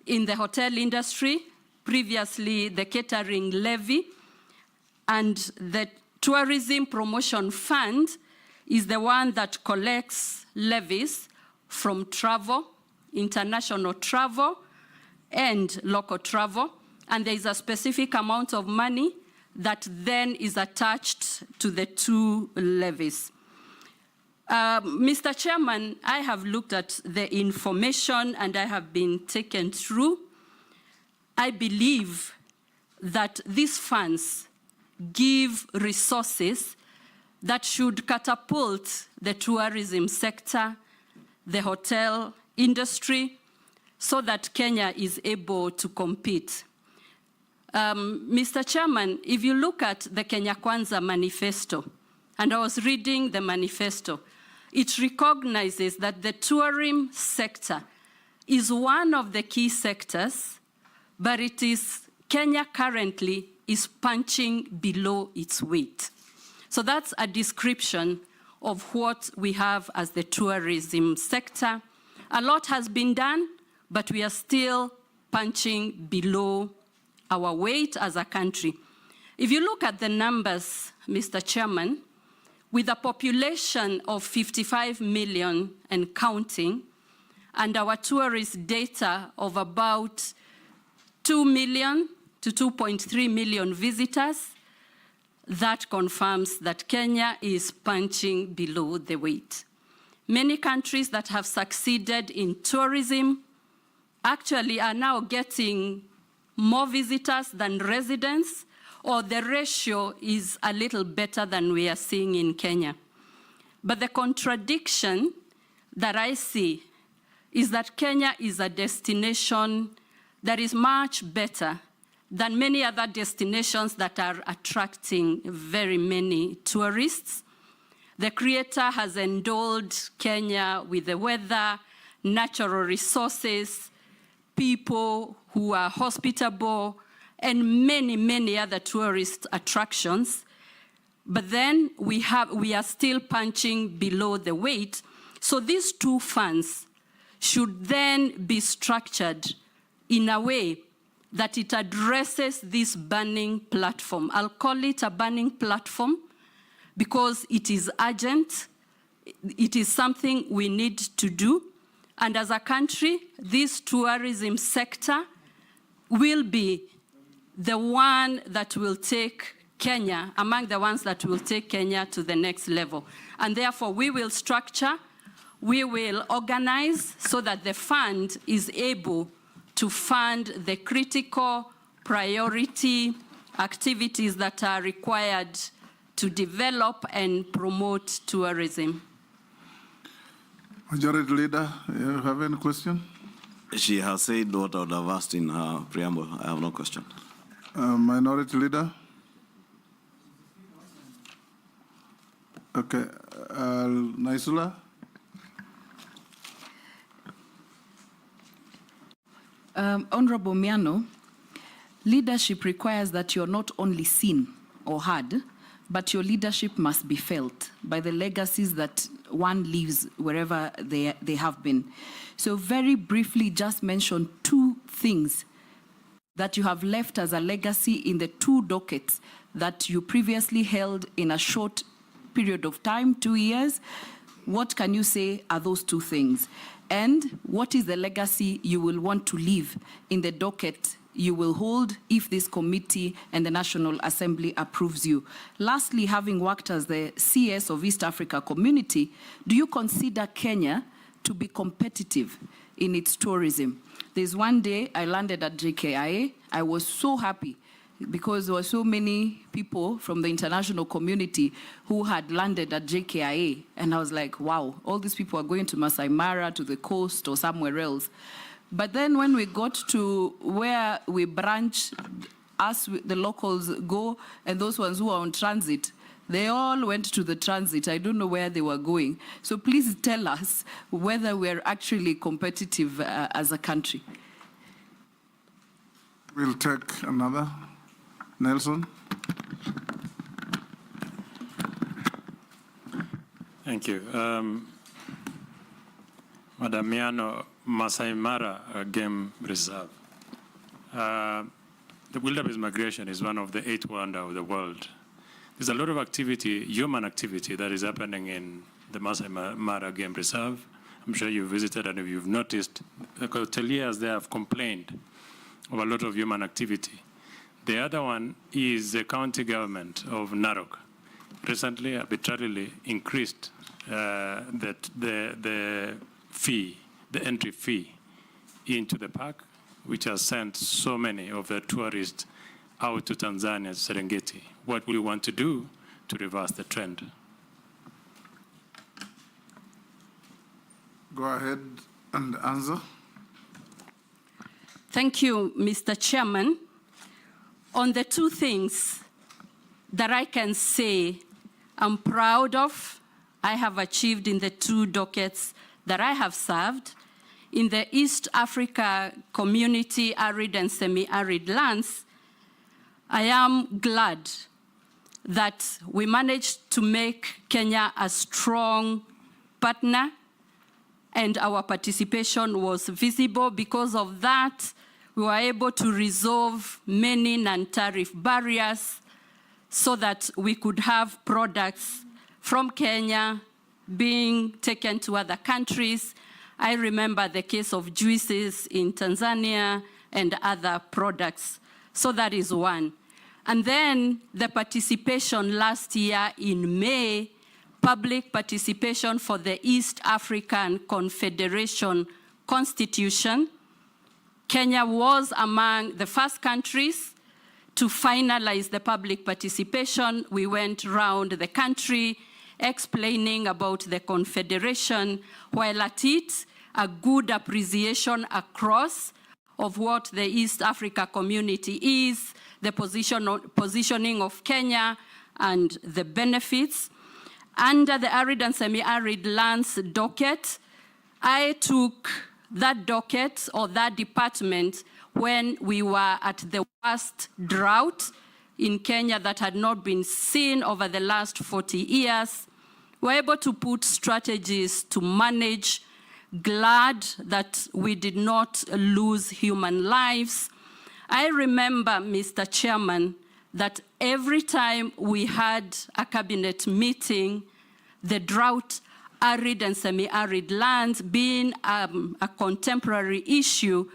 in the hotel industry, previously the catering levy, and the tourism promotion fund is the one that collects levies from travel, international travel, and local travel, and there is a specific amount of money that then is attached to the two levies. Mr. Chairman, I have looked at the information and I have been taken through. I believe that these funds give resources that should catapult the tourism sector, the hotel industry, so that Kenya is able to compete. Mr. Chairman, if you look at the Kenya Kwanza manifesto, and I was reading the manifesto, it recognizes that the tourism sector is one of the key sectors, but Kenya currently is punching below its weight. So that's a description of what we have as the tourism sector. A lot has been done, but we are still punching below our weight as a country. If you look at the numbers, Mr. Chairman, with a population of 55 million and counting, and our tourist data of about 2 million to 2.3 million visitors, that confirms that Kenya is punching below the weight. Many countries that have succeeded in tourism actually are now getting more visitors than residents, or the ratio is a little better than we are seeing in Kenya. But the contradiction that I see is that Kenya is a destination that is much better than many other destinations that are attracting very many tourists. The Creator has endowed Kenya with the weather, natural resources, people who are hospitable, and many, many other tourist attractions. But then we are still punching below the weight. So these two funds should then be structured in a way that it addresses this burning platform. I'll call it a burning platform because it is urgent. It is something we need to do. And as a country, this tourism sector will be the one that will take Kenya, among the ones that will take Kenya to the next level. And therefore, we will structure, we will organize so that the fund is able to fund the critical priority activities that are required to develop and promote tourism. Majority Leader, you have any question? She has said what I would have asked in her preamble. I have no question. Minority Leader? Okay. Naisula? Honorable Miano, leadership requires that you're not only seen or heard, but your leadership must be felt by the legacies that one leaves wherever they have been. So very briefly, just mention two things that you have left as a legacy in the two dockets that you previously held in a short period of time, 2 years. What can you say are those two things? And what is the legacy you will want to leave in the docket you will hold if this committee and the National Assembly approves you? Lastly, having worked as the CS of East Africa Community, do you consider Kenya to be competitive in its tourism? There's one day I landed at JKIA. I was so happy because there were so many people from the international community who had landed at JKIA. And I was like, wow, all these people are going to Masai Mara, to the coast, or somewhere else. But then when we got to where we branch, us, the locals go, and those ones who are on transit, they all went to the transit. I don't know where they were going. So please tell us whether we're actually competitive as a country. We'll take another. Nelson? Thank you. Madam Miano, Masai Mara Game Reserve. The wildebeest migration is one of the 8 wonders of the world. There's a lot of activity, human activity, that is happening in the Masai Mara Game Reserve. I'm sure you visited, and if you've noticed, the hoteliers there have complained of a lot of human activity. The other one is the county government of Narok. Recently, arbitrarily increased the fee, the entry fee into the park, which has sent so many of the tourists out to Tanzania's Serengeti. What we want to do to reverse the trend? Go ahead and answer. Thank you, Mr. Chairman. On the two things that I can say I'm proud of, I have achieved in the two dockets that I have served, in the East Africa community, arid and semi-arid lands, I am glad that we managed to make Kenya a strong partner, and our participation was visible. Because of that, we were able to resolve many non-tariff barriers so that we could have products from Kenya being taken to other countries. I remember the case of juices in Tanzania and other products. So that is one. And then the participation last year in May, public participation for the East African Confederation Constitution. Kenya was among the first countries to finalize the public participation. We went around the country explaining about the Confederation, while at it, a good appreciation across of what the East Africa community is, the positioning of Kenya and the benefits. Under the arid and semi-arid lands docket, I took that docket or that department when we were at the worst drought in Kenya that had not been seen over the last 40 years. We were able to put strategies to manage, glad that we did not lose human lives. I remember, Mr. Chairman, that every time we had a cabinet meeting, the drought, arid and semi-arid lands being a contemporary issue,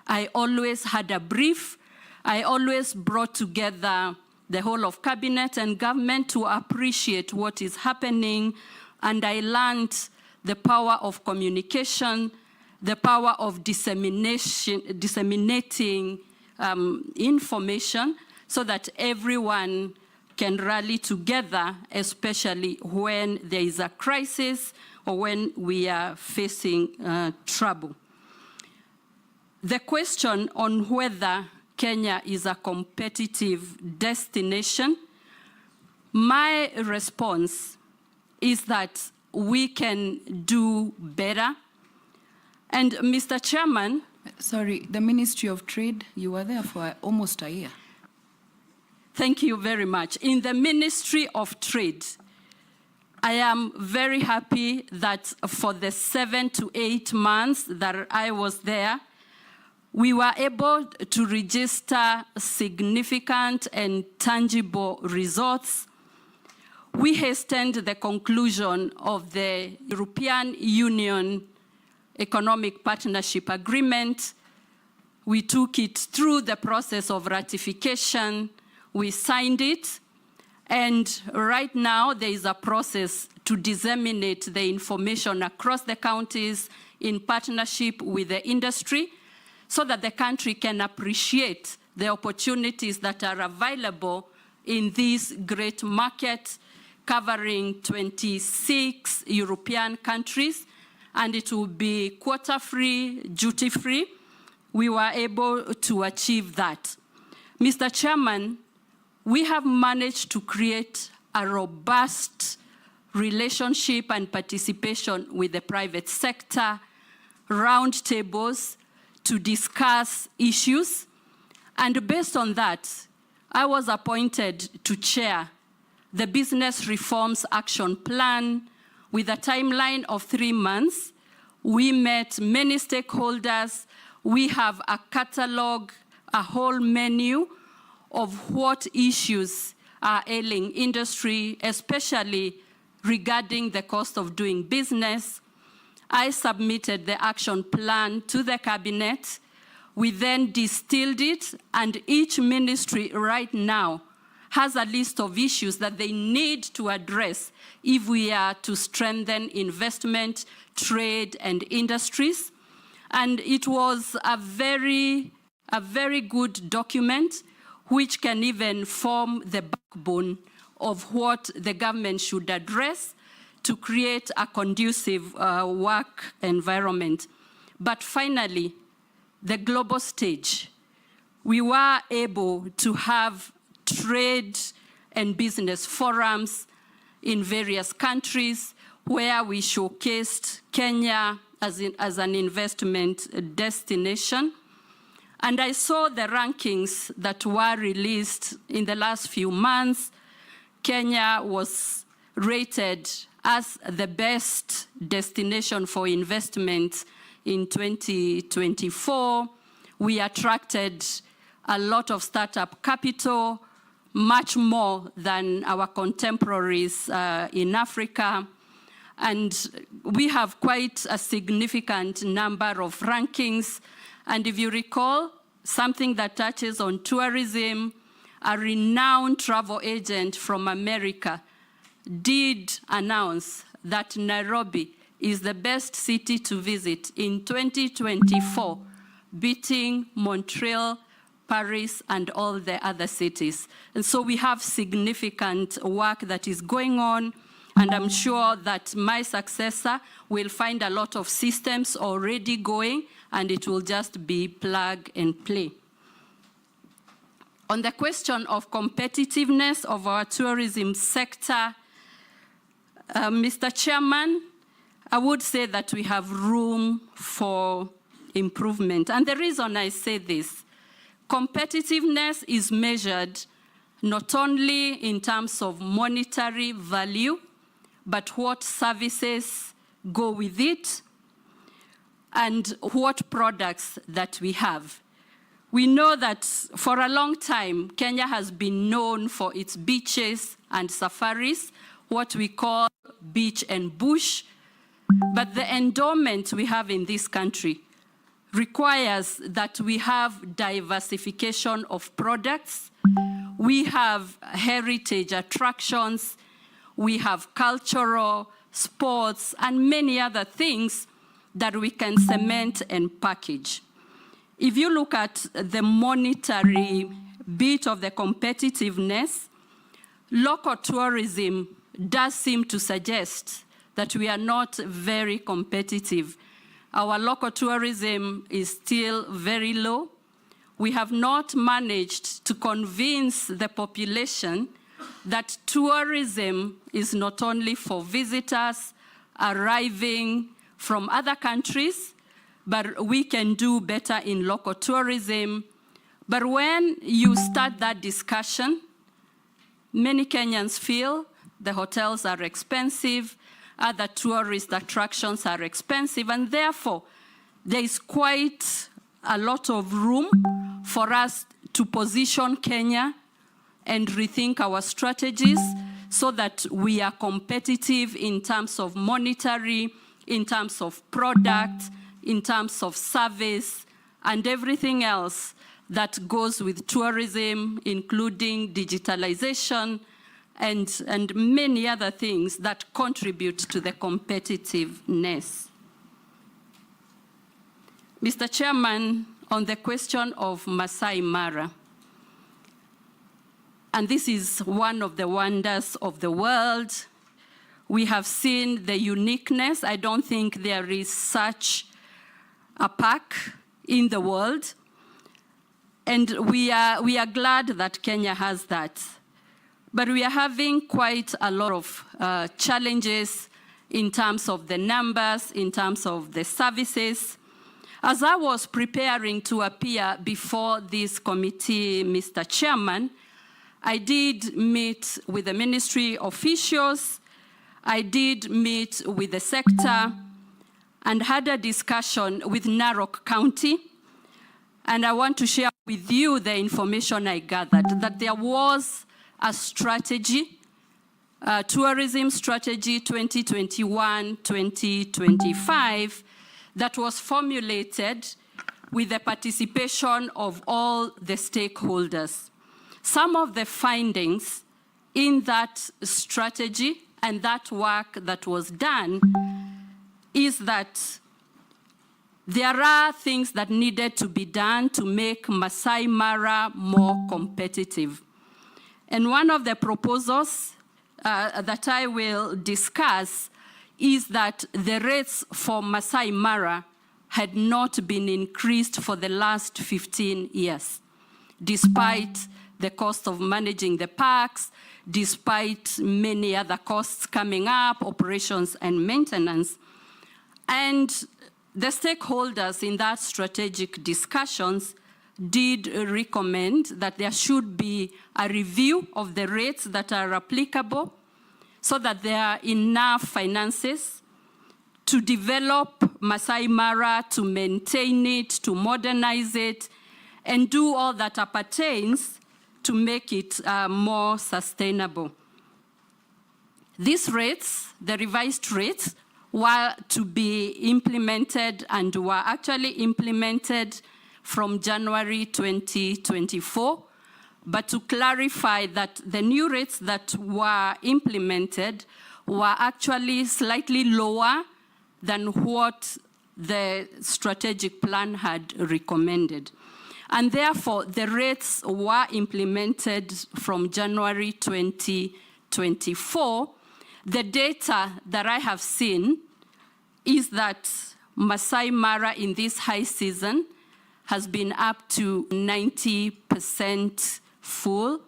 I always had a brief. I always brought together the whole of cabinet and government to appreciate what is happening. And I learned the power of communication, the power of disseminating information so that everyone can rally together, especially when there is a crisis or when we are facing trouble. The question on whether Kenya is a competitive destination, my response is that we can do better. And Mr. Chairman, sorry, the Ministry of Trade, you were there for almost a year. Thank you very much. In the Ministry of Trade, I am very happy that for the 7 to 8 months that I was there, we were able to register significant and tangible results. We hastened the conclusion of the European Union Economic Partnership Agreement. We took it through the process of ratification. We signed it. And right now, there is a process to disseminate the information across the counties in partnership with the industry so that the country can appreciate the opportunities that are available in this great market covering 26 European countries, and it will be quota-free, duty-free. We were able to achieve that. Mr. Chairman, we have managed to create a robust relationship and participation with the private sector, roundtables to discuss issues. And based on that, I was appointed to chair the Business Reforms Action Plan with a timeline of 3 months. We met many stakeholders. We have a catalog, a whole menu of what issues are ailing industry, especially regarding the cost of doing business. I submitted the action plan to the cabinet. We then distilled it, and each ministry right now has a list of issues that they need to address if we are to strengthen investment, trade, and industries. And it was a very good document which can even form the backbone of what the government should address to create a conducive work environment. But finally, the global stage. We were able to have trade and business forums in various countries where we showcased Kenya as an investment destination. And I saw the rankings that were released in the last few months. Kenya was rated as the best destination for investment in 2024. We attracted a lot of startup capital. much more than our contemporaries in Africa. And we have quite a significant number of rankings. And if you recall, something that touches on tourism, a renowned travel agent from America did announce that Nairobi is the best city to visit in 2024, beating Montreal, Paris, and all the other cities. And so we have significant work that is going on, and I'm sure that my successor will find a lot of systems already going, and it will just be plug and play. On the question of competitiveness of our tourism sector, Mr. Chairman, I would say that we have room for improvement. And the reason I say this, competitiveness is measured not only in terms of monetary value, but what services go with it and what products that we have. We know that for a long time, Kenya has been known for its beaches and safaris, what we call beach and bush. But the endowment we have in this country requires that we have diversification of products. We have heritage attractions. We have cultural, sports, and many other things that we can cement and package. If you look at the monetary bit of the competitiveness, local tourism does seem to suggest that we are not very competitive. Our local tourism is still very low. We have not managed to convince the population that tourism is not only for visitors arriving from other countries, but we can do better in local tourism. But when you start that discussion, many Kenyans feel the hotels are expensive, other tourist attractions are expensive, and therefore there is quite a lot of room for us to position Kenya and rethink our strategies so that we are competitive in terms of monetary, in terms of product, in terms of service, and everything else that goes with tourism, including digitalization and many other things that contribute to the competitiveness. Mr. Chairman, on the question of Masai Mara, and this is one of the wonders of the world. We have seen the uniqueness. I don't think there is such a park in the world. And we are glad that Kenya has that. But we are having quite a lot of challenges in terms of the numbers, in terms of the services. As I was preparing to appear before this committee, Mr. Chairman, I did meet with the ministry officials, I did meet with the sector, and had a discussion with Narok County. And I want to share with you the information I gathered, that there was a strategy, tourism strategy 2021-2025, that was formulated with the participation of all the stakeholders. Some of the findings in that strategy and that work that was done is that there are things that needed to be done to make Masai Mara more competitive. And one of the proposals that I will discuss is that the rates for Masai Mara had not been increased for the last 15 years, despite the cost of managing the parks, despite many other costs coming up, operations and maintenance. And the stakeholders in that strategic discussions did recommend that there should be a review of the rates that are applicable so that there are enough finances to develop Masai Mara, to maintain it, to modernize it, and do all that appertains to make it more sustainable. These rates, the revised rates, were to be implemented and were actually implemented from January 2024. But to clarify that the new rates that were implemented were actually slightly lower than what the strategic plan had recommended. And therefore, the rates were implemented from January 2024. The data that I have seen is that Masai Mara in this high season has been up to 90% full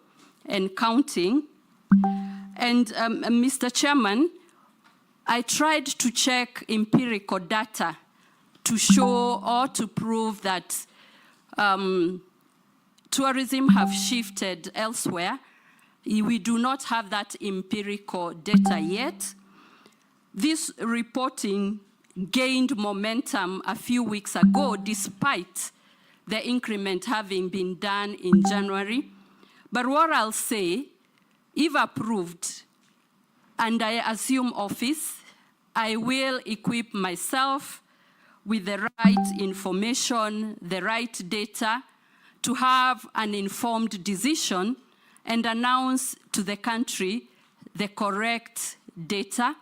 and counting. And Mr. Chairman, I tried to check empirical data to show or to prove that tourism have shifted elsewhere. We do not have that empirical data yet. This reporting gained momentum a few weeks ago, despite the increment having been done in January. But what I'll say, if approved, and I assume office, I will equip myself with the right information, the right data, to have an informed decision and announce to the country the correct data,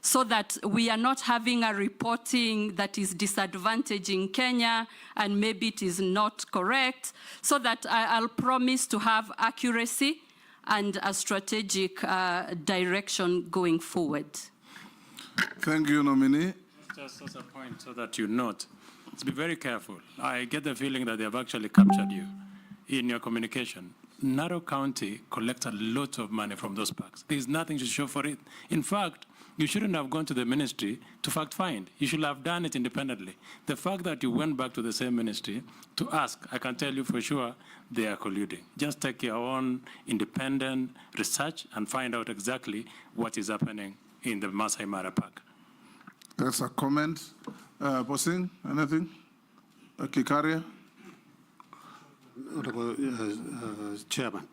so that we are not having a reporting that is disadvantaging Kenya and maybe it is not correct, so that I'll promise to have accuracy and a strategic direction going forward. Thank you, nominee. Just as a point so that you note, let's be very careful. I get the feeling that they have actually captured you in your communication. Narok County collects a lot of money from those parks. There's nothing to show for it. In fact, you shouldn't have gone to the ministry to fact find. You should have done it independently. The fact that you went back to the same ministry to ask, I can tell you for sure they are colluding. Just take your own independent research and find out exactly what is happening in the Masai Mara Park. That's a comment. Posing, anything? Kikaria? Honorable Chairman,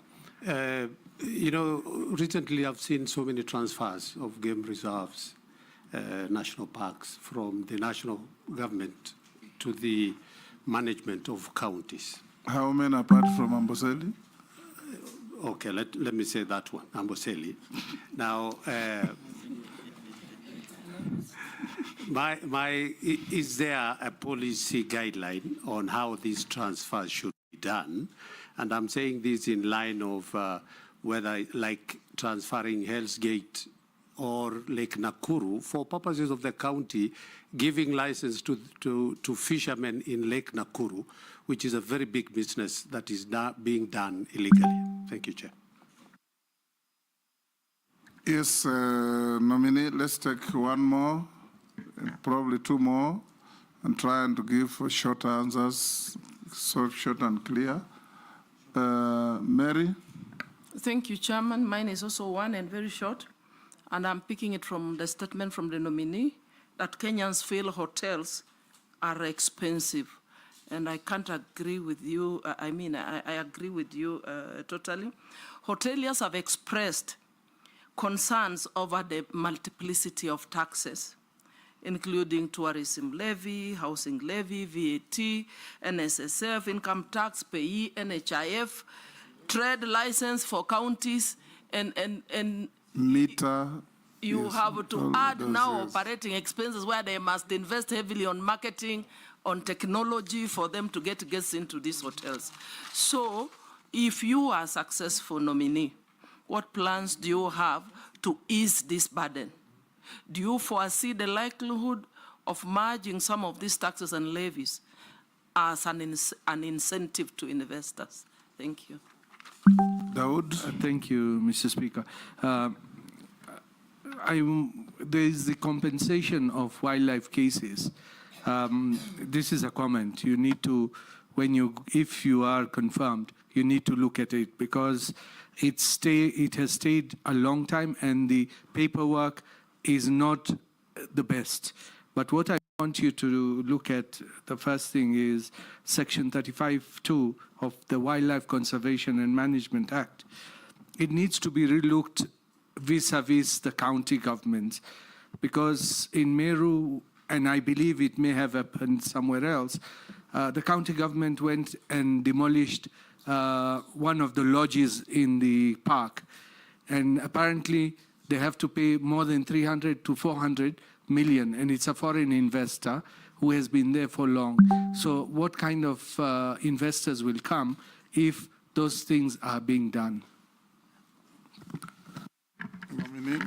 you know, recently I've seen so many transfers of game reserves, national parks, from the national government to the management of counties. How many apart from Amboseli? Okay, let me say that one, Amboseli. Now, is there a policy guideline on how these transfers should be done? And I'm saying this in line of whether, like transferring Hell's Gate or Lake Nakuru, for purposes of the county, giving license to fishermen in Lake Nakuru, which is a very big business that is being done illegally. Thank you, Chair. Yes, nominee, let's take one more, probably two more, and try and give short answers, short and clear. Mary? Thank you, Chairman. Mine is also one and very short. And I'm picking it from the statement from the nominee that Kenyans feel hotels are expensive. And I can't agree with you. I agree with you totally. Hoteliers have expressed concerns over the multiplicity of taxes, including tourism levy, housing levy, VAT, NSSF, income tax, PAYE, NHIF, trade license for counties, and Meter. you yes, have to add now operating expenses where they must invest heavily on marketing, on technology for them to get guests into these hotels. So if you are a successful nominee, what plans do you have to ease this burden? Do you foresee the likelihood of merging some of these taxes and levies as an incentive to investors? Thank you. Daud? Thank you, Mr. Speaker. There is the compensation of wildlife cases. This is a comment. You need to, if you are confirmed, you need to look at it, because it has stayed a long time and the paperwork is not the best. But what I want you to look at, the first thing is Section 35(2) of the Wildlife Conservation and Management Act. It needs to be relooked vis-a-vis the county governments, because in Meru, and I believe it may have happened somewhere else, the county government went and demolished one of the lodges in the park. And apparently they have to pay more than 300 to 400 million, and it's a foreign investor who has been there for long. So what kind of investors will come if those things are being done? Nominee.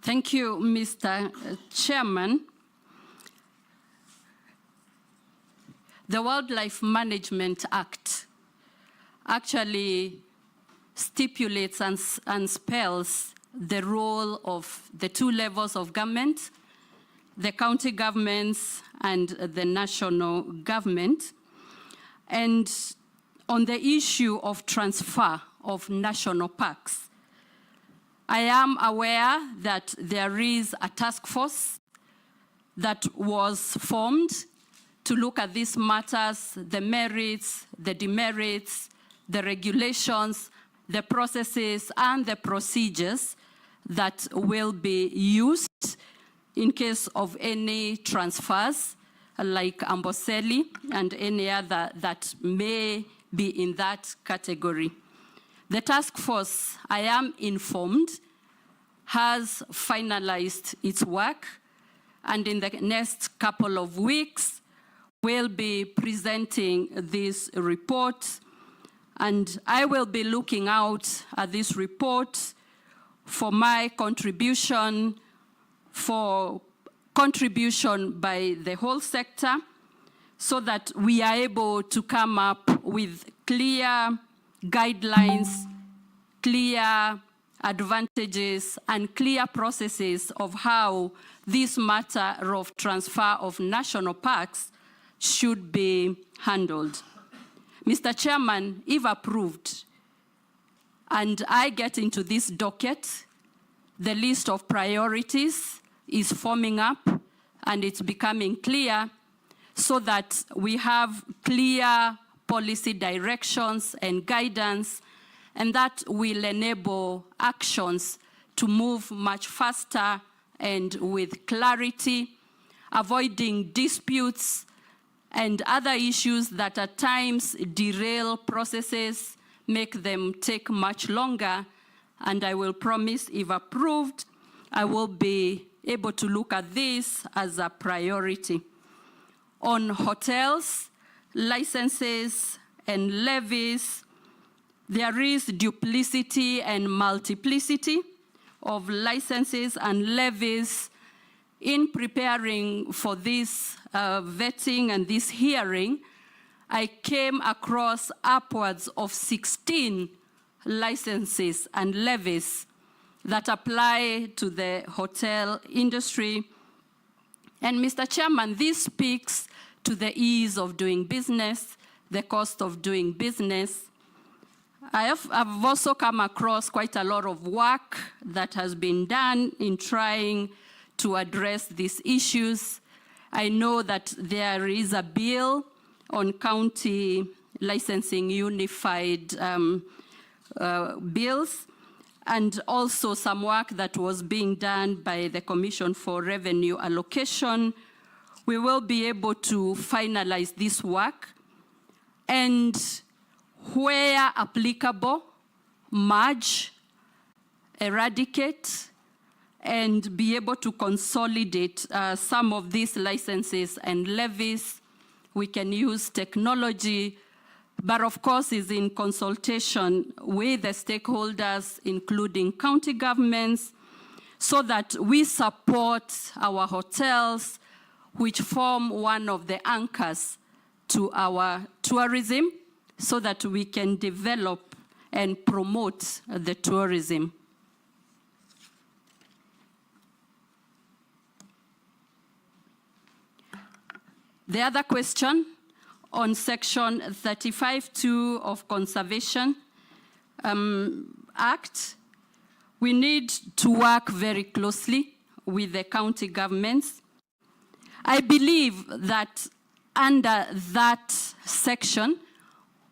Thank you, Mr. Chairman. The Wildlife Management Act actually stipulates and spells the role of the two levels of government, the county governments and the national government. And on the issue of transfer of national parks, I am aware that there is a task force that was formed to look at these matters, the merits, the demerits, the regulations, the processes, and the procedures that will be used in case of any transfers, like Amboseli and any other that may be in that category. The task force, I am informed, has finalized its work, and in the next couple of weeks, will be presenting this report. And I will be looking out at this report for my contribution, for contribution by the whole sector, so that we are able to come up with clear guidelines, clear advantages, and clear processes of how this matter of transfer of national parks should be handled. Mr. Chairman, if approved, and I get into this docket, the list of priorities is forming up and it's becoming clear, so that we have clear policy directions and guidance, and that will enable actions to move much faster and with clarity, avoiding disputes and other issues that at times derail processes, make them take much longer. And I will promise, if approved, I will be able to look at this as a priority. On hotels, licenses, and levies, there is duplicity and multiplicity of licenses and levies. In preparing for this vetting and this hearing, I came across upwards of 16 licenses and levies that apply to the hotel industry. And Mr. Chairman, this speaks to the ease of doing business, the cost of doing business. I've also come across quite a lot of work that has been done in trying to address these issues. I know that there is a bill on county licensing unified bills, and also some work that was being done by the Commission for Revenue Allocation. We will be able to finalize this work, and where applicable, merge, eradicate, and be able to consolidate some of these licenses and levies. We can use technology, but of course is in consultation with the stakeholders, including county governments, so that we support our hotels, which form one of the anchors to our tourism, so that we can develop and promote the tourism. The other question on Section 35(2) of Conservation Act, We need to work very closely with the county governments. I believe that under that section,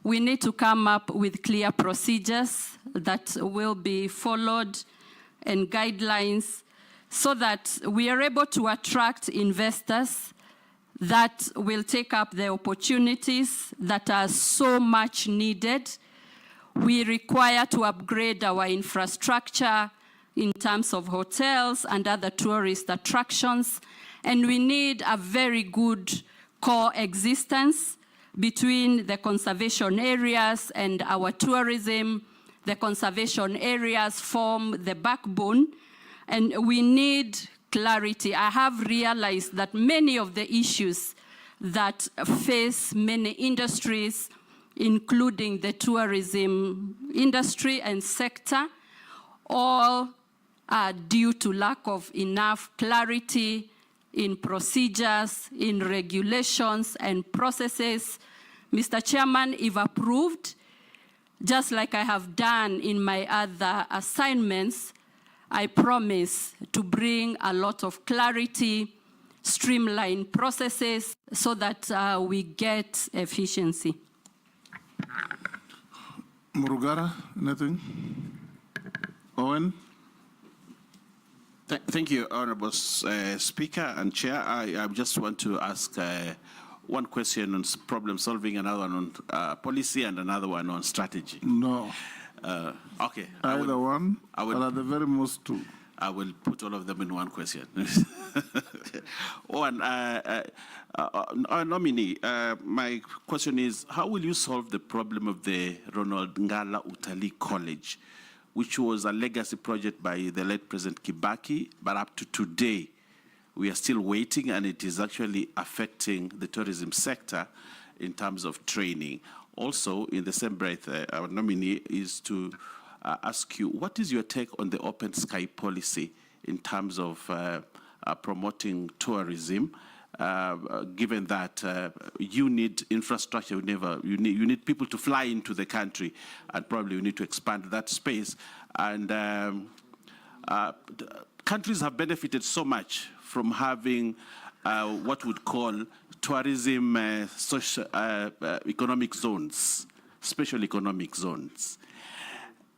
we need to come up with clear procedures that will be followed and guidelines so that we are able to attract investors that will take up the opportunities that are so much needed. We require to upgrade our infrastructure in terms of hotels and other tourist attractions, and we need a very good coexistence between the conservation areas and our tourism. The conservation areas form the backbone, and we need clarity. I have realized that many of the issues that face many industries, including the tourism industry and sector, all are due to lack of enough clarity in procedures, in regulations and processes. Mr. Chairman, if approved, just like I have done in my other assignments, I promise to bring a lot of clarity, streamline processes so that we get efficiency. Murugara, anything? Owen? Thank you, Honorable Speaker and Chair. I just want to ask one question on problem solving, another one on policy, and another one on strategy. No. Okay. Either one, or at the very most two. I will put all of them in one question. One, nominee, my question is, how will you solve the problem of the Ronald Ngala Utalii College, which was a legacy project by the late President Kibaki, but up to today, we are still waiting, and it is actually affecting the tourism sector in terms of training. Also, in the same breath, our nominee is to ask you, what is your take on the open sky policy in terms of promoting tourism, given that you need infrastructure, you need people to fly into the country, and probably you need to expand that space. And countries have benefited so much from having what we'd call tourism social economic zones, special economic zones.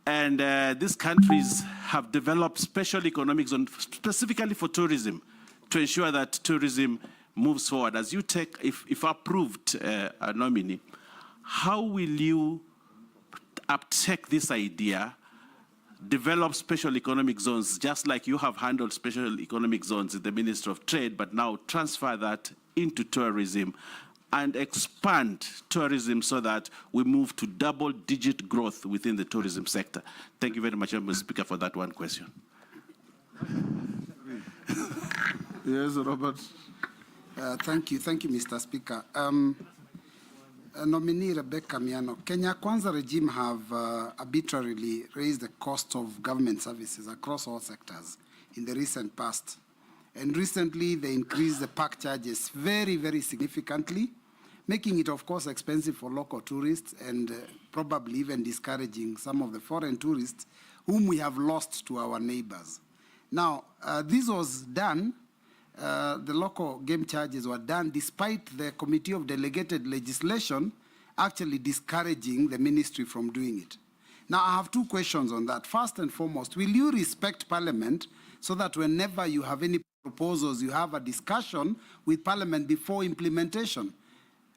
And these countries have developed special economic zones specifically for tourism to ensure that tourism moves forward. As you take, if approved, a nominee, how will you uptake this idea, develop special economic zones, just like you have handled special economic zones in the Ministry of Trade, but now transfer that into tourism and expand tourism so that we move to double-digit growth within the tourism sector? Thank you very much, Mr. Speaker, for that one question. Yes, Robert. Thank you, Mr. Speaker. Nominee Rebecca Miano, Kenya Kwanza regime have arbitrarily raised the cost of government services across all sectors in the recent past. And recently, they increased the park charges very, very significantly, making it, of course, expensive for local tourists and probably even discouraging some of the foreign tourists whom we have lost to our neighbors. Now, this was done, the local game charges were done despite the Committee of Delegated Legislation actually discouraging the ministry from doing it. Now, I have two questions on that. First and foremost, will you respect Parliament so that whenever you have any proposals, you have a discussion with Parliament before implementation?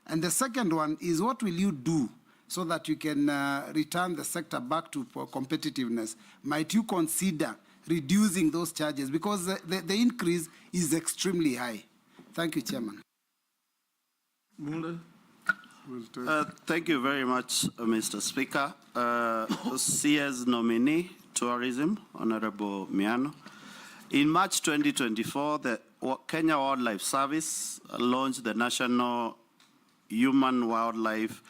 And the second one is, what will you do so that you can return the sector back to competitiveness? Might you consider reducing those charges? Because the increase is extremely high. Thank you, Chairman. Thank you very much, Mr. Speaker. CS nominee, Tourism, Honorable Miano. In March 2024, the Kenya Wildlife Service launched the National Human-Wildlife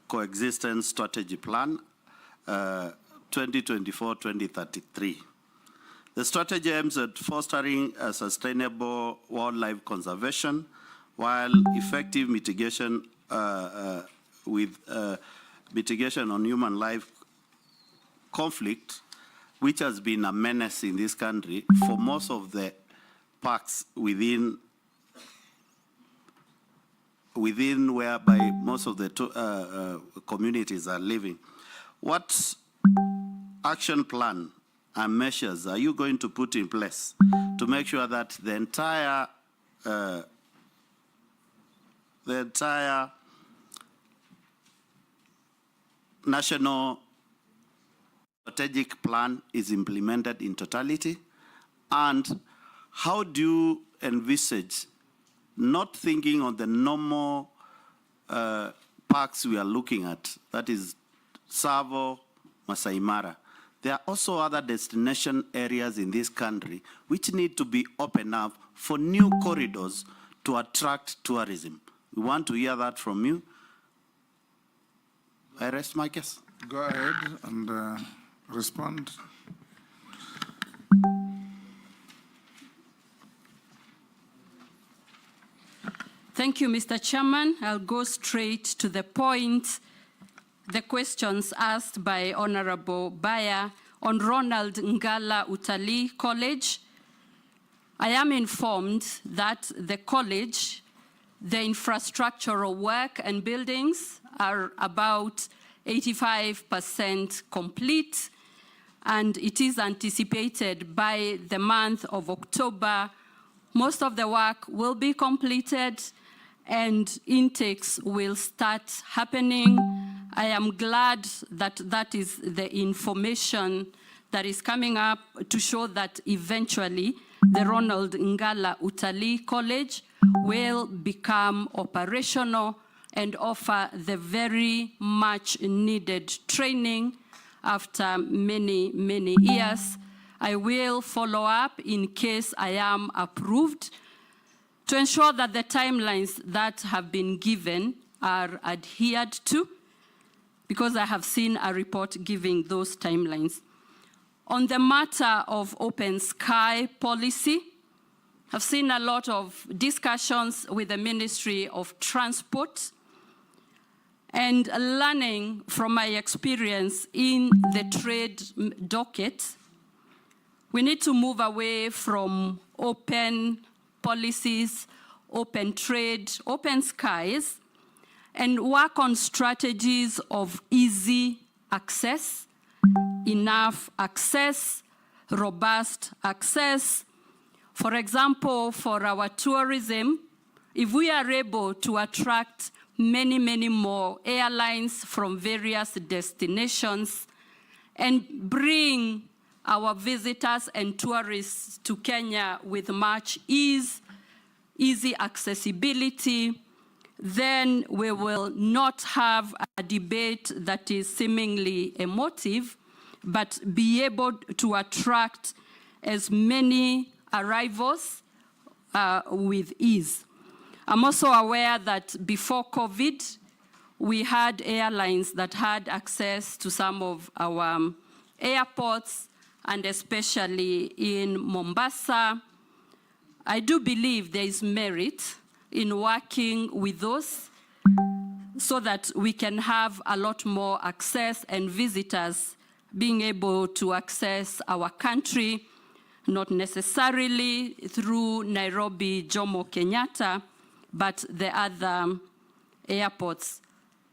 Coexistence Strategy Plan 2024-2033. The strategy aims at fostering a sustainable wildlife conservation while effective mitigation mitigation on human life conflict which has been a menace in this country for most of the parks within whereby most of the communities are living. What action plan and measures are you going to put in place to make sure that the entire national strategic plan is implemented in totality? And how do you envisage, not thinking of the normal parks we are looking at, that is Tsavo, Masai Mara, there are also other destination areas in this country which need to be opened up for new corridors to attract tourism. We want to hear that from you. I rest my case. Go ahead and respond. Thank you, Mr. Chairman. I'll go straight to the point. The questions asked by Honorable Baya on Ronald Ngala Utalii College. I am informed that the college, the infrastructural work and buildings are about 85% complete, and it is anticipated by the month of October, most of the work will be completed and intakes will start happening. I am glad that that is the information that is coming up to show that eventually the Ronald Ngala Utalii College will become operational and offer the very much needed training after many, many years. I will follow up in case I am approved to ensure that the timelines that have been given are adhered to, because I have seen a report giving those timelines. On the matter of open sky policy, I've seen a lot of discussions with the Ministry of Transport, and learning from my experience in the trade docket, we need to move away from open policies, open trade, open skies, and work on strategies of easy access, enough access, robust access. For example, for our tourism, if we are able to attract many, many more airlines from various destinations and bring our visitors and tourists to Kenya with much ease, easy accessibility, then we will not have a debate that is seemingly emotive, but be able to attract as many arrivals with ease. I'm also aware that before COVID, we had airlines that had access to some of our airports, and especially in Mombasa. I do believe there is merit in working with those so that we can have a lot more access and visitors being able to access our country, not necessarily through Nairobi, Jomo Kenyatta, but the other airports.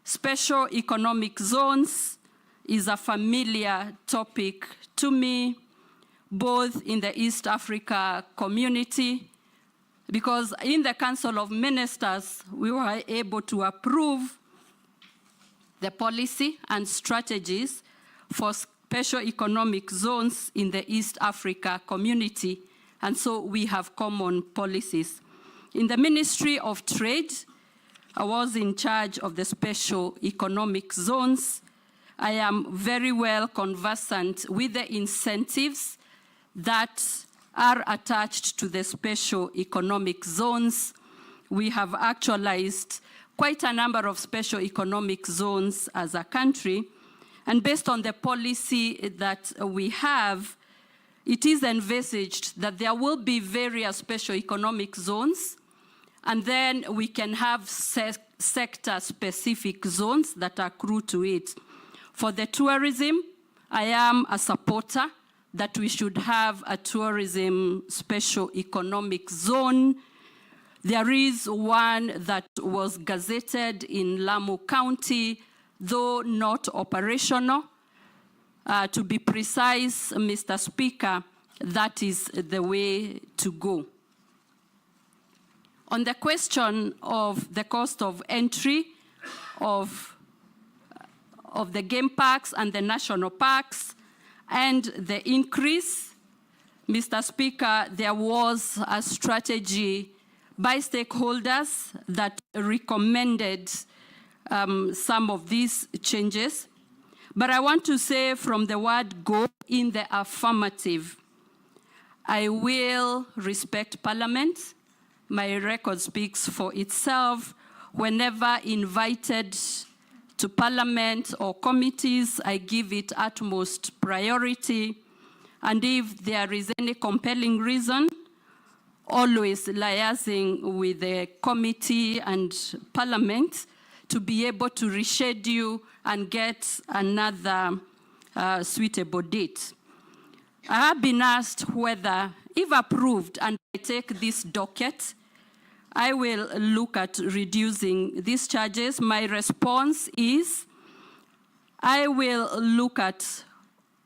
Special economic zones is a familiar topic to me, both in the East Africa community, because in the Council of Ministers, we were able to approve the policy and strategies for special economic zones in the East Africa community, and so we have common policies. In the Ministry of Trade, I was in charge of the special economic zones. I am very well conversant with the incentives that are attached to the special economic zones. We have actualized quite a number of special economic zones as a country, and based on the policy that we have, it is envisaged that there will be various special economic zones, and then we can have sector-specific zones that accrue to it. For the tourism, I am a supporter that we should have a tourism special economic zone. There is one that was gazetted in Lamu County, though not operational. To be precise, Mr. Speaker, that is the way to go. On the question of the cost of entry of the game parks and the national parks and the increase, Mr. Speaker, there was a strategy by stakeholders that recommended some of these changes. But I want to say from the word go in the affirmative, I will respect Parliament. My record speaks for itself. Whenever invited to Parliament or committees, I give it utmost priority. And if there is any compelling reason, always liaising with the committee and Parliament to be able to reschedule and get another suitable date. I have been asked whether, if approved and I take this docket, I will look at reducing these charges. My response is, I will look at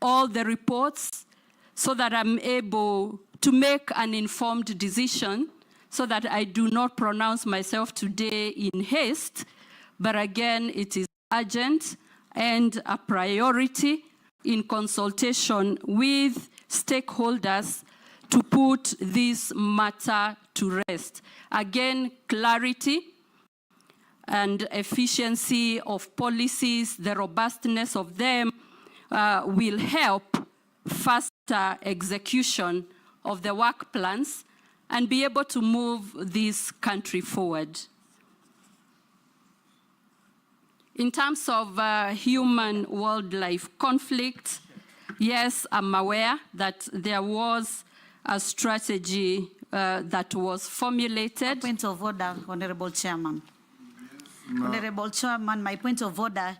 all the reports so that I'm able to make an informed decision so that I do not pronounce myself today in haste, but again, it is urgent and a priority in consultation with stakeholders to put this matter to rest. Again, clarity and efficiency of policies, the robustness of them will help faster execution of the work plans and be able to move this country forward. In terms of human-wildlife conflict, yes, I'm aware that there was a strategy that was formulated. Point of order, Honorable Chairman. No. Honorable Chairman, my point of order,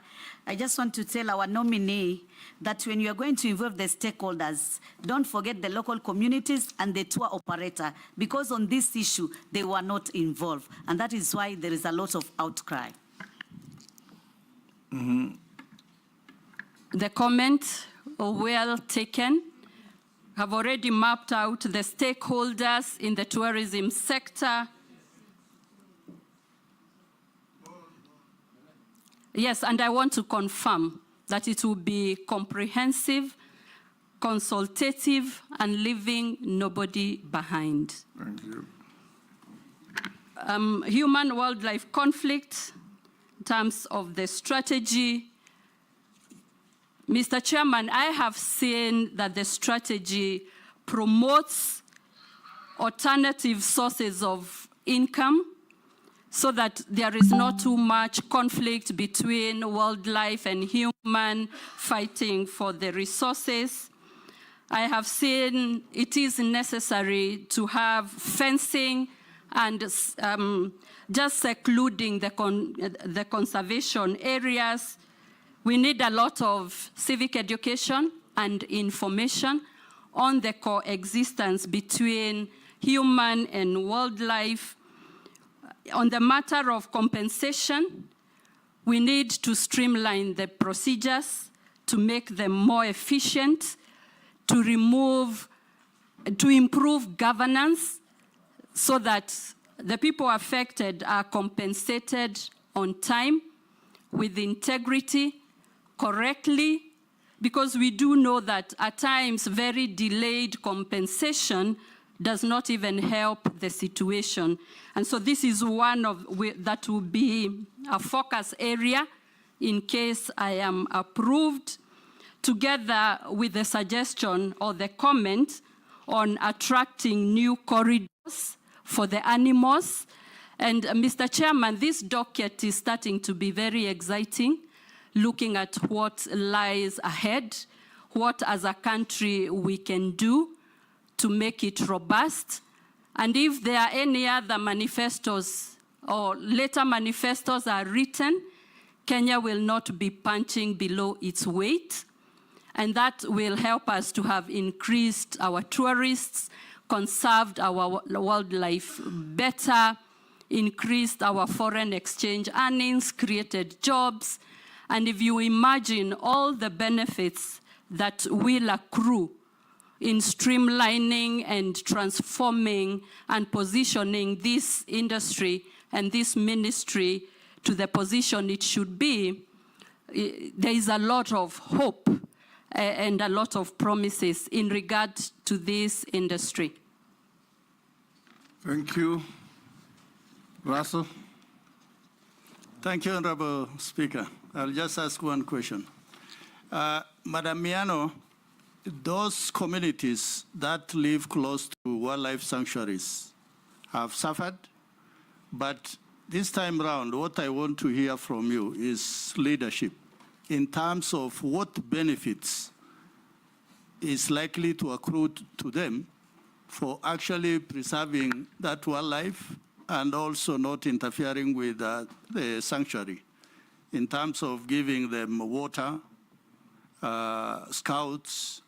I just want to tell our nominee that when you are going to involve the stakeholders, don't forget the local communities and the tour operator, because on this issue, they were not involved. And that is why there is a lot of outcry. Mm-hmm. The comment, well taken, have already mapped out the stakeholders in the tourism sector. Yes, and I want to confirm that it will be comprehensive, consultative, and leaving nobody behind. Thank you. Human-wildlife conflict, in terms of the strategy, Mr. Chairman, I have seen that the strategy promotes alternative sources of income so that there is not too much conflict between wildlife and human fighting for the resources. I have seen it is necessary to have fencing and just secluding the conservation areas. We need a lot of civic education and information on the coexistence between human and wildlife. On the matter of compensation, we need to streamline the procedures to make them more efficient, to improve governance so that the people affected are compensated on time, with integrity, correctly, because we do know that at times very delayed compensation does not even help the situation. And so this is one of that will be a focus area in case I am approved, together with the suggestion or the comment on attracting new corridors for the animals. And Mr. Chairman, this docket is starting to be very exciting, looking at what lies ahead, what as a country we can do to make it robust. And if there are any other manifestos or later manifestos are written, Kenya will not be punching below its weight. And that will help us to have increased our tourists, conserved our wildlife better, increased our foreign exchange earnings, created jobs. And if you imagine all the benefits that will accrue in streamlining and transforming and positioning this industry and this ministry to the position it should be, there is a lot of hope and a lot of promises in regard to this industry. Thank you. Russell. Thank you, Honorable Speaker. I'll just ask one question. Madam Miano, those communities that live close to wildlife sanctuaries have suffered, but this time around, what I want to hear from you is leadership in terms of what benefits is likely to accrue to them for actually preserving that wildlife and also not interfering with the sanctuary in terms of giving them water, scouts.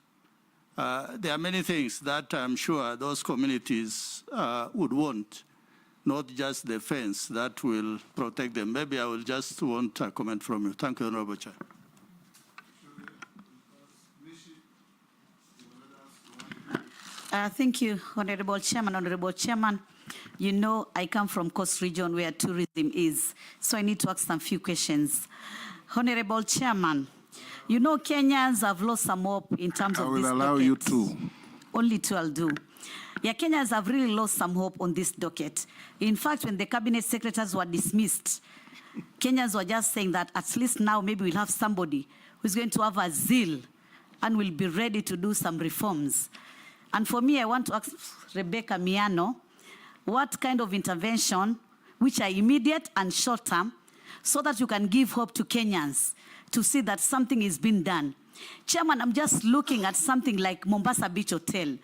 There are many things that I'm sure those communities would want, not just the fence that will protect them. Maybe I will just want a comment from you. Thank you, Honorable Chair. Thank you, Honorable Chairman. Honorable Chairman, you know I come from Coast Region where tourism is, so I need to ask some few questions. Honorable Chairman, you know Kenyans have lost some hope in terms of this docket. I will allow you two. Only two I'll do. Yeah, Kenyans have really lost some hope on this docket. In fact, when the cabinet secretaries were dismissed, Kenyans were just saying that at least now maybe we'll have somebody who's going to have a zeal and will be ready to do some reforms. And for me, I want to ask Rebecca Miano, what kind of intervention, which are immediate and short-term, so that you can give hope to Kenyans to see that something is being done. Chairman, I'm just looking at something like Mombasa Beach Hotel.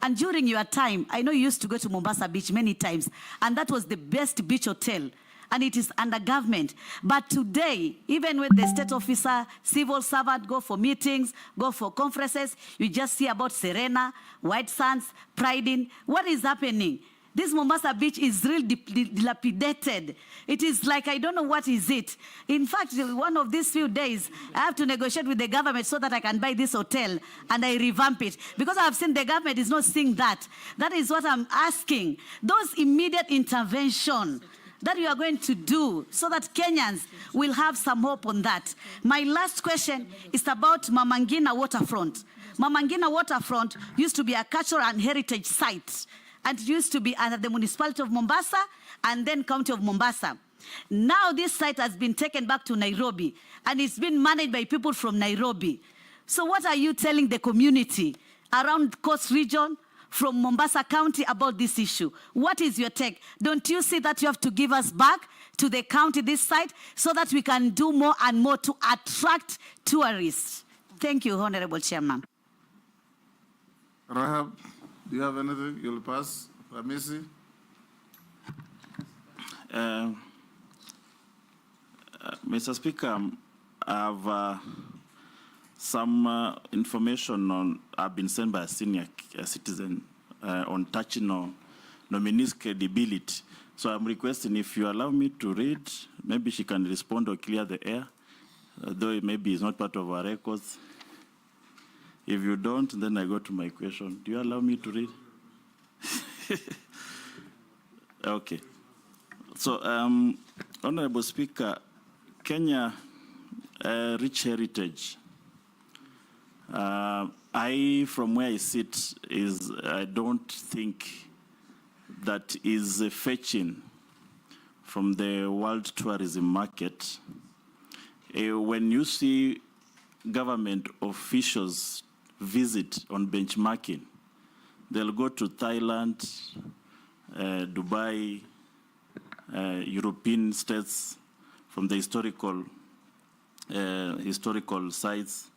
And during your time, I know you used to go to Mombasa Beach many times, and that was the best beach hotel, and it is under government. But today, even when the state officer, civil servant go for meetings, go for conferences, you just see about Serena, White Sands, Pride Inn. What is happening? This Mombasa Beach is really dilapidated. It is like, I don't know what is it. In fact, one of these few days, I have to negotiate with the government so that I can buy this hotel and I revamp it. Because I've seen the government is not seeing that. That is what I'm asking. Those immediate intervention that you are going to do so that Kenyans will have some hope on that. My last question is about Mama Ngina Waterfront. Mama Ngina Waterfront used to be a cultural and heritage site, and it used to be under the municipality of Mombasa and then county of Mombasa. Now this site has been taken back to Nairobi, and it's been managed by people from Nairobi. So what are you telling the community around Coast Region, from Mombasa County about this issue? What is your take? Don't you see that you have to give us back to the county this site so that we can do more and more to attract tourists? Thank you, Honorable Chairman. Rahab, do you have anything? You'll pass. Ramisi? Mr. Speaker, I have some information I've been sent by a senior citizen on touching on nominees' credibility. So I'm requesting if you allow me to read, maybe she can respond or clear the air, though it maybe it's not part of our records. If you don't, then I go to my question. Do you allow me to read? Okay. So, Honorable Speaker, Kenya, rich heritage. From where I sit, I don't think that is fetching from the world tourism market. When you see government officials visit on benchmarking, they'll go to Thailand, Dubai, European states from the historical sites.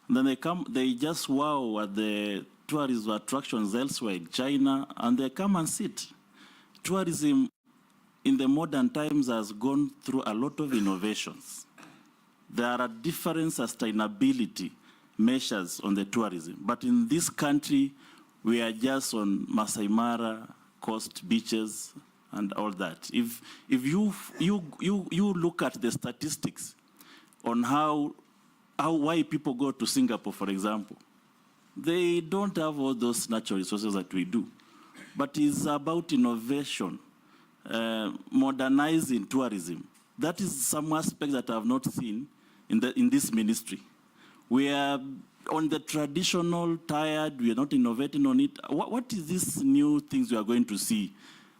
And then they come, they just wow at the tourism attractions elsewhere in China, and they come and sit. Tourism in the modern times has gone through a lot of innovations. There are different sustainability measures on the tourism. But in this country, we are just on Masai Mara, coast, beaches, and all that. If you look at the statistics on why people go to Singapore, for example, they don't have all those natural resources that we do. But it's about innovation, modernizing tourism. That is some aspect that I have not seen in this ministry. We are on the traditional, tired, we are not innovating on it. What is these new things we are going to see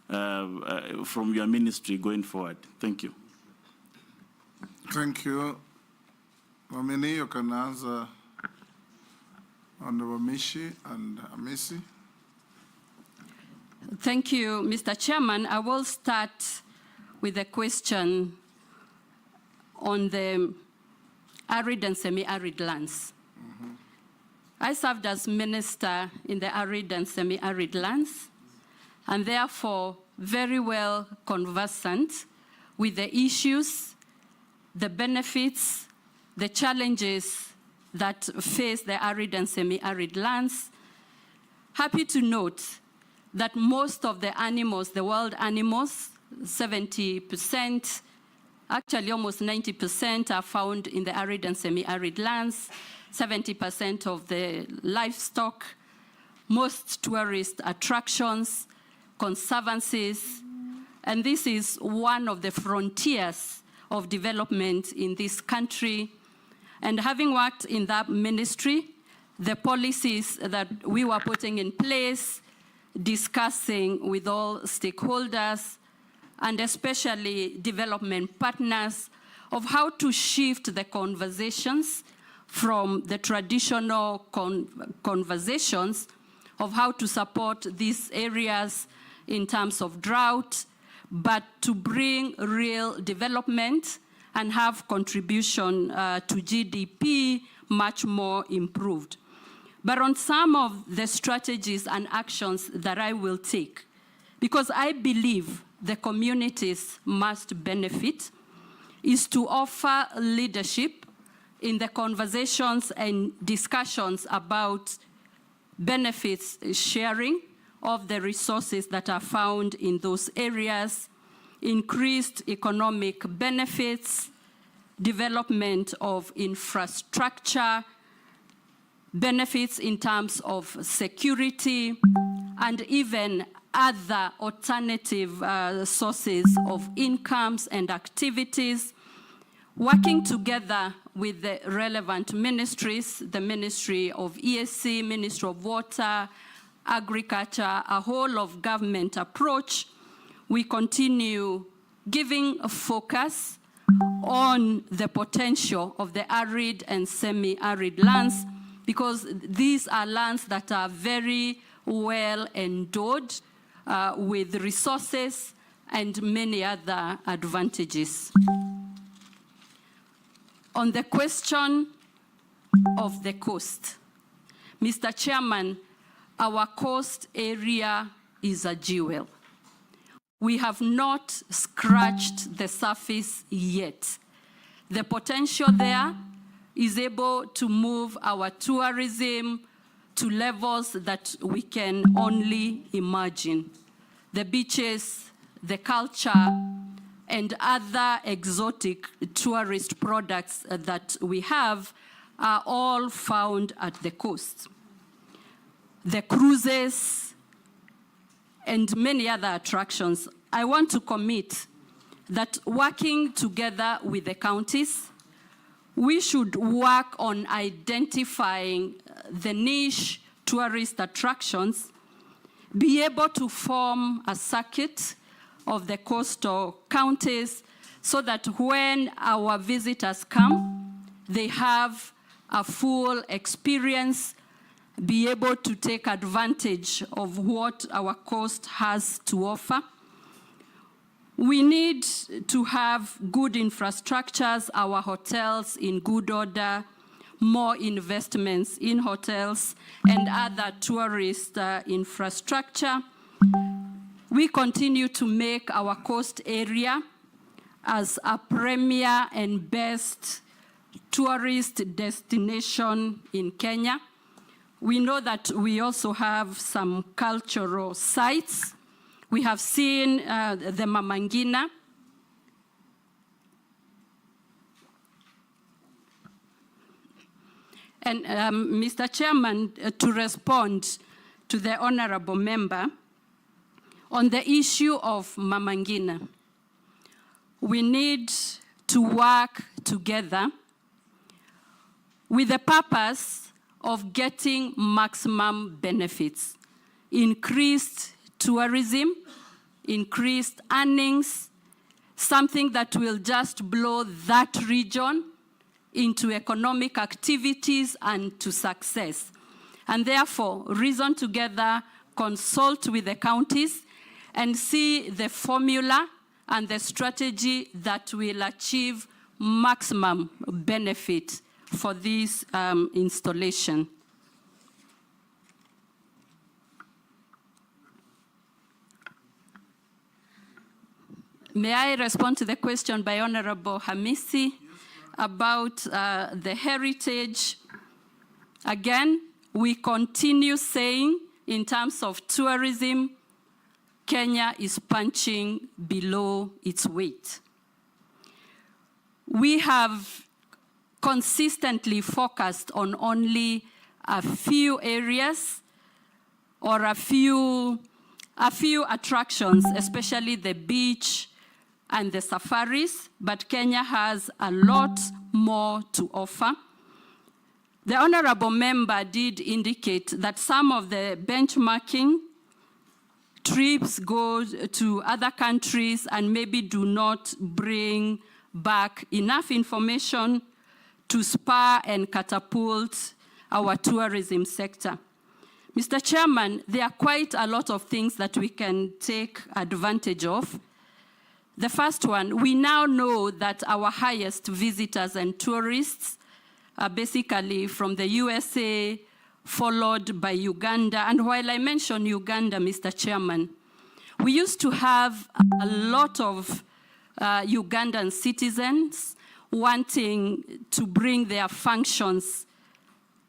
from your ministry going forward? Thank you. Thank you. Nominee, you can answer Honorable Mishi and Amisi. Thank you, Mr. Chairman. I will start with a question on the arid and semi-arid lands. I served as minister in the arid and semi-arid lands, and therefore very well conversant with the issues, the benefits, the challenges that face the arid and semi-arid lands. Happy to note that most of the animals, the wild animals, 70%, actually almost 90% are found in the arid and semi-arid lands, 70% of the livestock, most tourist attractions, conservancies, and this is one of the frontiers of development in this country. And having worked in that ministry, the policies that we were putting in place, discussing with all stakeholders, and especially development partners, of how to shift the conversations from the traditional conversations of how to support these areas in terms of drought, but to bring real development and have contribution to GDP much more improved. But on some of the strategies and actions that I will take, because I believe the communities must benefit, is to offer leadership in the conversations and discussions about benefits sharing of the resources that are found in those areas, increased economic benefits, development of infrastructure, benefits in terms of security, and even other alternative sources of incomes and activities, working together with the relevant ministries, the Ministry of ESC, Ministry of Water, Agriculture, a whole of government approach. We continue giving a focus on the potential of the arid and semi-arid lands, because these are lands that are very well endowed with resources and many other advantages. On the question of the coast, Mr. Chairman, our coast area is a jewel. We have not scratched the surface yet. The potential there is able to move our tourism to levels that we can only imagine. The beaches, the culture, and other exotic tourist products that we have are all found at the coast. The cruises and many other attractions. I want to commit that working together with the counties, we should work on identifying the niche tourist attractions, be able to form a circuit of the coastal counties so that when our visitors come, they have a full experience, be able to take advantage of what our coast has to offer. We need to have good infrastructures, our hotels in good order, more investments in hotels and other tourist infrastructure. We continue to make our coast area as a premier and best tourist destination in Kenya. We know that we also have some cultural sites. We have seen the Mama Ngina. And Mr. Chairman, to respond to the honorable member on the issue of Mama Ngina, we need to work together with the purpose of getting maximum benefits, increased tourism, increased earnings, something that will just blow that region into economic activities and to success. And therefore, reason together, consult with the counties and see the formula and the strategy that will achieve maximum benefit for this installation. May I respond to the question by Honorable Hamisi about the heritage? Again, we continue saying in terms of tourism, Kenya is punching below its weight. We have consistently focused on only a few areas or a few attractions, especially the beach and the safaris, but Kenya has a lot more to offer. The honorable member did indicate that some of the benchmarking trips go to other countries and maybe do not bring back enough information to spur and catapult our tourism sector. Mr. Chairman, there are quite a lot of things that we can take advantage of. The first one, we now know that our highest visitors and tourists are basically from the USA, followed by Uganda. And while I mention Uganda, Mr. Chairman, we used to have a lot of Ugandan citizens wanting to bring their functions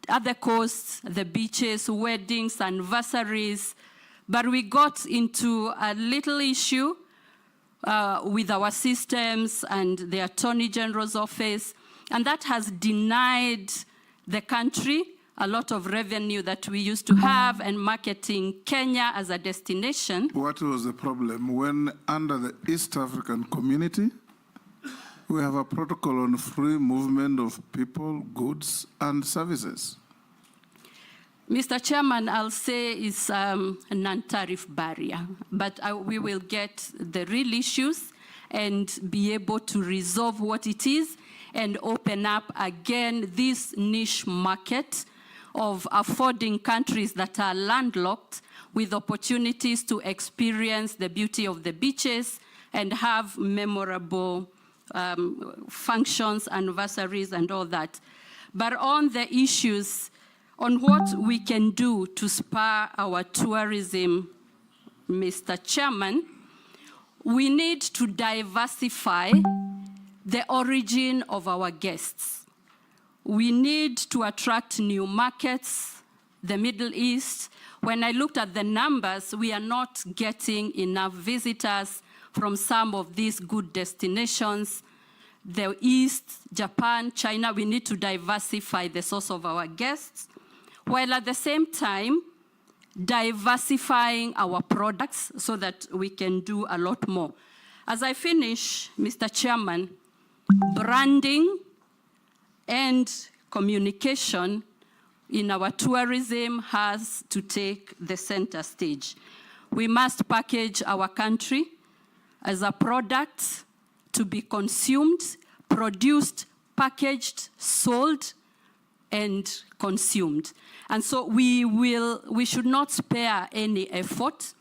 at the coast, the beaches, weddings, anniversaries, but we got into a little issue with our systems and the Attorney General's office, and that has denied the country a lot of revenue that we used to have and marketing Kenya as a destination. What was the problem? When under the East African Community, we have a protocol on free movement of people, goods, and services. Mr. Chairman, I'll say it's a non-tariff barrier, but we will get the real issues and be able to resolve what it is and open up again this niche market of affording countries that are landlocked with opportunities to experience the beauty of the beaches and have memorable functions, anniversaries, and all that. But on the issues, on what we can do to spur our tourism, Mr. Chairman, we need to diversify the origin of our guests. We need to attract new markets, the Middle East. When I looked at the numbers, we are not getting enough visitors from some of these good destinations. The East, Japan, China, we need to diversify the source of our guests, while at the same time, diversifying our products so that we can do a lot more. As I finish, Mr. Chairman, branding and communication in our tourism has to take the center stage. We must package our country as a product to be consumed, produced, packaged, sold, and consumed. And so we should not spare any effort.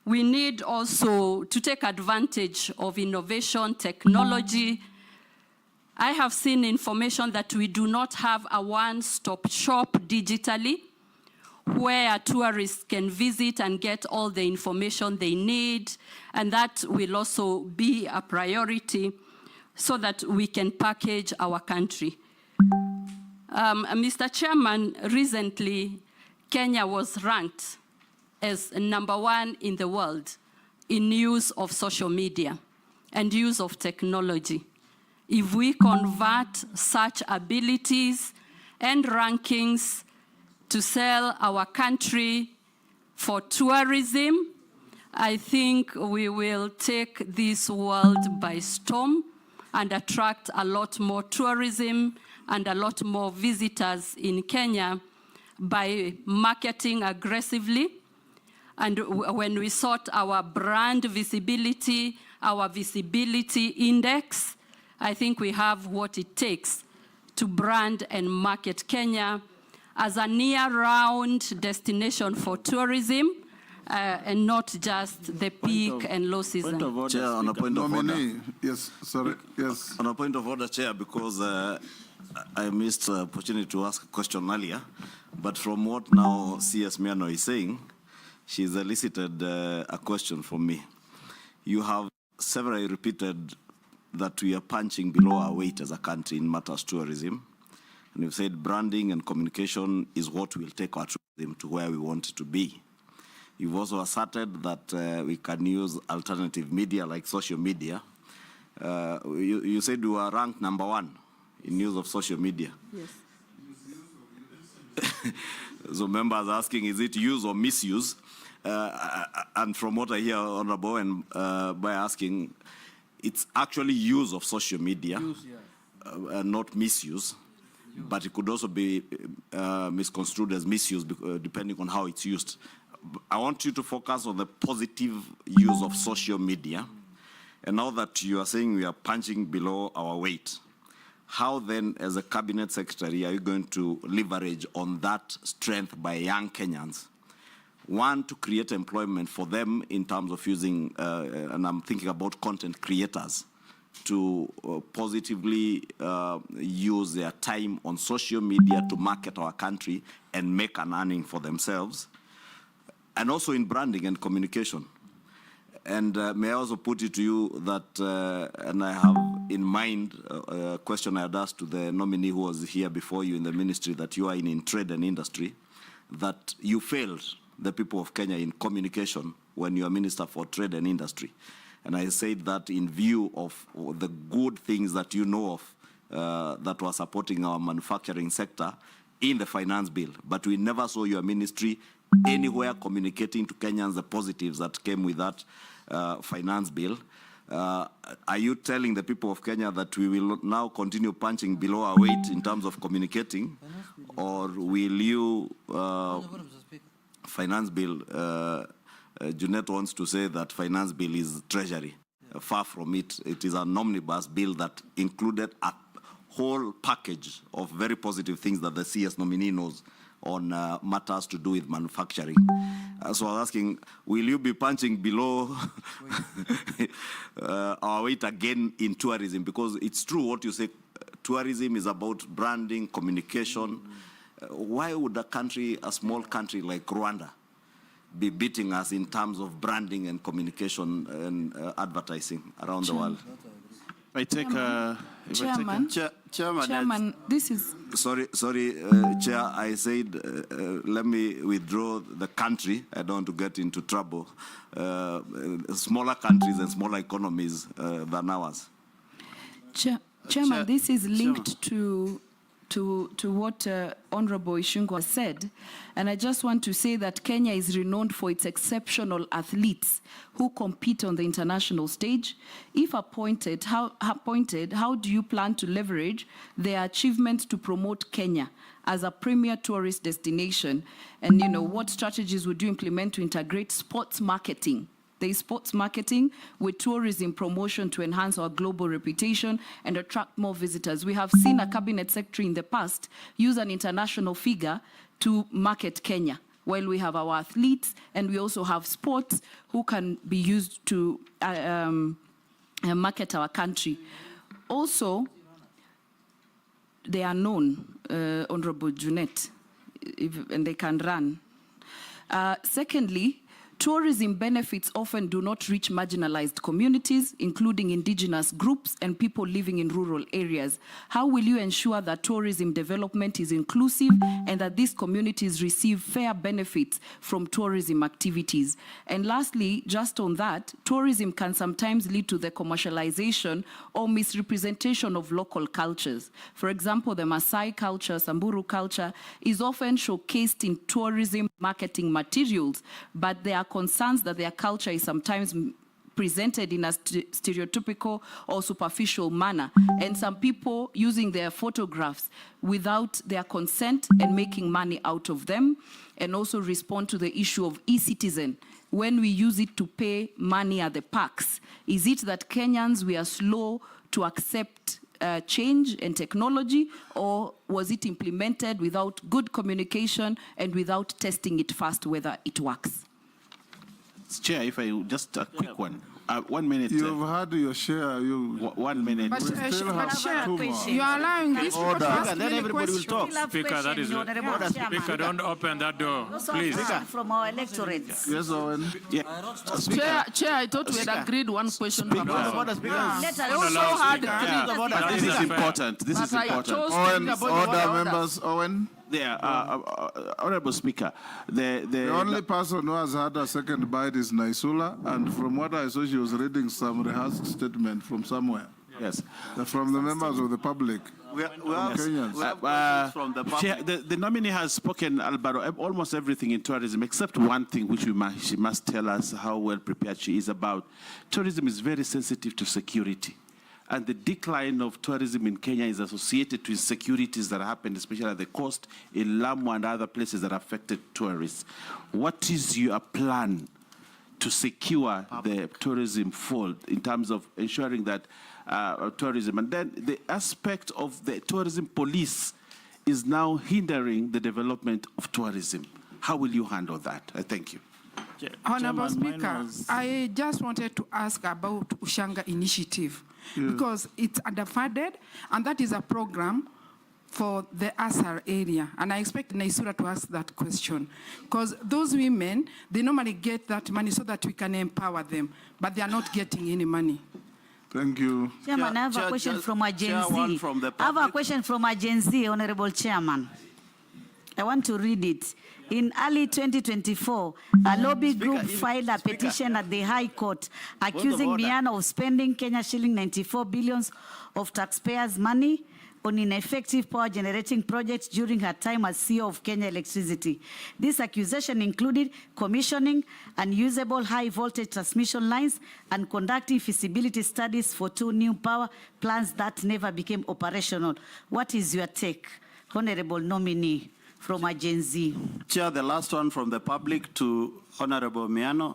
We need also to take advantage of innovation, technology. I have seen information that we do not have a one-stop shop digitally where tourists can visit and get all the information they need, and that will also be a priority. so that we can package our country. Mr. Chairman, recently, Kenya was ranked as #1 in the world in use of social media and use of technology. If we convert such abilities and rankings to sell our country for tourism, I think we will take this world by storm and attract a lot more tourism and a lot more visitors in Kenya by marketing aggressively. And when we sort our brand visibility, our visibility index, I think we have what it takes to brand and market Kenya as a near-round destination for tourism, and not just the peak and low season. Chair, on a point of order. Yes, sorry, yes. On a point of order, Chair, because I missed the opportunity to ask a question earlier, but from what now CS Miano is saying, she's elicited a question from me. You have severally repeated that we are punching below our weight as a country in matters tourism. And you've said branding and communication is what will take our tourism to where we want it to be. You've also asserted that we can use alternative media like social media. You said you are ranked #1 in use of social media. Yes. So members are asking, is it use or misuse? And from what I hear, Honorable, and by asking, it's actually use of social media, not misuse. But it could also be misconstrued as misuse depending on how it's used. I want you to focus on the positive use of social media. And now that you are saying we are punching below our weight, how then, as a cabinet secretary, are you going to leverage on that strength by young Kenyans? One, to create employment for them in terms of using, and I'm thinking about content creators, to positively use their time on social media to market our country and make an earning for themselves, and also in branding and communication. And may I also put it to you that, and I have in mind a question I had asked to the nominee who was here before you in the ministry, that you are in trade and industry, that you failed the people of Kenya in communication when you are Minister for Trade and Industry. And I said that in view of the good things that you know of that were supporting our manufacturing sector in the finance bill, but we never saw your ministry anywhere communicating to Kenyans the positives that came with that finance bill. Are you telling the people of Kenya that we will now continue punching below our weight in terms of communicating, or will you, finance bill, Junet wants to say that finance bill is treasury. Far from it. It is an omnibus bill that included a whole package of very positive things that the CS nominee knows on matters to do with manufacturing. So I was asking, will you be punching below our weight again in tourism? Because it's true what you say, tourism is about branding, communication. Why would a small country like Rwanda be beating us in terms of branding and communication and advertising around the world? I take Chairman, this is... Sorry, Chair, I said, let me withdraw the country. I don't want to get into trouble. Smaller countries and smaller economies than ours. Chairman, this is linked to what Honorable Ishungu has said. And I just want to say that Kenya is renowned for its exceptional athletes who compete on the international stage. If appointed, how do you plan to leverage their achievements to promote Kenya as a premier tourist destination? And, what strategies would you implement to integrate sports marketing? There is sports marketing with tourism promotion to enhance our global reputation and attract more visitors. We have seen a cabinet secretary in the past use an international figure to market Kenya, while we have our athletes and we also have sports who can be used to market our country. Also, they are known, Honorable Junet, and they can run. Secondly, tourism benefits often do not reach marginalized communities, including indigenous groups and people living in rural areas. How will you ensure that tourism development is inclusive and that these communities receive fair benefits from tourism activities? And lastly, just on that, tourism can sometimes lead to the commercialization or misrepresentation of local cultures. For example, the Maasai culture, Samburu culture, is often showcased in tourism marketing materials, but there are concerns that their culture is sometimes presented in a stereotypical or superficial manner, and some people using their photographs without their consent and making money out of them. And also respond to the issue of e-citizen. When we use it to pay money at the parks, is it that Kenyans, we are slow to accept change and technology, or was it implemented without good communication and without testing it first whether it works? Chair, if I just a quick one. 1 minute. You've had your share. 1 minute. But Chair, you are allowing these people to ask then many everybody will talk. Speaker, that is Speaker, don't open that door, please. From our electorates. Yes, Owen. Yeah. Chair, I thought we had agreed one question per person. Let us Also had This is important. This is important. Owen, order members, Owen. There, Honorable Speaker, the only person who has had a second bite is Naisula, and from what I saw, she was reading some rehearsed statement from somewhere. Yes. From the members of the public. Kenyans. From the Chair, the nominee has spoken about almost everything in tourism, except one thing which she must tell us how well prepared she is about. Tourism is very sensitive to security. And the decline of tourism in Kenya is associated to insecurities that happen, especially at the coast, in Lamu and other places that affected tourists. What is your plan to secure the tourism fold in terms of ensuring that tourism? And then the aspect of the tourism police is now hindering the development of tourism. How will you handle that? Thank you. Honorable Speaker, I just wanted to ask about Ushanga Initiative, because it's underfunded, and that is a program for the Asar area. And I expect Naisura to ask that question, because those women, they normally get that money so that we can empower them, but they are not getting any money. Thank you. Chairman, I have a question from a Gen Z. I have a question from a Gen Z, Honorable Chairman. I want to read it. In early 2024, a lobby group filed a petition at the High Court accusing Miano of spending Kenya shilling 94 billions of taxpayers' money on ineffective power generating projects during her time as CEO of Kenya Electricity. This accusation included commissioning unusable high voltage transmission lines and conducting feasibility studies for 2 new power plants that never became operational. What is your take, Honorable Nominee from a Gen Z? Chair, the last one from the public to Honorable Miano.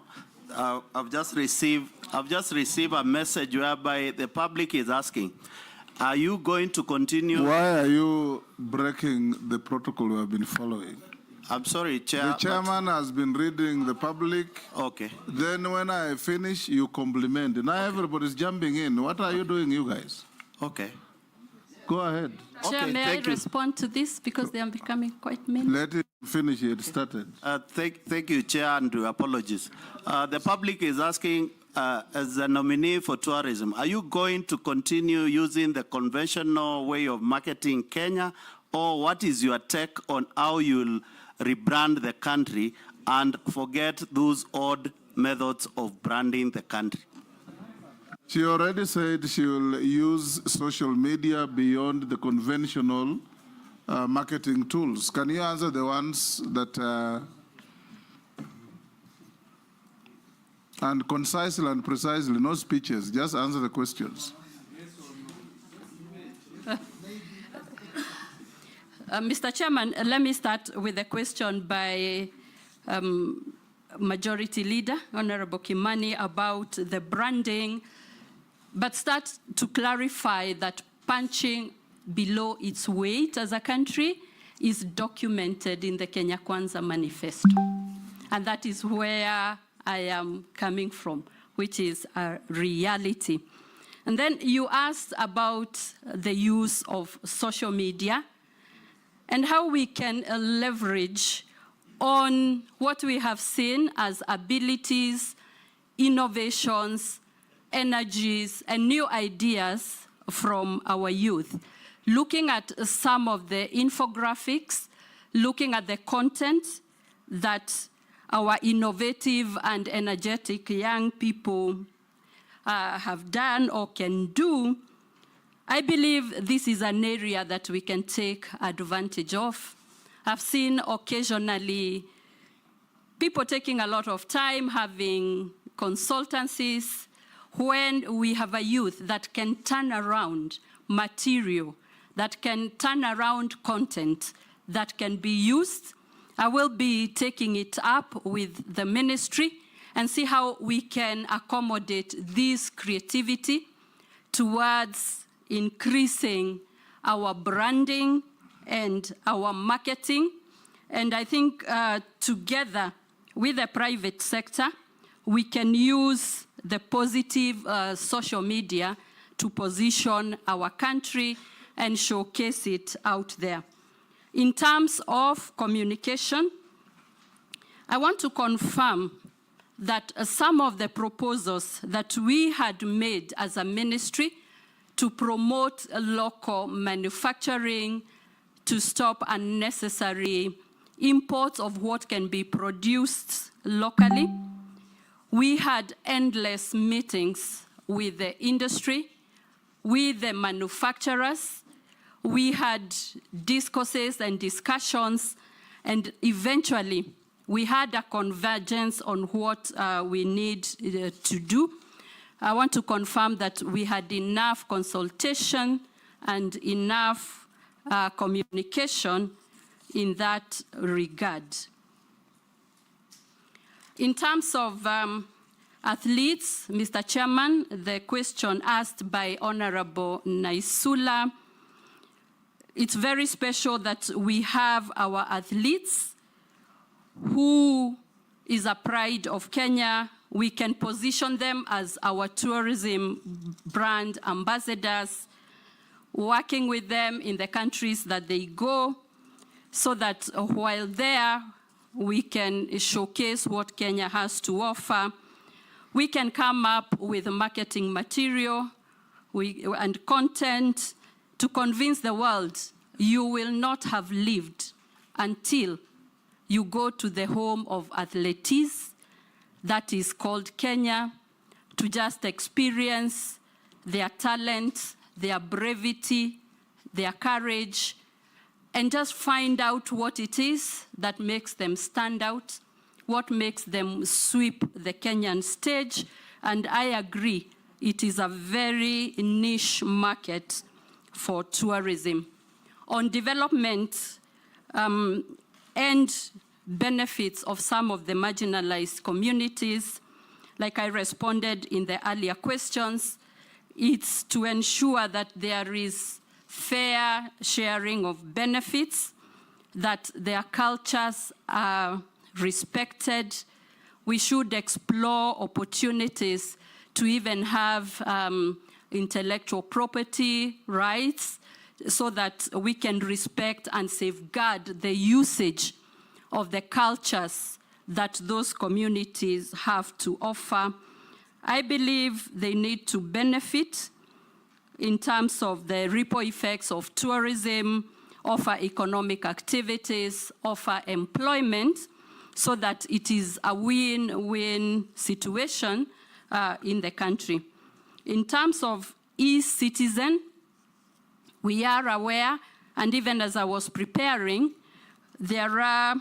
I've just received a message whereby the public is asking, are you going to continue? Why are you breaking the protocol we have been following? I'm sorry, Chair. The chairman has been reading the public. Okay. Then when I finish, you compliment. Now everybody's jumping in. What are you doing, you guys? Okay. Go ahead. Chair, Okay, may I thank you. respond to this because they are becoming quite many? Let it finish. It started. Thank you, Chair, and apologies. The public is asking, as a nominee for tourism, are you going to continue using the conventional way of marketing Kenya, or what is your take on how you'll rebrand the country and forget those odd methods of branding the country? She already said she will use social media beyond the conventional marketing tools. Can you answer the ones that, and concisely and precisely, no speeches, just answer the questions. Mr. Chairman, let me start with a question by Majority Leader, Honorable Kimani, about the branding, but start to clarify that punching below its weight as a country is documented in the Kenya Kwanza Manifesto. And that is where I am coming from, which is a reality. And then you asked about the use of social media and how we can leverage on what we have seen as abilities, innovations, energies, and new ideas from our youth. Looking at some of the infographics, looking at the content that our innovative and energetic young people have done or can do, I believe this is an area that we can take advantage of. I've seen occasionally people taking a lot of time having consultancies when we have a youth that can turn around material, that can turn around content that can be used. I will be taking it up with the ministry and see how we can accommodate this creativity towards increasing our branding and our marketing. And I think together with the private sector, we can use the positive social media to position our country and showcase it out there. In terms of communication, I want to confirm that some of the proposals that we had made as a ministry to promote local manufacturing, to stop unnecessary imports of what can be produced locally. We had endless meetings with the industry, with the manufacturers. We had discourses and discussions, and eventually we had a convergence on what we need to do. I want to confirm that we had enough consultation and enough communication in that regard. In terms of athletes, Mr. Chairman, the question asked by Honorable Naisula, it's very special that we have our athletes who is a pride of Kenya. We can position them as our tourism brand ambassadors, working with them in the countries that they go, so that while there, we can showcase what Kenya has to offer. We can come up with marketing material and content to convince the world you will not have lived until you go to the home of athletes that is called Kenya, to just experience their talent, their brevity, their courage, and just find out what it is that makes them stand out, what makes them sweep the Kenyan stage. And I agree, it is a very niche market for tourism. On development and benefits of some of the marginalized communities, like I responded in the earlier questions, it's to ensure that there is fair sharing of benefits, that their cultures are respected. We should explore opportunities to even have intellectual property rights so that we can respect and safeguard the usage of the cultures that those communities have to offer. I believe they need to benefit in terms of the ripple effects of tourism, offer economic activities, offer employment, so that it is a win-win situation in the country. In terms of e-citizen, we are aware, and even as I was preparing, there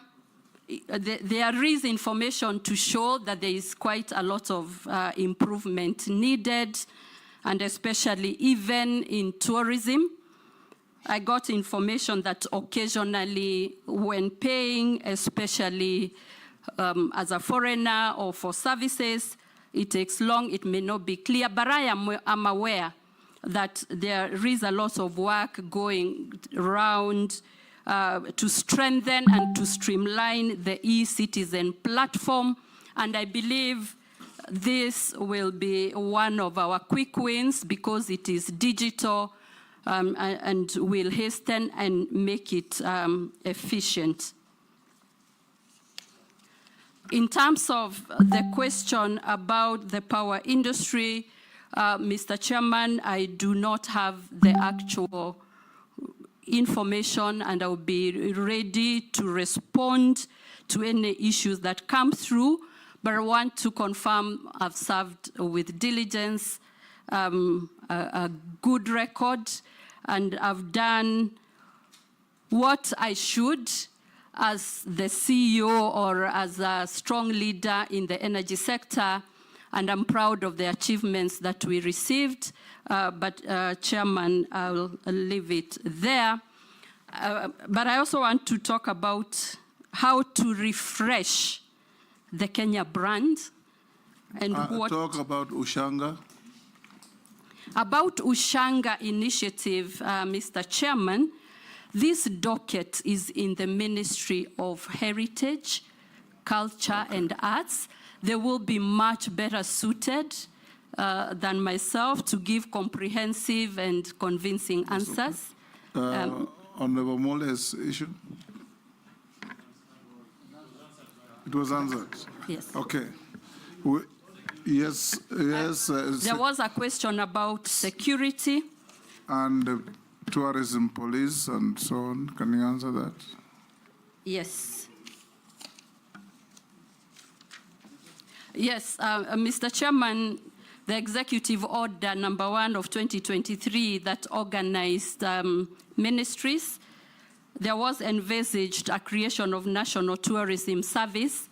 is information to show that there is quite a lot of improvement needed, and especially even in tourism. I got information that occasionally when paying, especially as a foreigner or for services, it takes long, it may not be clear, but I'm aware that there is a lot of work going around to strengthen and to streamline the e-citizen platform. And I believe this will be one of our quick wins because it is digital and will hasten and make it efficient. In terms of the question about the power industry, Mr. Chairman, I do not have the actual information, and I'll be ready to respond to any issues that come through, but I want to confirm I've served with diligence, a good record, and I've done what I should as the CEO or as a strong leader in the energy sector, and I'm proud of the achievements that we received. But Chairman, I'll leave it there. But I also want to talk about how to refresh the Kenya brand and what... Talk about Ushanga. About Ushanga initiative, Mr. Chairman, this docket is in the Ministry of Heritage, Culture and Arts. They will be much better suited than myself to give comprehensive and convincing answers. Honorable Mole's issue? It was answered? Yes. Okay. Yes. There was a question about security. And tourism police and so on. Can you answer that? Yes. Yes, Mr. Chairman, the Executive Order number 1 of 2023 that organized ministries, there was envisaged a creation of National Tourism Service,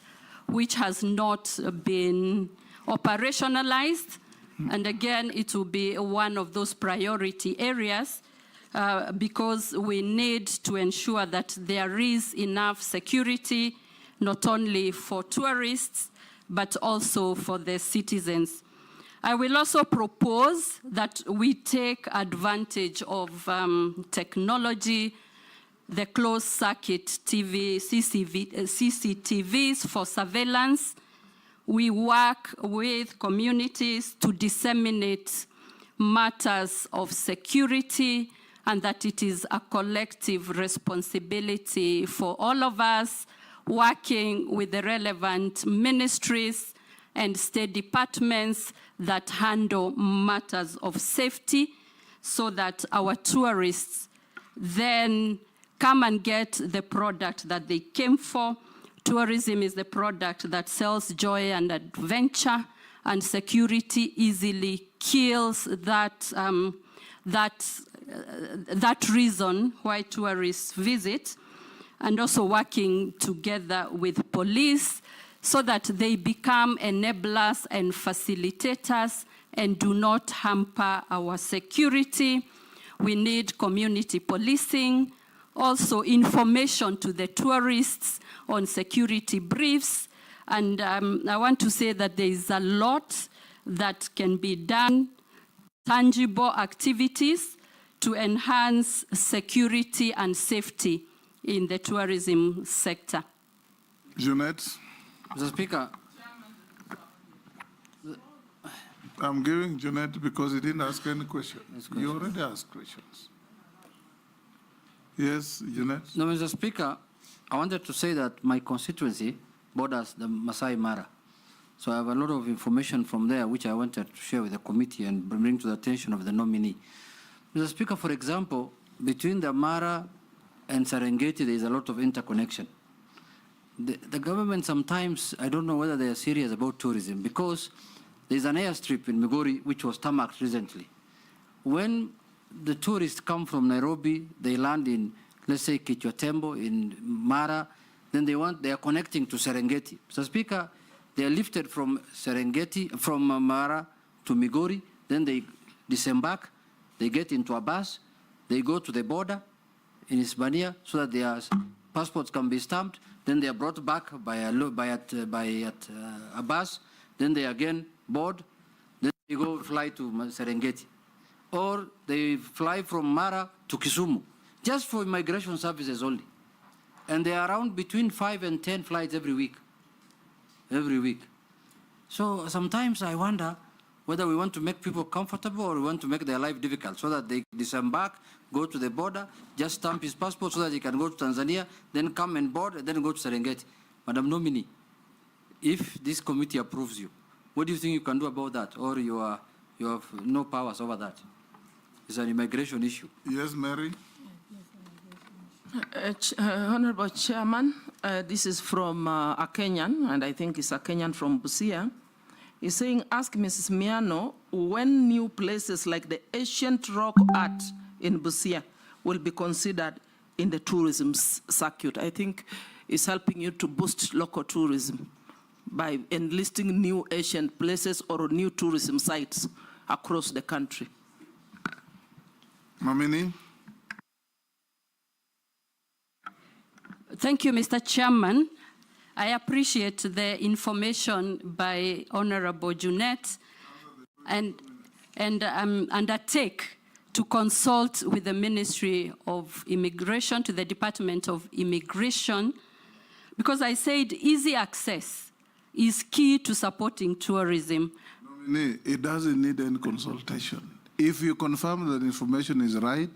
which has not been operationalized. And again, it will be one of those priority areas because we need to ensure that there is enough security, not only for tourists, but also for the citizens. I will also propose that we take advantage of technology, the closed circuit TV, CCTVs for surveillance. We work with communities to disseminate matters of security, and that it is a collective responsibility for all of us, working with the relevant ministries and state departments that handle matters of safety, so that our tourists then come and get the product that they came for. Tourism is the product that sells joy and adventure, and security easily kills that, that reason why tourists visit. And also working together with police so that they become enablers and facilitators and do not hamper our security. We need community policing, also information to the tourists on security briefs. And I want to say that there is a lot that can be done, tangible activities to enhance security and safety in the tourism sector. Jeanette? Mr. Speaker. I'm giving Jeanette because he didn't ask any question. You already asked questions. Yes, Jeanette? No, Mr. Speaker, I wanted to say that my constituency borders the Masai Mara. So I have a lot of information from there which I wanted to share with the committee and bring to the attention of the nominee. Mr. Speaker, for example, between the Mara and Serengeti, there is a lot of interconnection. The government sometimes, I don't know whether they are serious about tourism, because there's an airstrip in Migori which was tarmacked recently. When the tourists come from Nairobi, they land in, let's say, Kichwatembo, in Mara, then they are connecting to Serengeti. Mr. Speaker, they are lifted from Serengeti, from Mara to Migori, then they disembark, they get into a bus, they go to the border in Hispania so that their passports can be stamped, then they are brought back by a bus, then they again board, then they go fly to Serengeti. Or they fly from Mara to Kisumu, just for immigration services only. And they are around between 5 and 10 flights every week. So sometimes I wonder whether we want to make people comfortable or we want to make their life difficult so that they disembark, go to the border, just stamp his passport so that he can go to Tanzania, then come and board, and then go to Serengeti. Madam Nominee, if this committee approves you, what do you think you can do about that? Or you have no powers over that? It's an immigration issue. Yes, Mary? Honorable Chairman, this is from a Kenyan, and I think it's a Kenyan from Busia. He's saying, ask Mrs. Miano when new places like the ancient rock art in Busia will be considered in the tourism circuit. I think it's helping you to boost local tourism by enlisting new ancient places or new tourism sites across the country. Nominee? Thank you, Mr. Chairman. I appreciate the information by Honorable Junet and undertake to consult with the Ministry of Immigration, to the Department of Immigration, because I said easy access is key to supporting tourism. Nominee, it doesn't need any consultation. If you confirm that information is right,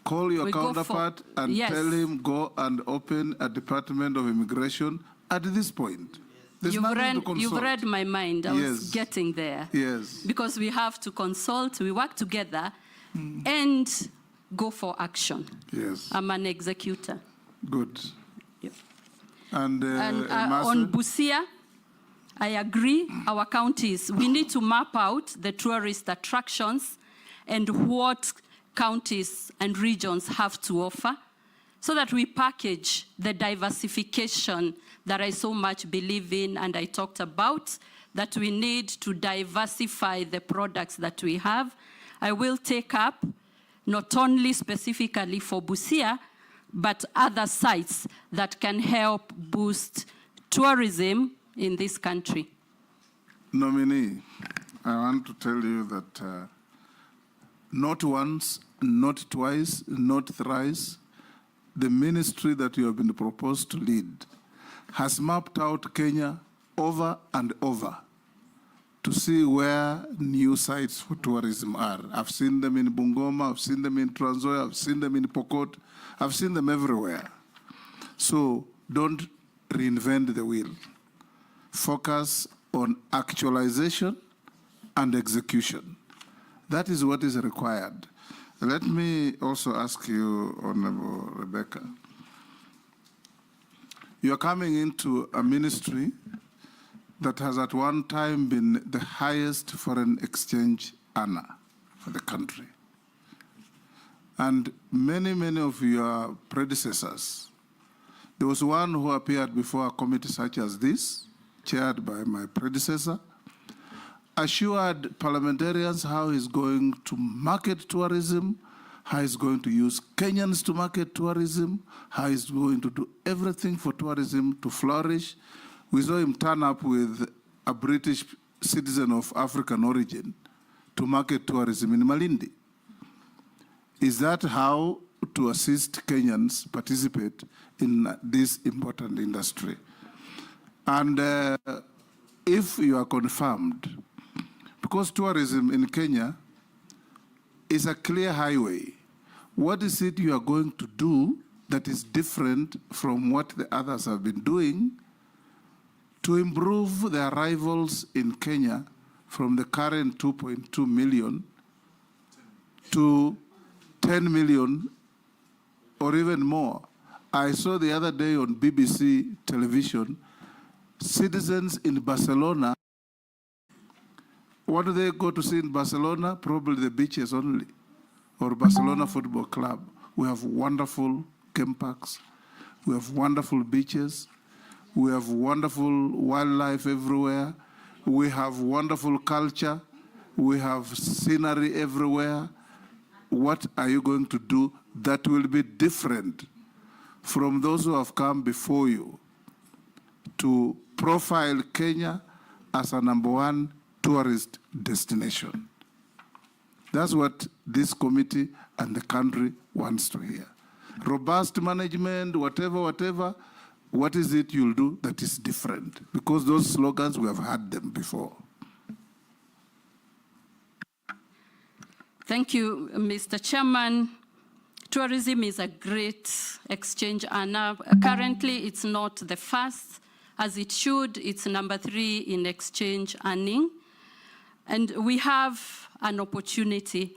call your counterpart and tell him go and open a Department of Immigration at this point. You've read my mind. I was getting there. Yes. Because we have to consult, we work together, and go for action. Yes. I'm an executor. Good. Yep. And on Busia, I agree, our counties, we need to map out the tourist attractions and what counties and regions have to offer so that we package the diversification that I so much believe in and I talked about, that we need to diversify the products that we have. I will take up not only specifically for Busia, but other sites that can help boost tourism in this country. Nominee, I want to tell you that not once, not twice, not thrice, the ministry that you have been proposed to lead has mapped out Kenya over and over to see where new sites for tourism are. I've seen them in Bungoma, I've seen them in Trans Nzoia, I've seen them in Pokot, I've seen them everywhere. So don't reinvent the wheel. Focus on actualization and execution. That is what is required. Let me also ask you, Honorable Rebecca, you are coming into a ministry that has at one time been the highest foreign exchange earner for the country. And many, many of your predecessors, there was one who appeared before a committee such as this, chaired by my predecessor, assured parliamentarians how he's going to market tourism, how he's going to use Kenyans to market tourism, how he's going to do everything for tourism to flourish. We saw him turn up with a British citizen of African origin to market tourism in Malindi. Is that how to assist Kenyans participate in this important industry? And if you are confirmed, because tourism in Kenya is a clear highway, what is it you are going to do that is different from what the others have been doing to improve the arrivals in Kenya from the current 2.2 million to 10 million or even more? I saw the other day on BBC television, citizens in Barcelona, what do they go to see in Barcelona? Probably the beaches only, or Barcelona Football Club. We have wonderful game parks. We have wonderful beaches. We have wonderful wildlife everywhere. We have wonderful culture. We have scenery everywhere. What are you going to do that will be different from those who have come before you to profile Kenya as a #1 tourist destination? That's what this committee and the country wants to hear. Robust management, whatever, what is it you'll do that is different? Because those slogans, we have had them before. Thank you, Mr. Chairman. Tourism is a great exchange earner. Currently, it's not the first as it should. It's number 3 in exchange earning. And we have an opportunity.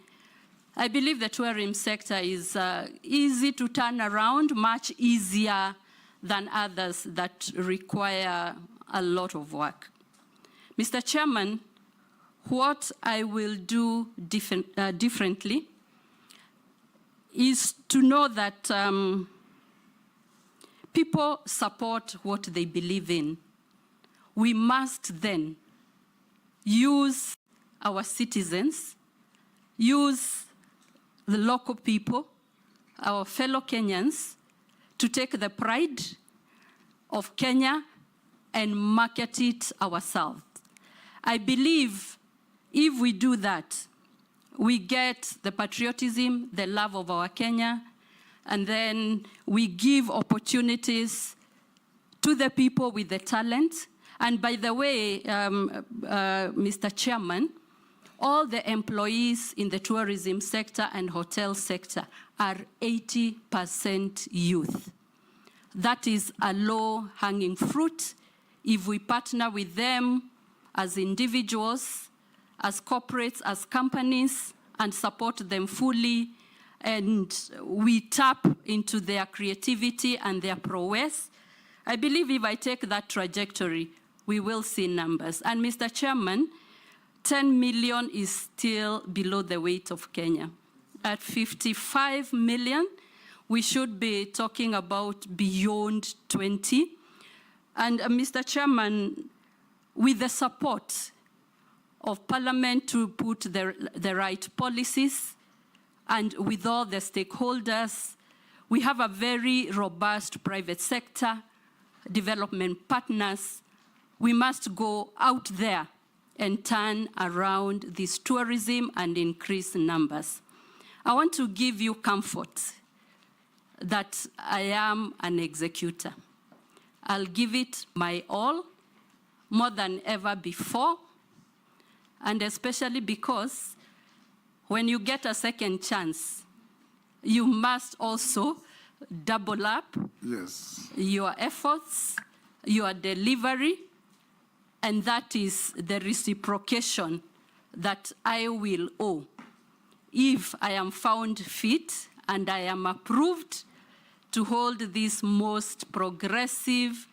I believe the tourism sector is easy to turn around, much easier than others that require a lot of work. Mr. Chairman, what I will do differently is to know that people support what they believe in. We must then use our citizens, use the local people, our fellow Kenyans, to take the pride of Kenya and market it ourselves. I believe if we do that, we get the patriotism, the love of our Kenya, and then we give opportunities to the people with the talent. And by the way, Mr. Chairman, all the employees in the tourism sector and hotel sector are 80% youth. That is a low-hanging fruit. If we partner with them as individuals, as corporates, as companies, and support them fully, and we tap into their creativity and their prowess, I believe if I take that trajectory, we will see numbers. And Mr. Chairman, 10 million is still below the weight of Kenya. At 55 million, we should be talking about beyond 20. And Mr. Chairman, with the support of Parliament to put the right policies, and with all the stakeholders, we have a very robust private sector, development partners. We must go out there and turn around this tourism and increase numbers. I want to give you comfort that I am an executor. I'll give it my all, more than ever before, and especially because when you get a second chance, you must also double up your efforts, your delivery, and that is the reciprocation that I will owe. If I am found fit and I am approved to hold this most progressive,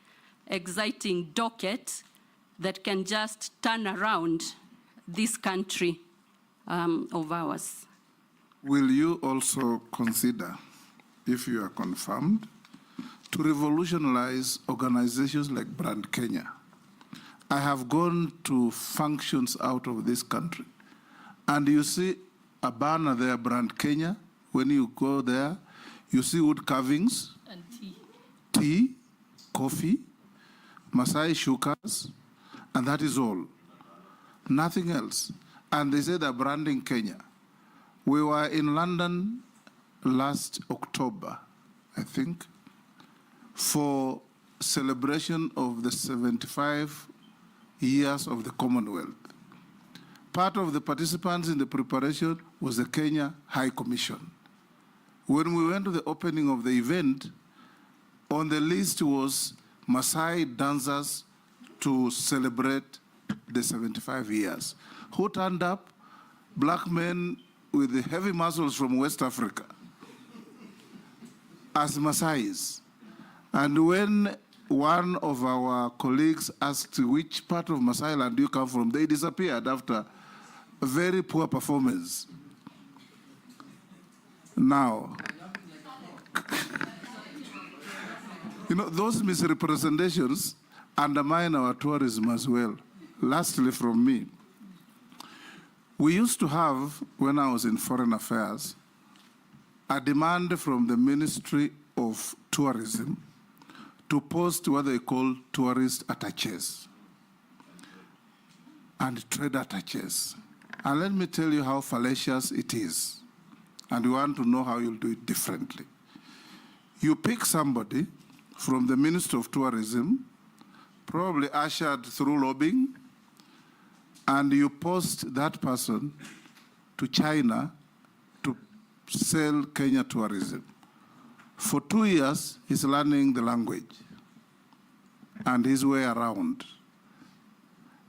exciting docket that can just turn around this country of ours. Will you also consider, if you are confirmed, to revolutionize organizations like Brand Kenya? I have gone to functions out of this country, and you see a banner there, Brand Kenya. When you go there, you see wood carvings, And tea, coffee, Masai shukas, and that is all. Nothing else. And they say they're branding Kenya. We were in London last October, I think, for celebration of the 75 years of the Commonwealth. Part of the participants in the preparation was the Kenya High Commission. When we went to the opening of the event, on the list was Maasai dancers to celebrate the 75 years. Who turned up? Black men with the heavy muscles from West Africa as Maasais. And when one of our colleagues asked which part of Maasai land do you come from, they disappeared after a very poor performance. Now, you know, those misrepresentations undermine our tourism as well. Lastly, from me, we used to have, when I was in Foreign Affairs, a demand from the Ministry of Tourism to post what they call tourist attaches and trade attaches. And let me tell you how fallacious it is. And we want to know how you'll do it differently. You pick somebody from the Ministry of Tourism, probably ushered through lobbying, and you post that person to China to sell Kenya tourism. For 2 years, he's learning the language. and his way around.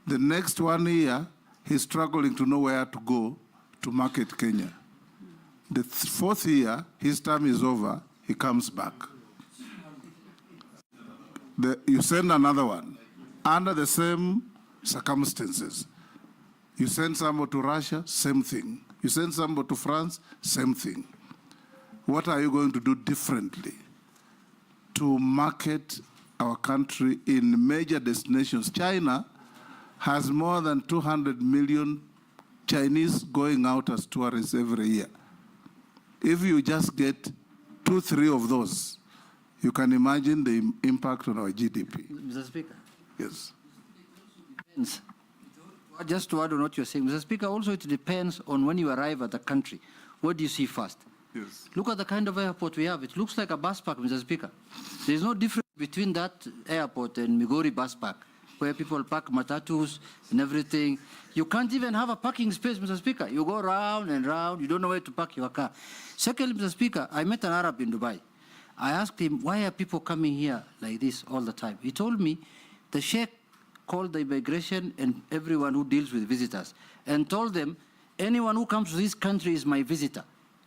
The next 1 year, he's struggling to know where to go to market Kenya. The fourth year, his term is over, he comes back. You send another one under the same circumstances. You send somebody to Russia, same thing. You send somebody to France, same thing. What are you going to do differently to market our country in major destinations? China has more than 200 million Chinese going out as tourists every year. If you just get 2, 3 of those, you can imagine the impact on our GDP. Mr. Speaker. Yes. Depends. Just to add on what you're saying, Mr. Speaker, also it depends on when you arrive at the country. What do you see first? Yes. Look at the kind of airport we have. It looks like a bus park, Mr. Speaker. There's no difference between that airport and Migori bus park, where people park matatus and everything. You can't even have a parking space, Mr. Speaker. You go round and round. You don't know where to park your car. Secondly, Mr. Speaker, I met an Arab in Dubai. I asked him, why are people coming here like this all the time? He told me the sheikh called the immigration and everyone who deals with visitors and told them, anyone who comes to this country is my visitor,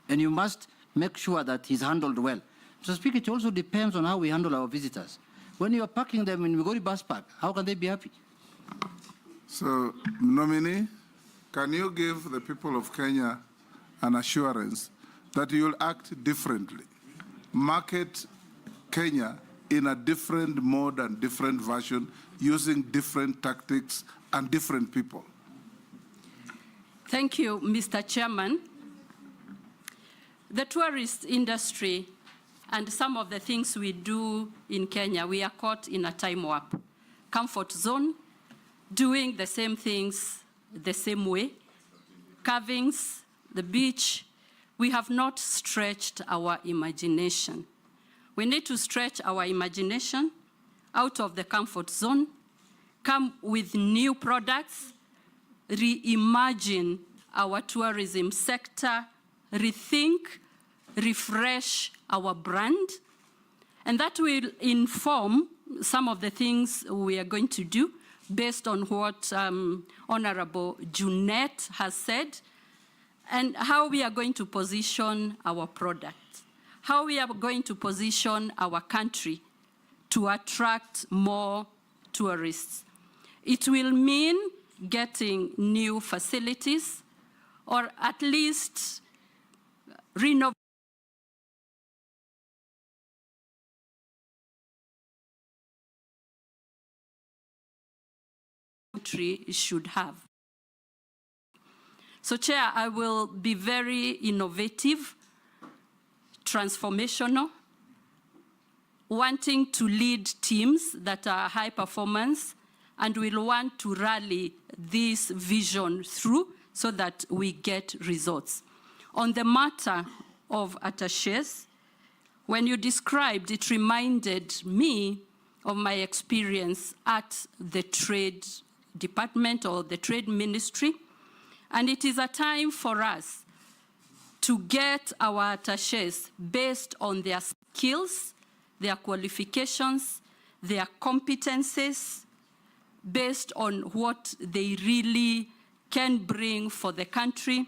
and you must make sure that he's handled well. Mr. Speaker, it also depends on how we handle our visitors. When you are parking them in Migori bus park, how can they be happy? So, nominee, can you give the people of Kenya an assurance that you will act differently? Market Kenya in a different mode and different version, using different tactics and different people. Thank you, Mr. Chairman. The tourist industry and some of the things we do in Kenya, we are caught in a time warp. Comfort zone, doing the same things the same way. Carvings, the beach, we have not stretched our imagination. We need to stretch our imagination out of the comfort zone, come with new products, reimagine our tourism sector, rethink, refresh our brand, and that will inform some of the things we are going to do based on what Honorable Junet has said, and how we are going to position our product, how we are going to position our country to attract more tourists. It will mean getting new facilities, or at least renovating country should have. So, Chair, I will be very innovative, transformational, wanting to lead teams that are high performance, and will want to rally this vision through so that we get results. On the matter of attachés, when you described, it reminded me of my experience at the Trade Department or the Trade Ministry. And it is a time for us to get our attachés based on their skills, their qualifications, their competencies, based on what they really can bring for the country.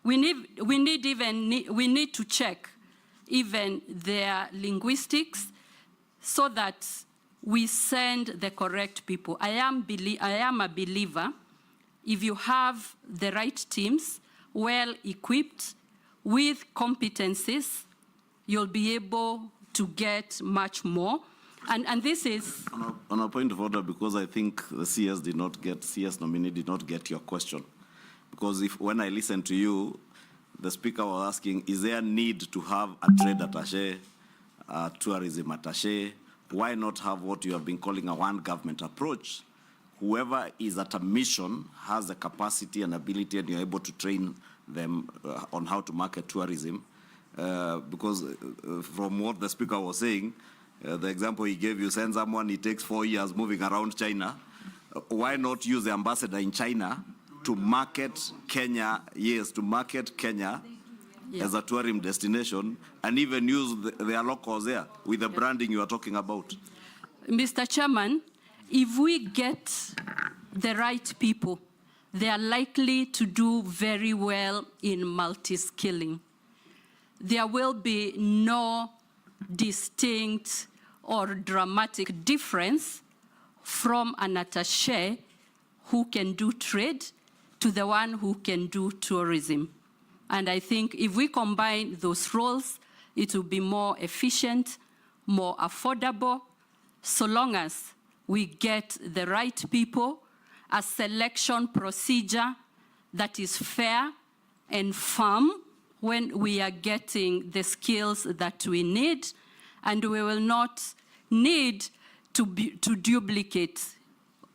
We need to check even their linguistics so that we send the correct people. I am a believer, if you have the right teams, well equipped, with competencies, you'll be able to get much more. And this is... On a point of order, because I think the CS nominee did not get your question. Because when I listened to you, the speaker was asking, is there a need to have a trade attaché, a tourism attaché? Why not have what you have been calling a one government approach? Whoever is at a mission has the capacity and ability, and you're able to train them on how to market tourism. Because from what the speaker was saying, the example he gave, you send someone, it takes 4 years moving around China. Why not use the ambassador in China to market Kenya, to market Kenya as a tourism destination, and even use their locals there with the branding you are talking about? Mr. Chairman, if we get the right people, they are likely to do very well in multi-skilling. There will be no distinct or dramatic difference from an attaché who can do trade to the one who can do tourism. And I think if we combine those roles, it will be more efficient, more affordable, so long as we get the right people, a selection procedure that is fair and firm when we are getting the skills that we need, and we will not need to duplicate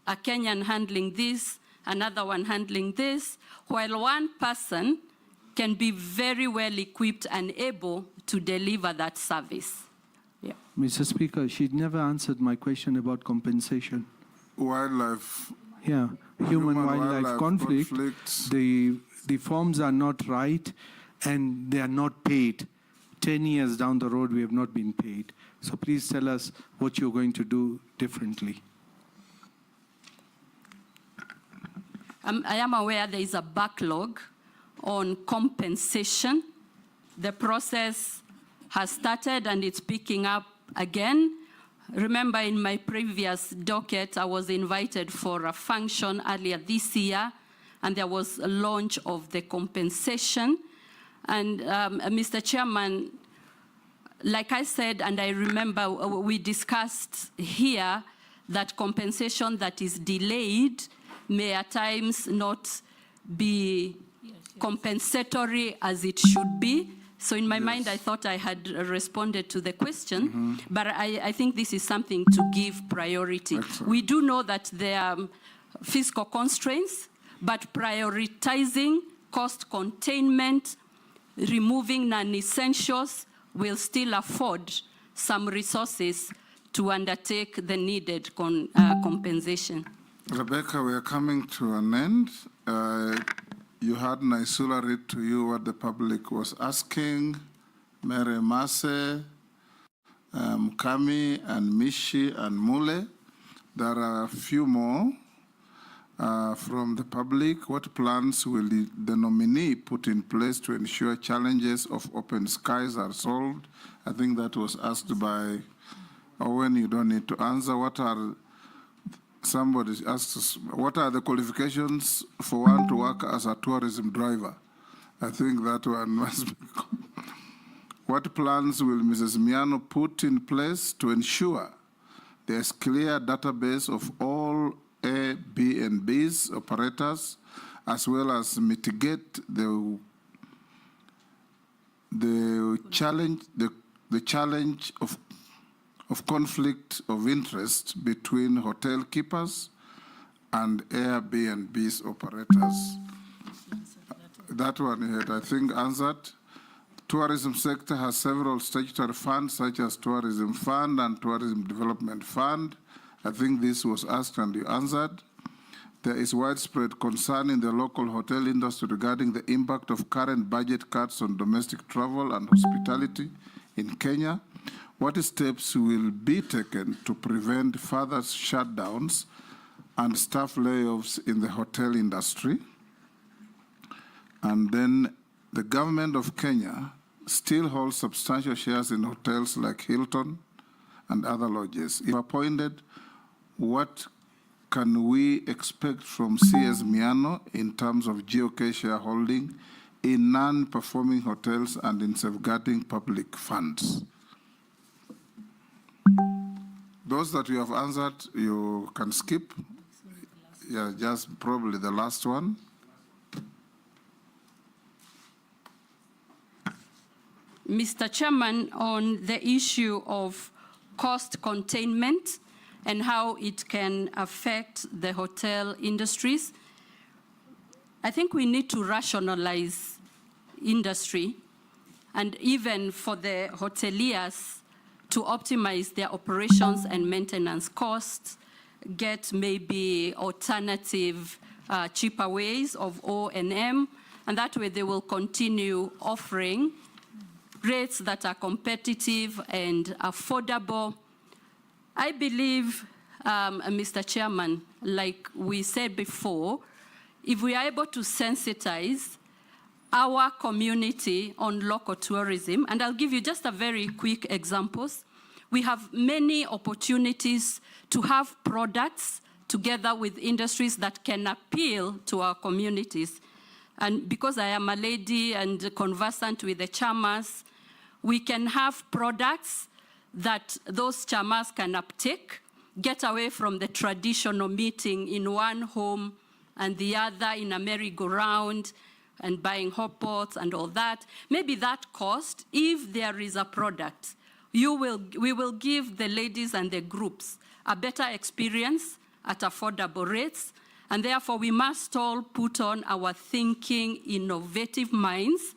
a Kenyan handling this, another one handling this, while one person can be very well equipped and able to deliver that service. Yeah. Mr. Speaker, she never answered my question about compensation. Wildlife. Yeah, human-wildlife conflict. The forms are not right, and they are not paid. 10 years down the road, we have not been paid. So please tell us what you're going to do differently. I am aware there is a backlog on compensation. The process has started and it's picking up again. Remember, in my previous docket, I was invited for a function earlier this year, and there was a launch of the compensation. And Mr. Chairman, like I said, and I remember we discussed here that compensation that is delayed may at times not be compensatory as it should be. So in my mind, I thought I had responded to the question, but I think this is something to give priority. Excellent. We do know that there are fiscal constraints, but prioritizing cost containment, removing non-essentials will still afford some resources to undertake the needed compensation. Rebecca, we are coming to an end. You had Naisula read to you what the public was asking. Mary Mase, Kami, and Mishi, and Mule. There are a few more from the public. What plans will the nominee put in place to ensure challenges of open skies are solved? I think that was asked by Owen. You don't need to answer. Somebody asked us, what are the qualifications for one to work as a tourism driver? I think that one must be. What plans will Mrs. Miano put in place to ensure there's clear database of all Airbnb's operators, as well as mitigate the challenge of conflict of interest between hotel keepers and Airbnb's operators? That one you had, I think, answered. Tourism sector has several statutory funds, such as Tourism Fund and Tourism Development Fund. I think this was asked and you answered. There is widespread concern in the local hotel industry regarding the impact of current budget cuts on domestic travel and hospitality in Kenya. What steps will be taken to prevent further shutdowns and staff layoffs in the hotel industry? And then the government of Kenya still holds substantial shares in hotels like Hilton and other lodges. If appointed, what can we expect from CS Miano in terms of GOK shareholding in non-performing hotels and in safeguarding public funds? Those that you have answered, you can skip. Yeah, just probably the last one. Mr. Chairman, on the issue of cost containment and how it can affect the hotel industries, I think we need to rationalize industry, and even for the hoteliers to optimize their operations and maintenance costs, get maybe alternative, cheaper ways of O&M, and that way they will continue offering rates that are competitive and affordable. I believe, Mr. Chairman, like we said before, if we are able to sensitize our community on local tourism, and I'll give you just a very quick examples. We have many opportunities to have products together with industries that can appeal to our communities. And because I am a lady and conversant with the chamas, we can have products that those chamas can uptake, get away from the traditional meeting in one home and the other in a merry-go-round and buying hot pots and all that. Maybe that cost, if there is a product, we will give the ladies and the groups a better experience at affordable rates, and therefore we must all put on our thinking, innovative minds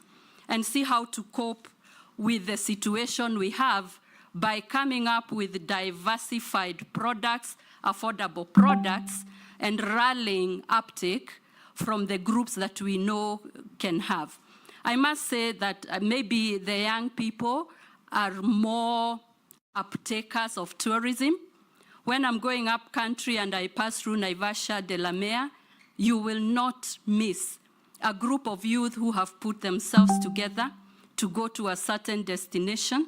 and see how to cope with the situation we have by coming up with diversified products, affordable products, and rallying uptake from the groups that we know can have. I must say that maybe the young people are more uptakers of tourism. When I'm going up country and I pass through Naivasha, Delamere, you will not miss a group of youth who have put themselves together to go to a certain destination.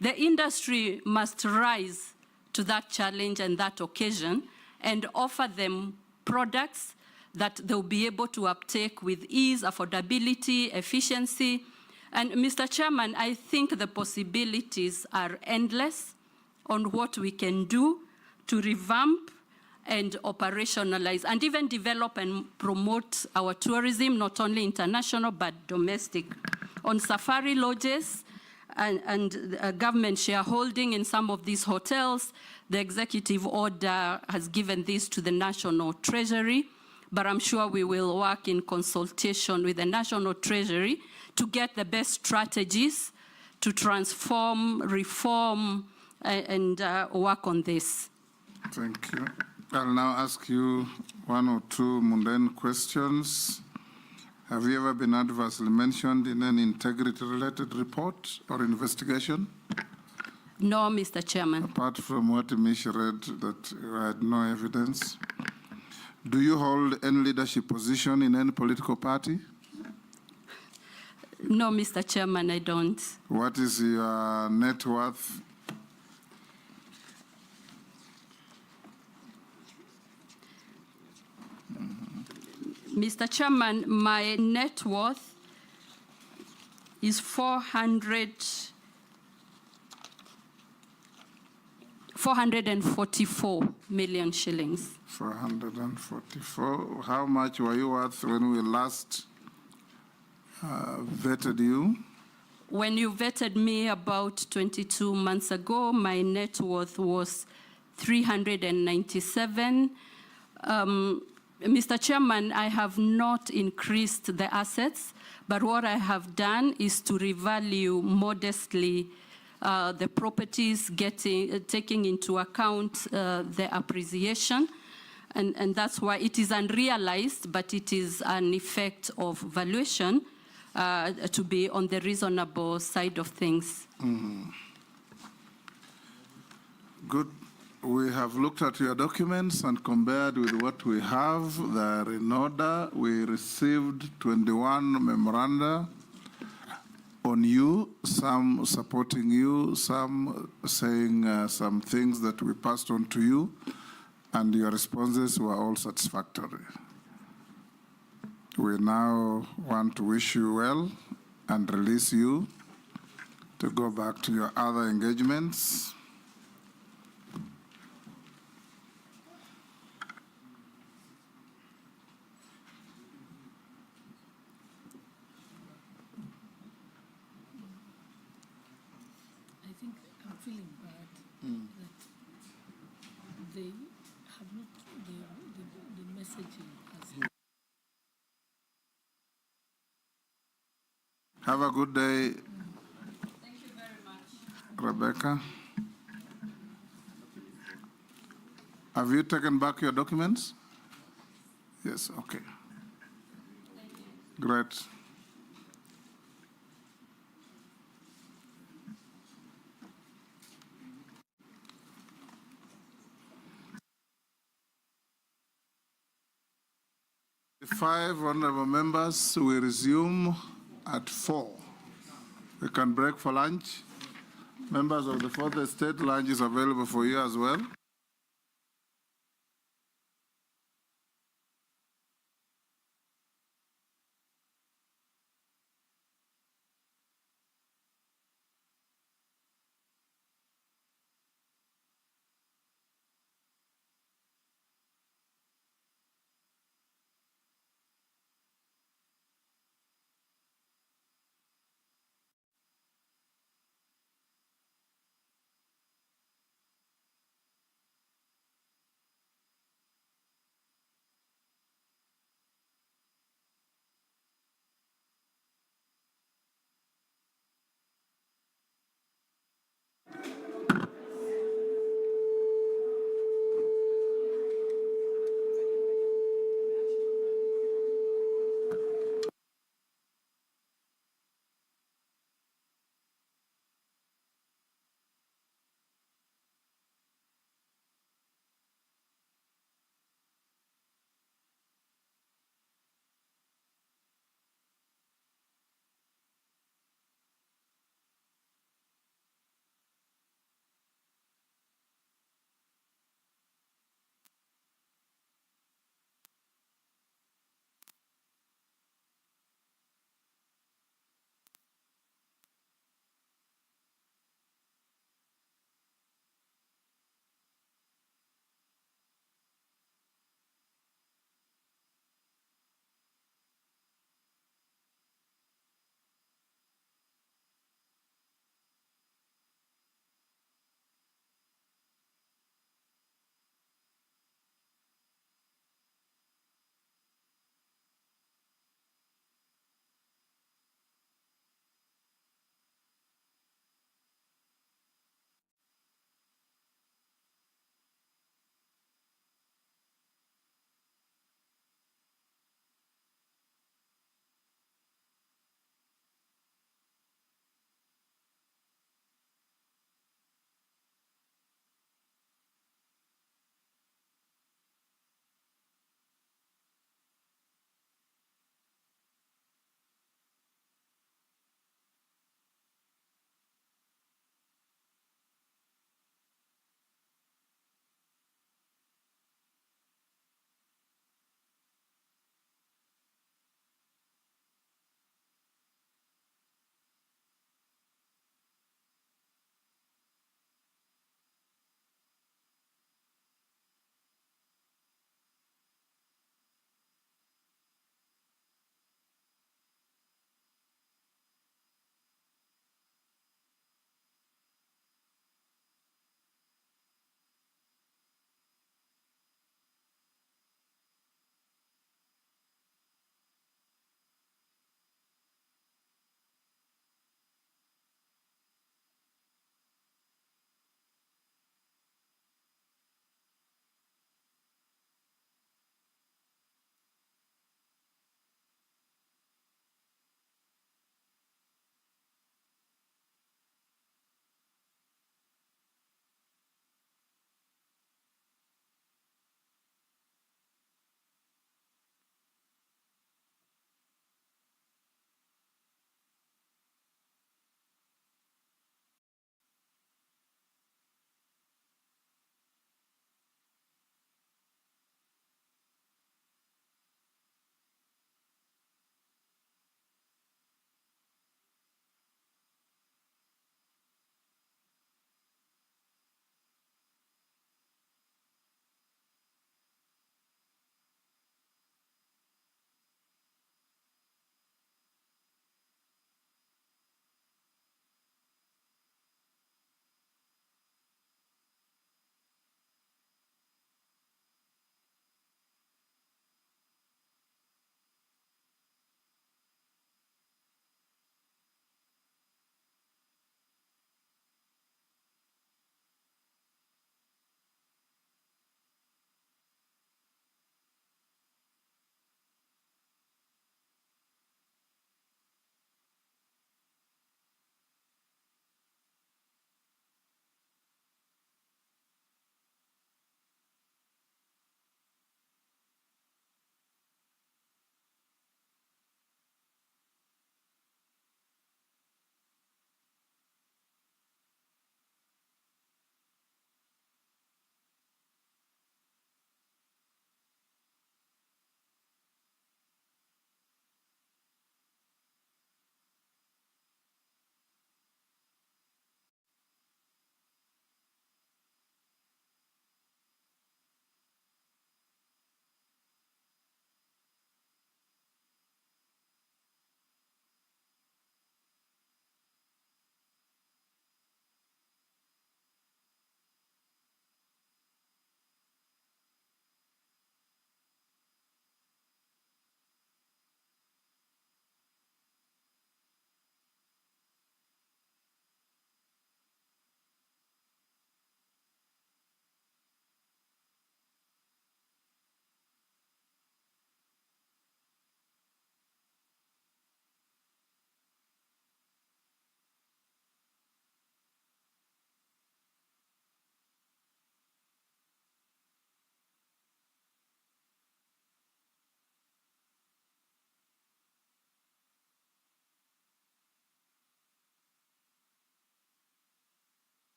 The industry must rise to that challenge and that occasion and offer them products that they'll be able to uptake with ease, affordability, efficiency. And Mr. Chairman, I think the possibilities are endless on what we can do to revamp and operationalize and even develop and promote our tourism, not only international but domestic. On safari lodges and government shareholding in some of these hotels, the executive order has given this to the National Treasury, but I'm sure we will work in consultation with the National Treasury to get the best strategies to transform, reform, and work on this. Thank you. I'll now ask you one or two mundane questions. Have you ever been adversely mentioned in an integrity-related report or investigation? No, Mr. Chairman. Apart from what Mish read, that you had no evidence. Do you hold any leadership position in any political party? No, Mr. Chairman, I don't. What is your net worth? Mr. Chairman, my net worth is 444 million shillings. 444. How much were you worth when we last vetted you? When you vetted me about 22 months ago, my net worth was 397. Mr. Chairman, I have not increased the assets, but what I have done is to revalue modestly the properties, taking into account the appreciation. And that's why it is unrealized, but it is an effect of valuation to be on the reasonable side of things. Good. We have looked at your documents and compared with what we have. They are in order. We received 21 memoranda on you, some supporting you, some saying some things that we passed on to you, and your responses were all satisfactory. We now want to wish you well and release you to go back to your other engagements. I think I'm feeling bad that they have not, the messaging has. Have a good day. Thank you very much. Rebecca. Have you taken back your documents? Yes, okay. Great. 5 honorable members. We resume at 4. We can break for lunch. Members of the Fourth Estate, lunch is available for you as well.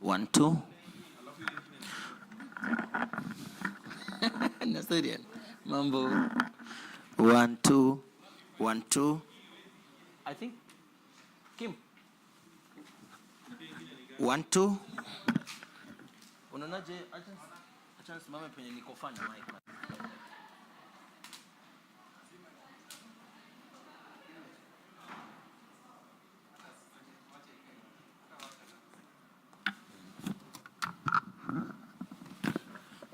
1, 2. Nasirian. Mambo. 1, 2. 1, 2. I think. Kim. 1, 2. Unaonaje? Acha nisimame penye nikofanya mic.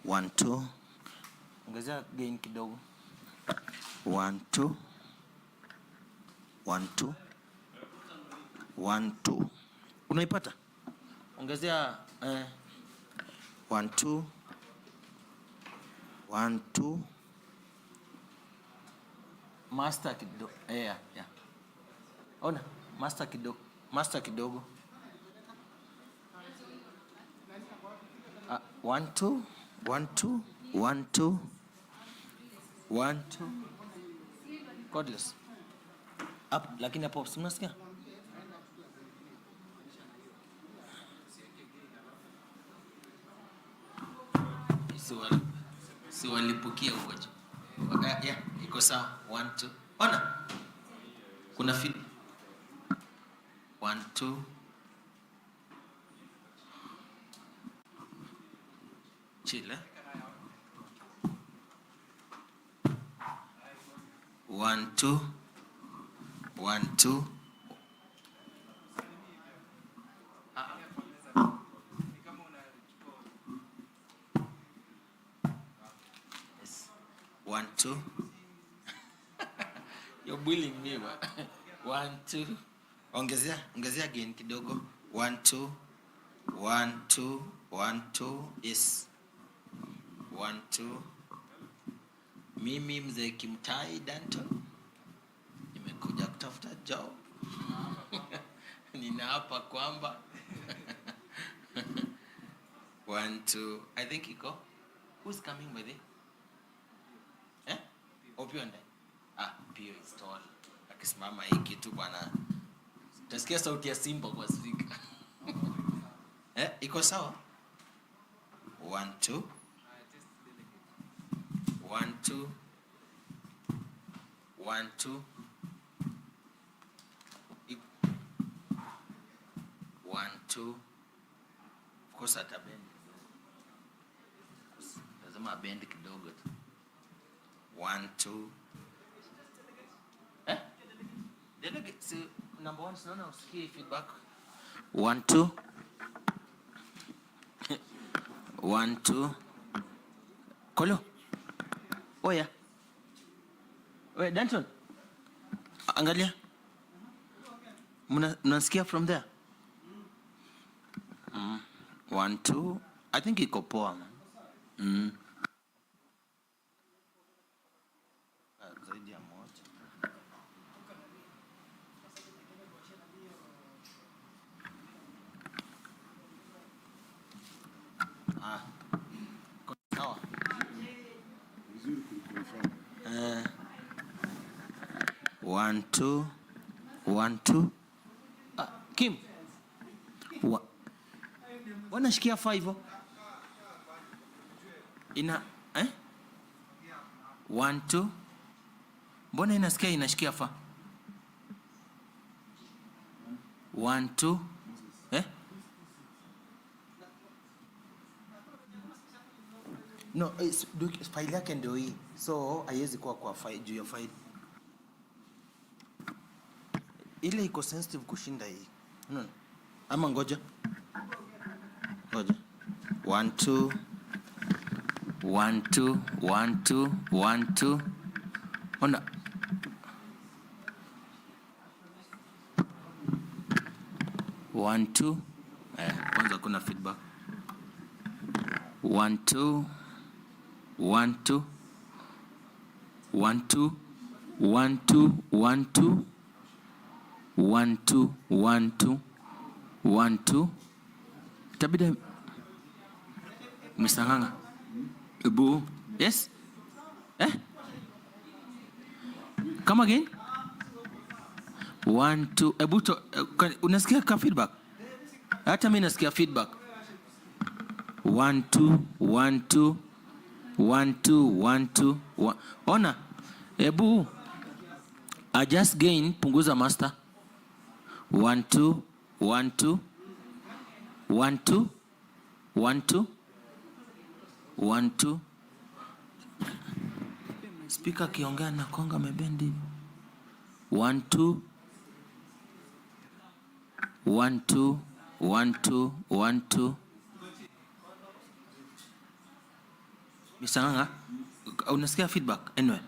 One, two. Ongezea gain kidogo. 1, 2. 1, 2. 1, 2. Unaipata? Ongezea 1, 2. 1, 2. Master kidogo. Yeah. Ona, master kidogo. Master kidogo. 1, 2. 1, 2. 1, 2. 1, 2. Cordless. Up, lakini hapo unasikia? Si walipukia huko juu. Yeah, iko sawa. 1, 2. Ona. Kuna feed. 1, 2. Chill. 1, 2. 1, 2. Yes. 1, 2. You're bullying me. 1, 2. Ongezea again kidogo. 1, 2. 1, 2. 1, 2. Yes. 1, 2. Mimi mzee Kimtai Danton. Nimekuja kutafuta job. Ninaapa kwamba 1, 2. I think iko. Who's coming with it? Opiyo Wandayi. Opiyo is tall. Akisimama hii kitu bwana. Utasikia sauti ya simba kwa speaker. Iko sawa? 1, 2. 1, 2. 1, 2. 1, 2. Of course atabend. Lazima bend kidogo tu. 1, 2. Delegate, so number 1, no, usikie feedback. 1, 2. 1, 2. Kolo. Oya. Oya, Danton. Angalia. Mnasikia from there? 1, 2. I think iko poa, man. Zaidi ya moja. Sawa. 1, 2. 1, 2. Kim. Wanashikia 5. Ina 1, 2. Mbona inasikia inashikia 5? 1, 2. No, file yake ndio hii. So haiwezi kuwa kwa file juu ya file. Ile iko sensitive kushinda hii. No. Ama ngoja. 1, 2. 1, 2. 1, 2. 1, 2. Ona. One, 2. Kwanza kuna feedback. 1, 2. 1, 2. 1, 2. 1, 2. 1, 2. 1, 2. 1, 2. 1, 2. Tabida Mr. Ebu. Yes? Come again? 1, 2. Ebu unasikia ka feedback? Hata mimi nasikia feedback. 1 2 1 2 1 2 1 2 1. Ona, ebu I just gain punguza master. 1 2 1 2 1 2 1 2 1 2. Speaker kiongea na konga mebendi. 1 2 1 2 1 2 1 2. Misanga, unasikia feedback anyway.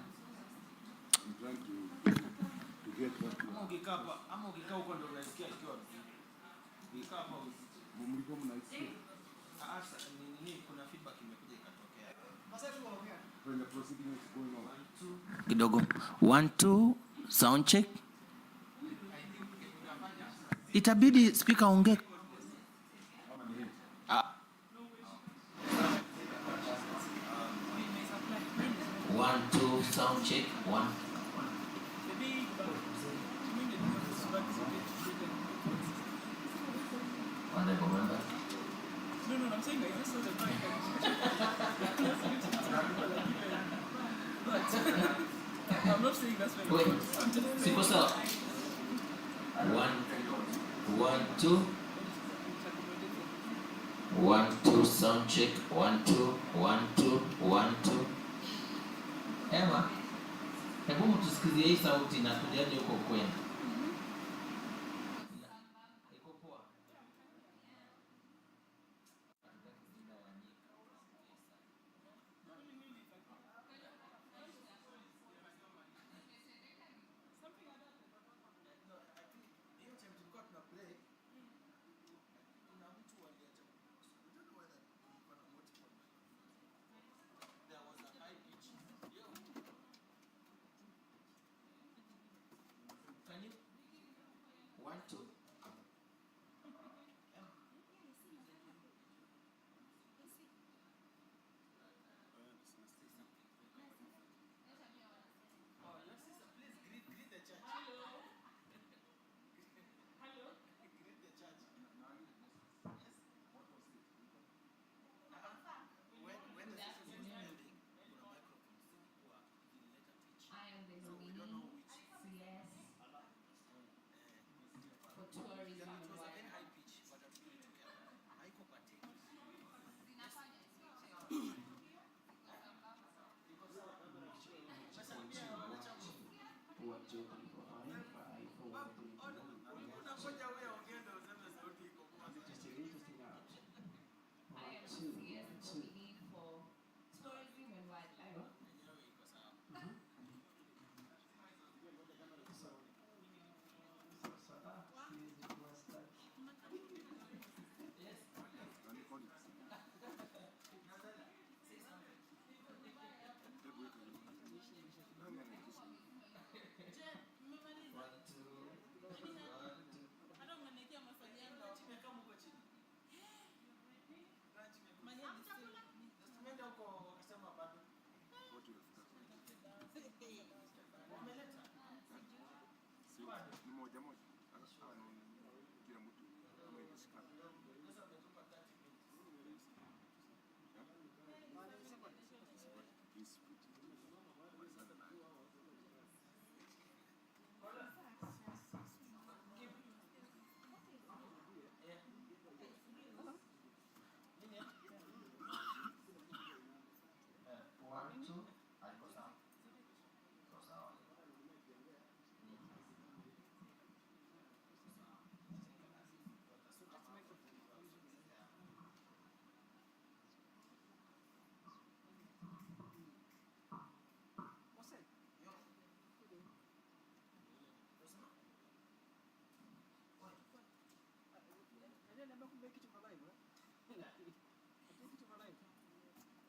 Kidogo. 1 2 sound check. Itabidi speaker ongee. 1 2 sound check. 1. Honorable member. No, I'm saying that this was a mic. I'm not saying that's very Wait, good. I'm just saying. Super 1 1 2 1 2 sound check. 1 2 1 2 1 2. Emma, hebu mtusikizie hii sauti na tuliaje huko kwenda. Can you? 1 2.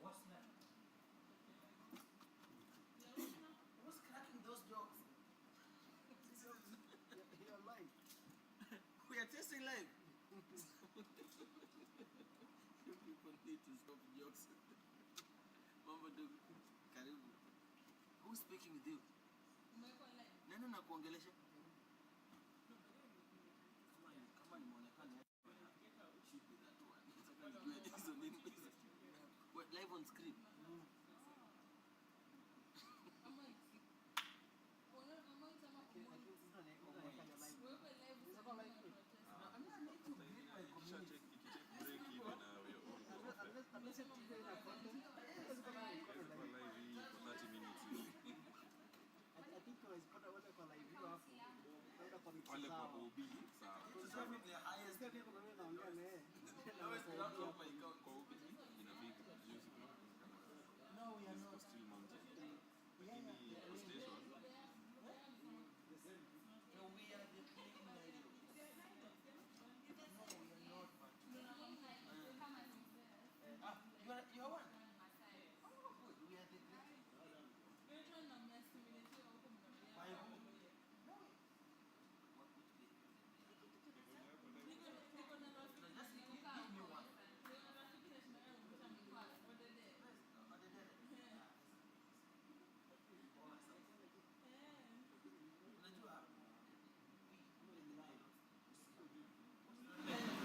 What's that? Who's cracking those jokes? You're live. We are testing live. You people need to stop jokes. Mama do karibu. Who's speaking with you? Nani nakuongelesha? Kama nimeonekana should be that one. Sasa nijue hizo nini. on screen.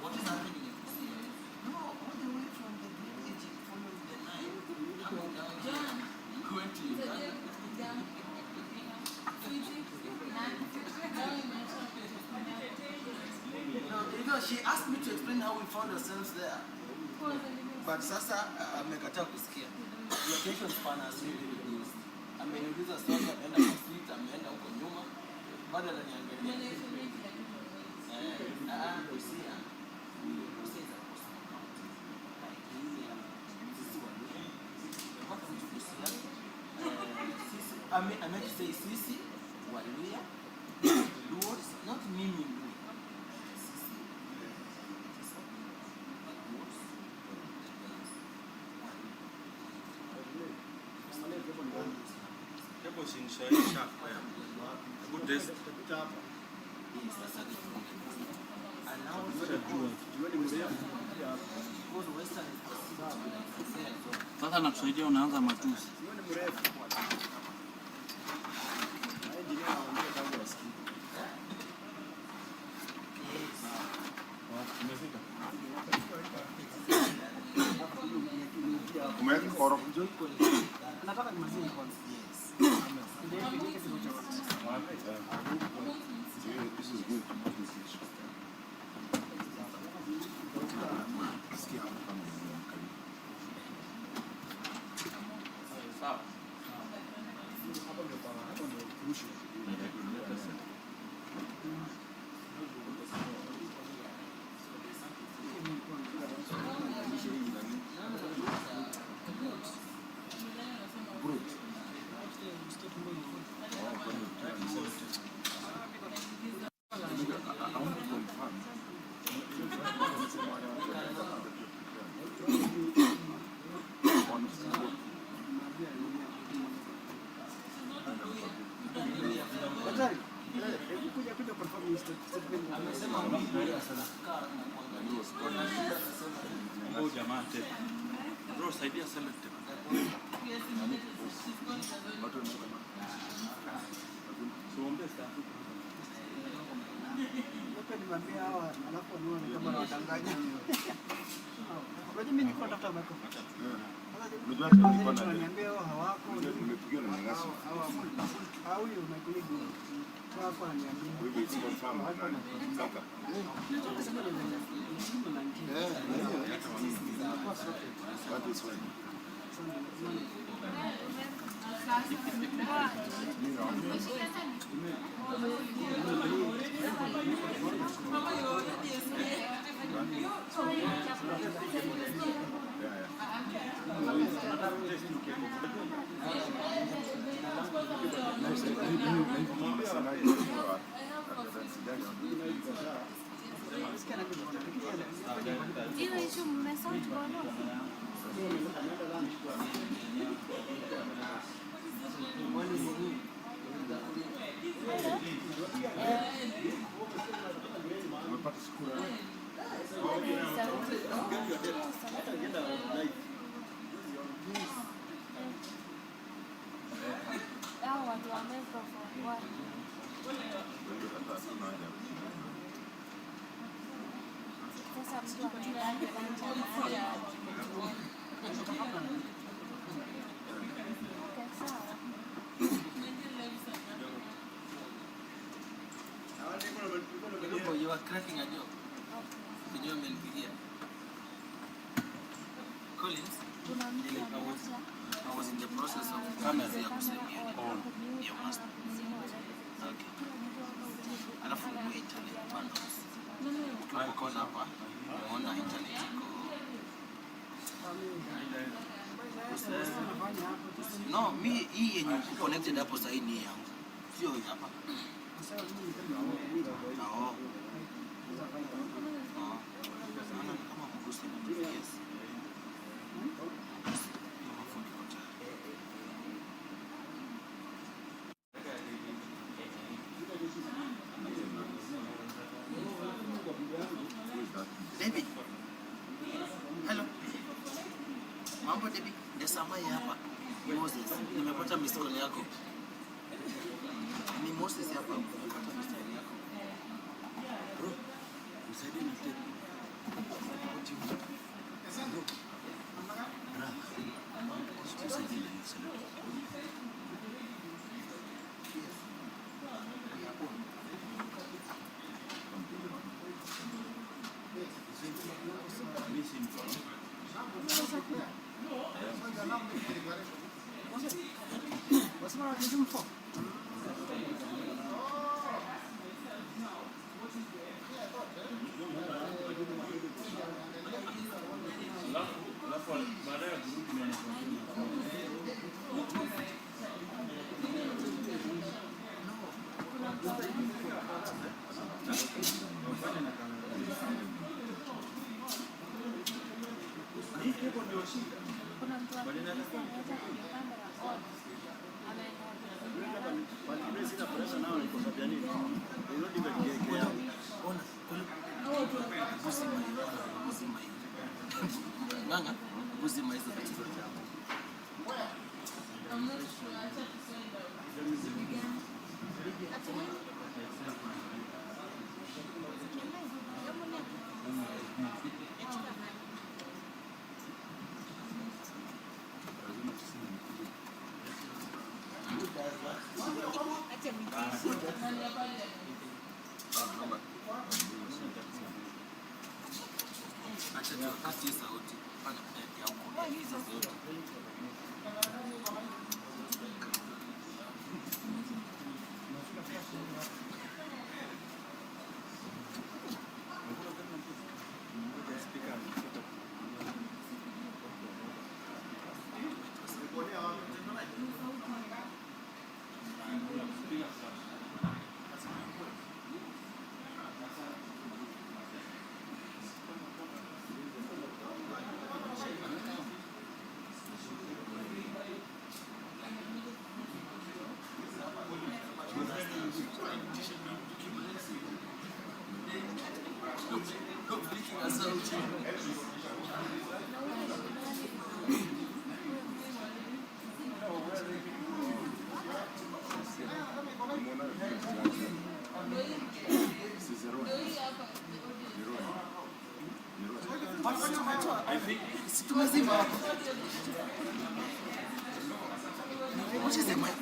What is happening in this year? No, all the way from the Green Age, following the line, coming down here, going to Uganda. No, she asked me to explain how we found ourselves there. But sasa amekataa kusikia. The attention span has really reduced. Ameniuliza swali, ameenda kwa street, ameenda huko nyuma. Bado ananiangalia. I meant to say Sisi, Waluya, Luos, not Mimi Luo. Sasa nakusaidia unaanza matusi. Nataka nimalizie kwanza. This is good. Bro, saidia selective. Nimwambia hawa alafu wanaona kama wanadanganya. Unajua mimi niko natafuta bako. Unajua hata nilikuwa na niambia hao hawako. Nimepigiwa na nyang'asi. Au hiyo maikolegi. Wako ananiambia. Wewe it's confirmed. Saka. That is fine. Sasa mtu cracking a joke. Kijua amenipigia. Collins, I was in the process of kumalizia kusaidia hiyo master. Okay. Alafu kwa internet bundles. Ukikona hapa, unaona internet iko. No, hii yenye connected hapo sasa ni yangu. Sio hapa. No. Baby. Hello. Mambo Debbie, Desamai hapa. Moses, nimepata missed call yako. Ni Moses hapa, nimepata missed call yako. Bro, usaidie na tape. Bro. Usaidie na hiyo salad.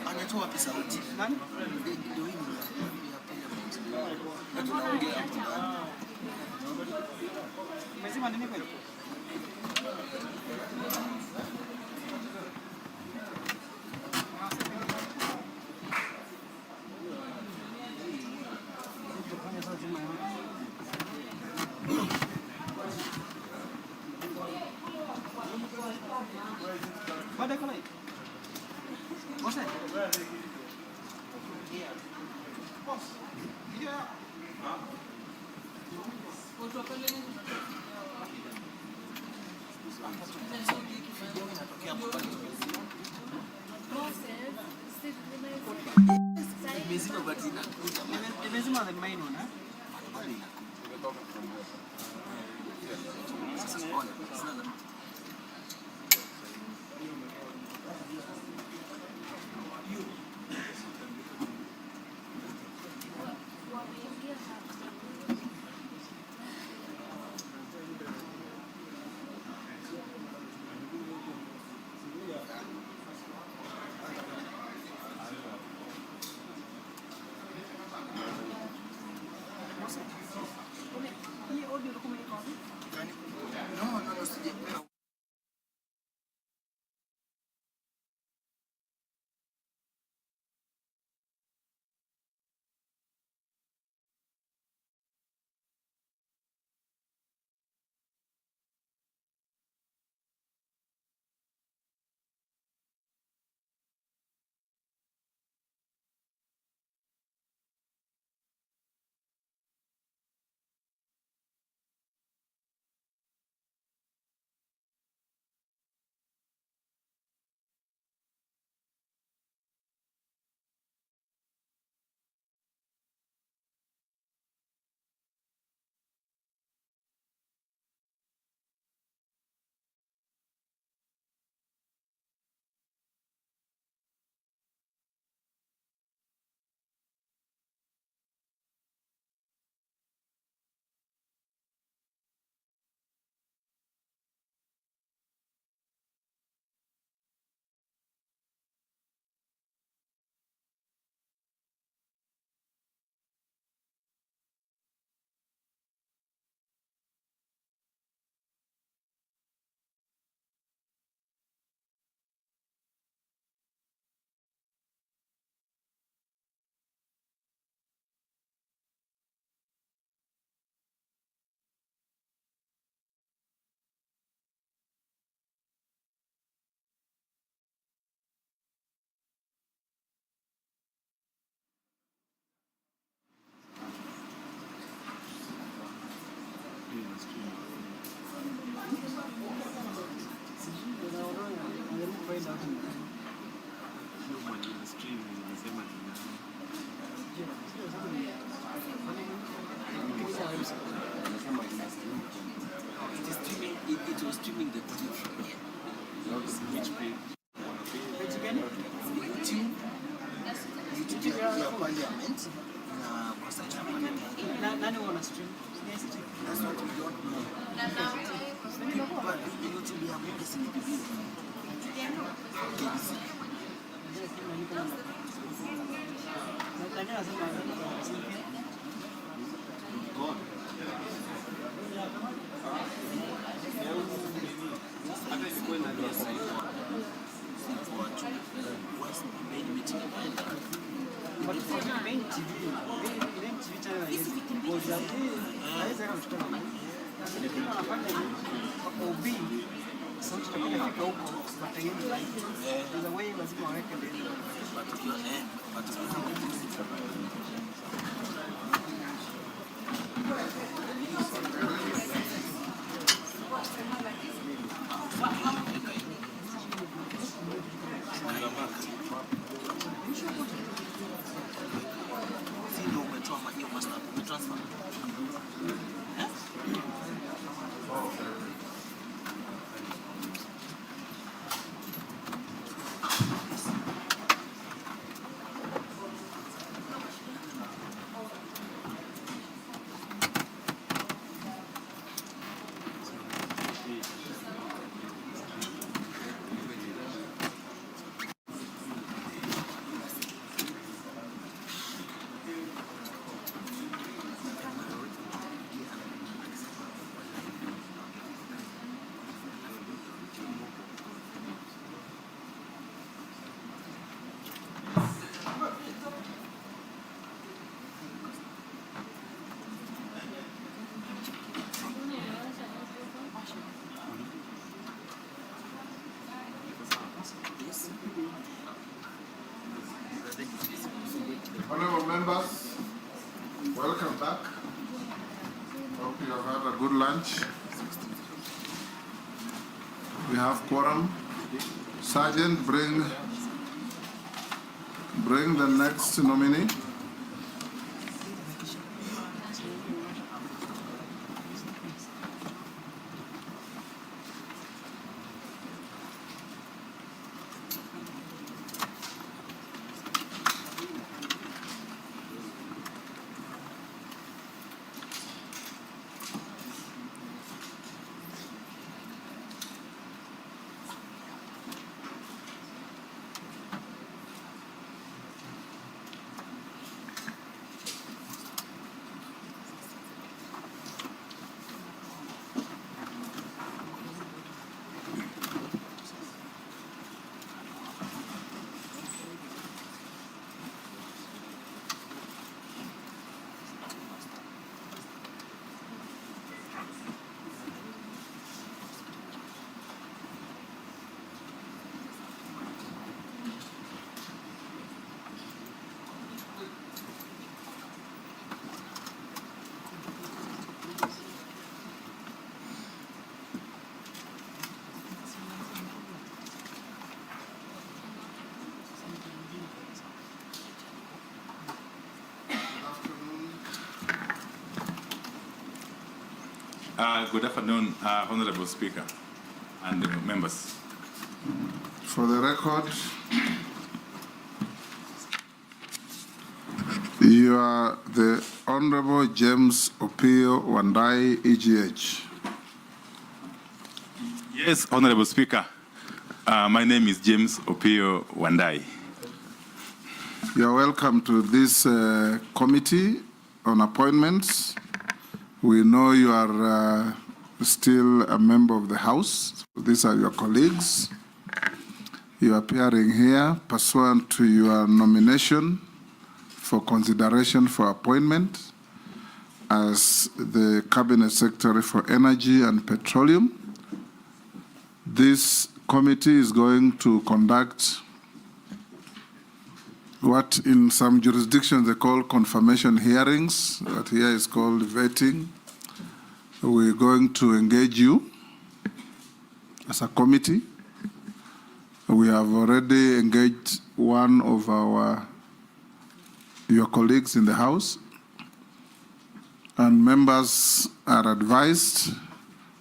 Anatoa wapi sauti? Nani? Ndio hii na tunaongea hapo ndani. Umesema nini kweli? Baada ya kalai. Bosa. Boss. Video ya. Foto pale ni. Imezima batina. Imezima the main one, Sasa ona. Sasa It was streaming the video from here. Which page? YouTube ya parliament na kwa site ya parliament. Nani wana stream? That's what we don't know. But YouTube ya Honorable members, welcome back. Hope you have had a good lunch. We have quorum. Sergeant, bring the next nominee. Good afternoon, Honorable Speaker and members. For the record, you are the Honorable James Opiyo Wandayi, EGH. Yes, Honorable Speaker. My name is James Opiyo Wandayi. You're welcome to this committee on appointments. We know you are still a member of the House. These are your colleagues. You are appearing here pursuant to your nomination for consideration for appointment as the Cabinet Secretary for Energy and Petroleum. This committee is going to conduct what in some jurisdictions they call confirmation hearings, what here is called vetting. We're going to engage you as a committee. We have already engaged one of your colleagues in the House, and members are advised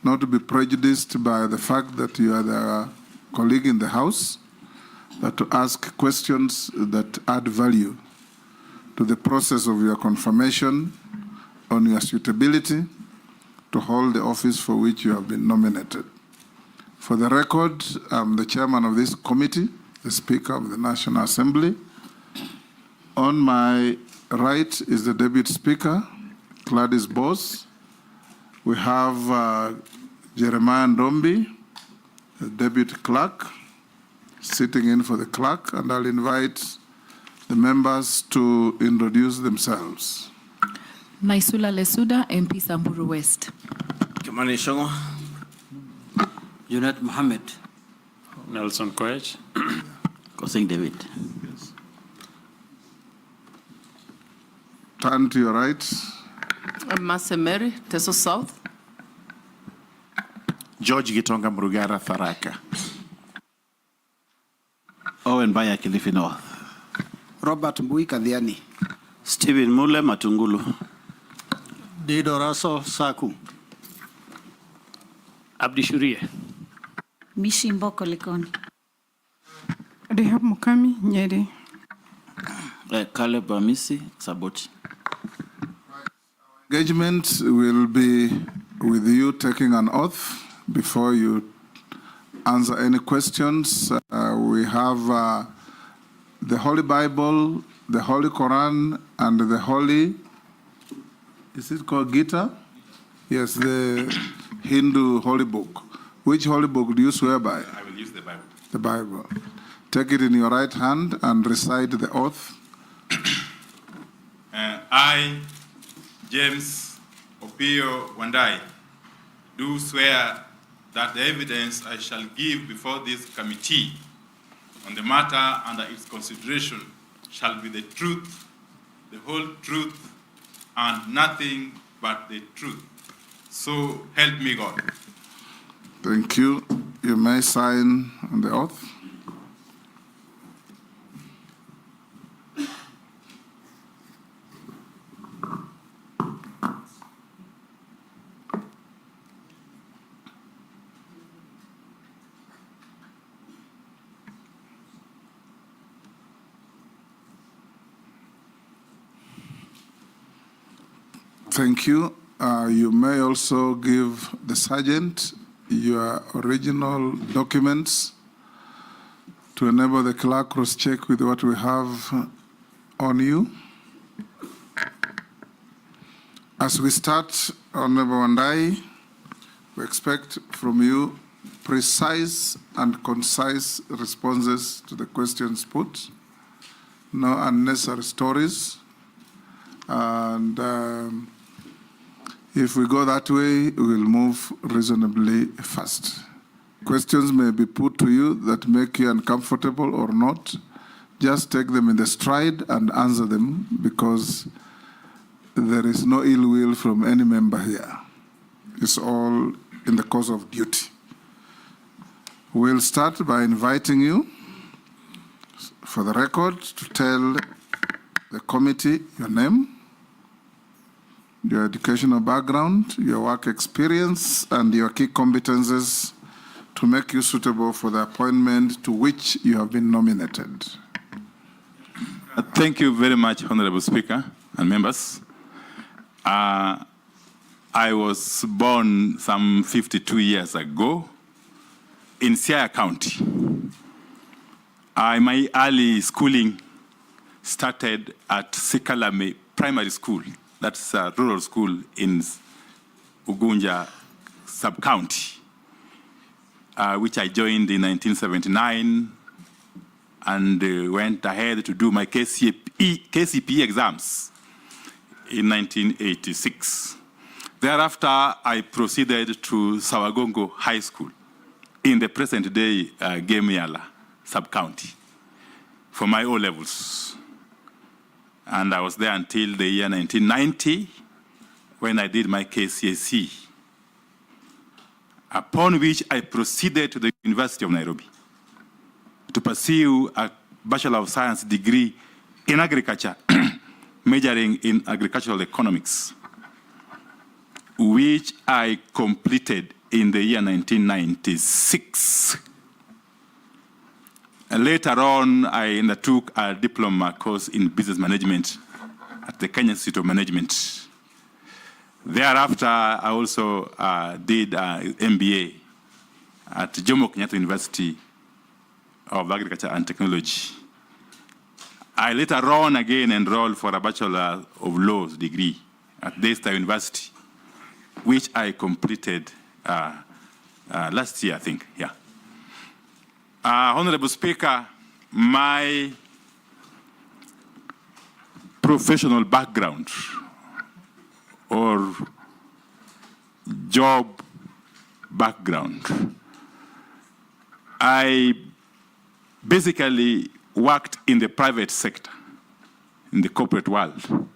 not to be prejudiced by the fact that you are the colleague in the House, but to ask questions that add value to the process of your confirmation on your suitability to hold the office for which you have been nominated. For the record, I'm the chairman of this committee, the Speaker of the National Assembly. On my right is the Deputy Speaker, Gladys Bose. We have Jeremiah Ndombi, the Deputy Clerk, sitting in for the clerk, and I'll invite the members to introduce themselves. Naisula Lesuda, MP Samburu West. Kimani Shongo. Junet Mohammed. Nelson Koech. Kosing David. Turn to your right. Masemeri, Teso South. George Gitonga Mrugara Tharaka. Owen Baya, Kilifi North. Robert Mbui Kadhiani. Stephen Mule Matungulu. Dido Raso Saku. Abdi Shurie. Mishi Mboko Likoni. Rehab Mukami, Nyeri. Caleb Amisi, Saboti. Engagement will be with you taking an oath before you answer any questions. We have the Holy Bible, the Holy Quran, and the Holy, is it called Gita? Yes, the Hindu holy book. Which holy book do you swear by? I will use the Bible. The Bible. Take it in your right hand and recite the oath. I, James Opiyo Wandayi, do swear that the evidence I shall give before this committee on the matter under its consideration shall be the truth, the whole truth, and nothing but the truth. So help me God. Thank you. You may sign on the oath. Thank you. You may also give the sergeant your original documents to enable the clerk cross-check with what we have on you. As we start, Honorable Wandayi, we expect from you precise and concise responses to the questions put, no unnecessary stories, and if we go that way, we'll move reasonably fast. Questions may be put to you that make you uncomfortable or not. Just take them in the stride and answer them, because there is no ill will from any member here. It's all in the course of duty. We'll start by inviting you, for the record, to tell the committee your name, your educational background, your work experience, and your key competences to make you suitable for the appointment to which you have been nominated. Thank you very much, Honorable Speaker and members. I was born some 52 years ago in Siaya County. My early schooling started at Sikalame Primary School. That's a rural school in Ugunja sub-county, which I joined in 1979 and went ahead to do my KCPE exams in 1986. Thereafter, I proceeded to Sawagongo High School in the present-day Gemiala sub-county for my O-levels. And I was there until the year 1990 when I did my KCSE, upon which I proceeded to the University of Nairobi to pursue a Bachelor of Science degree in agriculture, majoring in agricultural economics, which I completed in the year 1996. Later on, I undertook a diploma course in business management at the Kenya Institute of Management. Thereafter, I also did an MBA at Jomo Kenyatta University of Agriculture and Technology. I later on again enrolled for a Bachelor of Laws degree at Daystar University, which I completed last year, I think, yeah. Honorable Speaker, my professional background or job background, I basically worked in the private sector, in the corporate world,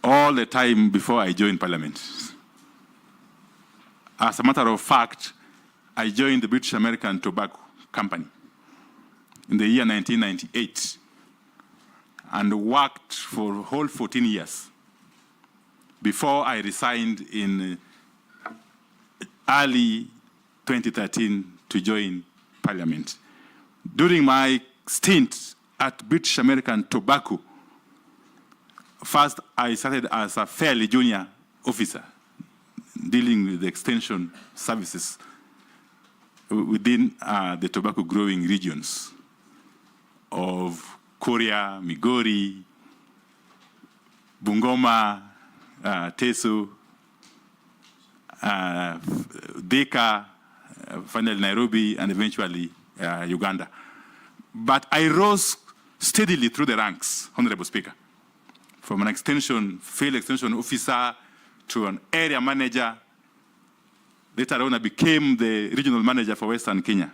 all the time before I joined Parliament. As a matter of fact, I joined the British American Tobacco Company in the year 1998 and worked for a whole 14 years before I resigned in early 2013 to join Parliament. During my stint at British American Tobacco, first I started as a fairly junior officer dealing with the extension services within the tobacco growing regions of Kuria, Migori, Bungoma, Teso, Thika, finally Nairobi, and eventually Uganda. But I rose steadily through the ranks, Honorable Speaker, from an field extension officer to an area manager. Later on, I became the regional manager for Western Kenya,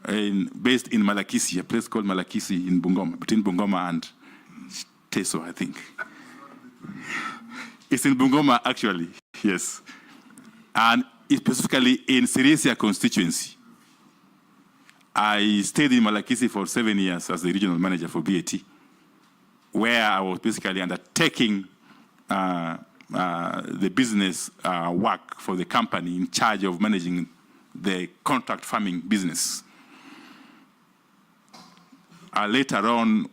based in Malakisi, a place called Malakisi in Bungoma, between Bungoma and Teso, I think. It's in Bungoma, actually, yes. And specifically in Sirisia constituency. I stayed in Malakisi for 7 years as the regional manager for BAT, where I was basically undertaking the business work for the company in charge of managing the contract farming business. Later on,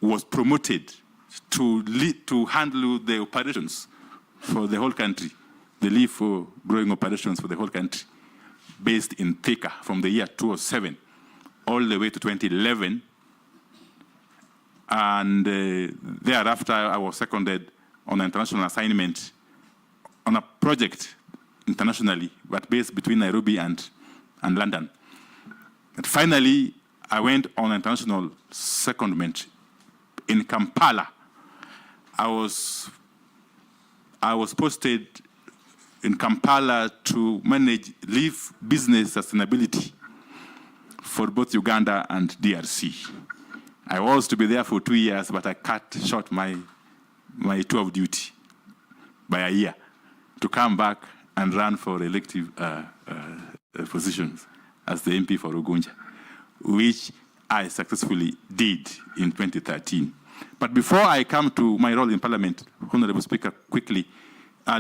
was promoted to handle the operations for the whole country, the leaf growing operations for the whole country, based in Thika from the year 2007 all the way to 2011. And thereafter, I was seconded on an international assignment on a project internationally, but based between Nairobi and London. And finally, I went on an international secondment in Kampala. I was posted in Kampala to manage leaf business sustainability for both Uganda and DRC. I was to be there for 2 years, but I cut short my tour of duty by a year to come back and run for elective positions as the MP for Ugunja, which I successfully did in 2013. But before I come to my role in Parliament, Honorable Speaker, quickly,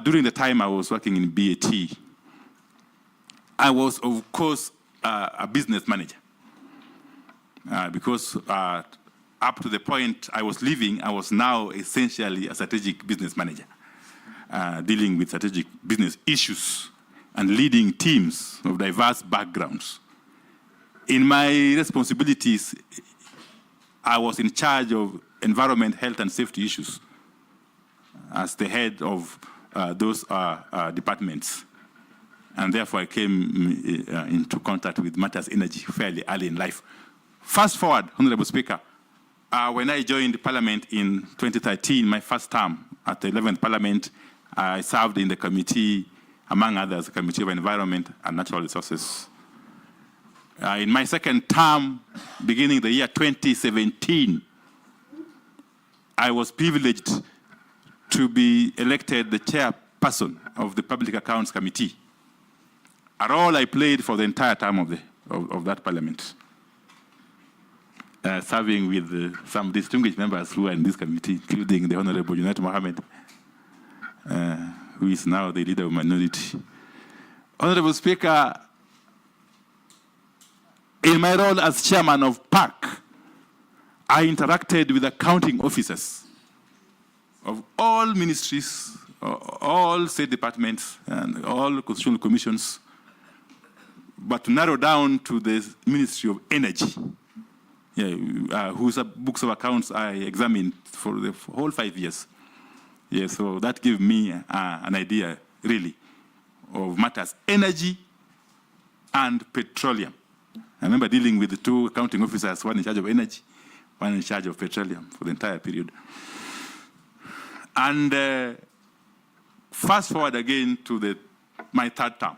during the time I was working in BAT, I was, of course, a business manager. Because up to the point I was leaving, I was now essentially a strategic business manager, dealing with strategic business issues and leading teams of diverse backgrounds. In my responsibilities, I was in charge of environment, health, and safety issues as the head of those departments. And therefore, I came into contact with matters energy fairly early in life. Fast forward, Honorable Speaker, when I joined Parliament in 2013, my first term at the 11th Parliament, I served in the committee, among others, the Committee of Environment and Natural Resources. In my second term, beginning the year 2017, I was privileged to be elected the chairperson of the Public Accounts Committee, a role I played for the entire term of that Parliament, serving with some distinguished members who are in this committee, including the Honorable Junaid Mohammed, who is now the leader of minority. Honorable Speaker, in my role as chairman of PAC, I interacted with accounting officers of all ministries, all state departments, and all constitutional commissions, but to narrow down to the Ministry of Energy, whose books of accounts I examined for the whole 5 years. So that gave me an idea, really, of matters energy and petroleum. I remember dealing with the two accounting officers, one in charge of energy, one in charge of petroleum for the entire period. And fast forward again to my third term,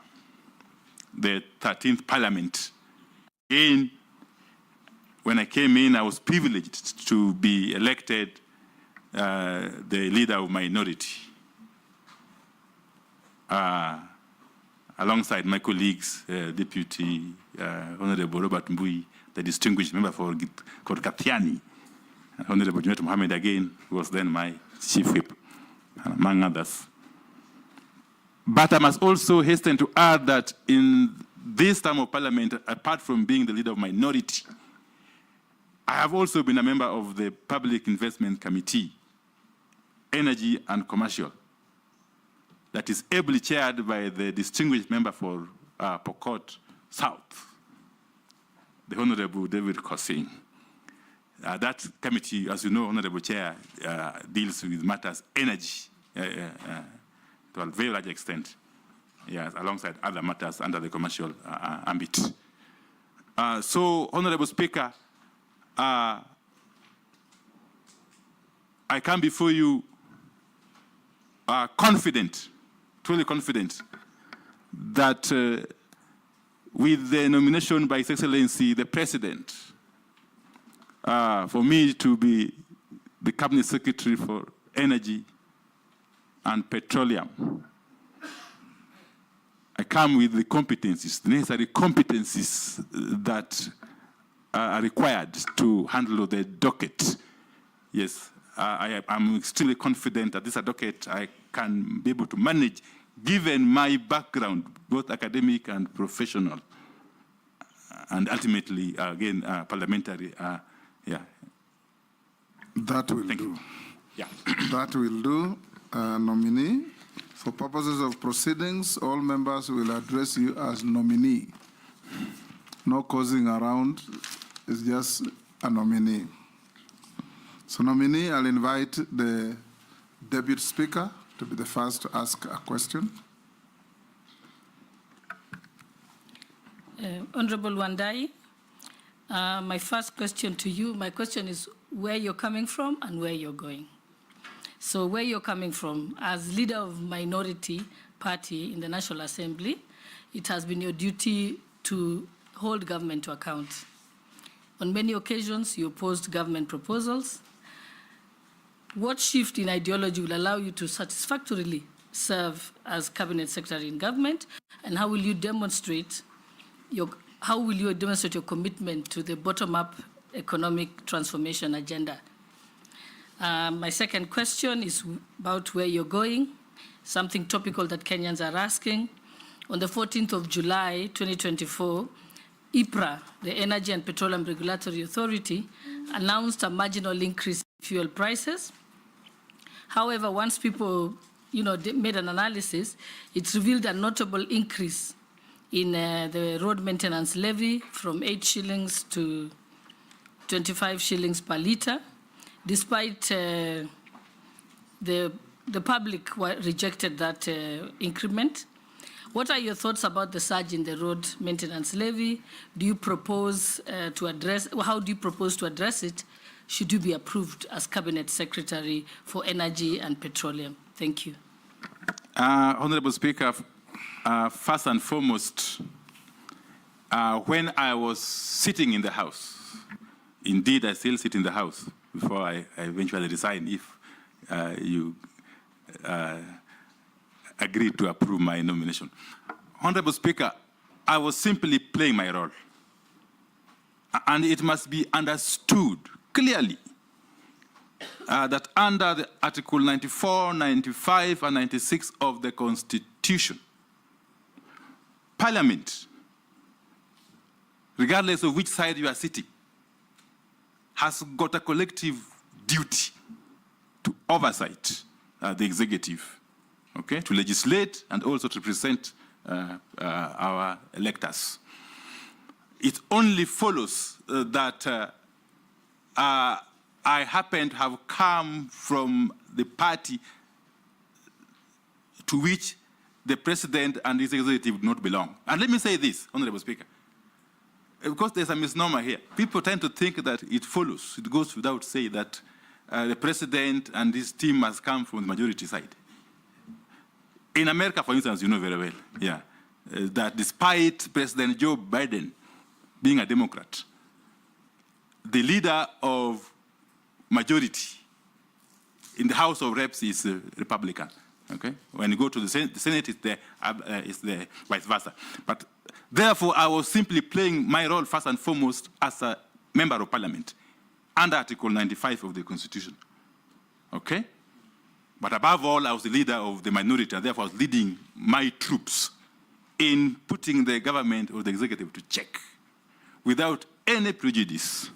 the 13th Parliament. Again, when I came in, I was privileged to be elected the leader of minority, alongside my colleagues, Deputy Honorable Robert Mbui, the distinguished member for Katiani, Honorable Junaid Mohammed again, who was then my chief whip, among others. But I must also hasten to add that in this term of Parliament, apart from being the leader of minority, I have also been a member of the Public Investment Committee, Energy and Commercial, that is ably chaired by the distinguished member for Pokot South, the Honorable David Kosing. That committee, as you know, Honorable Chair, deals with matters energy to a very large extent, alongside other matters under the commercial ambit. So, Honorable Speaker, I come before you confident, truly confident, that with the nomination by His Excellency the President, for me to be the Cabinet Secretary for Energy and Petroleum, I come with the competencies, the necessary competencies that are required to handle the docket. Yes, I'm extremely confident that this docket I can be able to manage, given my background, both academic and professional, and ultimately, again, parliamentary. That will do. Yeah. That will do, nominee. For purposes of proceedings, all members will address you as nominee. No causing around, it's just a nominee. So nominee, I'll invite the Deputy Speaker to be the first to ask a question. Honorable Wandayi, my first question to you, my question is where you're coming from and where you're going. So where you're coming from, as leader of minority party in the National Assembly, it has been your duty to hold government to account. On many occasions, you opposed government proposals. What shift in ideology will allow you to satisfactorily serve as cabinet secretary in government, and how will you demonstrate your commitment to the bottom-up economic transformation agenda? My second question is about where you're going, something topical that Kenyans are asking. On the 14th of July, 2024, IPRA, the Energy and Petroleum Regulatory Authority, announced a marginal increase in fuel prices. However, once people made an analysis, it revealed a notable increase in the road maintenance levy from 8 shillings to 25 shillings per litre, despite the public rejected that increment. What are your thoughts about the surge in the road maintenance levy? Do you propose to address, how do you propose to address it? Should you be approved as Cabinet Secretary for Energy and Petroleum? Thank you. Honorable Speaker, first and foremost, when I was sitting in the House, indeed I still sit in the House before I eventually resign if you agreed to approve my nomination. Honorable Speaker, I was simply playing my role. And it must be understood clearly that under the Article 94, 95, and 96 of the Constitution, Parliament, regardless of which side you are sitting, has got a collective duty to oversight the executive, okay, to legislate and also to present our electors. It only follows that I happen to have come from the party to which the president and his executive do not belong. And let me say this, Honorable Speaker, because there's a misnomer here. People tend to think that it follows, it goes without saying that the president and his team must come from the majority side. In America, for instance, you know very well, yeah, that despite President Joe Biden being a Democrat, the leader of majority in the House of Reps is a Republican. Okay, when you go to the Senate, it's the vice versa. But therefore, I was simply playing my role first and foremost as a member of Parliament under Article 95 of the Constitution. Okay, but above all, I was the leader of the minority, and therefore I was leading my troops in putting the government or the executive to check without any prejudice.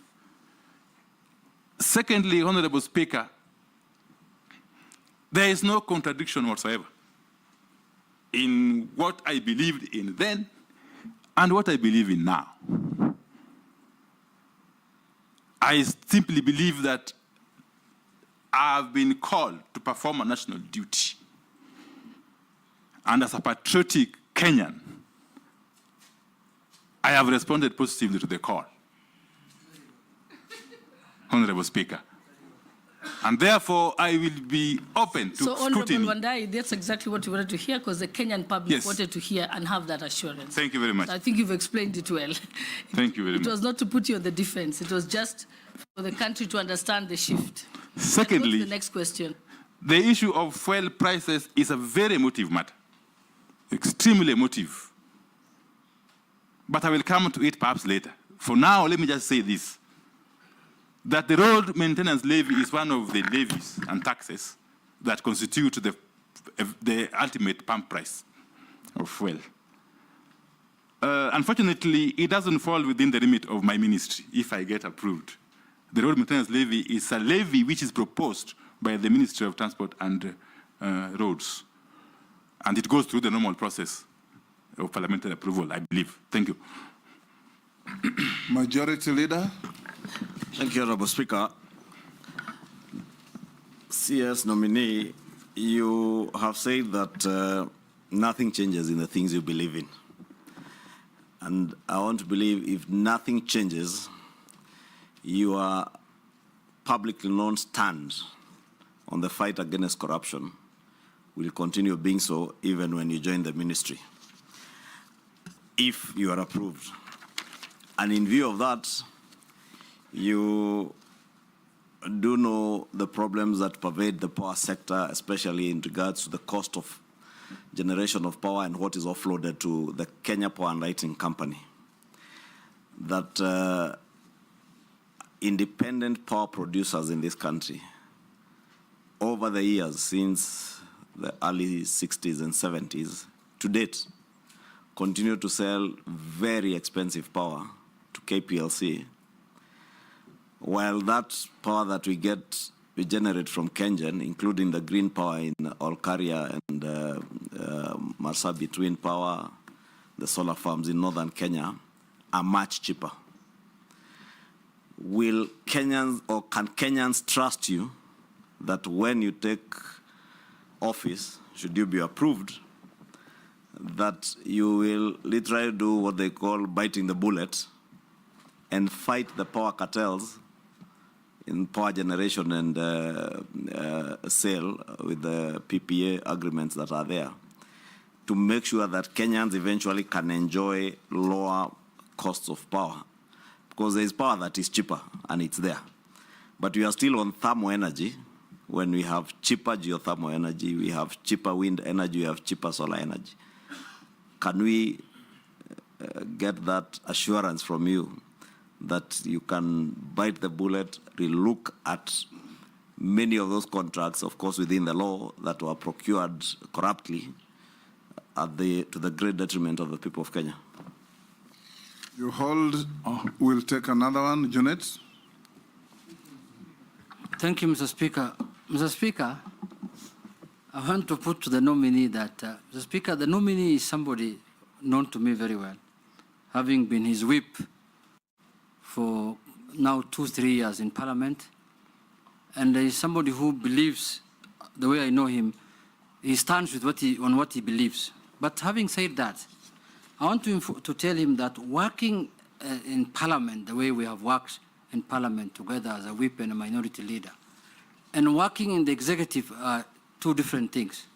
Secondly, Honorable Speaker, there is no contradiction whatsoever in what I believed in then and what I believe in now. I simply believe that I've been called to perform a national duty. And as a patriotic Kenyan, I have responded positively to the call, Honorable Speaker. And therefore, I will be open to scrutiny. So, Honorable Wandayi, that's exactly what we wanted to hear, because the Kenyan public wanted to hear and have that assurance. Thank you very much. I think you've explained it well. Thank you very much. It was not to put you on the defense. It was just for the country to understand the shift. Secondly, the next question. The issue of fuel prices is a very emotive matter, extremely emotive. But I will come to it perhaps later. For now, let me just say this, that the road maintenance levy is one of the levies and taxes that constitute the ultimate pump price of fuel. Unfortunately, it doesn't fall within the remit of my ministry if I get approved. The road maintenance levy is a levy which is proposed by the Ministry of Transport and Roads. And it goes through the normal process of parliamentary approval, I believe. Thank you. Majority Leader. Thank you, Honorable Speaker. CS nominee, you have said that nothing changes in the things you believe in. And I want to believe if nothing changes, your publicly known stand on the fight against corruption will continue being so even when you join the ministry, if you are approved. And in view of that, you do know the problems that pervade the power sector, especially in regards to the cost of generation of power and what is offloaded to the Kenya Power and Lighting Company. That independent power producers in this country over the years, since the early 60s and 70s, to date, continue to sell very expensive power to KPLC, while that power that we generate from Kenyan, including the green power in Olkaria and Marsabit wind power, the solar farms in northern Kenya, are much cheaper. Will Kenyans, or can Kenyans trust you that when you take office, should you be approved, that you will literally do what they call biting the bullet and fight the power cartels in power generation and sale with the PPA agreements that are there, to make sure that Kenyans eventually can enjoy lower costs of power? Because there is power that is cheaper and it's there. But we are still on thermal energy. When we have cheaper geothermal energy, we have cheaper wind energy, we have cheaper solar energy. Can we get that assurance from you that you can bite the bullet, relook at many of those contracts, of course within the law, that were procured corruptly to the great detriment of the people of Kenya? You hold. We'll take another one. Janet. Thank you, Mr. Speaker. Mr. Speaker, I want to put to the nominee that, Mr. Speaker, the nominee is somebody known to me very well, having been his whip for now 2-3 years in Parliament. And there is somebody who believes, the way I know him, he stands with on what he believes. But having said that, I want to tell him that working in Parliament, the way we have worked in Parliament together as a whip and a minority leader, and working in the executive are two different things,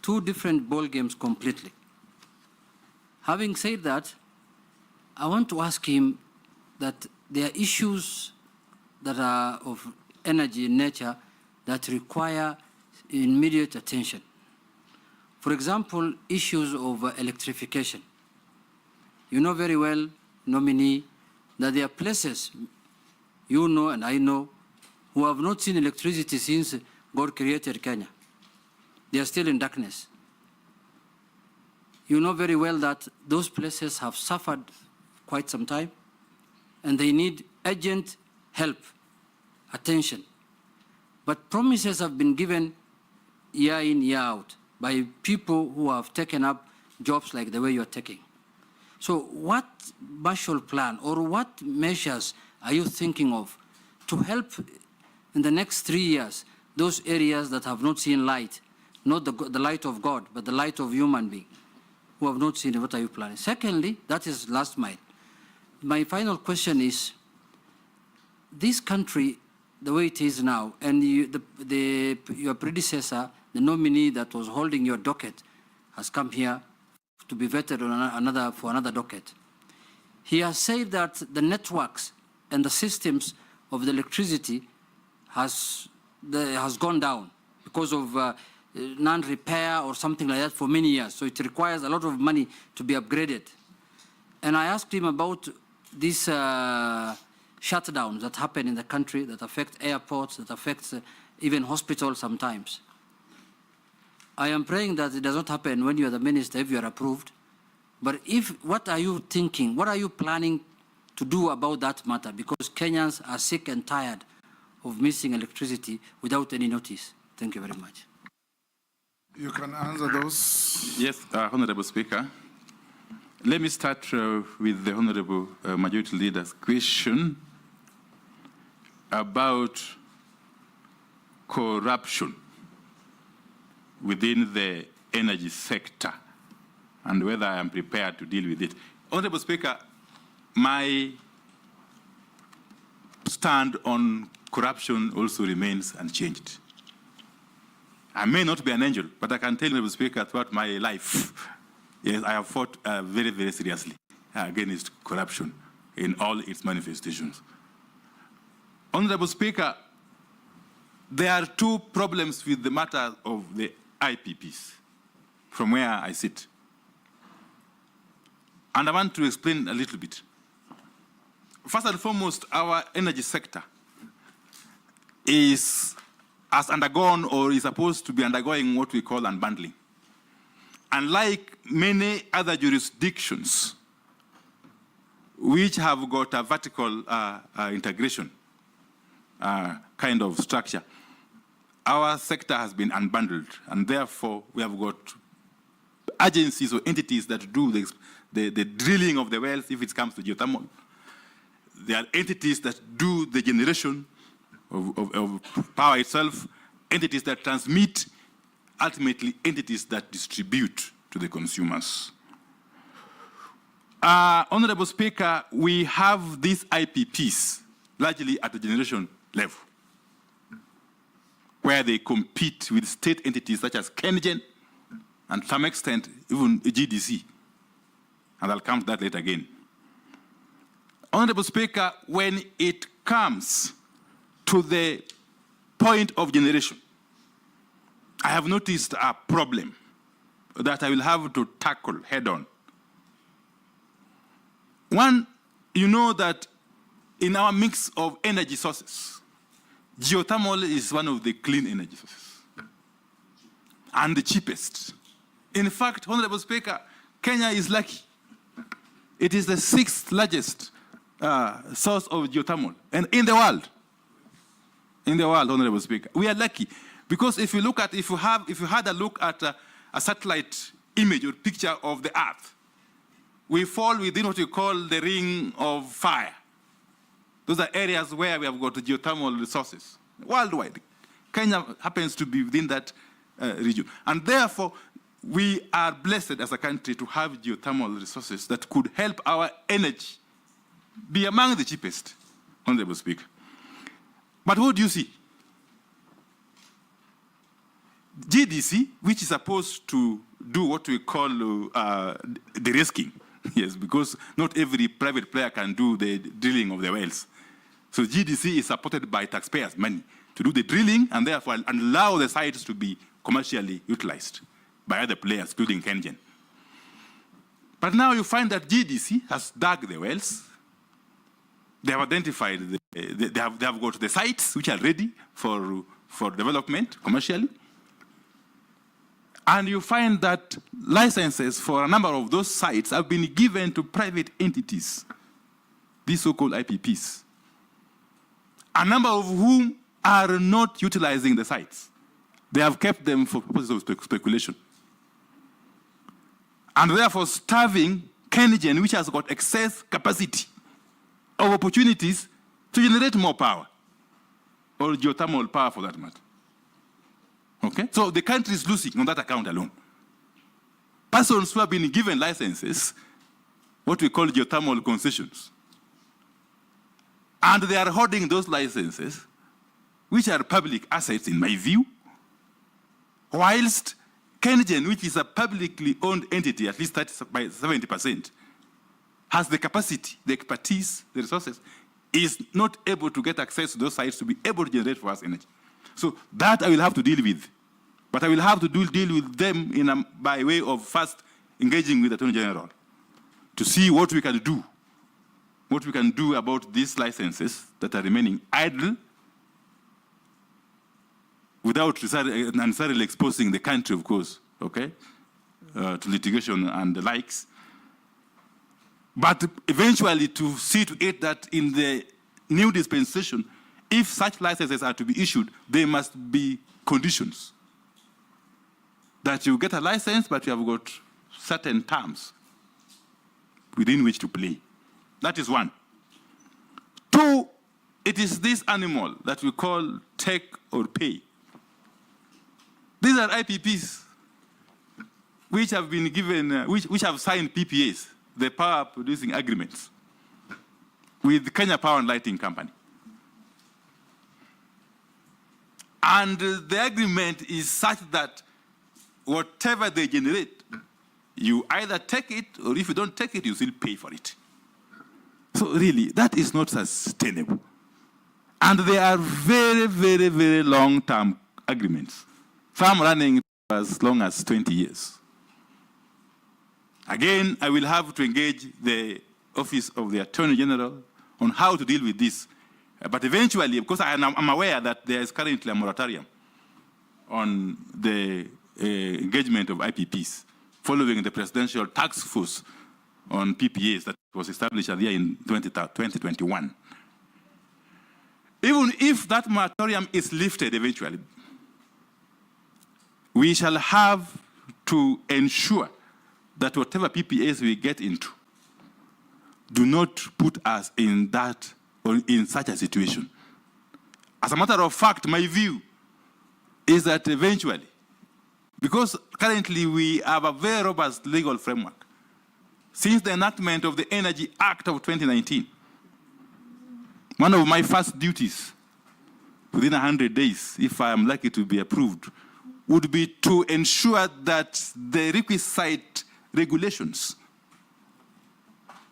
two different ball games completely. Having said that, I want to ask him that there are issues that are of energy in nature that require immediate attention. For example, issues of electrification. You know very well, nominee, that there are places, you know and I know, who have not seen electricity since God created Kenya. They are still in darkness. You know very well that those places have suffered quite some time, and they need urgent help, attention. But promises have been given year in, year out by people who have taken up jobs like the way you're taking. So what Marshall Plan or what measures are you thinking of to help in the next 3 years those areas that have not seen light, not the light of God, but the light of human being, who have not seen it? What are you planning? Secondly, that is last mile. My final question is, this country, the way it is now, and your predecessor, the nominee that was holding your docket, has come here to be vetted on for another docket. He has said that the networks and the systems of the electricity has gone down because of non-repair or something like that for many years. So it requires a lot of money to be upgraded. And I asked him about these shutdowns that happen in the country that affect airports, that affect even hospitals sometimes. I am praying that it does not happen when you are the minister, if you are approved. But what are you thinking? What are you planning to do about that matter? Because Kenyans are sick and tired of missing electricity without any notice. Thank you very much. You can answer those. Yes, Honorable Speaker. Let me start with the Honorable Majority Leader's question about corruption within the energy sector and whether I am prepared to deal with it. Honorable Speaker, my stand on corruption also remains unchanged. I may not be an angel, but I can tell you, Honorable Speaker, throughout my life, yes, I have fought very, very seriously against corruption in all its manifestations. Honorable Speaker, there are two problems with the matter of the IPPs from where I sit. And I want to explain a little bit. First and foremost, our energy sector is has undergone or is supposed to be undergoing what we call unbundling. Unlike many other jurisdictions which have got a vertical integration kind of structure, our sector has been unbundled, and therefore we have got agencies or entities that do the drilling of the wells if it comes to geothermal. There are entities that do the generation of power itself, entities that transmit, ultimately entities that distribute to the consumers. Honorable Speaker, we have these IPPs largely at the generation level, where they compete with state entities such as KenGen and to some extent even GDC. And I'll come to that later again. Honorable Speaker, when it comes to the point of generation, I have noticed a problem that I will have to tackle head on. One, you know that in our mix of energy sources, geothermal is one of the clean energy sources and the cheapest. In fact, Honorable Speaker, Kenya is lucky. It is the 6th largest source of geothermal and in the world. In the world, Honorable Speaker. We are lucky because if you look at, if you had a look at a satellite image or picture of the Earth, we fall within what you call the ring of fire. Those are areas where we have got geothermal resources worldwide. Kenya happens to be within that region. And therefore, we are blessed as a country to have geothermal resources that could help our energy be among the cheapest, Honorable Speaker. But what do you see? GDC, which is supposed to do what we call de-risking, yes, because not every private player can do the drilling of the wells. So GDC is supported by taxpayers' money to do the drilling and therefore allow the sites to be commercially utilized by other players, including KenGen. But now you find that GDC has dug the wells. They have identified, they have got the sites which are ready for development commercially. And you find that licenses for a number of those sites have been given to private entities, these so-called IPPs, a number of whom are not utilizing the sites. They have kept them for purposes of speculation. And therefore starving KenGen, which has got excess capacity of opportunities to generate more power, or geothermal power for that matter. Okay? So the country is losing on that account alone. Persons who have been given licenses, what we call geothermal concessions, and they are holding those licenses, which are public assets in my view, whilst KenGen, which is a publicly owned entity, at least 70%, has the capacity, the expertise, the resources, is not able to get access to those sites to be able to generate for us energy. So that I will have to deal with. But I will have to deal with them by way of first engaging with the Attorney General to see what we can do about these licenses that are remaining idle without necessarily exposing the country, of course, okay, to litigation and the likes. But eventually to see to it that in the new dispensation, if such licenses are to be issued, there must be conditions. That you get a license, but you have got certain terms within which to play. That is one. Two, it is this animal that we call take or pay. These are IPPs which have been given, which have signed PPAs, the power producing agreements, with Kenya Power and Lighting Company. And the agreement is such that whatever they generate, you either take it, or if you don't take it, you still pay for it. So really, that is not sustainable. And they are very, very, very long-term agreements. Some running as long as 20 years. Again, I will have to engage the Office of the Attorney General on how to deal with this. But eventually, of course, I'm aware that there is currently a moratorium on the engagement of IPPs following the presidential task force on PPAs that was established earlier in 2021. Even if that moratorium is lifted eventually, we shall have to ensure that whatever PPAs we get into do not put us in that or in such a situation. As a matter of fact, my view is that eventually, because currently we have a very robust legal framework, since the enactment of the Energy Act of 2019, one of my first duties within 100 days, if I am lucky to be approved, would be to ensure that the requisite regulations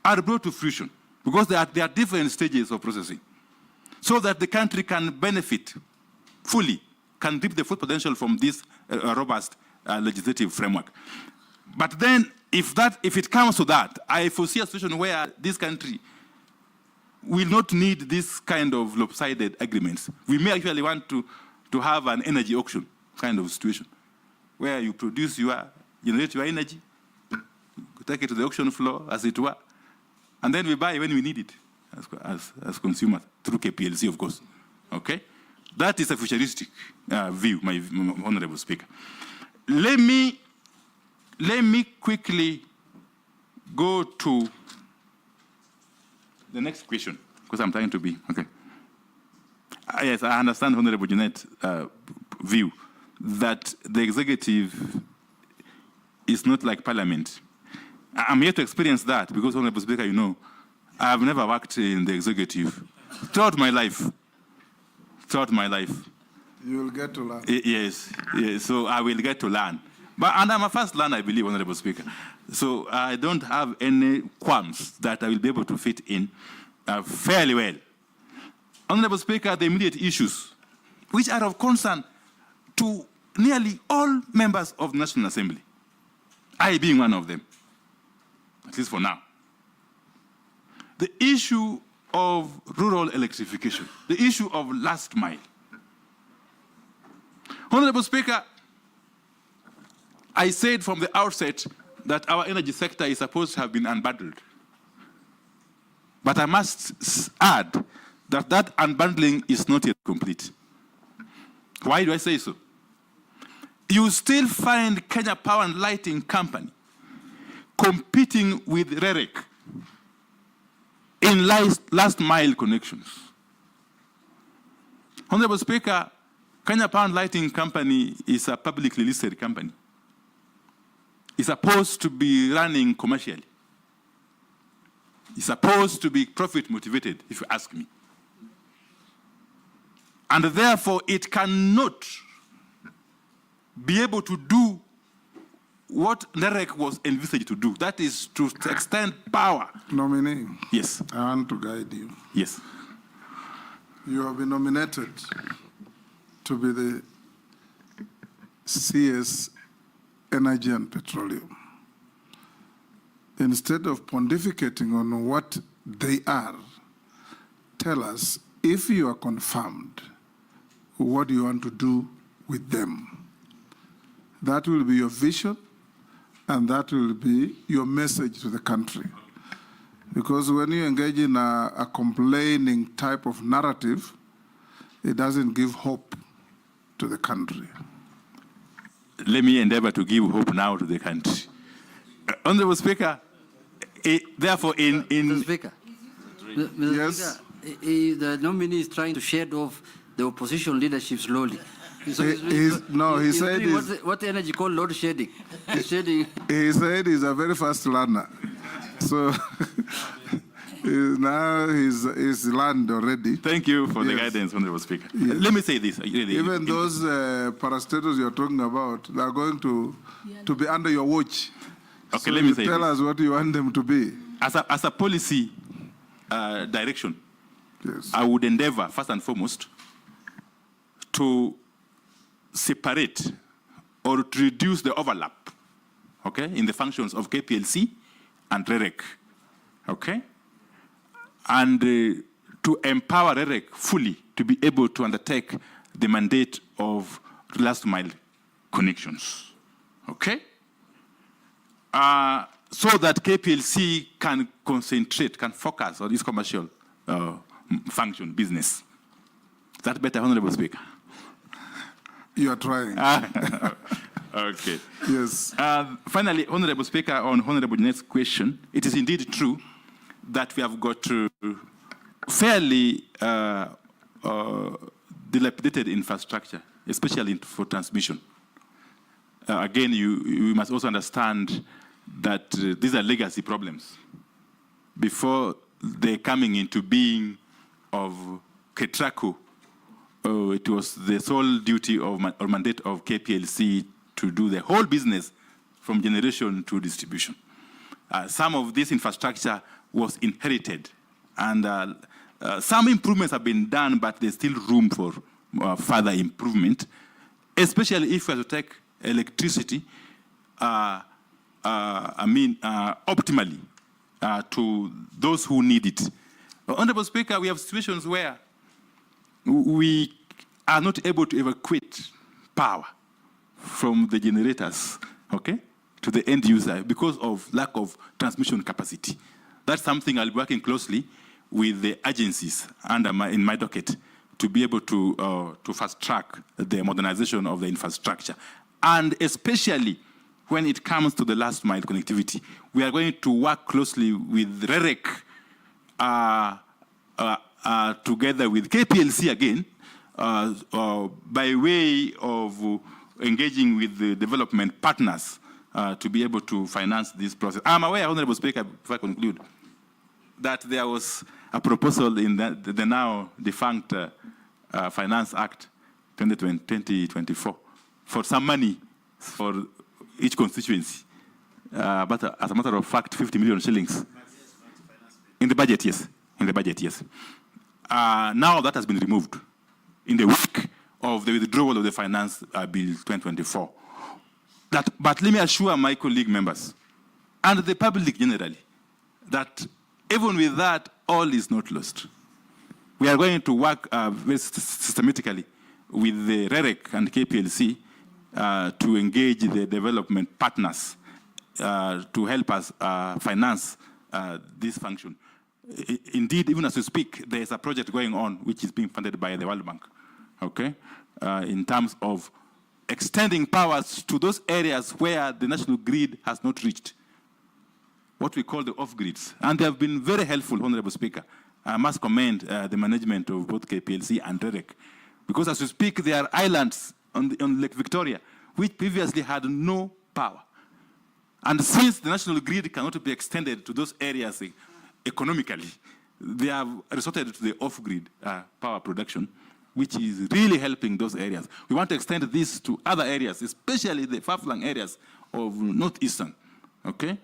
are brought to fruition, because there are different stages of processing, so that the country can benefit fully, can reap the full potential from this robust legislative framework. But then, if it comes to that, I foresee a situation where this country will not need this kind of lopsided agreements. We may actually want to have an energy auction kind of situation, where you generate your energy, take it to the auction floor, as it were, and then we buy when we need it as consumers, through KPLC, of course. Okay? That is a futuristic view, my Honorable Speaker. Let me quickly go to the next question, because I'm trying to be, okay. Yes, I understand Honorable Jeanette's view that the executive is not like Parliament. I'm here to experience that because, Honorable Speaker, you know, I have never worked in the executive throughout my life. You will get to learn. Yes, so I will get to learn. And I'm a first learner, I believe, Honorable Speaker. So I don't have any qualms that I will be able to fit in fairly well. Honorable Speaker, the immediate issues, which are of concern to nearly all members of the National Assembly, I being one of them, at least for now. The issue of rural electrification, the issue of last mile. Honorable Speaker, I said from the outset that our energy sector is supposed to have been unbundled. But I must add that that unbundling is not yet complete. Why do I say so? You still find Kenya Power and Lighting Company competing with REREC in last mile connections. Honorable Speaker, Kenya Power and Lighting Company is a publicly listed company. It's supposed to be running commercially. It's supposed to be profit motivated, if you ask me. And therefore, it cannot be able to do what NEREC was envisaged to do. That is to extend power. Nominee. Yes. I want to guide you. Yes. You have been nominated to be the CS Energy and Petroleum. Instead of pontificating on what they are, tell us, if you are confirmed, what do you want to do with them? That will be your vision, and that will be your message to the country. Because when you engage in a complaining type of narrative, it doesn't give hope to the country. Let me endeavor to give hope now to the country. Honorable Speaker, therefore Mr. Speaker, yes. Speaker, the nominee is trying to shed off the opposition leadership slowly. So he said what the energy called load shedding. He's shedding. He said he's a very fast learner. So now he's learned already. Thank you for the guidance, Honorable Speaker. Yes. Let me say this. Even those parastatals you're talking about, they are going to be under your watch. Okay, so let me say tell us what you want them to be. As a policy direction, yes. I would endeavor, first and foremost, to separate or to reduce the overlap, okay, in the functions of KPLC and REREC, okay? And to empower REREC fully to be able to undertake the mandate of last mile connections. Okay? So that KPLC can concentrate, can focus on its commercial function, business. Is that better, Honorable Speaker? You are trying. Okay. Yes. Finally, Honorable Speaker, on Honorable Janet's question, it is indeed true that we have got fairly dilapidated infrastructure, especially for transmission. Again, you must also understand that these are legacy problems. Before the coming into being of KETRACO, it was the sole duty or mandate of KPLC to do the whole business from generation to distribution. Some of this infrastructure was inherited, and some improvements have been done, but there's still room for further improvement, especially if we have to take electricity, optimally to those who need it. Honorable Speaker, we have situations where we are not able to evacuate power from the generators, okay, to the end user because of lack of transmission capacity. That's something I'll be working closely with the agencies in my docket to be able to fast track the modernization of the infrastructure. And especially when it comes to the last mile connectivity, we are going to work closely with REREC together with KPLC again by way of engaging with the development partners to be able to finance this process. I'm aware, Honorable Speaker, before I conclude, that there was a proposal in the now defunct Finance Act 2024 for some money for each constituency. But as a matter of fact, 50 million shillings. In the budget, yes. In the budget, yes. Now that has been removed in the week of the withdrawal of the Finance Bill 2024. But let me assure my colleague members and the public generally that even with that, all is not lost. We are going to work very systematically with the REREC and KPLC to engage the development partners to help us finance this function. Indeed, even as we speak, there is a project going on which is being funded by the World Bank, okay, in terms of extending powers to those areas where the national grid has not reached, what we call the off-grids. And they have been very helpful, Honorable Speaker. I must commend the management of both KPLC and REREC, because as we speak, there are islands on Lake Victoria which previously had no power. And since the national grid cannot be extended to those areas economically, they have resorted to the off-grid power production, which is really helping those areas. We want to extend this to other areas, especially the far-flung areas of northeastern, okay?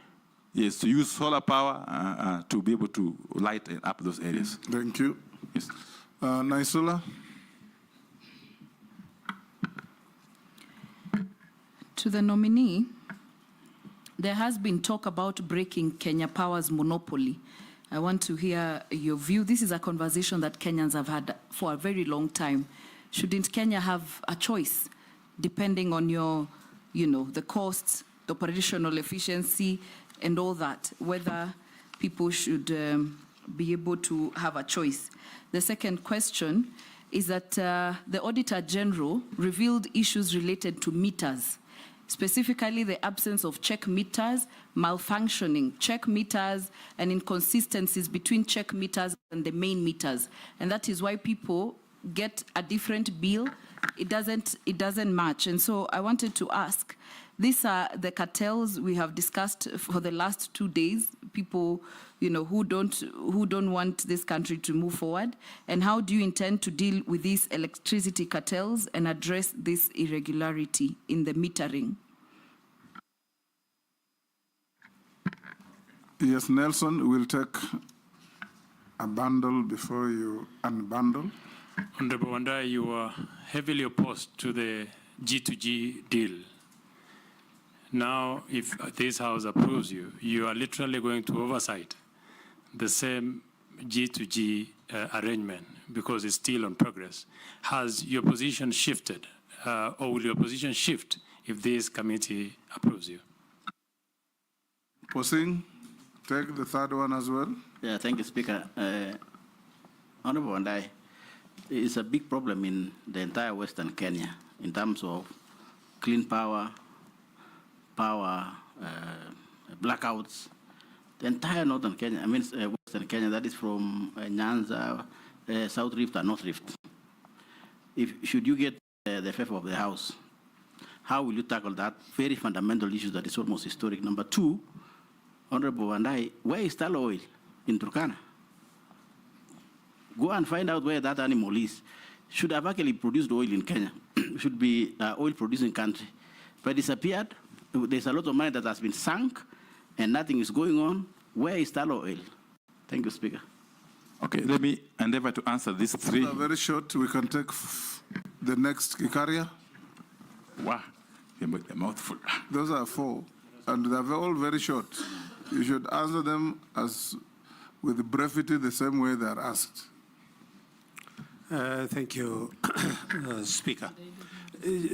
Yes, to use solar power to be able to light up those areas. Thank you. Yes. Naisula? To the nominee, there has been talk about breaking Kenya Power's monopoly. I want to hear your view. This is a conversation that Kenyans have had for a very long time. Shouldn't Kenya have a choice, depending on your, the costs, the operational efficiency, and all that, whether people should be able to have a choice? The second question is that the Auditor General revealed issues related to meters, specifically the absence of check meters, malfunctioning check meters, and inconsistencies between check meters and the main meters. And that is why people get a different bill. It doesn't match. And so I wanted to ask, these are the cartels we have discussed for the last 2 days, people who don't want this country to move forward. And how do you intend to deal with these electricity cartels and address this irregularity in the metering? Yes, Nelson, we'll take a bundle before you unbundle. Honorable Wandayi, you were heavily opposed to the G2G deal. Now, if this House approves you, you are literally going to oversight the same G2G arrangement because it's still on progress. Has your position shifted or will your position shift if this committee approves you? Posing, take the third one as well. Yeah, thank you, Speaker. Honorable Wandayi, it's a big problem in the entire Western Kenya in terms of clean power, blackouts. The entire northern Kenya, I mean Western Kenya, that is from Nyanza, South Rift and North Rift. Should you get the favor of the House, how will you tackle that very fundamental issue that is almost historic? Number two, Honorable Wandayi, where is tallow oil in Turkana? Go and find out where that animal is. Should have actually produced oil in Kenya. Should be oil producing country. But disappeared. There's a lot of money that has been sunk and nothing is going on. Where is tallow oil? Thank you, Speaker. Okay, let me endeavor to answer these three. Very short. We can take the next Kikaria. Wow, a mouthful. Those are four, and they're all very short. You should answer them as with brevity, the same way they are asked. Thank you, Speaker.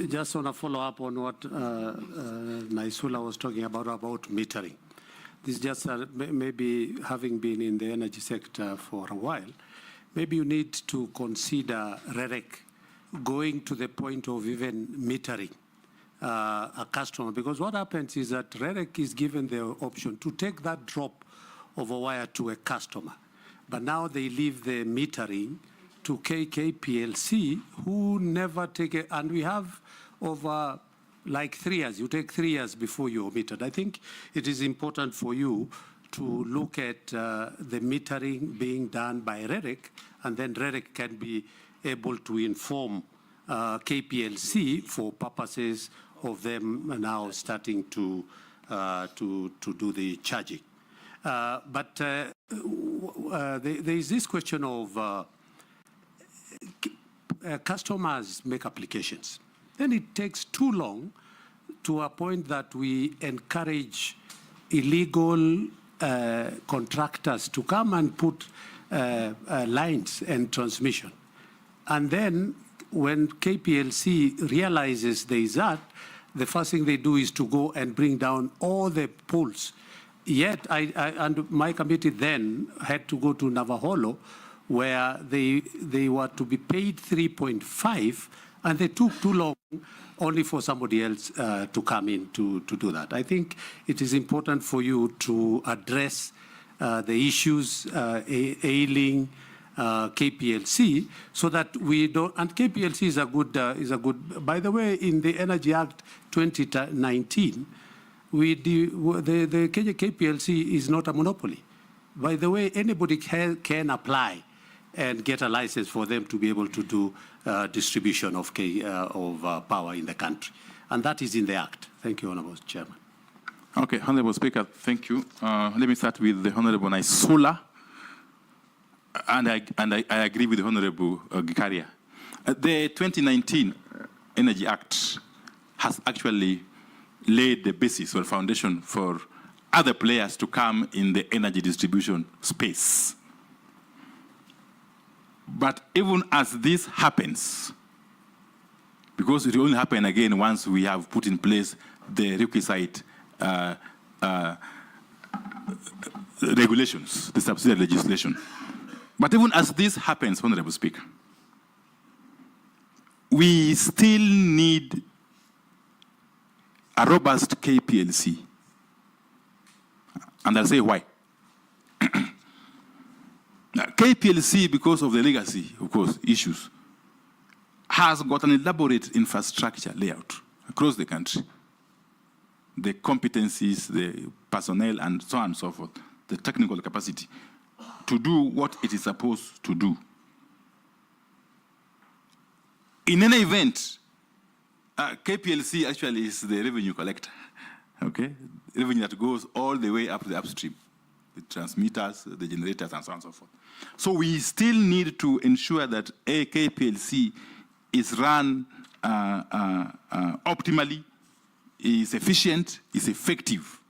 Just want to follow up on what Naisula was talking about metering. This is just maybe having been in the energy sector for a while, maybe you need to consider REREC going to the point of even metering a customer, because what happens is that REREC is given the option to take that drop of a wire to a customer, but now they leave the metering to KKPLC, who never take it, and we have over like 3 years. You take 3 years before you're metered. I think it is important for you to look at the metering being done by REREC, and then REREC can be able to inform KPLC for purposes of them now starting to do the charging. But there is this question of customers make applications. Then it takes too long to a point that we encourage illegal contractors to come and put lines and transmission. And then when KPLC realizes there is that, the first thing they do is to go and bring down all the poles. Yet, and my committee then had to go to Navaholo, where they were to be paid 3.5, and they took too long only for somebody else to come in to do that. I think it is important for you to address the issues ailing KPLC, so that we don't. And KPLC is a good. By the way, in the Energy Act 2019, the Kenya KPLC is not a monopoly. By the way, anybody can apply and get a license for them to be able to do distribution of power in the country. And that is in the Act. Thank you, Honourable Chairman. Okay, Honourable Speaker, thank you. Let me start with the Honourable Naisula. And I agree with the Honourable Gikaria. The 2019 Energy Act has actually laid the basis or foundation for other players to come in the energy distribution space. But even as this happens, because it will only happen again once we have put in place the requisite regulations, the subsidiary legislation. But even as this happens, Honourable Speaker, we still need a robust KPLC. And I'll say why. KPLC, because of the legacy, of course, issues, has got an elaborate infrastructure layout across the country. The competencies, the personnel, and so on and so forth, the technical capacity to do what it is supposed to do. In any event, KPLC actually is the revenue collector, okay? Revenue that goes all the way up the upstream, the transmitters, the generators, and so on and so forth. So we still need to ensure that KPLC is run optimally, is efficient, is effective,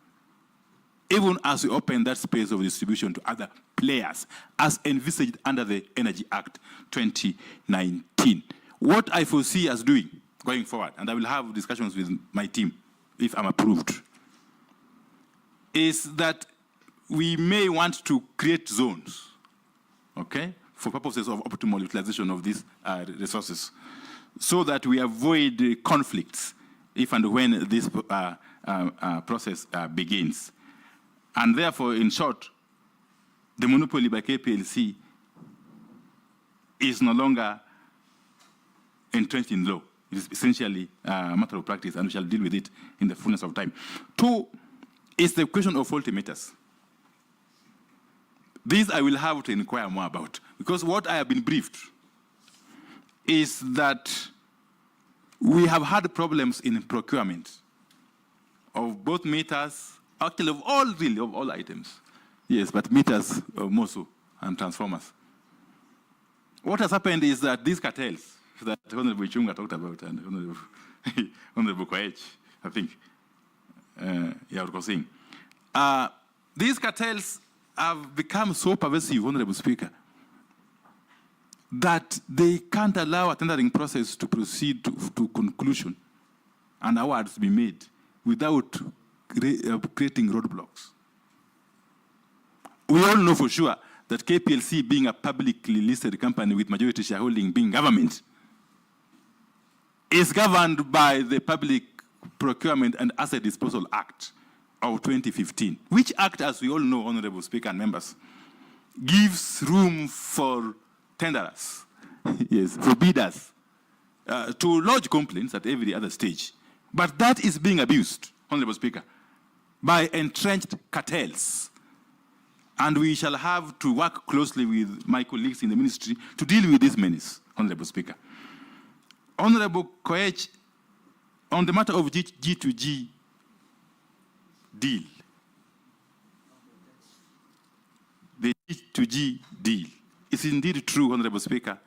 even as we open that space of distribution to other players, as envisaged under the Energy Act 2019. What I foresee us doing going forward, and I will have discussions with my team if I'm approved, is that we may want to create zones, okay, for purposes of optimal utilization of these resources, so that we avoid conflicts if and when this process begins. And therefore, in short, the monopoly by KPLC is no longer entrenched in law. It is essentially a matter of practice, and we shall deal with it in the fullness of time. Two is the question of faulty meters. This I will have to inquire more about, because what I have been briefed is that we have had problems in procurement of both meters, actually of all items. Yes, but meters more so, and transformers. What has happened is that these cartels that Honorable Chunga talked about, and Honorable Koech, I think, saying, these cartels have become so pervasive, Honorable Speaker, that they can't allow a tendering process to proceed to conclusion and awards to be made without creating roadblocks. We all know for sure that KPLC, being a publicly listed company with majority shareholding being government, is governed by the Public Procurement and Asset Disposal Act of 2015, which act, as we all know, Honorable Speaker and members, gives room for tenderers, yes, for bidders, to lodge complaints at every other stage. But that is being abused, Honorable Speaker, by entrenched cartels. And we shall have to work closely with my colleagues in the ministry to deal with this menace, Honorable Speaker. Honorable Koech, on the matter of G2G deal, the G2G deal, it's indeed true, Honorable Speaker,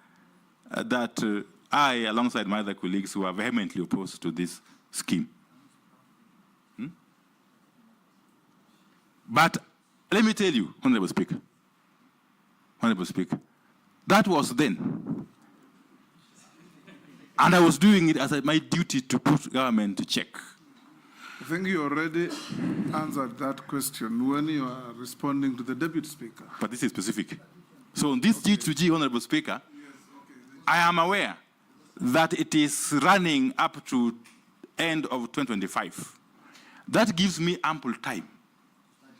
that I, alongside my other colleagues who are vehemently opposed to this scheme. But let me tell you, Honorable Speaker, that was then. And I was doing it as my duty to put government to check. I think you already answered that question when you are responding to the Deputy Speaker. But this is specific. So on this G2G, Honorable Speaker, I am aware that it is running up to end of 2025. That gives me ample time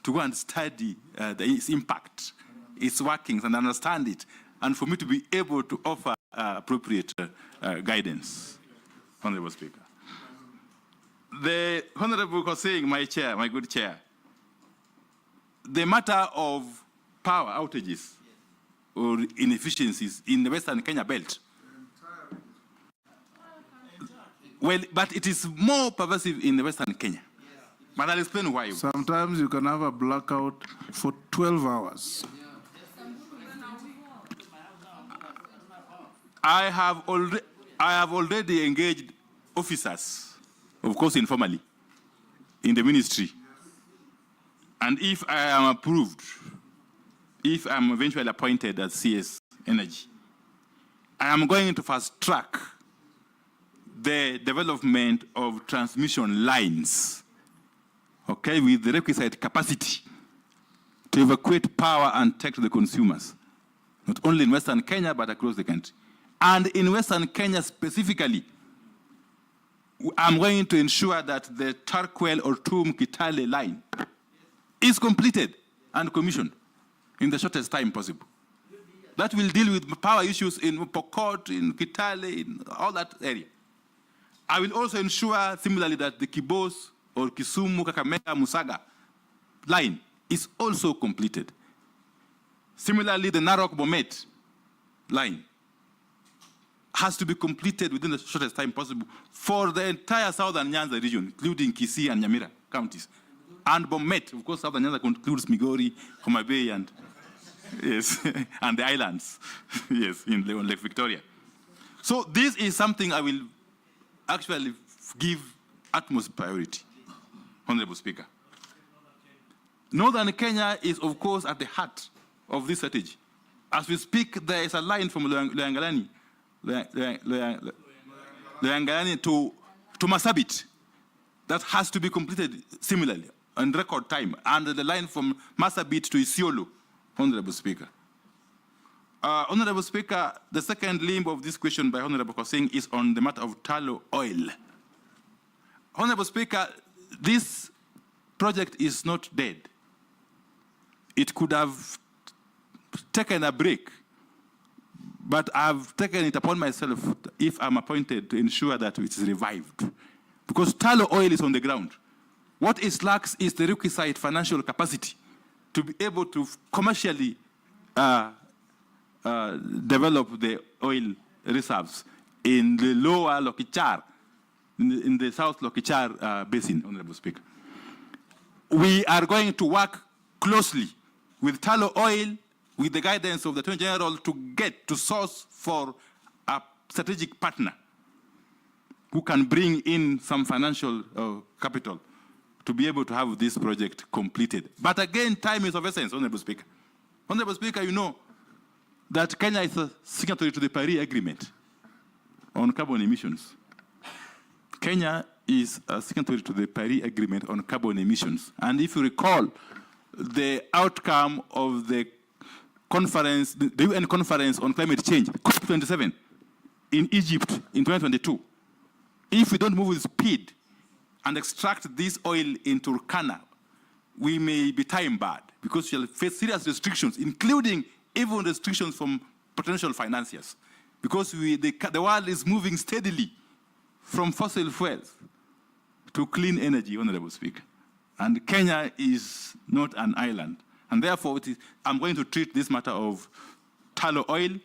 to go and study its impact, its workings, and understand it, and for me to be able to offer appropriate guidance, Honorable Speaker. The Honorable was saying, my chair, my good chair, the matter of power outages or inefficiencies in the Western Kenya belt. Well, but it is more pervasive in the Western Kenya. But I'll explain why. Sometimes you can have a blackout for 12 hours. I have already engaged officers, of course informally, in the ministry. And if I am approved, if I'm eventually appointed as CS Energy, I am going to fast track the development of transmission lines, okay, with the requisite capacity to evacuate power and take to the consumers, not only in Western Kenya, but across the country. And in Western Kenya specifically, I'm going to ensure that the Tarkwel or Tum Kitale line is completed and commissioned in the shortest time possible. That will deal with power issues in Pokot, in Kitale, in all that area. I will also ensure similarly that the Kibos or Kisumu, Kakamega, Musaga line is also completed. Similarly, the Narok-Bomet line has to be completed within the shortest time possible for the entire southern Nyanza region, including Kisii and Nyamira counties. And Bomet, of course, southern Nyanza includes Migori, Homa Bay, and yes, and the islands, yes, in Lake Victoria. So this is something I will actually give utmost priority, Honorable Speaker. Northern Kenya is, of course, at the heart of this strategy. As we speak, there is a line from Loyangalani the Angayani to Masabit. That has to be completed similarly in record time. And the line from Masabit to Isiolo, Honorable Speaker. Honorable Speaker, the second limb of this question by Honorable Kosing is on the matter of tallow oil. Honorable Speaker, this project is not dead. It could have taken a break, but I've taken it upon myself, if I'm appointed, to ensure that it is revived. Because tallow oil is on the ground. What it lacks is the requisite financial capacity to be able to commercially develop the oil reserves in the lower Lokichar, in the South Lokichar basin, Honorable Speaker. We are going to work closely with tallow oil, with the guidance of the Attorney General, to source for a strategic partner who can bring in some financial capital to be able to have this project completed. But again, time is of essence, Honorable Speaker. Honorable Speaker, you know that Kenya is a signatory to the Paris Agreement on carbon emissions. Kenya is a signatory to the Paris Agreement on carbon emissions. And if you recall, the outcome of the conference, the UN conference on climate change, COP27, in Egypt in 2022, if we don't move with speed and extract this oil into Turkana, we may be time barred because we'll face serious restrictions, including even restrictions from potential financiers. Because the world is moving steadily from fossil fuels to clean energy, Honorable Speaker. And Kenya is not an island. And therefore, I'm going to treat this matter of tallow oil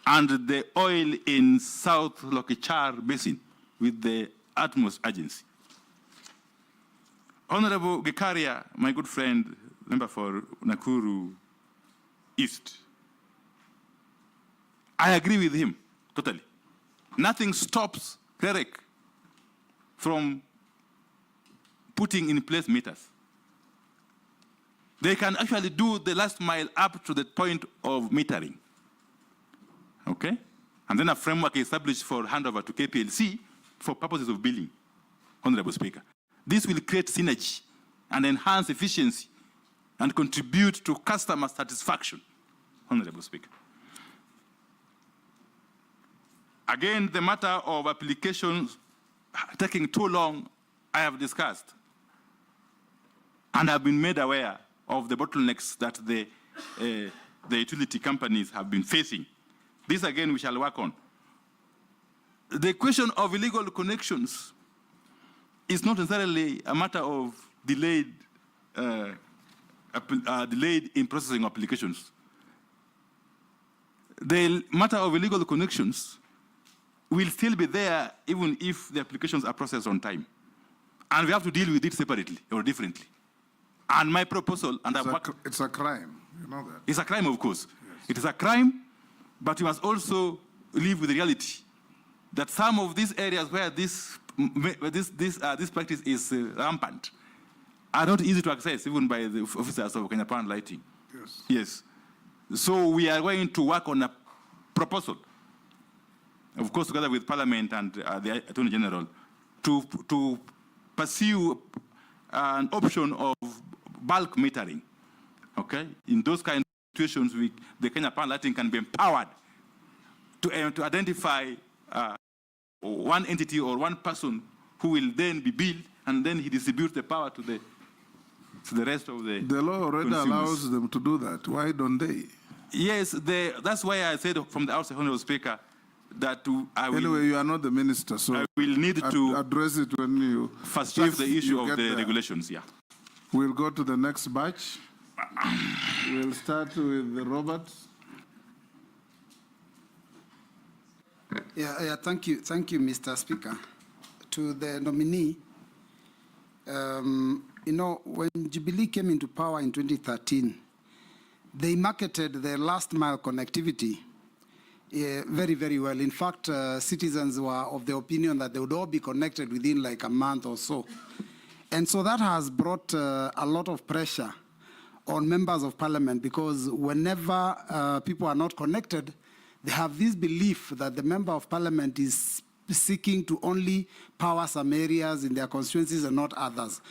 and the oil in South Lokichar Basin with the utmost urgency. Honorable Gikaria, my good friend, member for Nakuru East, I agree with him totally. Nothing stops REREC from putting in place meters. They can actually do the last mile up to the point of metering. Okay? And then a framework is established for handover to KPLC for purposes of billing, Honorable Speaker. This will create synergy and enhance efficiency and contribute to customer satisfaction, Honorable Speaker. Again, the matter of applications taking too long, I have discussed. And have been made aware of the bottlenecks that the utility companies have been facing. This, again, we shall work on. The question of illegal connections is not necessarily a matter of delayed in processing applications. The matter of illegal connections will still be there even if the applications are processed on time. And we have to deal with it separately or differently. And my proposal, and it's a crime, you know that. It's a crime, of course. Yes. It is a crime, but we must also live with the reality that some of these areas where this practice is rampant are not easy to access, even by the officers of Kenya Power and Lighting. Yes. Yes. So we are going to work on a proposal, of course, together with Parliament and the Attorney General, to pursue an option of bulk metering. Okay? In those kind of situations, the Kenya Power and Lighting can be empowered to identify one entity or one person who will then be billed, and then he distributes the power to the rest of the law already consumers. Allows them to do that. Why don't they? Yes, that's why I said from the outset, Honorable Speaker, that I will... Anyway, you are not the minister, so I will need to address it when you... fast-track the issue of the regulations, yeah. We'll go to the next batch. We'll start with Robert. Thank you, Mr. Speaker. To the nominee, you know, when Jubilee came into power in 2013, they marketed their last mile connectivity very, very well. In fact, citizens were of the opinion that they would all be connected within like a month or so. And so that has brought a lot of pressure on members of parliament, because whenever people are not connected, they have this belief that the member of parliament is seeking to only power some areas in their constituencies and not others.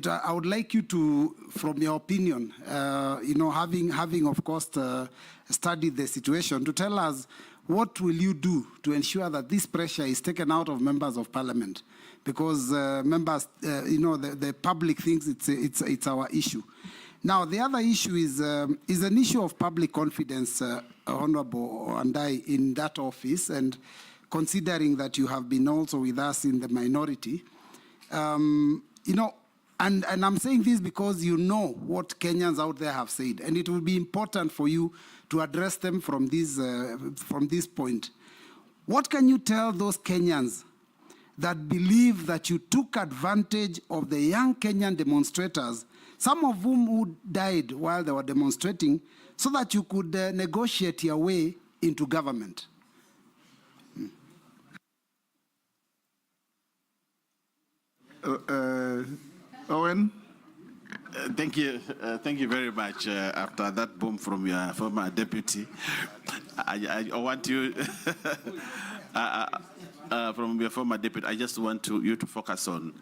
I would like you to, from your opinion, having of course studied the situation, to tell us what will you do to ensure that this pressure is taken out of members of parliament, because members, the public thinks it's our issue. Now, the other issue is an issue of public confidence, Honorable Wandayi, in that office, and considering that you have been also with us in the minority, And I'm saying this because you know what Kenyans out there have said, and it will be important for you to address them from this point. What can you tell those Kenyans that believe that you took advantage of the young Kenyan demonstrators, some of whom who died while they were demonstrating, so that you could negotiate your way into government? Owen? Thank you very much. After that boom from your former deputy, I want you, from your former deputy, I just want you to focus on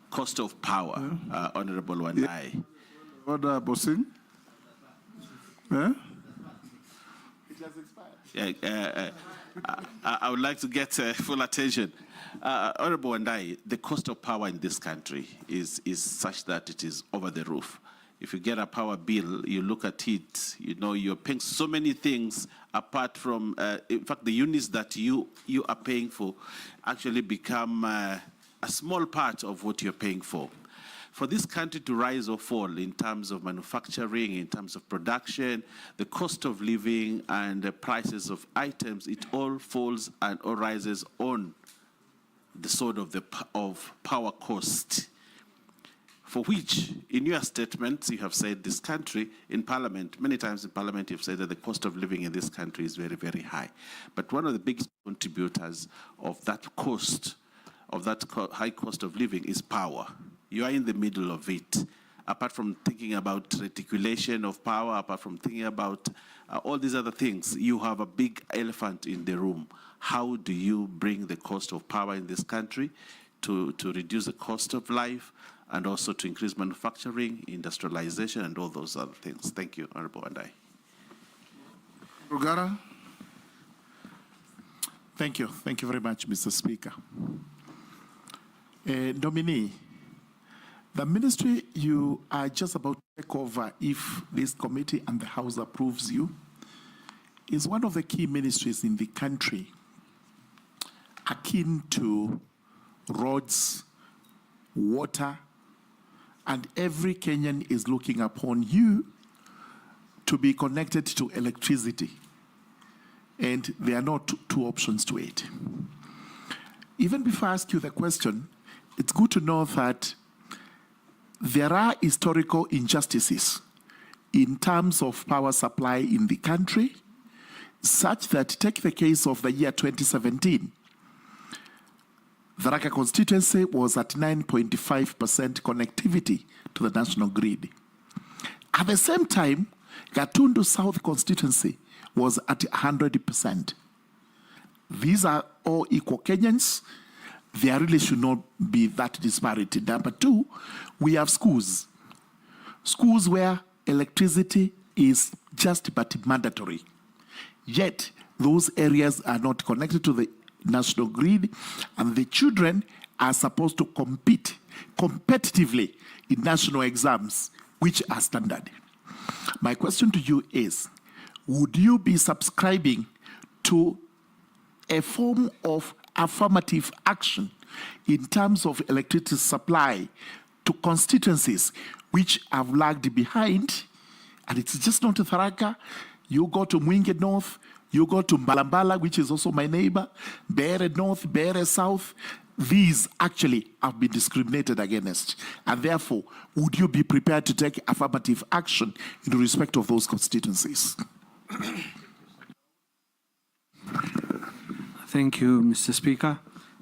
cost of power, Honorable Wandayi. Order, Bossing? Yeah? It has expired. I would like to get full attention. Honorable Wandayi, the cost of power in this country is such that it is over the roof. If you get a power bill, you look at it, you're paying so many things apart from, in fact, the units that you are paying for actually become a small part of what you're paying for. For this country to rise or fall in terms of manufacturing, in terms of production, the cost of living and the prices of items, it all falls and all rises on the sword of power cost, for which, in your statements, you have said this country, in Parliament, many times in Parliament, you've said that the cost of living in this country is very, very high. But one of the biggest contributors of that cost, of that high cost of living, is power. You are in the middle of it. Apart from thinking about reticulation of power, apart from thinking about all these other things, you have a big elephant in the room. How do you bring the cost of power in this country to reduce the cost of life and also to increase manufacturing, industrialization, and all those other things? Thank you, Honorable Wandayi. Rugara? Thank you. Thank you very much, Mr. Speaker. Nominee, the ministry you are just about to take over, if this committee and the House approves you, is one of the key ministries in the country, akin to roads, water, and every Kenyan is looking upon you to be connected to electricity. And there are not two options to it. Even before I ask you the question, it's good to know that there are historical injustices in terms of power supply in the country, such that, take the case of the year 2017, the Raka constituency was at 9.5% connectivity to the national grid. At the same time, Gatundu South constituency was at 100%. These are all equal Kenyans. There really should not be that disparity. Number two, we have schools. Schools where electricity is just but mandatory. Yet, those areas are not connected to the national grid, and the children are supposed to compete competitively in national exams, which are standard. My question to you is, would you be subscribing to a form of affirmative action in terms of electricity supply to constituencies which have lagged behind? And it's just not to Tharaka. You go to Mwingi North, you go to Mbalambala, which is also my neighbor, Beere North, Beere South. These actually have been discriminated against. And therefore, would you be prepared to take affirmative action in respect of those constituencies? Thank you, Mr. Speaker.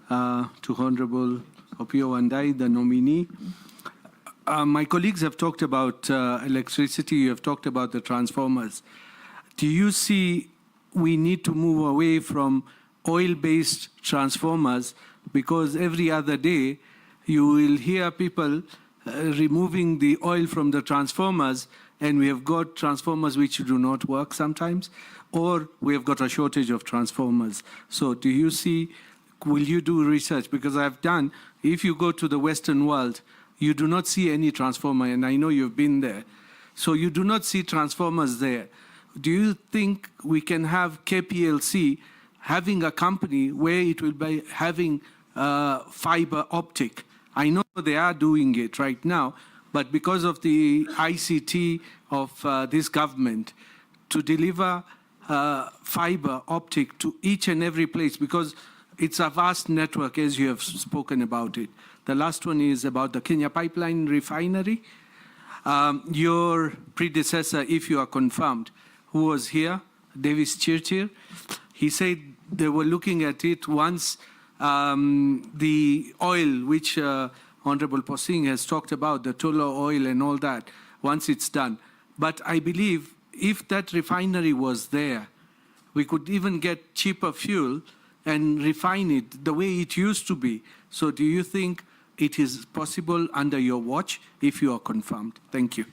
To Honorable Opiyo Wandayi, the nominee. My colleagues have talked about electricity, you have talked about the transformers. Do you see we need to move away from oil-based transformers, because every other day you will hear people removing the oil from the transformers, and we have got transformers which do not work sometimes, or we have got a shortage of transformers. So do you see, will you do research? Because I've done, if you go to the Western world, you do not see any transformer, and I know you've been there. So you do not see transformers there. Do you think we can have KPLC having a company where it will be having fiber optic? I know they are doing it right now, but because of the ICT of this government, to deliver fiber optic to each and every place, because it's a vast network, as you have spoken about it. The last one is about the Kenya Pipeline Refinery. Your predecessor, if you are confirmed, who was here, Davis Chirchir, he said they were looking at it once the oil, which Honorable Posing has talked about, the Tolo oil and all that, once it's done. But I believe if that refinery was there, we could even get cheaper fuel and refine it the way it used to be. So do you think it is possible under your watch if you are confirmed? Thank you.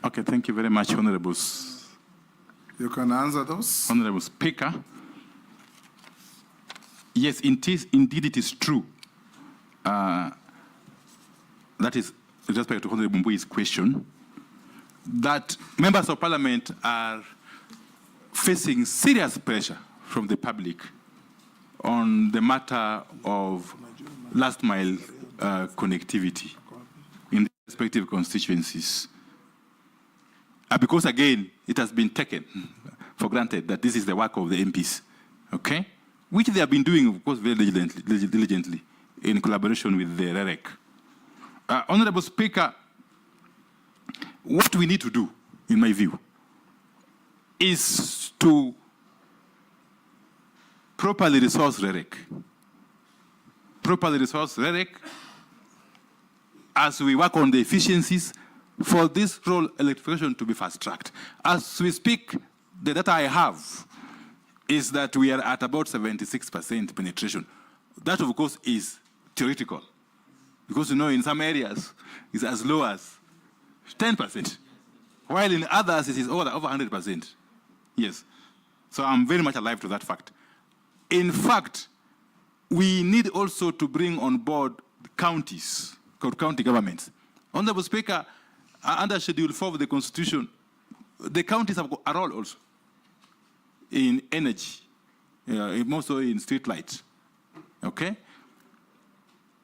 Okay, thank you very much, Honorables. You can answer those. Honorable Speaker. Yes, indeed it is true. That is, with respect to Honorable Mbui's question, that members of parliament are facing serious pressure from the public on the matter of last mile connectivity in the respective constituencies. Because again, it has been taken for granted that this is the work of the MPs, okay? Which they have been doing, of course, very diligently in collaboration with the REREC. Honorable Speaker, what we need to do, in my view, is to properly resource REREC. Properly resource REREC as we work on the efficiencies for this rural electrification to be fast-tracked. As we speak, the data I have is that we are at about 76% penetration. That, of course, is theoretical. Because, you know, in some areas, it's as low as 10%, while in others, it is over 100%. Yes. So I'm very much alive to that fact. In fact, we need also to bring on board counties, county governments. Honorable Speaker, under Schedule 4 of the Constitution, the counties have a role also in energy, more so in street lights, okay?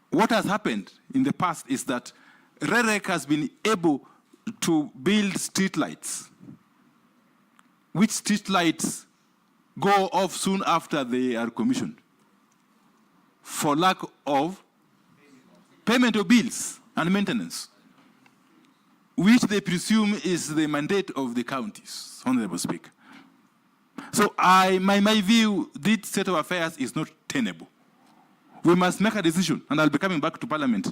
What has happened in the past is that REREC has been able to build street lights, which street lights go off soon after they are commissioned for lack of payment of bills and maintenance, which they presume is the mandate of the counties, Honorable Speaker. So my view, this set of affairs is not tenable. We must make a decision, and I'll be coming back to Parliament.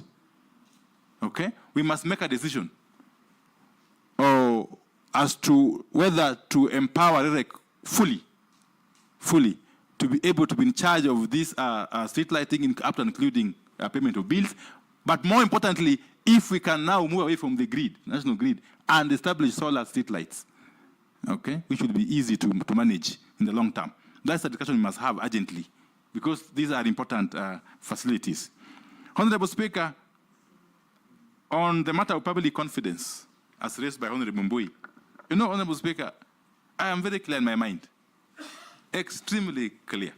Okay? We must make a decision as to whether to empower REREC fully, to be able to be in charge of this street lighting, up to including payment of bills. But more importantly, if we can now move away from the grid, national grid, and establish solar street lights, okay, which will be easy to manage in the long term. That's a discussion we must have urgently, because these are important facilities. Honorable Speaker, on the matter of public confidence, as raised by Honorable Mbui, you know, Honorable Speaker, I am very clear in my mind, extremely clear,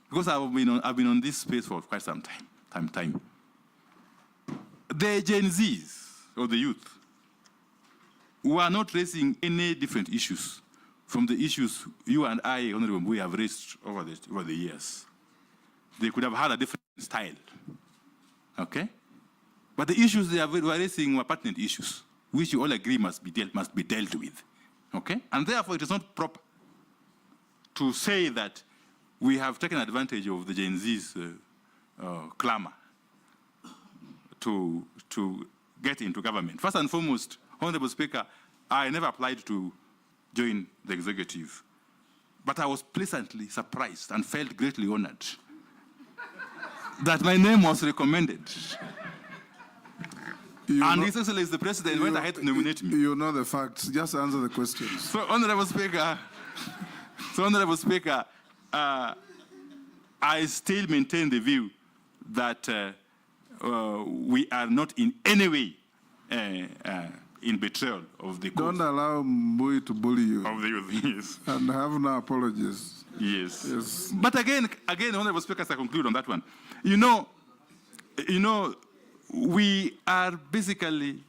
because I've been on this space for quite some time. The Gen Zs, or the youth, who are not raising any different issues from the issues you and I, Honorable Mbui, have raised over the years. They could have had a different style, okay? But the issues they were raising were pertinent issues, which you all agree must be dealt with, okay? And therefore, it is not proper to say that we have taken advantage of the Gen Z's clamor to get into government. First and foremost, Honorable Speaker, I never applied to join the executive. But I was pleasantly surprised and felt greatly honored that my name was recommended. And His Excellency the President went ahead to nominate me. You know the facts. Just answer the questions. So, Honorable Speaker, I still maintain the view that we are not in any way in betrayal of the cause. Don't allow Mbui to bully you. Of the youth, yes. And have no apologies. Yes. Yes. But again, Honorable Speaker, as I conclude on that one, you know, we are basically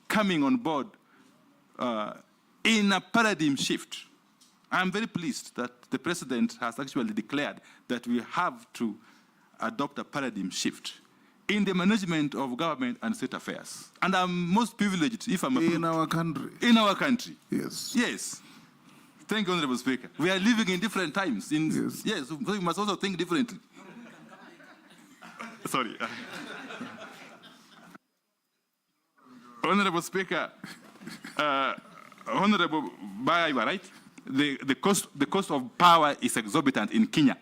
coming on board in a paradigm shift. I'm very pleased that the President has actually declared that we have to adopt a paradigm shift in the management of government and state affairs. And I'm most privileged if I'm in our country. In our country. Yes. Yes. Thank you, Honorable Speaker. We are living in different times. Yes, we must also think differently. Sorry. Honorable Speaker, Honorable Baya, you are right. The cost of power is exorbitant in Kenya.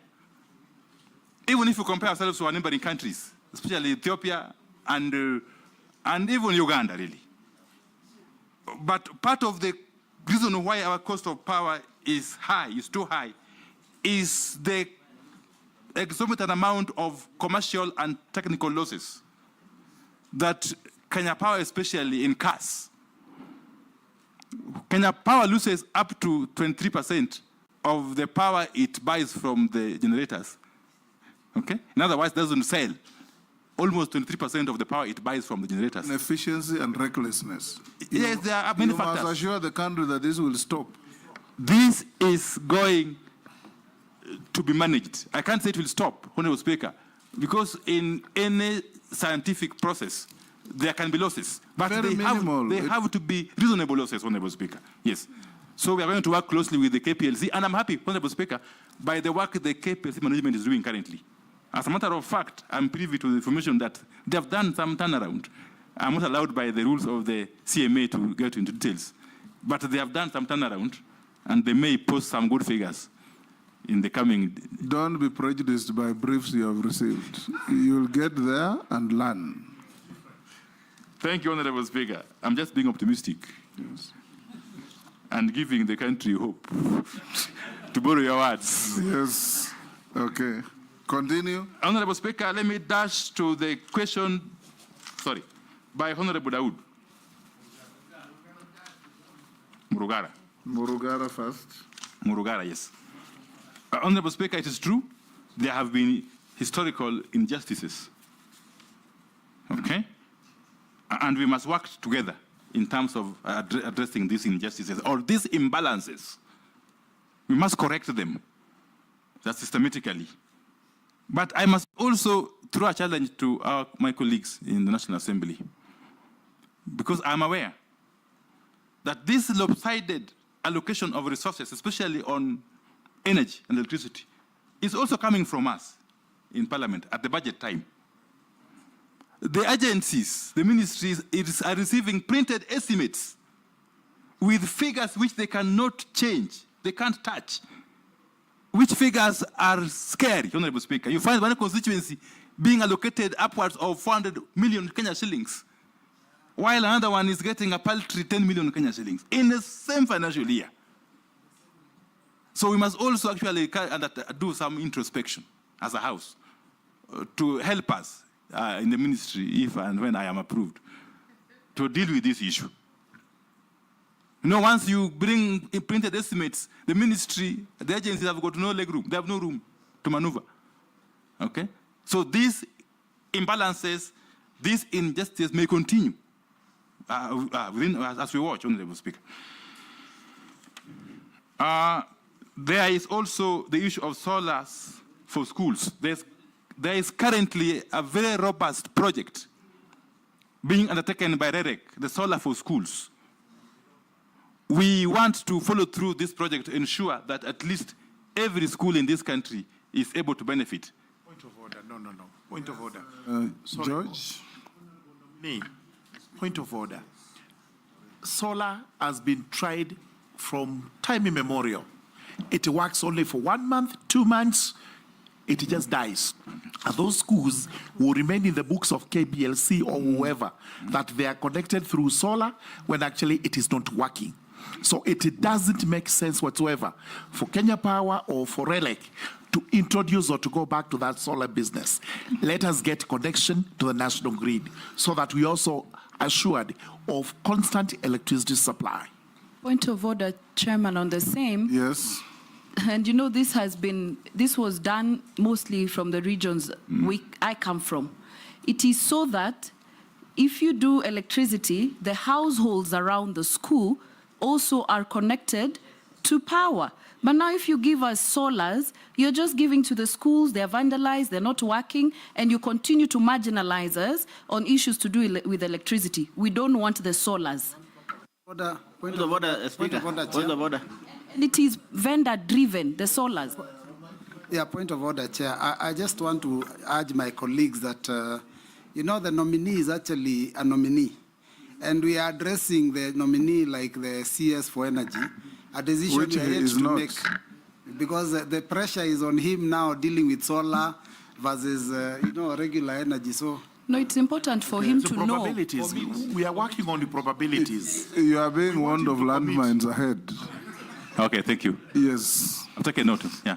Even if you compare ourselves to our neighboring countries, especially Ethiopia and even Uganda, really. But part of the reason why our cost of power is too high, is the exorbitant amount of commercial and technical losses that Kenya Power, especially, incurs. Kenya Power loses up to 23% of the power it buys from the generators. Okay? In other words, it doesn't sell. Almost 23% of the power it buys from the generators. Inefficiency and recklessness. Yes, there are many factors. You must assure the country that this will stop. This is going to be managed. I can't say it will stop, Honorable Speaker, because in any scientific process, there can be losses. But they have to be reasonable losses, Honorable Speaker. Yes. So we are going to work closely with the KPLC, and I'm happy, Honorable Speaker, by the work the KPLC management is doing currently. As a matter of fact, I'm privy to the information that they have done some turnaround. I'm not allowed by the rules of the CMA to get into details. But they have done some turnaround, and they may post some good figures in the coming... Don't be prejudiced by briefs you have received. You'll get there and learn. Thank you, Honorable Speaker. I'm just being optimistic. Yes. And giving the country hope. To borrow your words. Yes. Okay. Continue. Honorable Speaker, let me dash to the question, by Honorable Dawood. Murugara. Murugara first. Murugara, yes. Honorable Speaker, it is true, there have been historical injustices. Okay? And we must work together in terms of addressing these injustices or these imbalances. We must correct them. That's systematically. But I must also throw a challenge to my colleagues in the National Assembly, because I'm aware that this lopsided allocation of resources, especially on energy and electricity, is also coming from us in Parliament at the budget time. The agencies, the ministries, are receiving printed estimates with figures which they cannot change, they can't touch, which figures are scary, Honorable Speaker. You find one constituency being allocated upwards of 400 million Kenya shillings, while another one is getting a paltry 10 million Kenya shillings in the same financial year. So we must also actually do some introspection as a House to help us in the ministry, if and when I am approved, to deal with this issue. You know, once you bring printed estimates, the ministry, the agencies have got no leg room. They have no room to maneuver. Okay? So these imbalances, these injustices may continue as we watch, Honorable Speaker. There is also the issue of solars for schools. There is currently a very robust project being undertaken by REREC, the solar for schools. We want to follow through this project to ensure that at least every school in this country is able to benefit. Point of order. No. Point of order. George? Me. Point of order. Solar has been tried from time immemorial. It works only for 1 month, 2 months, it just dies. And those schools will remain in the books of KPLC or whoever that they are connected through solar when actually it is not working. So it doesn't make sense whatsoever for Kenya Power or for RELEC to introduce or to go back to that solar business. Let us get connection to the national grid so that we also assured of constant electricity supply. Point of order, Chairman, on the same. Yes. And you know, this was done mostly from the regions I come from. It is so that if you do electricity, the households around the school also are connected to power. But now if you give us solars, you're just giving to the schools, they're vandalized, they're not working, and you continue to marginalize us on issues to do with electricity. We don't want the solars. Point of order, Speaker. Point of order. And it is vendor-driven, the solars. Yeah, point of order, Chair. I just want to urge my colleagues that, you know, the nominee is actually a nominee. And we are addressing the nominee like the CS for energy, a decision Which we are yet is to not. make. Because the pressure is on him now dealing with solar versus, you know, regular energy. So. No, it's important for him The to know. probabilities. We are working on the probabilities. You are being warned of landmines ahead. Okay, thank you. Yes. I've taken note. Yeah.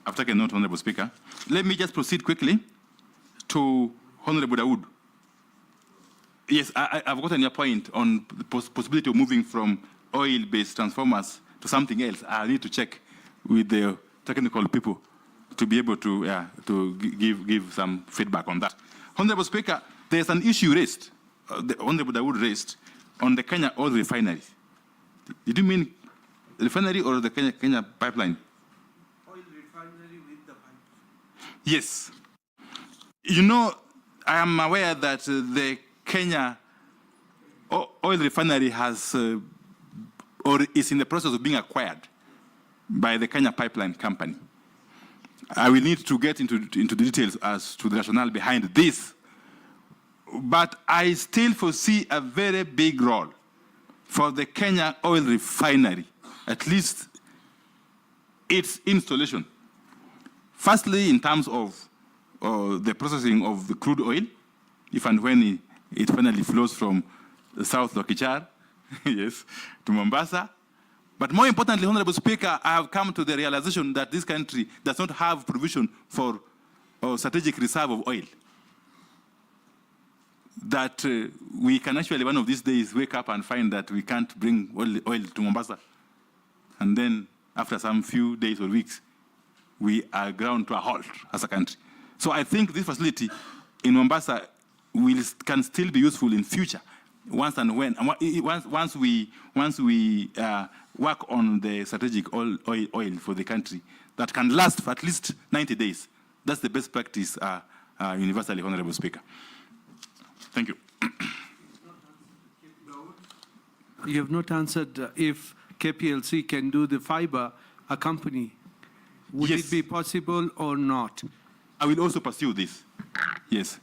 I've taken note, Honorable Speaker. Let me just proceed quickly to Honorable Dawood. Yes, I've gotten your point on the possibility of moving from oil-based transformers to something else. I need to check with the technical people to be able to give some feedback on that. Honorable Speaker, there's an issue raised, the Honorable Dawood raised, on the Kenya oil refinery. Did you mean refinery or the Kenya pipeline? Oil refinery with the pipeline. Yes. You know, I am aware that the Kenya oil refinery has or is in the process of being acquired by the Kenya Pipeline Company. I will need to get into the details as to the rationale behind this, but I still foresee a very big role for the Kenya oil refinery, at least its installation. Firstly, in terms of the processing of the crude oil, if and when it finally flows from the South Lokichar, yes, to Mombasa. But more importantly, Honorable Speaker, I have come to the realization that this country does not have provision for strategic reserve of oil. That we can actually one of these days wake up and find that we can't bring oil to Mombasa. And then after some few days or weeks, we are ground to a halt as a country. So I think this facility in Mombasa can still be useful in future, once we work on the strategic oil for the country that can last for at least 90 days. That's the best practice universally, Honorable Speaker. Thank you. You have not answered if KPLC can do the fiber accompany. Would it be possible or not? I will also pursue this. Yes.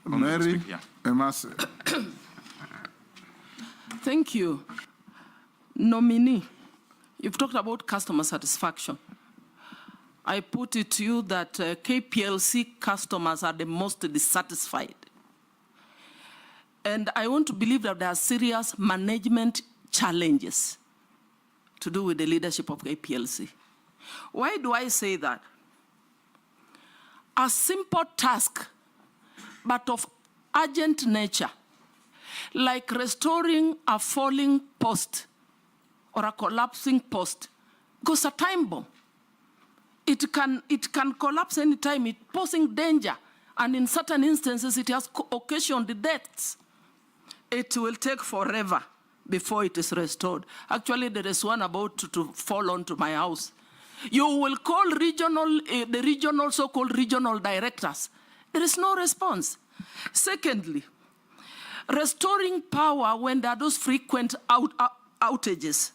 Mary Emase. Thank you. Nominee, you've talked about customer satisfaction. I put it to you that KPLC customers are the most dissatisfied. And I want to believe that there are serious management challenges to do with the leadership of KPLC. Why do I say that? A simple task, but of urgent nature, like restoring a falling post or a collapsing post, goes a time bomb. It can collapse any time, it posing danger, and in certain instances it has occasioned deaths. It will take forever before it is restored. Actually, there is one about to fall onto my house. You will call the so-called regional directors. There is no response. Secondly, restoring power when there are those frequent outages.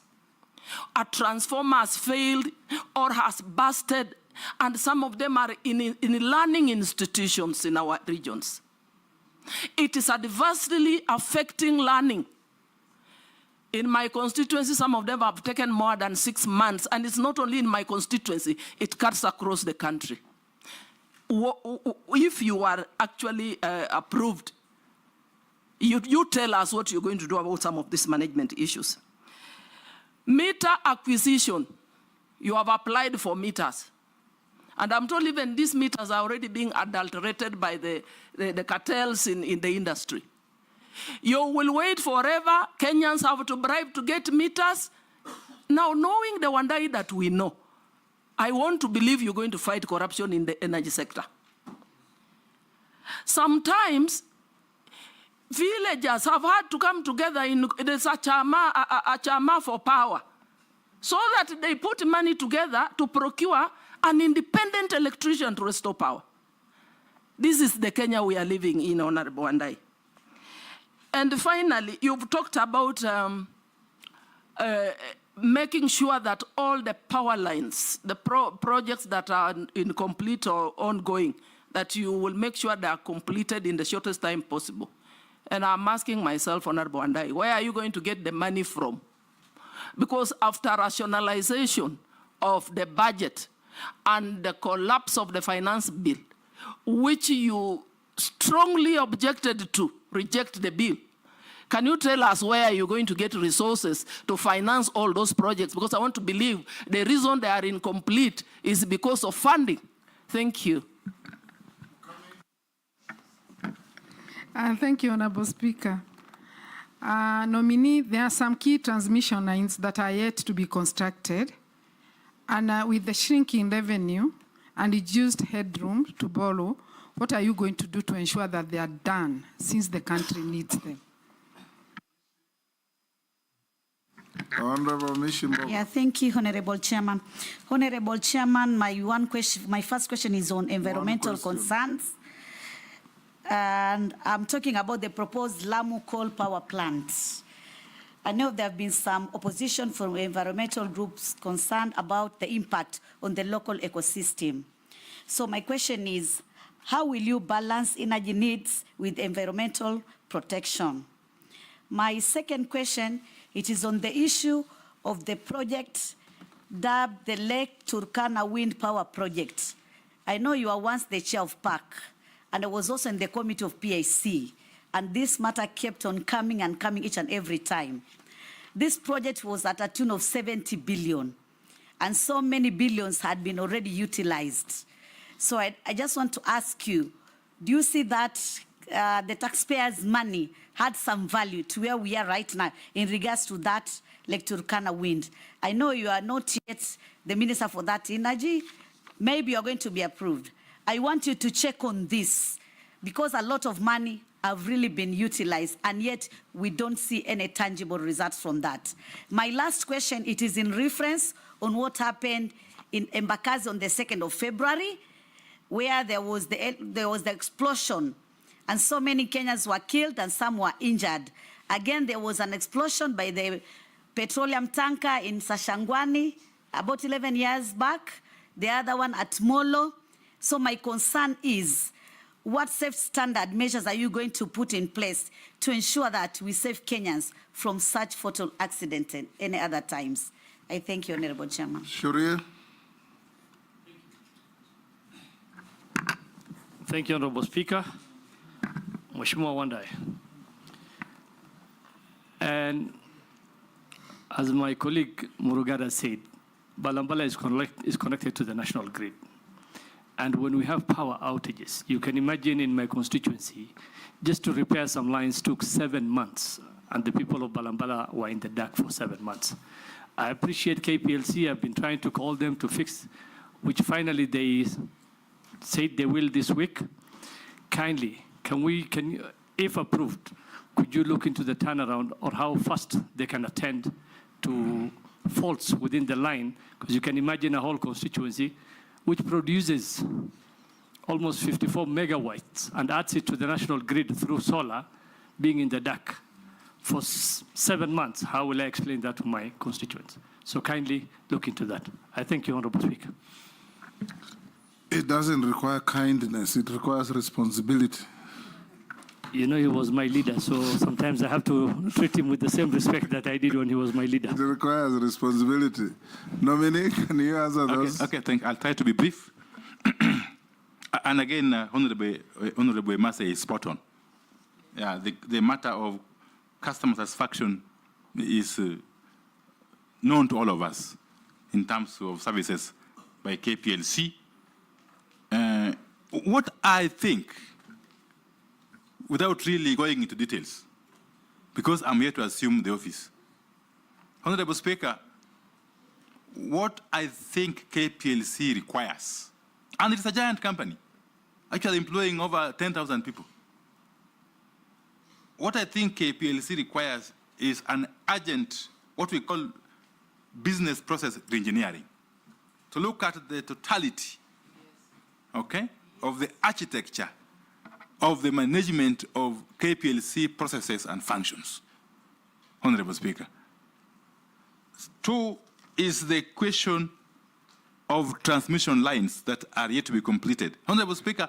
A transformer has failed or has busted, and some of them are in learning institutions in our regions. It is adversely affecting learning. In my constituency, some of them have taken more than 6 months, and it's not only in my constituency, it cuts across the country. If you are actually approved, you tell us what you're going to do about some of these management issues. Meter acquisition, you have applied for meters. And I'm told even these meters are already being adulterated by the cartels in the industry. You will wait forever. Kenyans have to bribe to get meters. Now, knowing the Wandayi that we know, I want to believe you're going to fight corruption in the energy sector. Sometimes, villagers have had to come together in there's a chama for power, so that they put money together to procure an independent electrician to restore power. This is the Kenya we are living in, Honorable Wandayi. And finally, you've talked about making sure that all the power lines, the projects that are incomplete or ongoing, that you will make sure they are completed in the shortest time possible. And I'm asking myself, Honorable Wandayi, where are you going to get the money from? Because after rationalization of the budget and the collapse of the finance bill, which you strongly objected to, reject the bill, can you tell us where you're going to get resources to finance all those projects? Because I want to believe the reason they are incomplete is because of funding. Thank you. Thank you, Honorable Speaker. Nominee, there are some key transmission lines that are yet to be constructed. And with the shrinking revenue and reduced headroom to borrow, what are you going to do to ensure that they are done, since the country needs them? Honorable Mishimbo. Yeah, thank you, Honorable Chairman. Honorable Chairman, my first question is on environmental concerns. And I'm talking about the proposed Lamu coal power plant. I know there have been some opposition from environmental groups concerned about the impact on the local ecosystem. So my question is, how will you balance energy needs with environmental protection? My second question, it is on the issue of the project dubbed the Lake Turkana Wind Power Project. I know you are once the chair of PAC, and I was also in the committee of PIC, and this matter kept on coming and coming each and every time. This project was at a tune of 70 billion, and so many billions had been already utilized. So I just want to ask you, do you see that the taxpayers' money had some value to where we are right now in regards to that Lake Turkana wind? I know you are not yet the Minister for that energy. Maybe you're going to be approved. I want you to check on this, because a lot of money have really been utilized, and yet we don't see any tangible results from that. My last question, it is in reference on what happened in Embakasi on the 2nd of February, where there was the explosion, and so many Kenyans were killed and some were injured. Again, there was an explosion by the petroleum tanker in Sashangwani about 11 years back, the other one at Molo. So my concern is, what safe standard measures are you going to put in place to ensure that we save Kenyans from such fatal accidents and any other times? I thank you, Honorable Chairman. Sharia. Thank you, Honorable Speaker. Mheshimiwa Wandayi. And as my colleague Murugada said, Balambala is connected to the national grid. And when we have power outages, you can imagine in my constituency, just to repair some lines took 7 months, and the people of Balambala were in the dark for 7 months. I appreciate KPLC. I've been trying to call them to fix, which finally they said they will this week. Kindly, can you, if approved, could you look into the turnaround or how fast they can attend to faults within the line? Because you can imagine a whole constituency which produces almost 54 megawatts and adds it to the national grid through solar, being in the dark for 7 months. How will I explain that to my constituents? So kindly look into that. I thank you, Honorable Speaker. It doesn't require kindness, it requires responsibility. You know, he was my leader, so sometimes I have to treat him with the same respect that I did when he was my leader. It requires responsibility. Nominee, can you answer those? Okay, thank you. I'll try to be brief. And again, Honorable Massey is spot on. Yeah, the matter of customer satisfaction is known to all of us in terms of services by KPLC. What I think, without really going into details, because I'm here to assume the office. Honorable Speaker, what I think KPLC requires, and it's a giant company, actually employing over 10,000 people. What I think KPLC requires is an urgent, what we call business process reengineering, to look at the totality, okay, of the architecture of the management of KPLC processes and functions. Honorable Speaker. Two is the question of transmission lines that are yet to be completed. Honorable Speaker,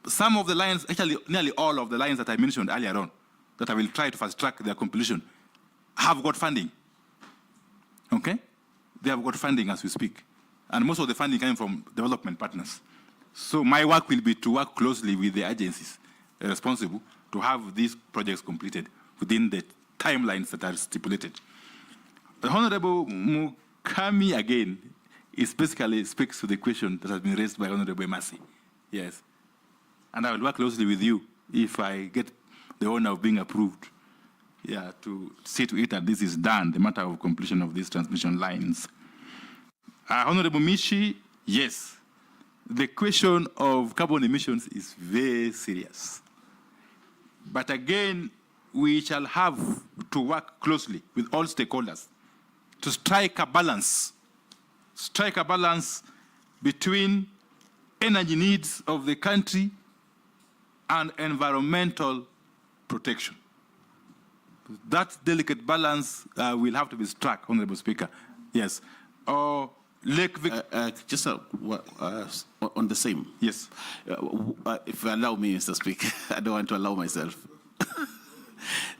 some of the lines, actually nearly all of the lines that I mentioned earlier on, that I will try to fast track their completion, have got funding. Okay? They have got funding as we speak. And most of the funding coming from development partners. So my work will be to work closely with the agencies responsible to have these projects completed within the timelines that are stipulated. The Honorable Mukami, again, is basically speaks to the question that has been raised by Honorable Massey. Yes. And I will work closely with you if I get the honor of being approved, yeah, to see to it that this is done, the matter of completion of these transmission lines. Honorable Mishi, yes. The question of carbon emissions is very serious. But again, we shall have to work closely with all stakeholders to strike a balance between energy needs of the country and environmental protection. That delicate balance will have to be struck, Honorable Speaker. Yes. Lake Victoria. Just on the same. Yes. If you allow me, Mr. Speaker, I don't want to allow myself.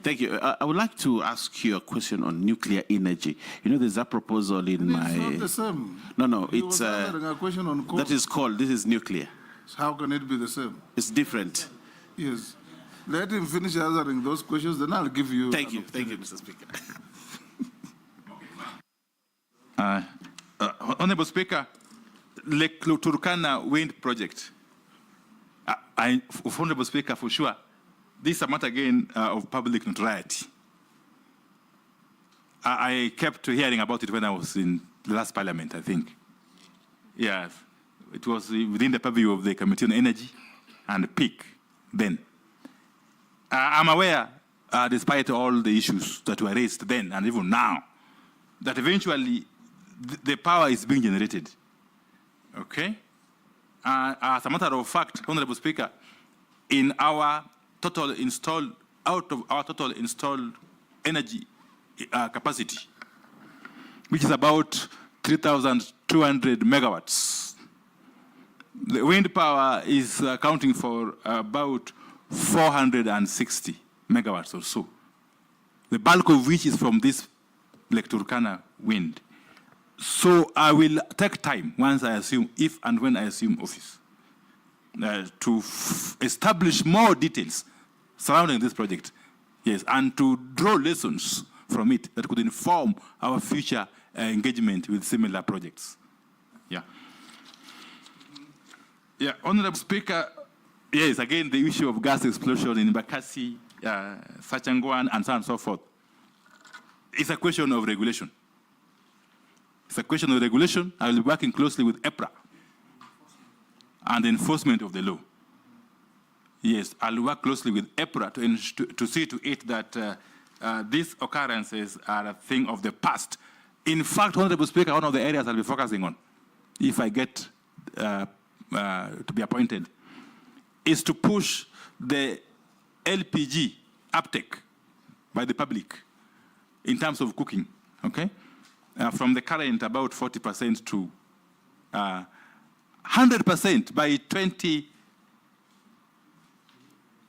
Thank you. I would like to ask you a question on nuclear energy. You know, there's a proposal in my... It's not the same. No, He it's... was answering a question on coal. That is called, this is nuclear. So how can it be the same? It's different. Yes. Let him finish answering those questions, then I'll give you... Thank you, Mr. Speaker. Honorable Speaker, Lake Turkana wind project. Honorable Speaker, for sure, this is a matter again of public notoriety. I kept hearing about it when I was in the last parliament, I think. Yes, it was within the purview of the Committee on Energy and PIC then. I'm aware, despite all the issues that were raised then and even now, that eventually the power is being generated. Okay? As a matter of fact, Honorable Speaker, in our total installed, out of our total installed energy capacity, which is about 3,200 megawatts, the wind power is accounting for about 460 megawatts or so, the bulk of which is from this Lake Turkana wind. So I will take time once I assume, if and when I assume office, to establish more details surrounding this project, yes, and to draw lessons from it that could inform our future engagement with similar projects. Yeah. Yeah, Honorable Speaker, yes, again, the issue of gas explosion in Bakassi, Sachangwan, and so on and so forth. It's a question of regulation. It's a question of regulation. I will be working closely with EPRA and enforcement of the law. Yes, I'll work closely with EPRA to see to it that these occurrences are a thing of the past. In fact, Honorable Speaker, one of the areas I'll be focusing on, if I get to be appointed, is to push the LPG uptake by the public in terms of cooking, okay? From the current about 40% to 100% by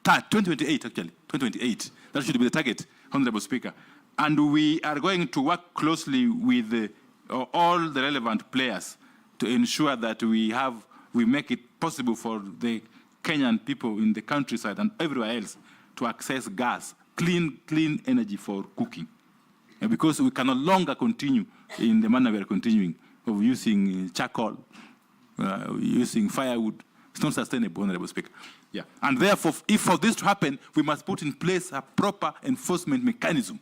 2028 actually, 2028. That should be the target, Honorable Speaker. And we are going to work closely with all the relevant players to ensure that we make it possible for the Kenyan people in the countryside and everywhere else to access gas, clean energy for cooking. And because we can no longer continue in the manner we are continuing of using charcoal, using firewood. It's not sustainable, Honorable Speaker. Yeah. And therefore, if for this to happen, we must put in place a proper enforcement mechanism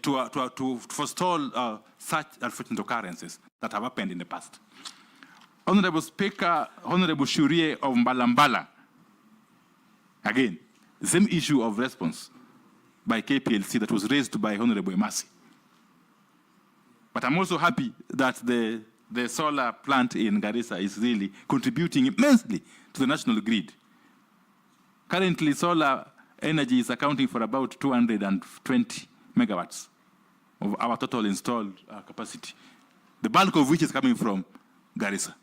to forestall such unfortunate occurrences that have happened in the past. Honorable Speaker, Honorable Shurie of Mbalambala, again, the same issue of response by KPLC that was raised by Honorable Emasi. But I'm also happy that the solar plant in Garissa is really contributing immensely to the national grid. Currently, solar energy is accounting for about 220 megawatts of our total installed capacity, the bulk of which is coming from Garissa.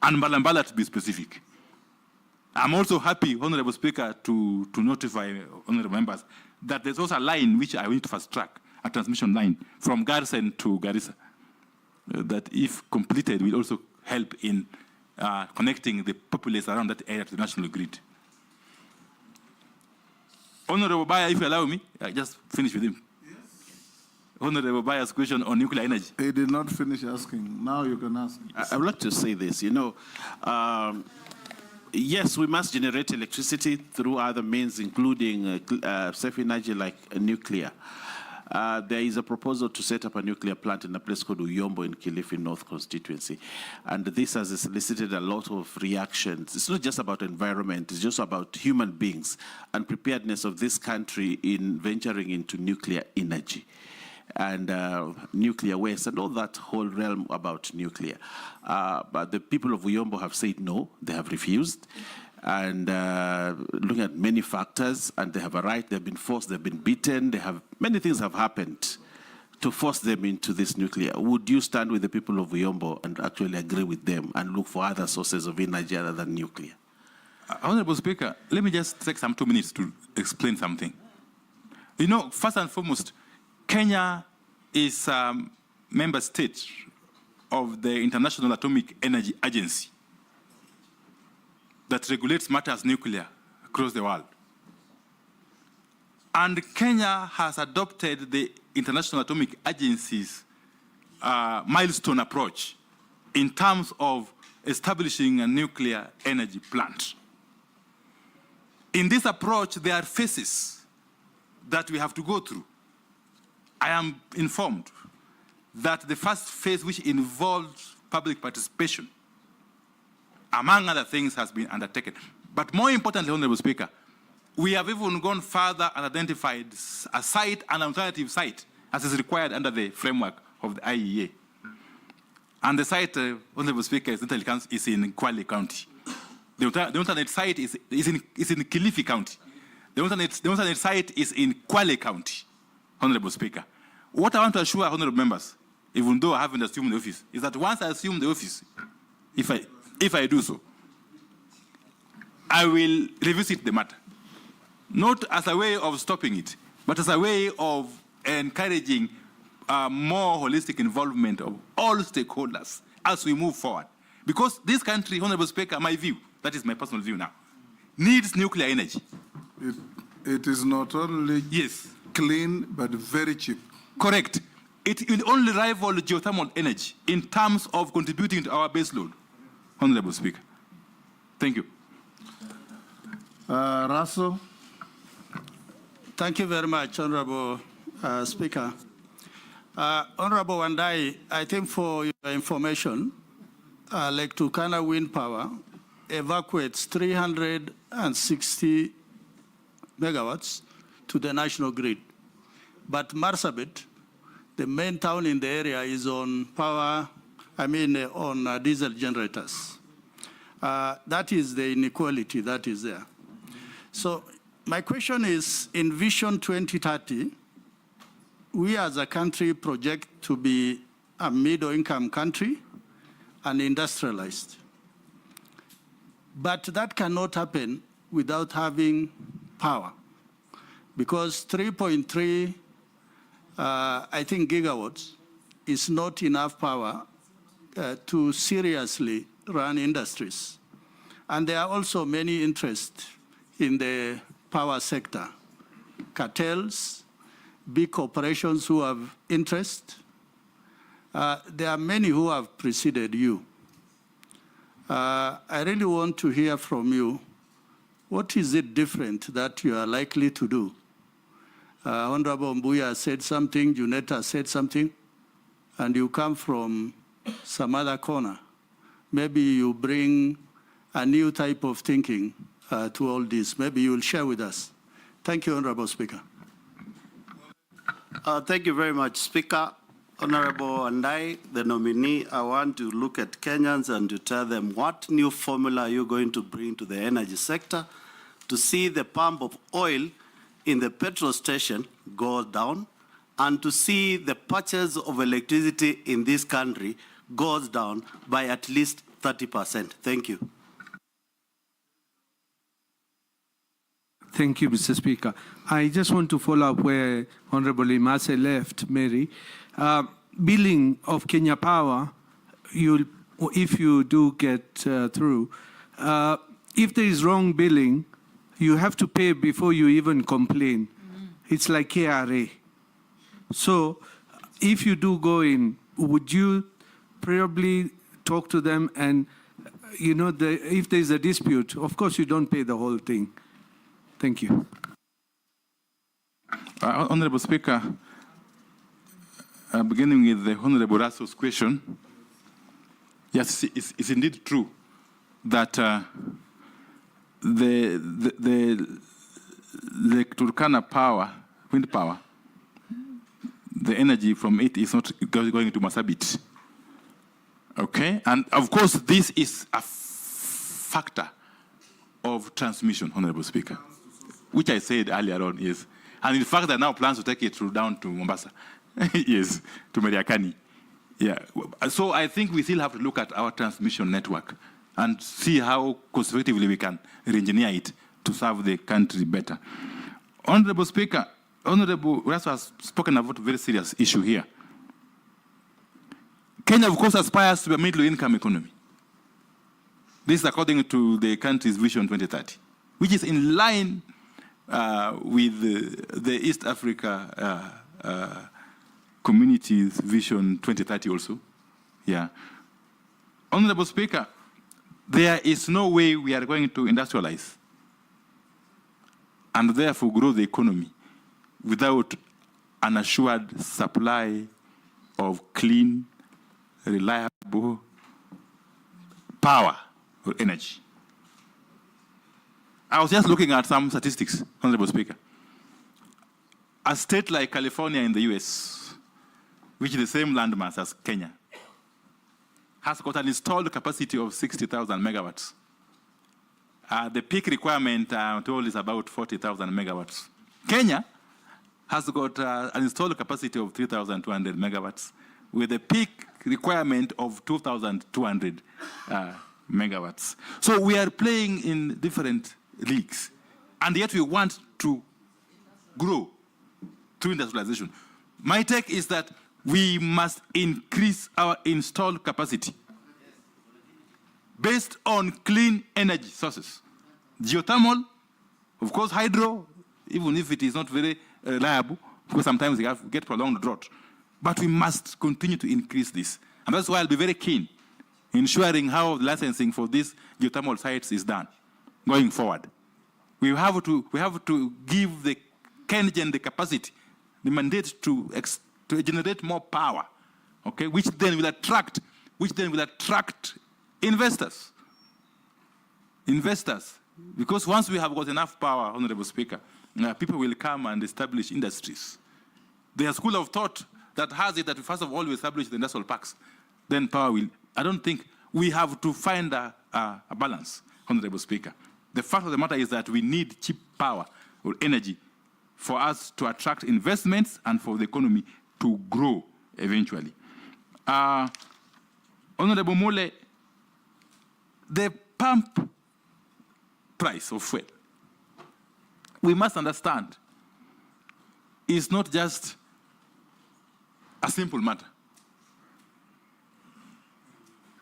And Mbalambala, to be specific. I'm also happy, Honorable Speaker, to notify honorable members that there's also a line which I want to fast track, a transmission line from Garissa to Garissa, that if completed will also help in connecting the populace around that area to the national grid. Honorable Baya, if you allow me, I just finish with him. Yes. Honorable Baya's question on nuclear energy. He did not finish asking. Now you can ask. I would like to say this, yes, we must generate electricity through other means, including safe energy like nuclear. There is a proposal to set up a nuclear plant in a place called Uyombo in Kilifi North constituency. And this has elicited a lot of reactions. It's not just about environment, it's just about human beings and preparedness of this country in venturing into nuclear energy and nuclear waste and all that whole realm about nuclear. But the people of Uyombo have said no, they have refused. And looking at many factors, and they have a right, they've been forced, they've been beaten, many things have happened to force them into this nuclear. Would you stand with the people of Uyombo and actually agree with them and look for other sources of energy other than nuclear? Honorable Speaker, let me just take some 2 minutes to explain something. First and foremost, Kenya is a member state of the International Atomic Energy Agency that regulates matters nuclear across the world. And Kenya has adopted the International Atomic Agency's milestone approach in terms of establishing a nuclear energy plant. In this approach, there are phases that we have to go through. I am informed that the first phase, which involves public participation, among other things, has been undertaken. But more importantly, Honorable Speaker, we have even gone further and identified a site, an alternative site, as is required under the framework of the IEA. And the site, Honorable Speaker, is in Kwale County. The alternate site is in Kilifi County. The alternate site is in Kwale County, Honorable Speaker. What I want to assure honorable members, even though I haven't assumed the office, is that once I assume the office, if I do so, I will revisit the matter. Not as a way of stopping it, but as a way of encouraging more holistic involvement of all stakeholders as we move forward. Because this country, Honorable Speaker, my view, that is my personal view now, needs nuclear energy. It is not only clean, but very cheap. Correct. It will only rival geothermal energy in terms of contributing to our baseload, Honorable Speaker. Thank you. Russell. Thank you very much, Honorable Speaker. Honorable Wandayi, I think for your information, Lake Turkana Wind Power evacuates 360 megawatts to the national grid. But Marsabit, the main town in the area, is on on diesel generators. That is the inequality that is there. So my question is, in Vision 2030, we as a country project to be a middle-income country and industrialized. But that cannot happen without having power. Because 3.3, I think, gigawatts is not enough power to seriously run industries. And there are also many interests in the power sector. Cartels, big corporations who have interest. There are many who have preceded you. I really want to hear from you, what is it different that you are likely to do? Honorable Mvurya said something, Juneta said something, and you come from some other corner. Maybe you bring a new type of thinking to all this. Maybe you will share with us. Thank you, Honorable Speaker. Thank you very much, Speaker. Honorable Wandayi, the nominee, I want to look at Kenyans and to tell them what new formula are you going to bring to the energy sector to see the pump of oil in the petrol station go down and to see the purchase of electricity in this country goes down by at least 30%. Thank you. Thank you, Mr. Speaker. I just want to follow up where Honorable Imase left, Mary. Billing of Kenya Power, if you do get through, if there is wrong billing, you have to pay before you even complain. It's like KRA. So if you do go in, would you probably talk to them and, you know, if there's a dispute, of course you don't pay the whole thing. Thank you. Honorable Speaker, beginning with the Honorable Russell's question, yes, it's indeed true that the Turkana power, wind power, the energy from it is not going to Marsabit. Okay? And of course, this is a factor of transmission, Honorable Speaker, which I said earlier on, yes. And in fact, there are now plans to take it down to Mombasa, yes, to Mariakani. Yeah. So I think we still have to look at our transmission network and see how constructively we can re-engineer it to serve the country better. Honorable Speaker, Honorable Russell has spoken about a very serious issue here. Kenya, of course, aspires to be a middle-income economy. This is according to the country's Vision 2030, which is in line with the East Africa Community's Vision 2030 also. Yeah. Honorable Speaker, there is no way we are going to industrialize and therefore grow the economy without an assured supply of clean, reliable power or energy. I was just looking at some statistics, Honorable Speaker. A state like California in the US, which is the same landmass as Kenya, has got an installed capacity of 60,000 megawatts. The peak requirement, I'm told, is about 40,000 megawatts. Kenya has got an installed capacity of 3,200 megawatts with a peak requirement of 2,200 megawatts. So we are playing in different leagues, and yet we want to grow through industrialization. My take is that we must increase our installed capacity based on clean energy sources. Geothermal, of course, hydro, even if it is not very reliable, because sometimes we get prolonged drought. But we must continue to increase this. And that's why I'll be very keen in ensuring how the licensing for these geothermal sites is done going forward. We have to give the KenGen the capacity, the mandate to generate more power, okay, which then will attract investors. Because once we have got enough power, Honorable Speaker, people will come and establish industries. There's a school of thought that has it that first of all we establish the industrial parks, then power will. I don't think we have to find a balance, Honorable Speaker. The fact of the matter is that we need cheap power or energy for us to attract investments and for the economy to grow eventually. Honorable Mole, the pump price of fuel we must understand is not just a simple matter.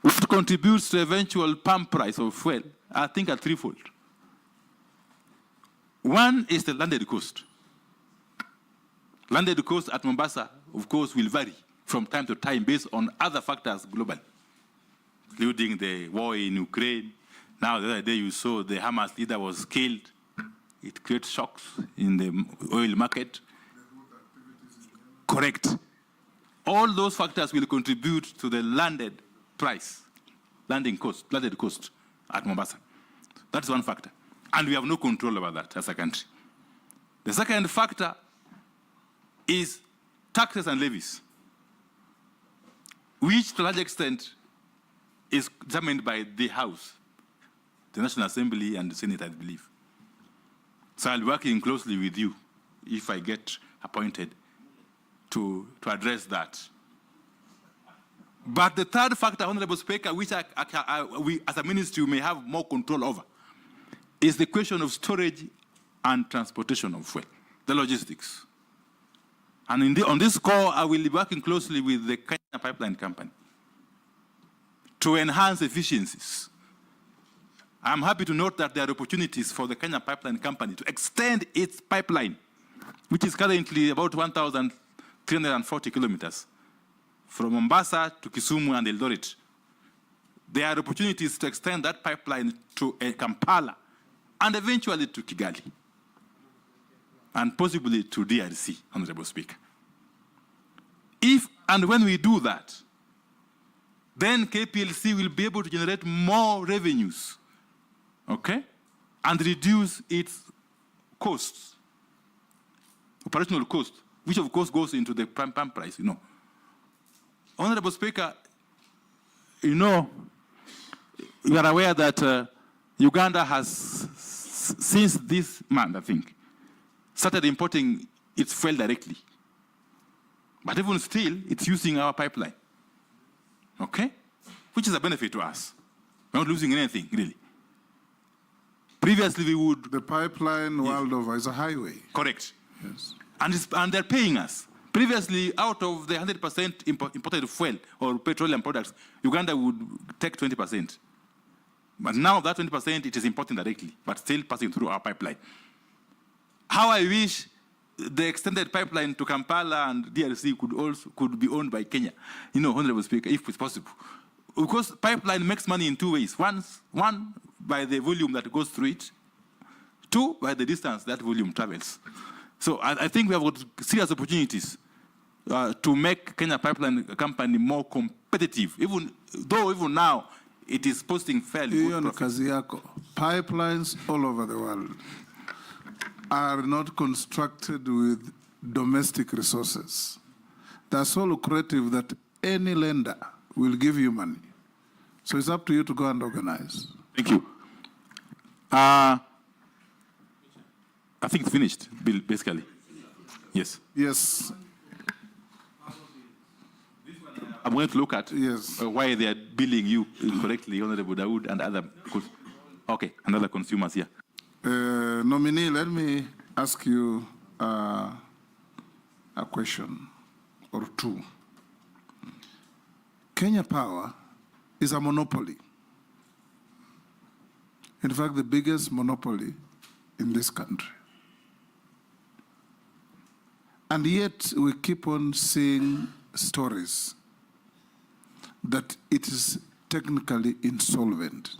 What contributes to eventual pump price of fuel, I think, are threefold. One is the landed cost. Landed cost at Mombasa, of course, will vary from time to time based on other factors globally, including the war in Ukraine. Now, the other day you saw the Hamas leader was killed. It creates shocks in the oil market. Correct. All those factors will contribute to the landed price, landed cost at Mombasa. That's one factor. And we have no control over that as a country. The second factor is taxes and levies, which to a large extent is determined by the House, the National Assembly and the Senate, I believe. So I'll be working closely with you if I get appointed to address that. But the third factor, Honorable Speaker, which we as a ministry may have more control over, is the question of storage and transportation of fuel, the logistics. And on this call, I will be working closely with the Kenya Pipeline Company to enhance efficiencies. I'm happy to note that there are opportunities for the Kenya Pipeline Company to extend its pipeline, which is currently about 1,340 kilometers, from Mombasa to Kisumu and Eldoret. There are opportunities to extend that pipeline to Kampala and eventually to Kigali, and possibly to DRC, Honorable Speaker. If and when we do that, then KPLC will be able to generate more revenues, okay, and reduce its costs, operational cost, which of course goes into the pump price, you know. Honorable Speaker, you know, you are aware that Uganda has, since this month, I think, started importing its fuel directly. But even still, it's using our pipeline, okay? Which is a benefit to us. We're not losing anything, really. Previously, we would... The pipeline world over is a highway. Correct. Yes. And they're paying us. Previously, out of the 100% imported fuel or petroleum products, Uganda would take 20%. But now that 20%, it is importing directly, but still passing through our pipeline. How I wish the extended pipeline to Kampala and DRC could be owned by Kenya, you know, Honorable Speaker, if it's possible. Because pipeline makes money in two ways. One, by the volume that goes through it. Two, by the distance that volume travels. So I think we have got serious opportunities to make Kenya Pipeline Company more competitive, even now it is posting fairly good profits. Pipelines all over the world are not constructed with domestic resources. They're so lucrative that any lender will give you money. So it's up to you to go and organize. Thank you. I think it's finished, Bill, basically. Yes. Yes. I'm going to look at why they are billing you incorrectly, Honorable Dawood and other. Okay, another consumers here. Nominee, let me ask you a question or two. Kenya Power is a monopoly. In fact, the biggest monopoly in this country. And yet we keep on seeing stories that it is technically insolvent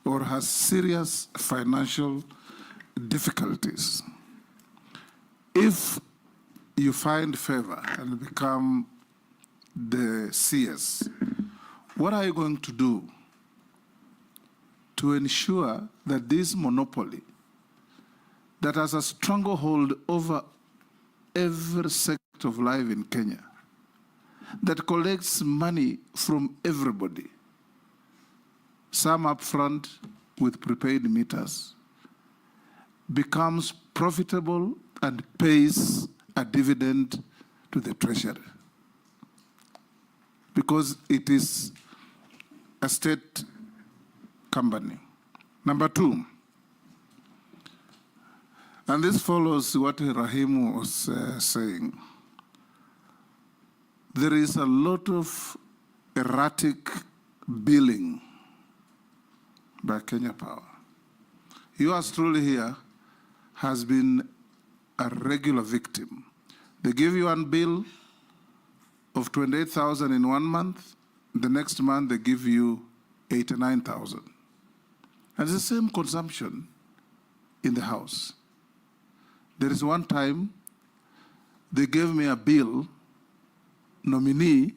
or has serious financial difficulties. If you find favor and become the CS, what are you going to do to ensure that this monopoly that has a stranglehold over every sector of life in Kenya, that collects money from everybody, some up front with prepaid meters, becomes profitable and pays a dividend to the treasury? Because it is a state company. Number two, And this follows what Rahim was saying. There is a lot of erratic billing by Kenya Power. Yours truly here has been a regular victim. They give you one bill of 28,000 in 1 month, the next month they give you 89,000. And it's the same consumption in the house. There is one time they gave me a bill, nominee,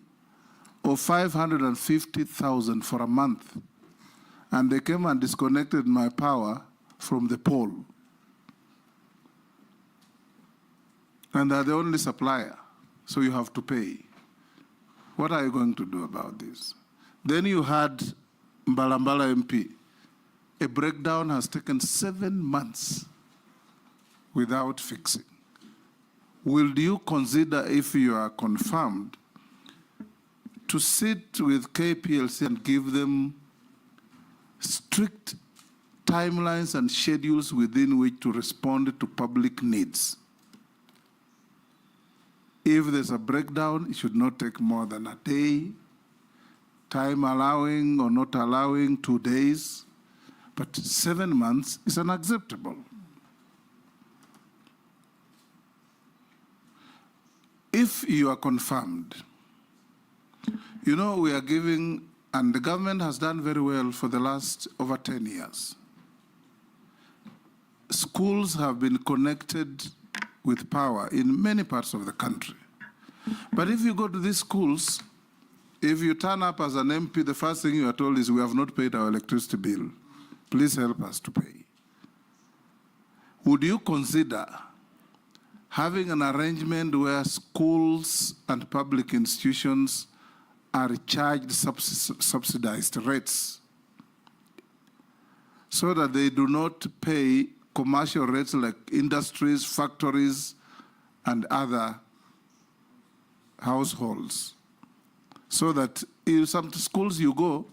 of 550,000 for a month. And they came and disconnected my power from the pole. And they're the only supplier, so you have to pay. What are you going to do about this? Then you had Mbalambala MP. A breakdown has taken 7 months without fixing. Will you consider, if you are confirmed, to sit with KPLC and give them strict timelines and schedules within which to respond to public needs? If there's a breakdown, it should not take more than a day, time allowing or not allowing 2 days, but 7 months is unacceptable. If you are confirmed, you know, we are giving, and the government has done very well for the last over 10 years. Schools have been connected with power in many parts of the country. But if you go to these schools, if you turn up as an MP, the first thing you are told is, we have not paid our electricity bill. Please help us to pay. Would you consider having an arrangement where schools and public institutions are charged subsidized rates so that they do not pay commercial rates like industries, factories, and other households? So that in some schools you go,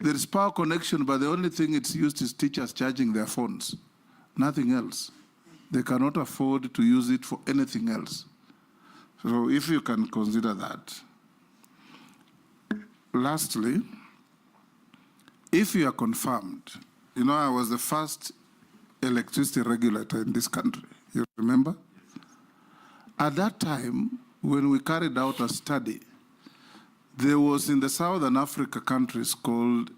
there is power connection, but the only thing it's used is teachers charging their phones, nothing else. They cannot afford to use it for anything else. So if you can consider that. Lastly, if you are confirmed, you know, I was the first electricity regulator in this country, you remember? At that time, when we carried out a study, there was in the Southern Africa countries called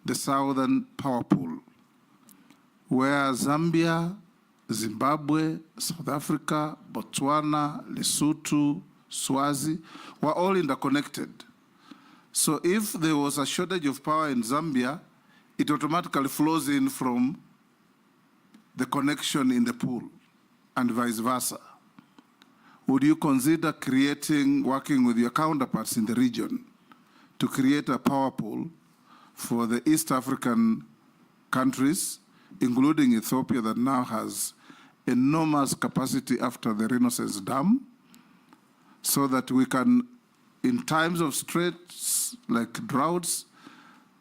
the Southern Power Pool, where Zambia, Zimbabwe, South Africa, Botswana, Lesotho, Swazi were all interconnected. So if there was a shortage of power in Zambia, it automatically flows in from the connection in the pool and vice versa. Would you consider working with your counterparts in the region to create a power pool for the East African countries, including Ethiopia that now has enormous capacity after the Renaissance Dam, so that we can, in times of stress like droughts,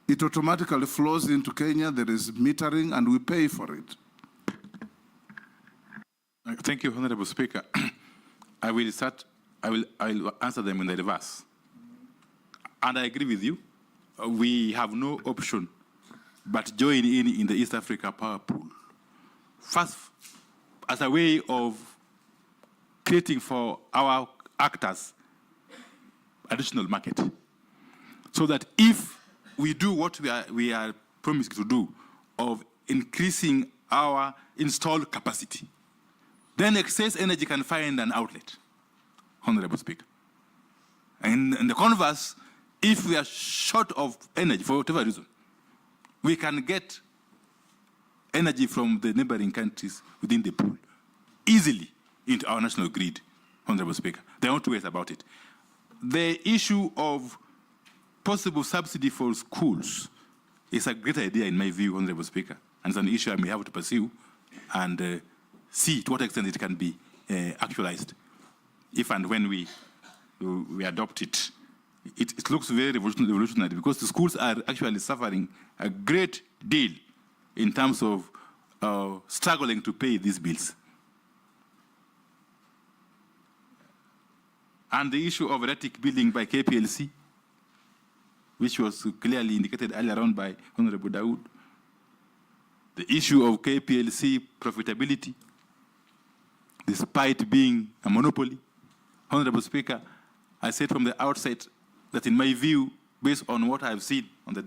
it automatically flows into Kenya, there is metering, and we pay for it? Thank you, Honorable Speaker. I will answer them in the reverse. And I agree with you. We have no option but join in the East Africa Power Pool. First, as a way of creating for our actors additional market, so that if we do what we are promising to do of increasing our installed capacity, then excess energy can find an outlet, Honorable Speaker. And in the converse, if we are short of energy for whatever reason, we can get energy from the neighboring countries within the pool easily into our national grid, Honorable Speaker. There are no two ways about it. The issue of possible subsidy for schools is a great idea in my view, Honorable Speaker, and it's an issue I may have to pursue and see to what extent it can be actualized. If and when we adopt it, it looks very revolutionary because the schools are actually suffering a great deal in terms of struggling to pay these bills. And the issue of erratic billing by KPLC, which was clearly indicated earlier on by Honorable Dawood. The issue of KPLC profitability, despite being a monopoly. Honorable Speaker, I said from the outset that in my view, based on what I've seen on the